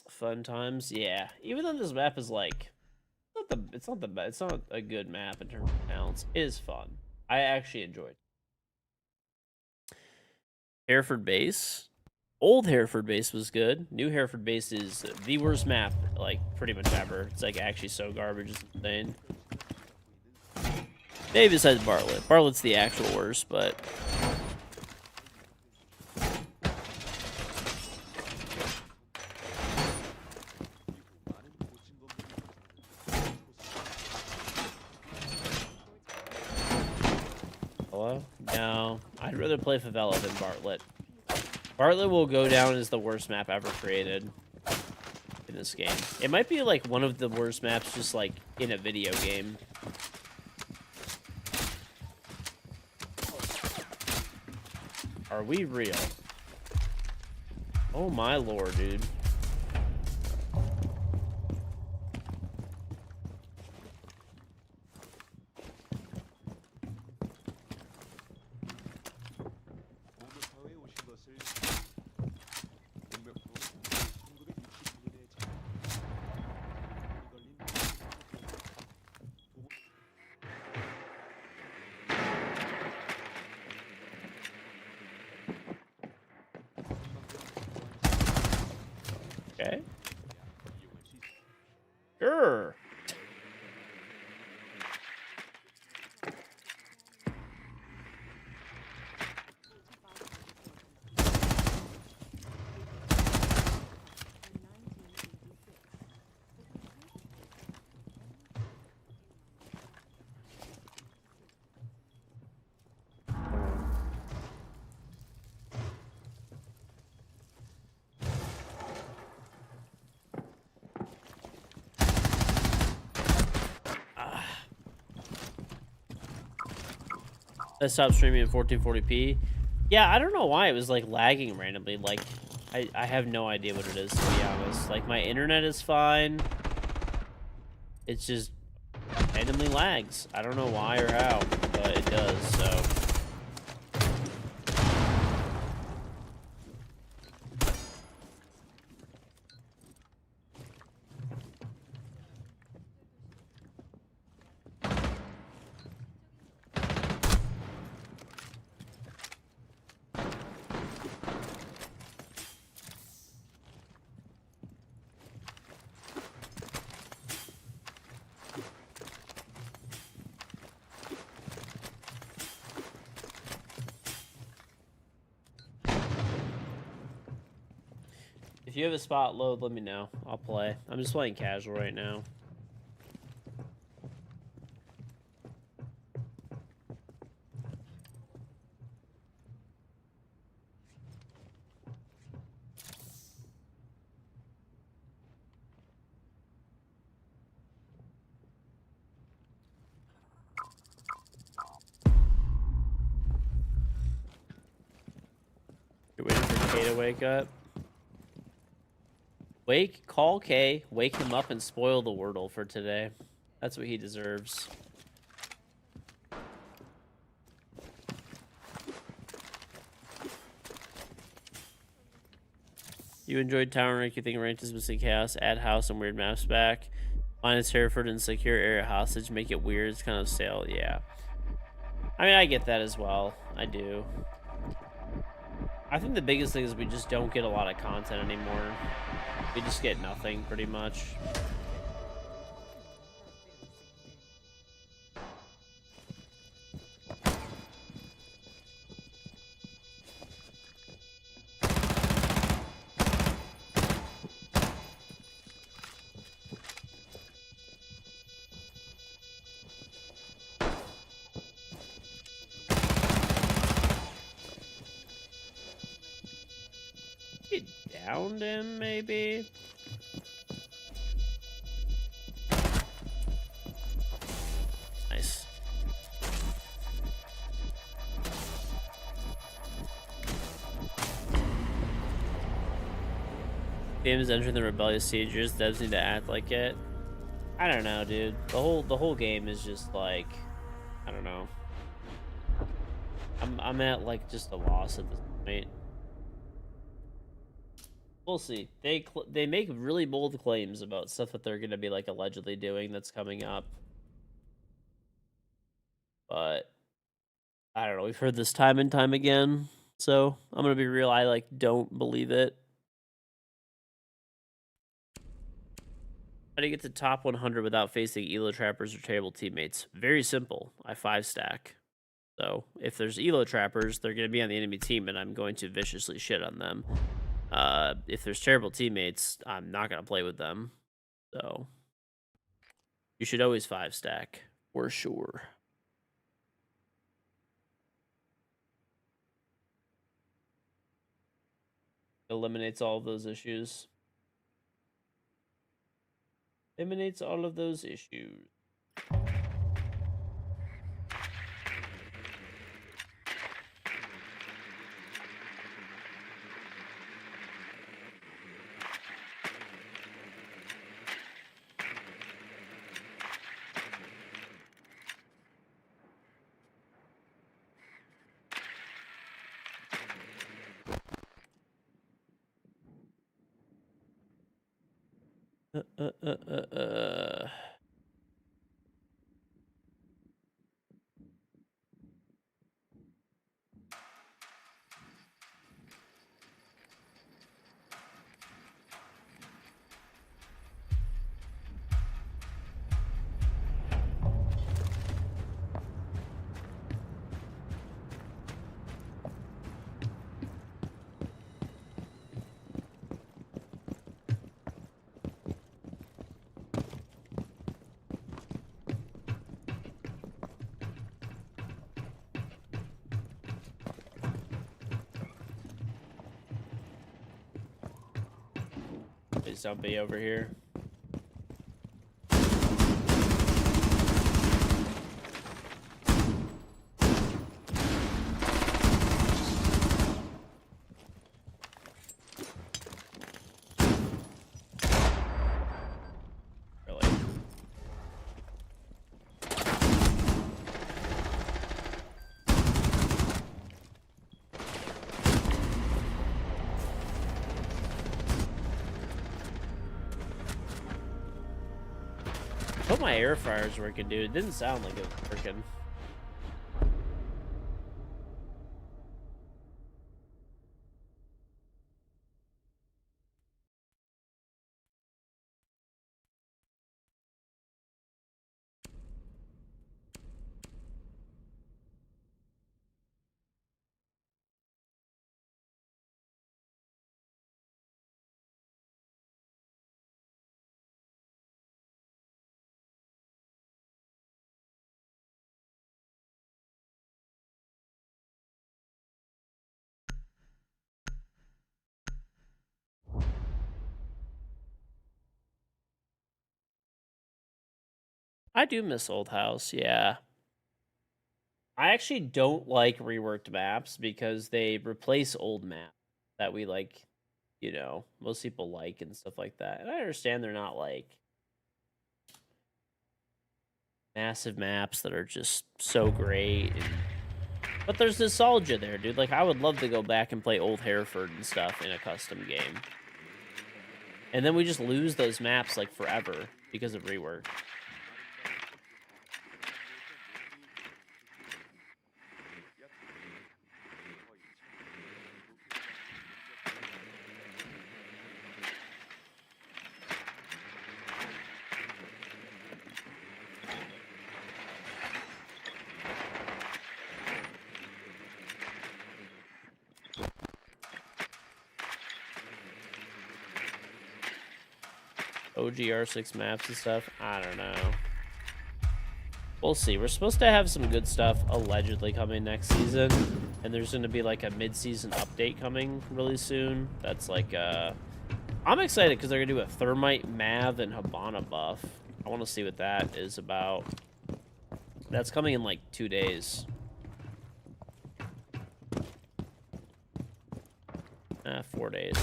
Fun times, yeah. Even though this map is like, it's not a good map in terms of balance. It is fun. I actually enjoyed it. Hereford base. Old Hereford base was good. New Hereford base is the worst map, like, pretty much ever. It's, like, actually so garbage, it's insane. Maybe besides Bartlett. Bartlett's the actual worst, but... Hello? No. I'd rather play Favela than Bartlett. Bartlett will go down as the worst map ever created in this game. It might be like one of the worst maps just like in a video game. Are we real? Oh my lord, dude. Okay. Sure. I stopped streaming at 1440p. Yeah, I don't know why it was like lagging randomly. Like, I have no idea what it is, to be honest. Like, my internet is fine. It's just randomly lags. I don't know why or how, but it does, so. If you have a spot load, let me know. I'll play. I'm just playing casual right now. You're waiting for K to wake up. Call K, wake him up, and spoil the Wordle for today. That's what he deserves. You enjoyed Tower Rank, you think ranked is missing chaos, add house and weird maps back. Minus Hereford and secure area hostage, make it weird, it's kind of stale, yeah. I mean, I get that as well. I do. I think the biggest thing is we just don't get a lot of content anymore. We just get nothing, pretty much. Get downed him, maybe? Nice. Game is entering the rebellious siegers. Devs need to act like it. I don't know, dude. The whole game is just like, I don't know. I'm at like just a loss at this point. We'll see. They make really bold claims about stuff that they're gonna be like allegedly doing that's coming up. But I don't know. We've heard this time and time again. So I'm gonna be real. I like don't believe it. How do you get to top 100 without facing elo trappers or terrible teammates? Very simple. I 5-stack. So if there's elo trappers, they're gonna be on the enemy team, and I'm going to viciously shit on them. If there's terrible teammates, I'm not gonna play with them. So you should always 5-stack for sure. Eliminates all of those issues. Eliminates all of those issues. uh. Please don't be over here. Really? Hope my air fryer's working, dude. It didn't sound like it was working. I do miss Old House, yeah. I actually don't like reworked maps because they replace old maps that we like, you know, most people like and stuff like that. And I understand they're not like massive maps that are just so great. But there's nostalgia there, dude. Like, I would love to go back and play Old Hereford and stuff in a custom game. And then we just lose those maps, like, forever because of rework. OGR6 maps and stuff. I don't know. We'll see. We're supposed to have some good stuff allegedly coming next season. And there's going to be like a mid-season update coming really soon. That's like, I'm excited because they're going to do a Thermite, Mav, and Habana buff. I want to see what that is about. That's coming in like 2 days. 4 days.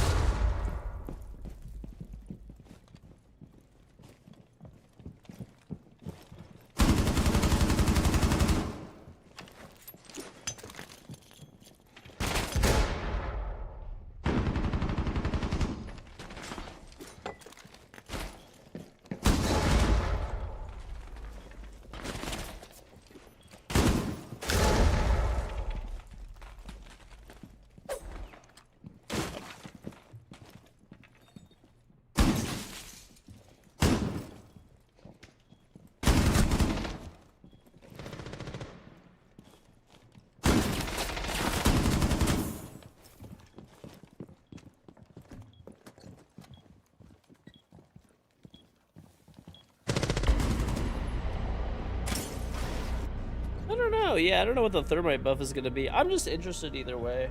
know. Yeah, I don't know what the thermite buff is gonna be. I'm just interested either way.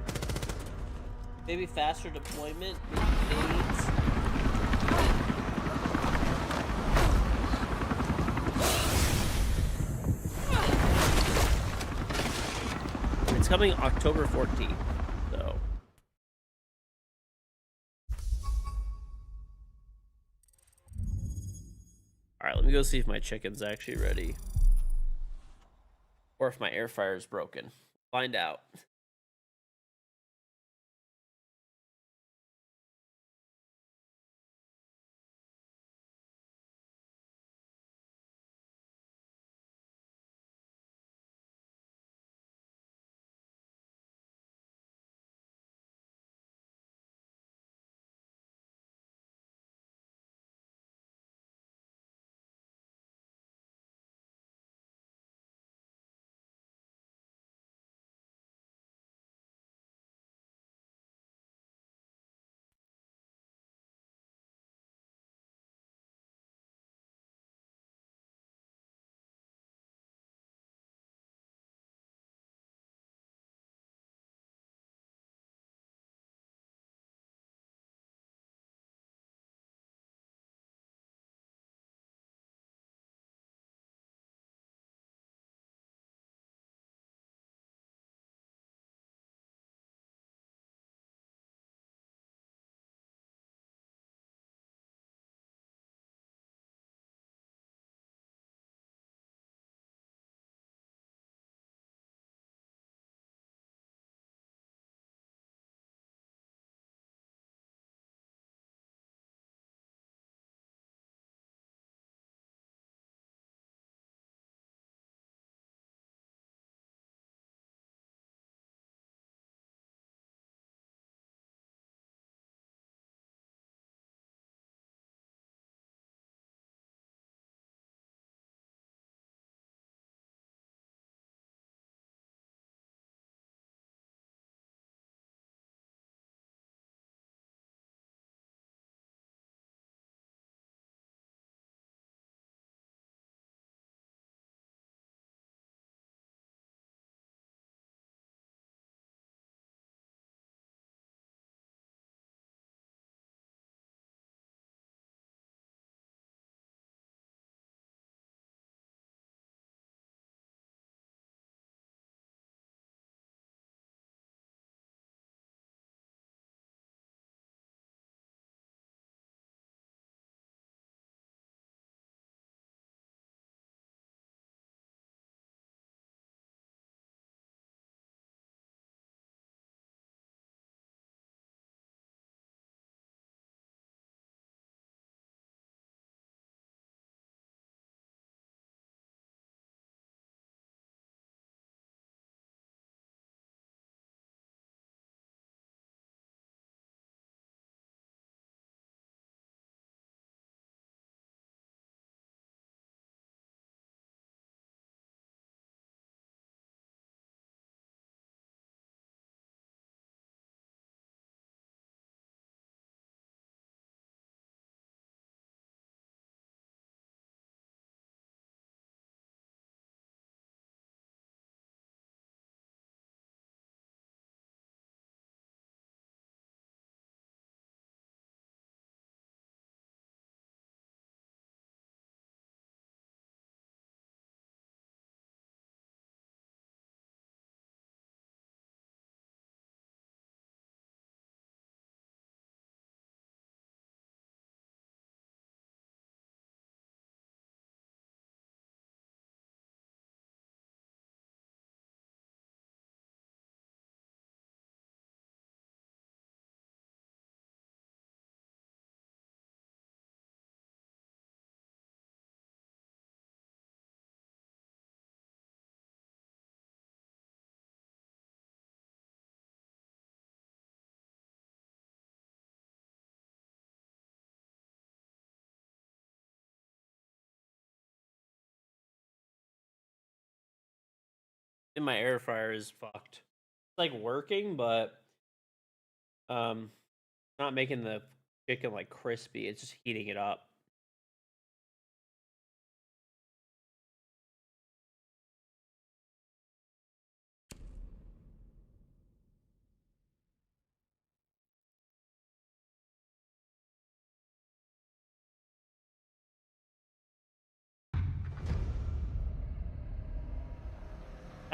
Maybe faster deployment, maybe fades. It's coming October 14th, so. Alright, let me go see if my chicken's actually ready. Or if my air fryer is broken. Find out. And my air fryer is fucked. It's like working, but not making the chicken like crispy. It's just heating it up.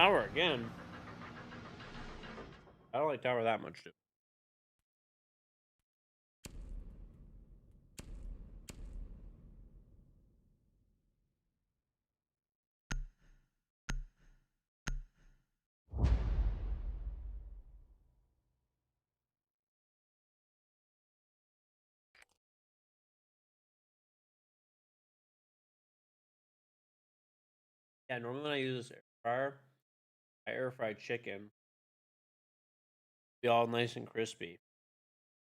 Tower again. I don't like tower that much, dude. Yeah, normally when I use this air fryer, I air fry chicken. Be all nice and crispy.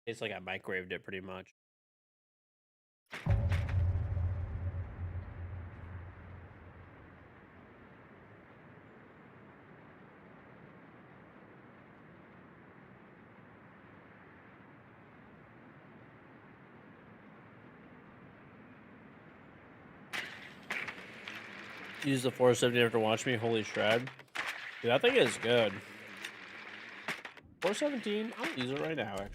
Tastes like I microwaved it pretty much. Use the 470 after watch me. Holy shred. Dude, that thing is good. 417, I'll use it right now, actually.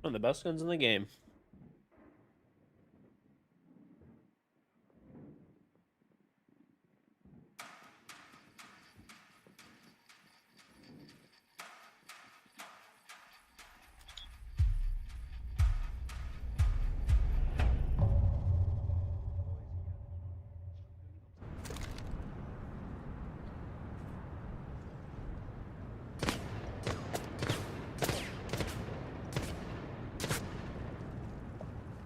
One of the best guns in the game.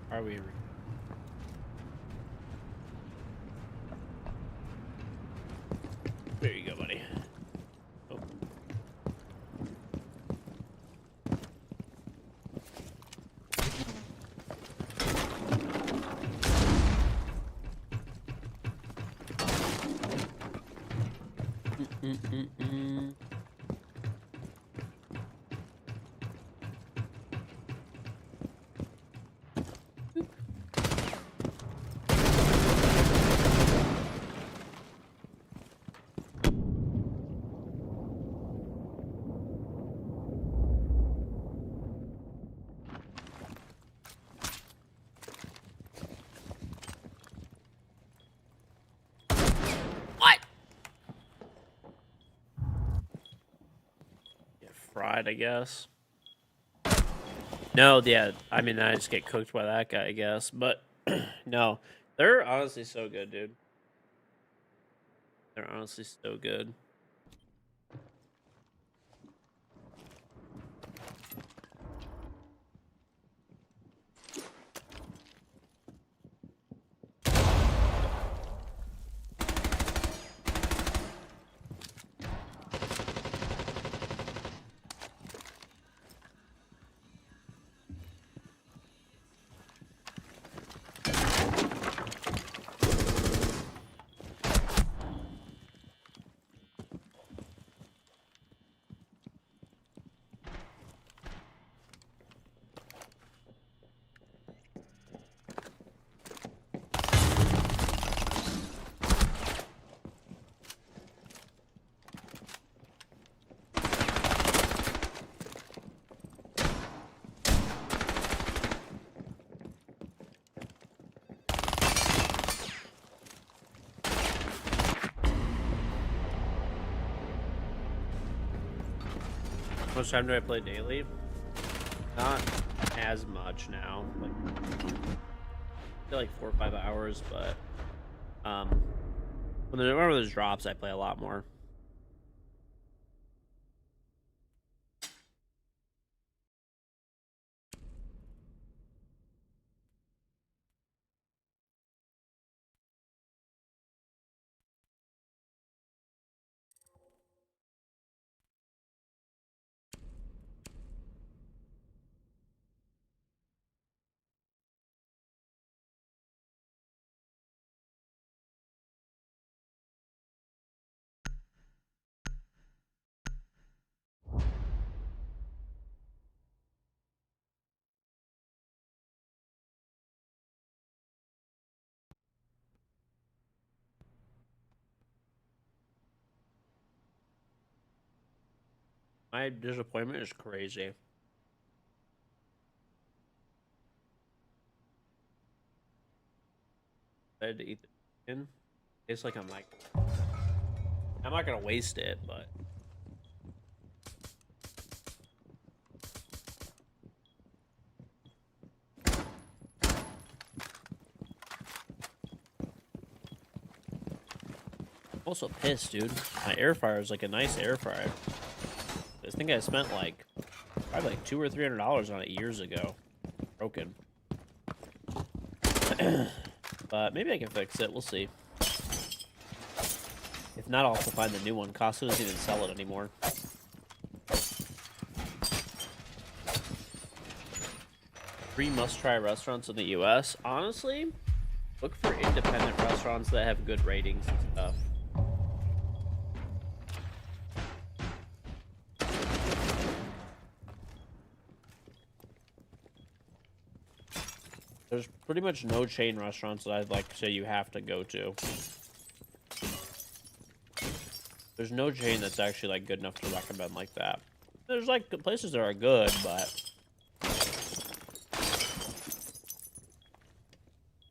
Are we? There you go, buddy. Oh. What? Get fried, I guess. No, yeah, I mean, I just get cooked by that guy, I guess. But, no. They're honestly so good, dude. They're honestly so good. How much time do I play daily? Not as much now. Like, I feel like 4 or 5 hours, but whenever there's drops, I play a lot more. My disappointment is crazy. I had to eat the chicken. Tastes like I'm like I'm not gonna waste it, but I'm also pissed, dude. My air fryer is like a nice air fryer. I think I spent like probably like $200 or $300 on it years ago. Broken. But maybe I can fix it. We'll see. If not, I'll have to find the new one. Costco doesn't even sell it anymore. 3 must-try restaurants in the U.S. Honestly, look for independent restaurants that have good ratings and stuff. There's pretty much no chain restaurants that I'd like to say you have to go to. There's no chain that's actually like good enough to recommend like that. There's like places that are good, but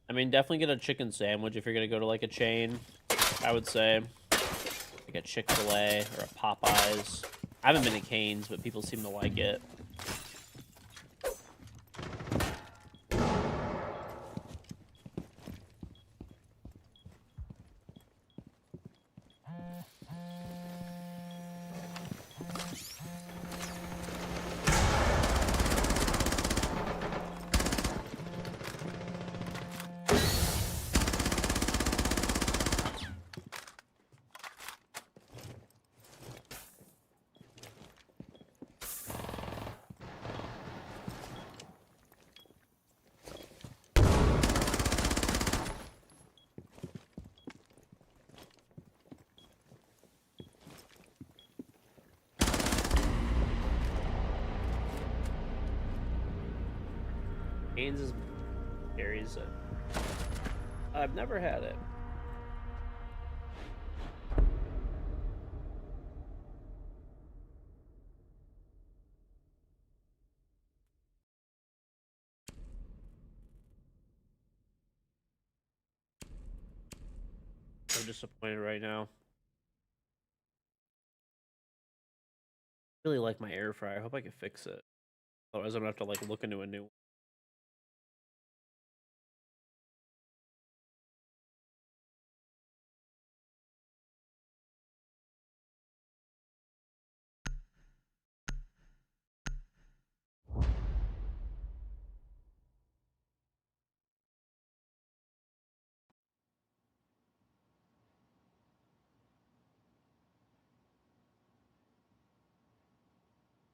I mean, definitely get a chicken sandwich if you're gonna go to like a chain. I would say like a Chick-fil-A or a Popeyes. I haven't been to Cane's, but people seem to like it. Cane's is carries it. I've never had it. I'm disappointed right now. I really like my air fryer. I hope I can fix it. Otherwise, I'm gonna have to like look into a new one.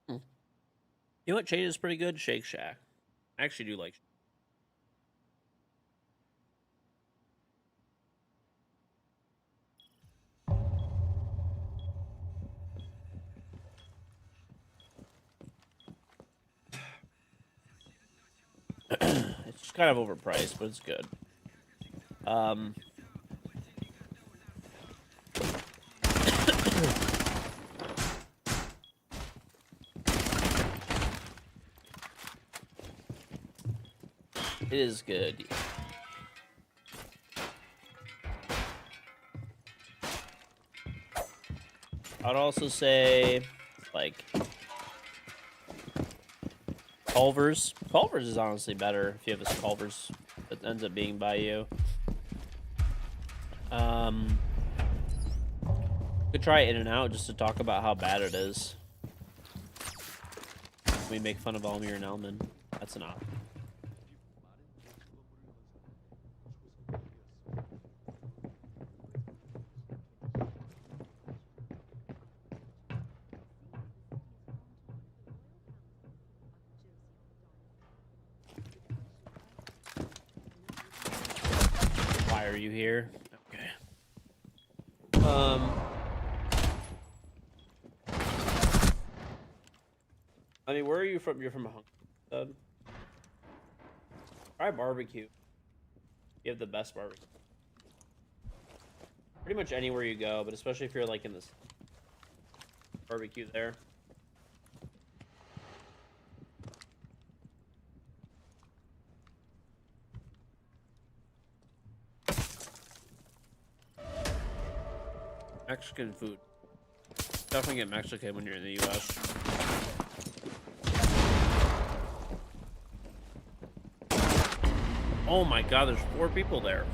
Hmm. You know what chain is pretty good? Shake Shack. I actually do like. It's just kind of overpriced, but it's good. It is good. I'd also say, like, Culver's. Culver's is honestly better if you have a Culver's that ends up being by you. Could try In-N-Out just to talk about how bad it is. We make fun of Almir and Elman. That's an option. Why are you here? Okay. I mean, where are you from? You're from Hungary. Try barbecue. You have the best barbecue. Pretty much anywhere you go, but especially if you're like in this barbecue there. Mexican food. Definitely get Mexican when you're in the US. Oh my god, there's 4 people there.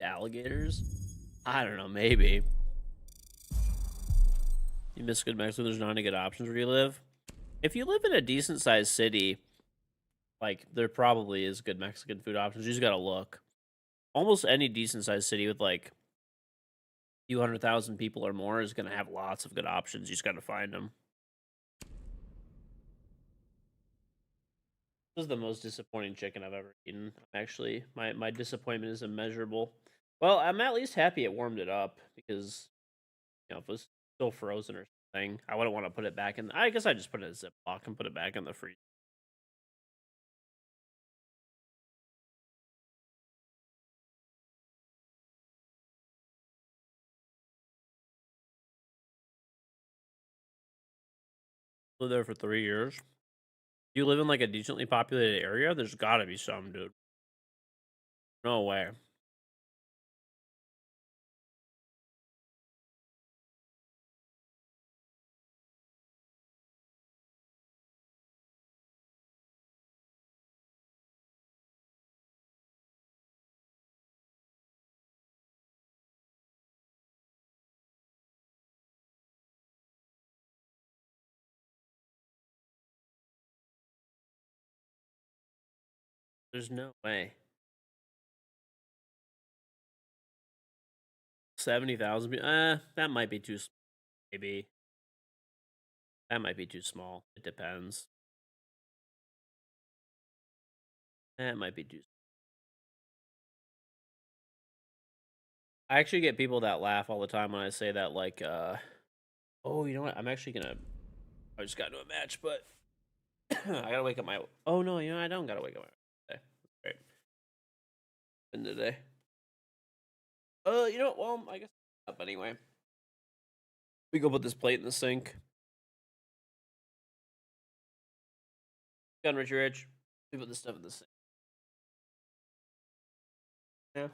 Alligators? I don't know, maybe. You miss good Mexico, there's not any good options where you live. If you live in a decent sized city, like there probably is good Mexican food options. You just gotta look. Almost any decent sized city with like a few 100,000 people or more is gonna have lots of good options. You just gotta find them. This is the most disappointing chicken I've ever eaten. Actually, my disappointment is immeasurable. Well, I'm at least happy it warmed it up because if it was still frozen or something, I wouldn't want to put it back in. I guess I just put it in a Ziploc and put it back in the freezer. Lived there for 3 years. You live in like a decently populated area? There's gotta be some, dude. No way. There's no way. 70,000. That might be too. Maybe that might be too small. It depends. That might be too. I actually get people that laugh all the time when I say that. Like, oh, you know what? I'm actually gonna. I just got into a match, but I gotta wake up my. Oh no, I don't gotta wake up my. Right. In the day. Well, I guess up anyway. We go put this plate in the sink. Gun Richie Rich. We put this stuff in the sink. Yeah.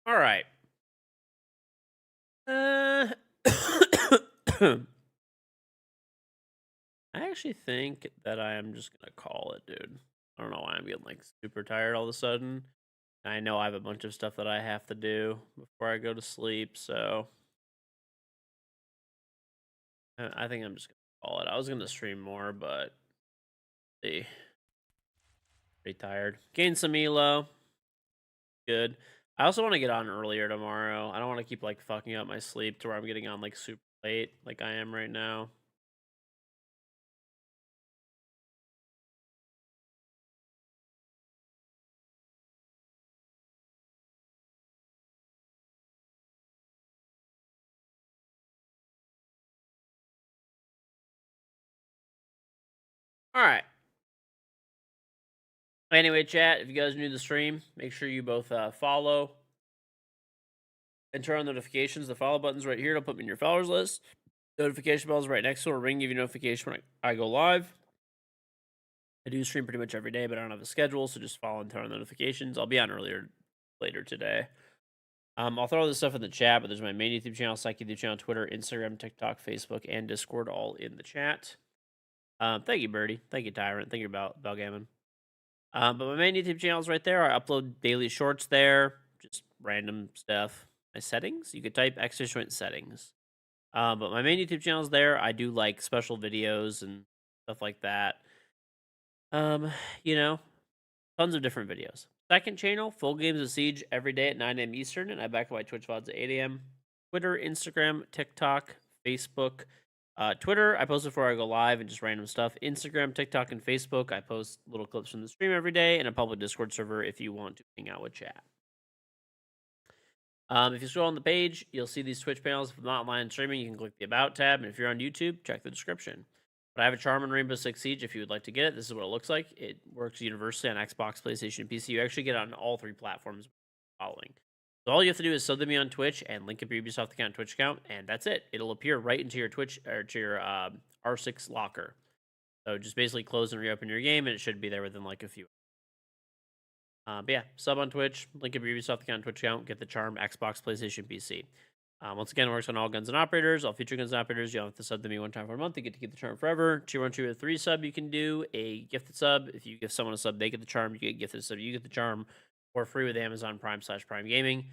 All right. I actually think that I am just gonna call it, dude. I don't know why I'm getting like super tired all of a sudden. I know I have a bunch of stuff that I have to do before I go to sleep, so I think I'm just gonna call it. I was gonna stream more, but see, pretty tired. Gain some elo. Good. I also want to get on earlier tomorrow. I don't want to keep like fucking up my sleep to where I'm getting on like super late, like I am right now. All right. Anyway, chat, if you guys are new to the stream, make sure you both follow and turn on notifications. The follow button's right here. It'll put me in your followers list. Notification bell's right next to it. Ring, give you notification when I go live. I do stream pretty much every day, but I don't have a schedule, so just follow and turn on notifications. I'll be on later today. I'll throw all this stuff in the chat, but there's my main YouTube channel, Psych YouTube channel, Twitter, Instagram, TikTok, Facebook, and Discord all in the chat. Thank you, Birdie. Thank you, Tyrant. Thank you, Belgammon. But my main YouTube channel is right there. I upload daily shorts there, just random stuff. My settings, you could type /. settings. But my main YouTube channel is there. I do like special videos and stuff like that. You know, tons of different videos. Second channel, full games of Siege every day at 9 a.m. Eastern, and I back up my Twitch VODs at 8 a.m. Twitter, Instagram, TikTok, Facebook. Twitter, I post before I go live and just random stuff. Instagram, TikTok, and Facebook, I post little clips from the stream every day, and a public Discord server if you want to hang out with chat. If you scroll on the page, you'll see these Twitch panels. If I'm not online streaming, you can click the About tab, and if you're on YouTube, check the description. But I have a charm in Rainbow Six Siege if you would like to get it. This is what it looks like. It works universally on Xbox, PlayStation, and PC. You actually get it on all 3 platforms following. So all you have to do is sub to me on Twitch and link up your Ubisoft account, Twitch account, and that's it. It'll appear right into your Twitch or to your R6 locker. So just basically close and reopen your game, and it should be there within like a few. But yeah, sub on Twitch, link up your Ubisoft account, Twitch account, get the charm, Xbox, PlayStation, PC. Once again, it works on all guns and operators, all future guns and operators. You don't have to sub to me one time for a month. You get to keep the charm forever. Tier 1, 2, or 3 sub, you can do a gifted sub. If you give someone a sub, they get the charm. You get gifted sub, you get the charm for free with Amazon Prime /Prime Gaming. If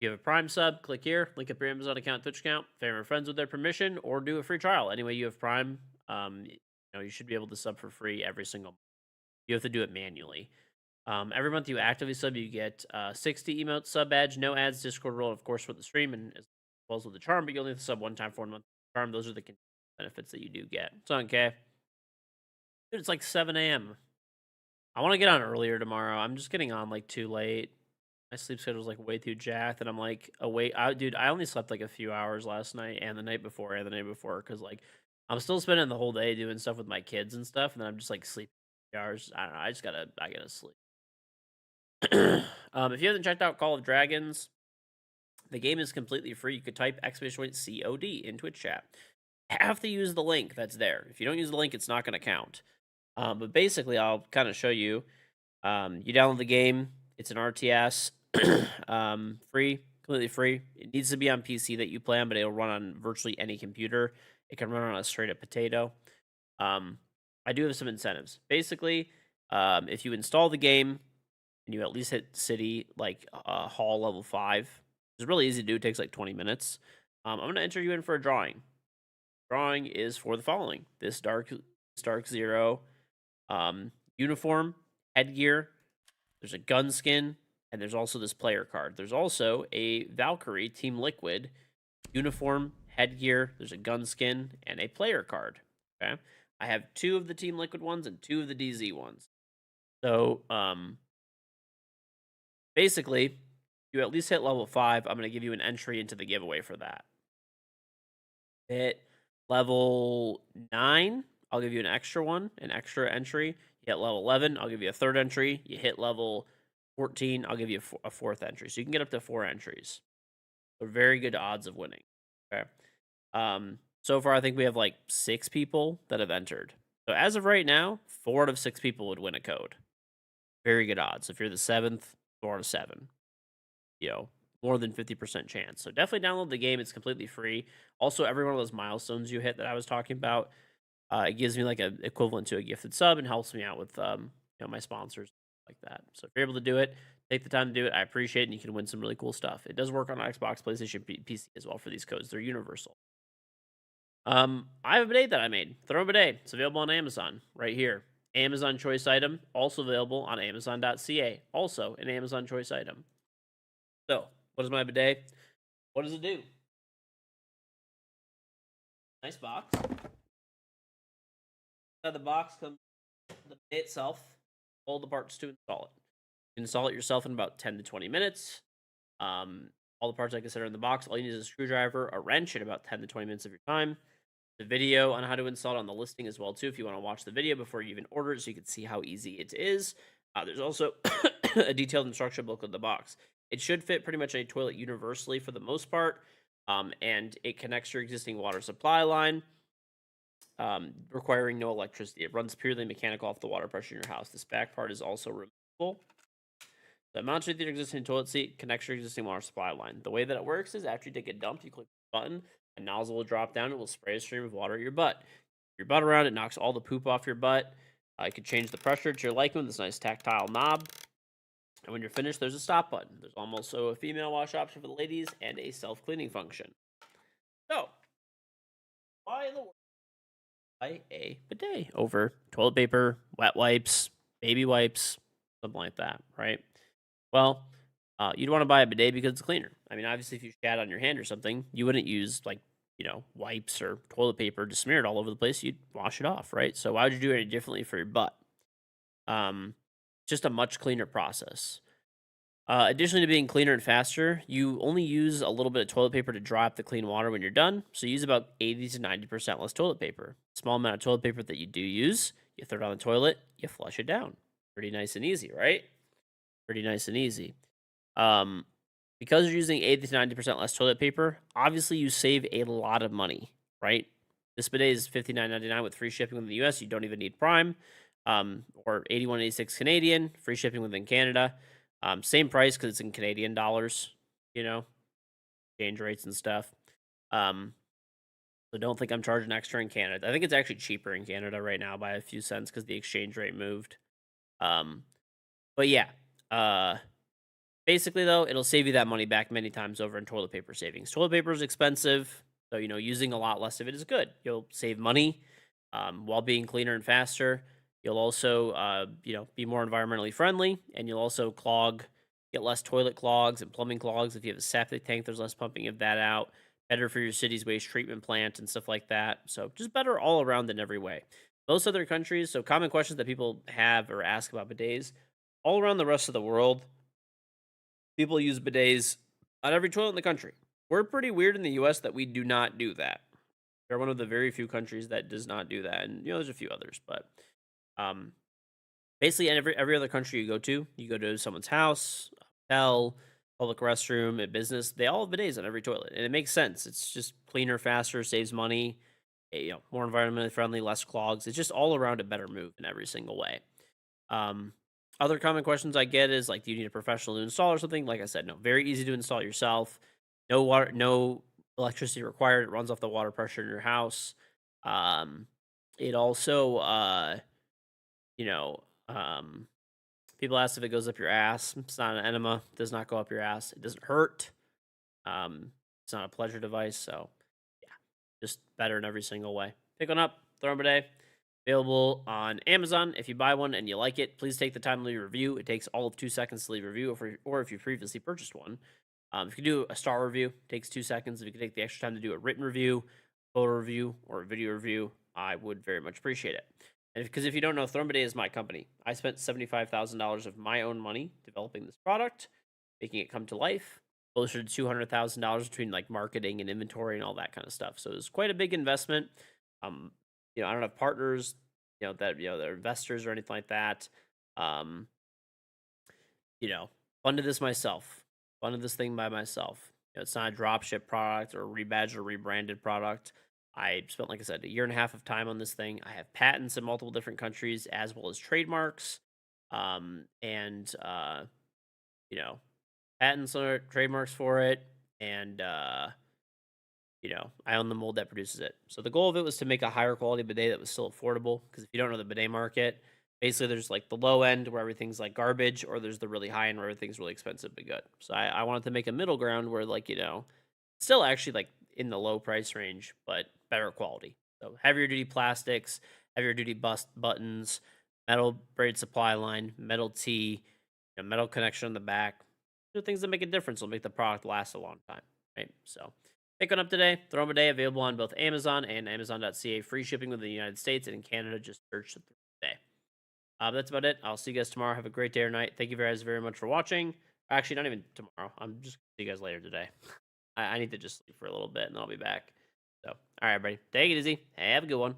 you have a Prime sub, click here, link up your Amazon account, Twitch account, family friends with their permission, or do a free trial. Anyway, you have Prime, you should be able to sub for free every single month. You have to do it manually. Every month you actively sub, you get 60 emotes, sub badge, no ads, Discord role, of course, for the stream, and as well as with the charm, but you only have to sub one time for 1 month charm. Those are the benefits that you do get. It's on K. Dude, it's like 7 a.m. I want to get on earlier tomorrow. I'm just getting on like too late. My sleep schedule's like way too jacked, and I'm like awake. Dude, I only slept like a few hours last night and the night before because like I'm still spending the whole day doing stuff with my kids and stuff, and then I'm just like sleeping hours. I don't know. I gotta sleep. If you haven't checked out Call of Dragons, the game is completely free. You could type !COD in Twitch chat. Have to use the link that's there. If you don't use the link, it's not going to count. But basically, I'll kind of show you. You download the game. It's an RTS. Free, completely free. It needs to be on PC that you play on, but it'll run on virtually any computer. It can run on a straight-up potato. I do have some incentives. Basically, if you install the game, and you at least hit city like hall level 5. It's really easy to do. It takes like 20 minutes. I'm going to enter you in for a drawing. Drawing is for the following: this Dark Zero uniform, headgear. There's a gun skin, and there's also this player card. There's also a Valkyrie Team Liquid uniform, headgear. There's a gun skin and a player card. Okay, I have 2 of the Team Liquid ones and 2 of the DZ ones. So basically, you at least hit level 5. I'm going to give you an entry into the giveaway for that. Hit level 9, I'll give you an extra one, an extra entry. You hit level 11, I'll give you a 3rd entry. You hit level 14, I'll give you a 4th entry. So you can get up to 4 entries. So very good odds of winning. Okay. So far, I think we have like 6 people that have entered. So as of right now, 4 out of 6 people would win a code. Very good odds. If you're the 7th, 4 out of 7. more than 50% chance. So definitely download the game. It's completely free. Also, every one of those milestones you hit that I was talking about, it gives me like a equivalent to a gifted sub and helps me out with my sponsors like that. So if you're able to do it, take the time to do it. I appreciate it, and you can win some really cool stuff. It does work on Xbox, PlayStation, PC as well for these codes. They're universal. I have a bidet that I made. Throw a bidet. It's available on Amazon right here. Amazon choice item, also available on Amazon.ca. Also an Amazon choice item. So, what is my bidet? What does it do? Nice box. Inside the box comes the bidet itself, all the parts to install it. You can install it yourself in about 10 to 20 minutes. All the parts, like I said, are in the box. All you need is a screwdriver, a wrench, and about 10 to 20 minutes of your time. The video on how to install it on the listing as well, too, if you want to watch the video before you even order it so you can see how easy it is. There's also a detailed instruction book in the box. It should fit pretty much any toilet universally for the most part, and it connects your existing water supply line, requiring no electricity. It runs purely mechanical off the water pressure in your house. This back part is also removable. So it mounts with your existing toilet seat, connects your existing water supply line. The way that it works is after you take a dump, you click the button, a nozzle will drop down, and it will spray a stream of water at your butt. Your butt around, it knocks all the poop off your butt. You can change the pressure to your liking with this nice tactile knob. And when you're finished, there's a stop button. There's also a female wash option for the ladies and a self-cleaning function. So, why in the world buy a bidet over toilet paper, wet wipes, baby wipes, something like that, right? Well, you'd want to buy a bidet because it's cleaner. I mean, obviously, if you shat on your hand or something, you wouldn't use wipes or toilet paper to smear it all over the place. You'd wash it off, right? So why would you do it differently for your butt? Just a much cleaner process. Additionally to being cleaner and faster, you only use a little bit of toilet paper to dry up the clean water when you're done. So use about 80 to 90% less toilet paper. Small amount of toilet paper that you do use, you throw it on the toilet, you flush it down. Pretty nice and easy, right? Pretty nice and easy. Because you're using 80 to 90% less toilet paper, obviously you save a lot of money, right? This bidet is $59.99 with free shipping within the US. You don't even need Prime, or $81.86 Canadian, free shipping within Canada. Same price because it's in Canadian dollars, exchange rates and stuff. So don't think I'm charging extra in Canada. I think it's actually cheaper in Canada right now by a few cents because the exchange rate moved. But yeah, basically though, it'll save you that money back many times over in toilet paper savings. Toilet paper is expensive, so using a lot less of it is good. You'll save money while being cleaner and faster. You'll also, be more environmentally friendly, and you'll also get less toilet clogs and plumbing clogs. If you have a septic tank, there's less pumping of that out. Better for your city's waste treatment plant and stuff like that. So just better all around in every way. Most other countries, so common questions that people have or ask about bidets, all around the rest of the world, people use bidets on every toilet in the country. We're pretty weird in the US that we do not do that. We're one of the very few countries that does not do that. And, there's a few others, but basically in every other country you go to someone's house, hotel, public restroom, a business, they all have bidets on every toilet. And it makes sense. It's just cleaner, faster, saves money, more environmentally friendly, less clogs. It's just all around a better move in every single way. Other common questions I get is like, do you need a professional to install or something? Like I said, no, very easy to install yourself. No water, no electricity required. It runs off the water pressure in your house. It also, people ask if it goes up your ass. It's not an enema. It does not go up your ass. It doesn't hurt. It's not a pleasure device. So, yeah, just better in every single way. Pick one up, throw them a day. Available on Amazon. If you buy one and you like it, please take the time to leave a review. It takes all of 2 seconds to leave a review, or if you previously purchased one. If you do a star review, it takes 2 seconds. If you could take the extra time to do a written review, photo review, or a video review, I would very much appreciate it. And because if you don't know, Throne Bidet is my company. I spent $75,000 of my own money developing this product, making it come to life. Closer to $200,000 between like marketing and inventory and all that kind of stuff. So it was quite a big investment. I don't have partners, that are investors or anything like that. Funded this myself. Funded this thing by myself. It's not a dropship product or a rebadged or rebranded product. I spent, like I said, 1.5 years of time on this thing. I have patents in multiple different countries as well as trademarks. patents or trademarks for it, and you know, I own the mold that produces it. So the goal of it was to make a higher quality bidet that was still affordable. Because if you don't know the bidet market, basically there's like the low end where everything's like garbage, or there's the really high end where everything's really expensive but good. So I wanted to make a middle ground where, like, you know, still actually like in the low price range, but better quality. So heavier duty plastics, heavier duty buttons, metal braid supply line, metal tee, you know, metal connection on the back. These are things that make a difference. Will make the product last a long time, right? So pick one up today. Throw them a day. Available on both Amazon and Amazon.ca. Free shipping within the United States, and in Canada, just search the day. That's about it. I'll see you guys tomorrow. Have a great day or night. Thank you guys very much for watching. Actually, not even tomorrow. I'm just gonna see you guys later today. I need to just sleep for a little bit, and then I'll be back. So, all right, everybody. Take it easy. Have a good one.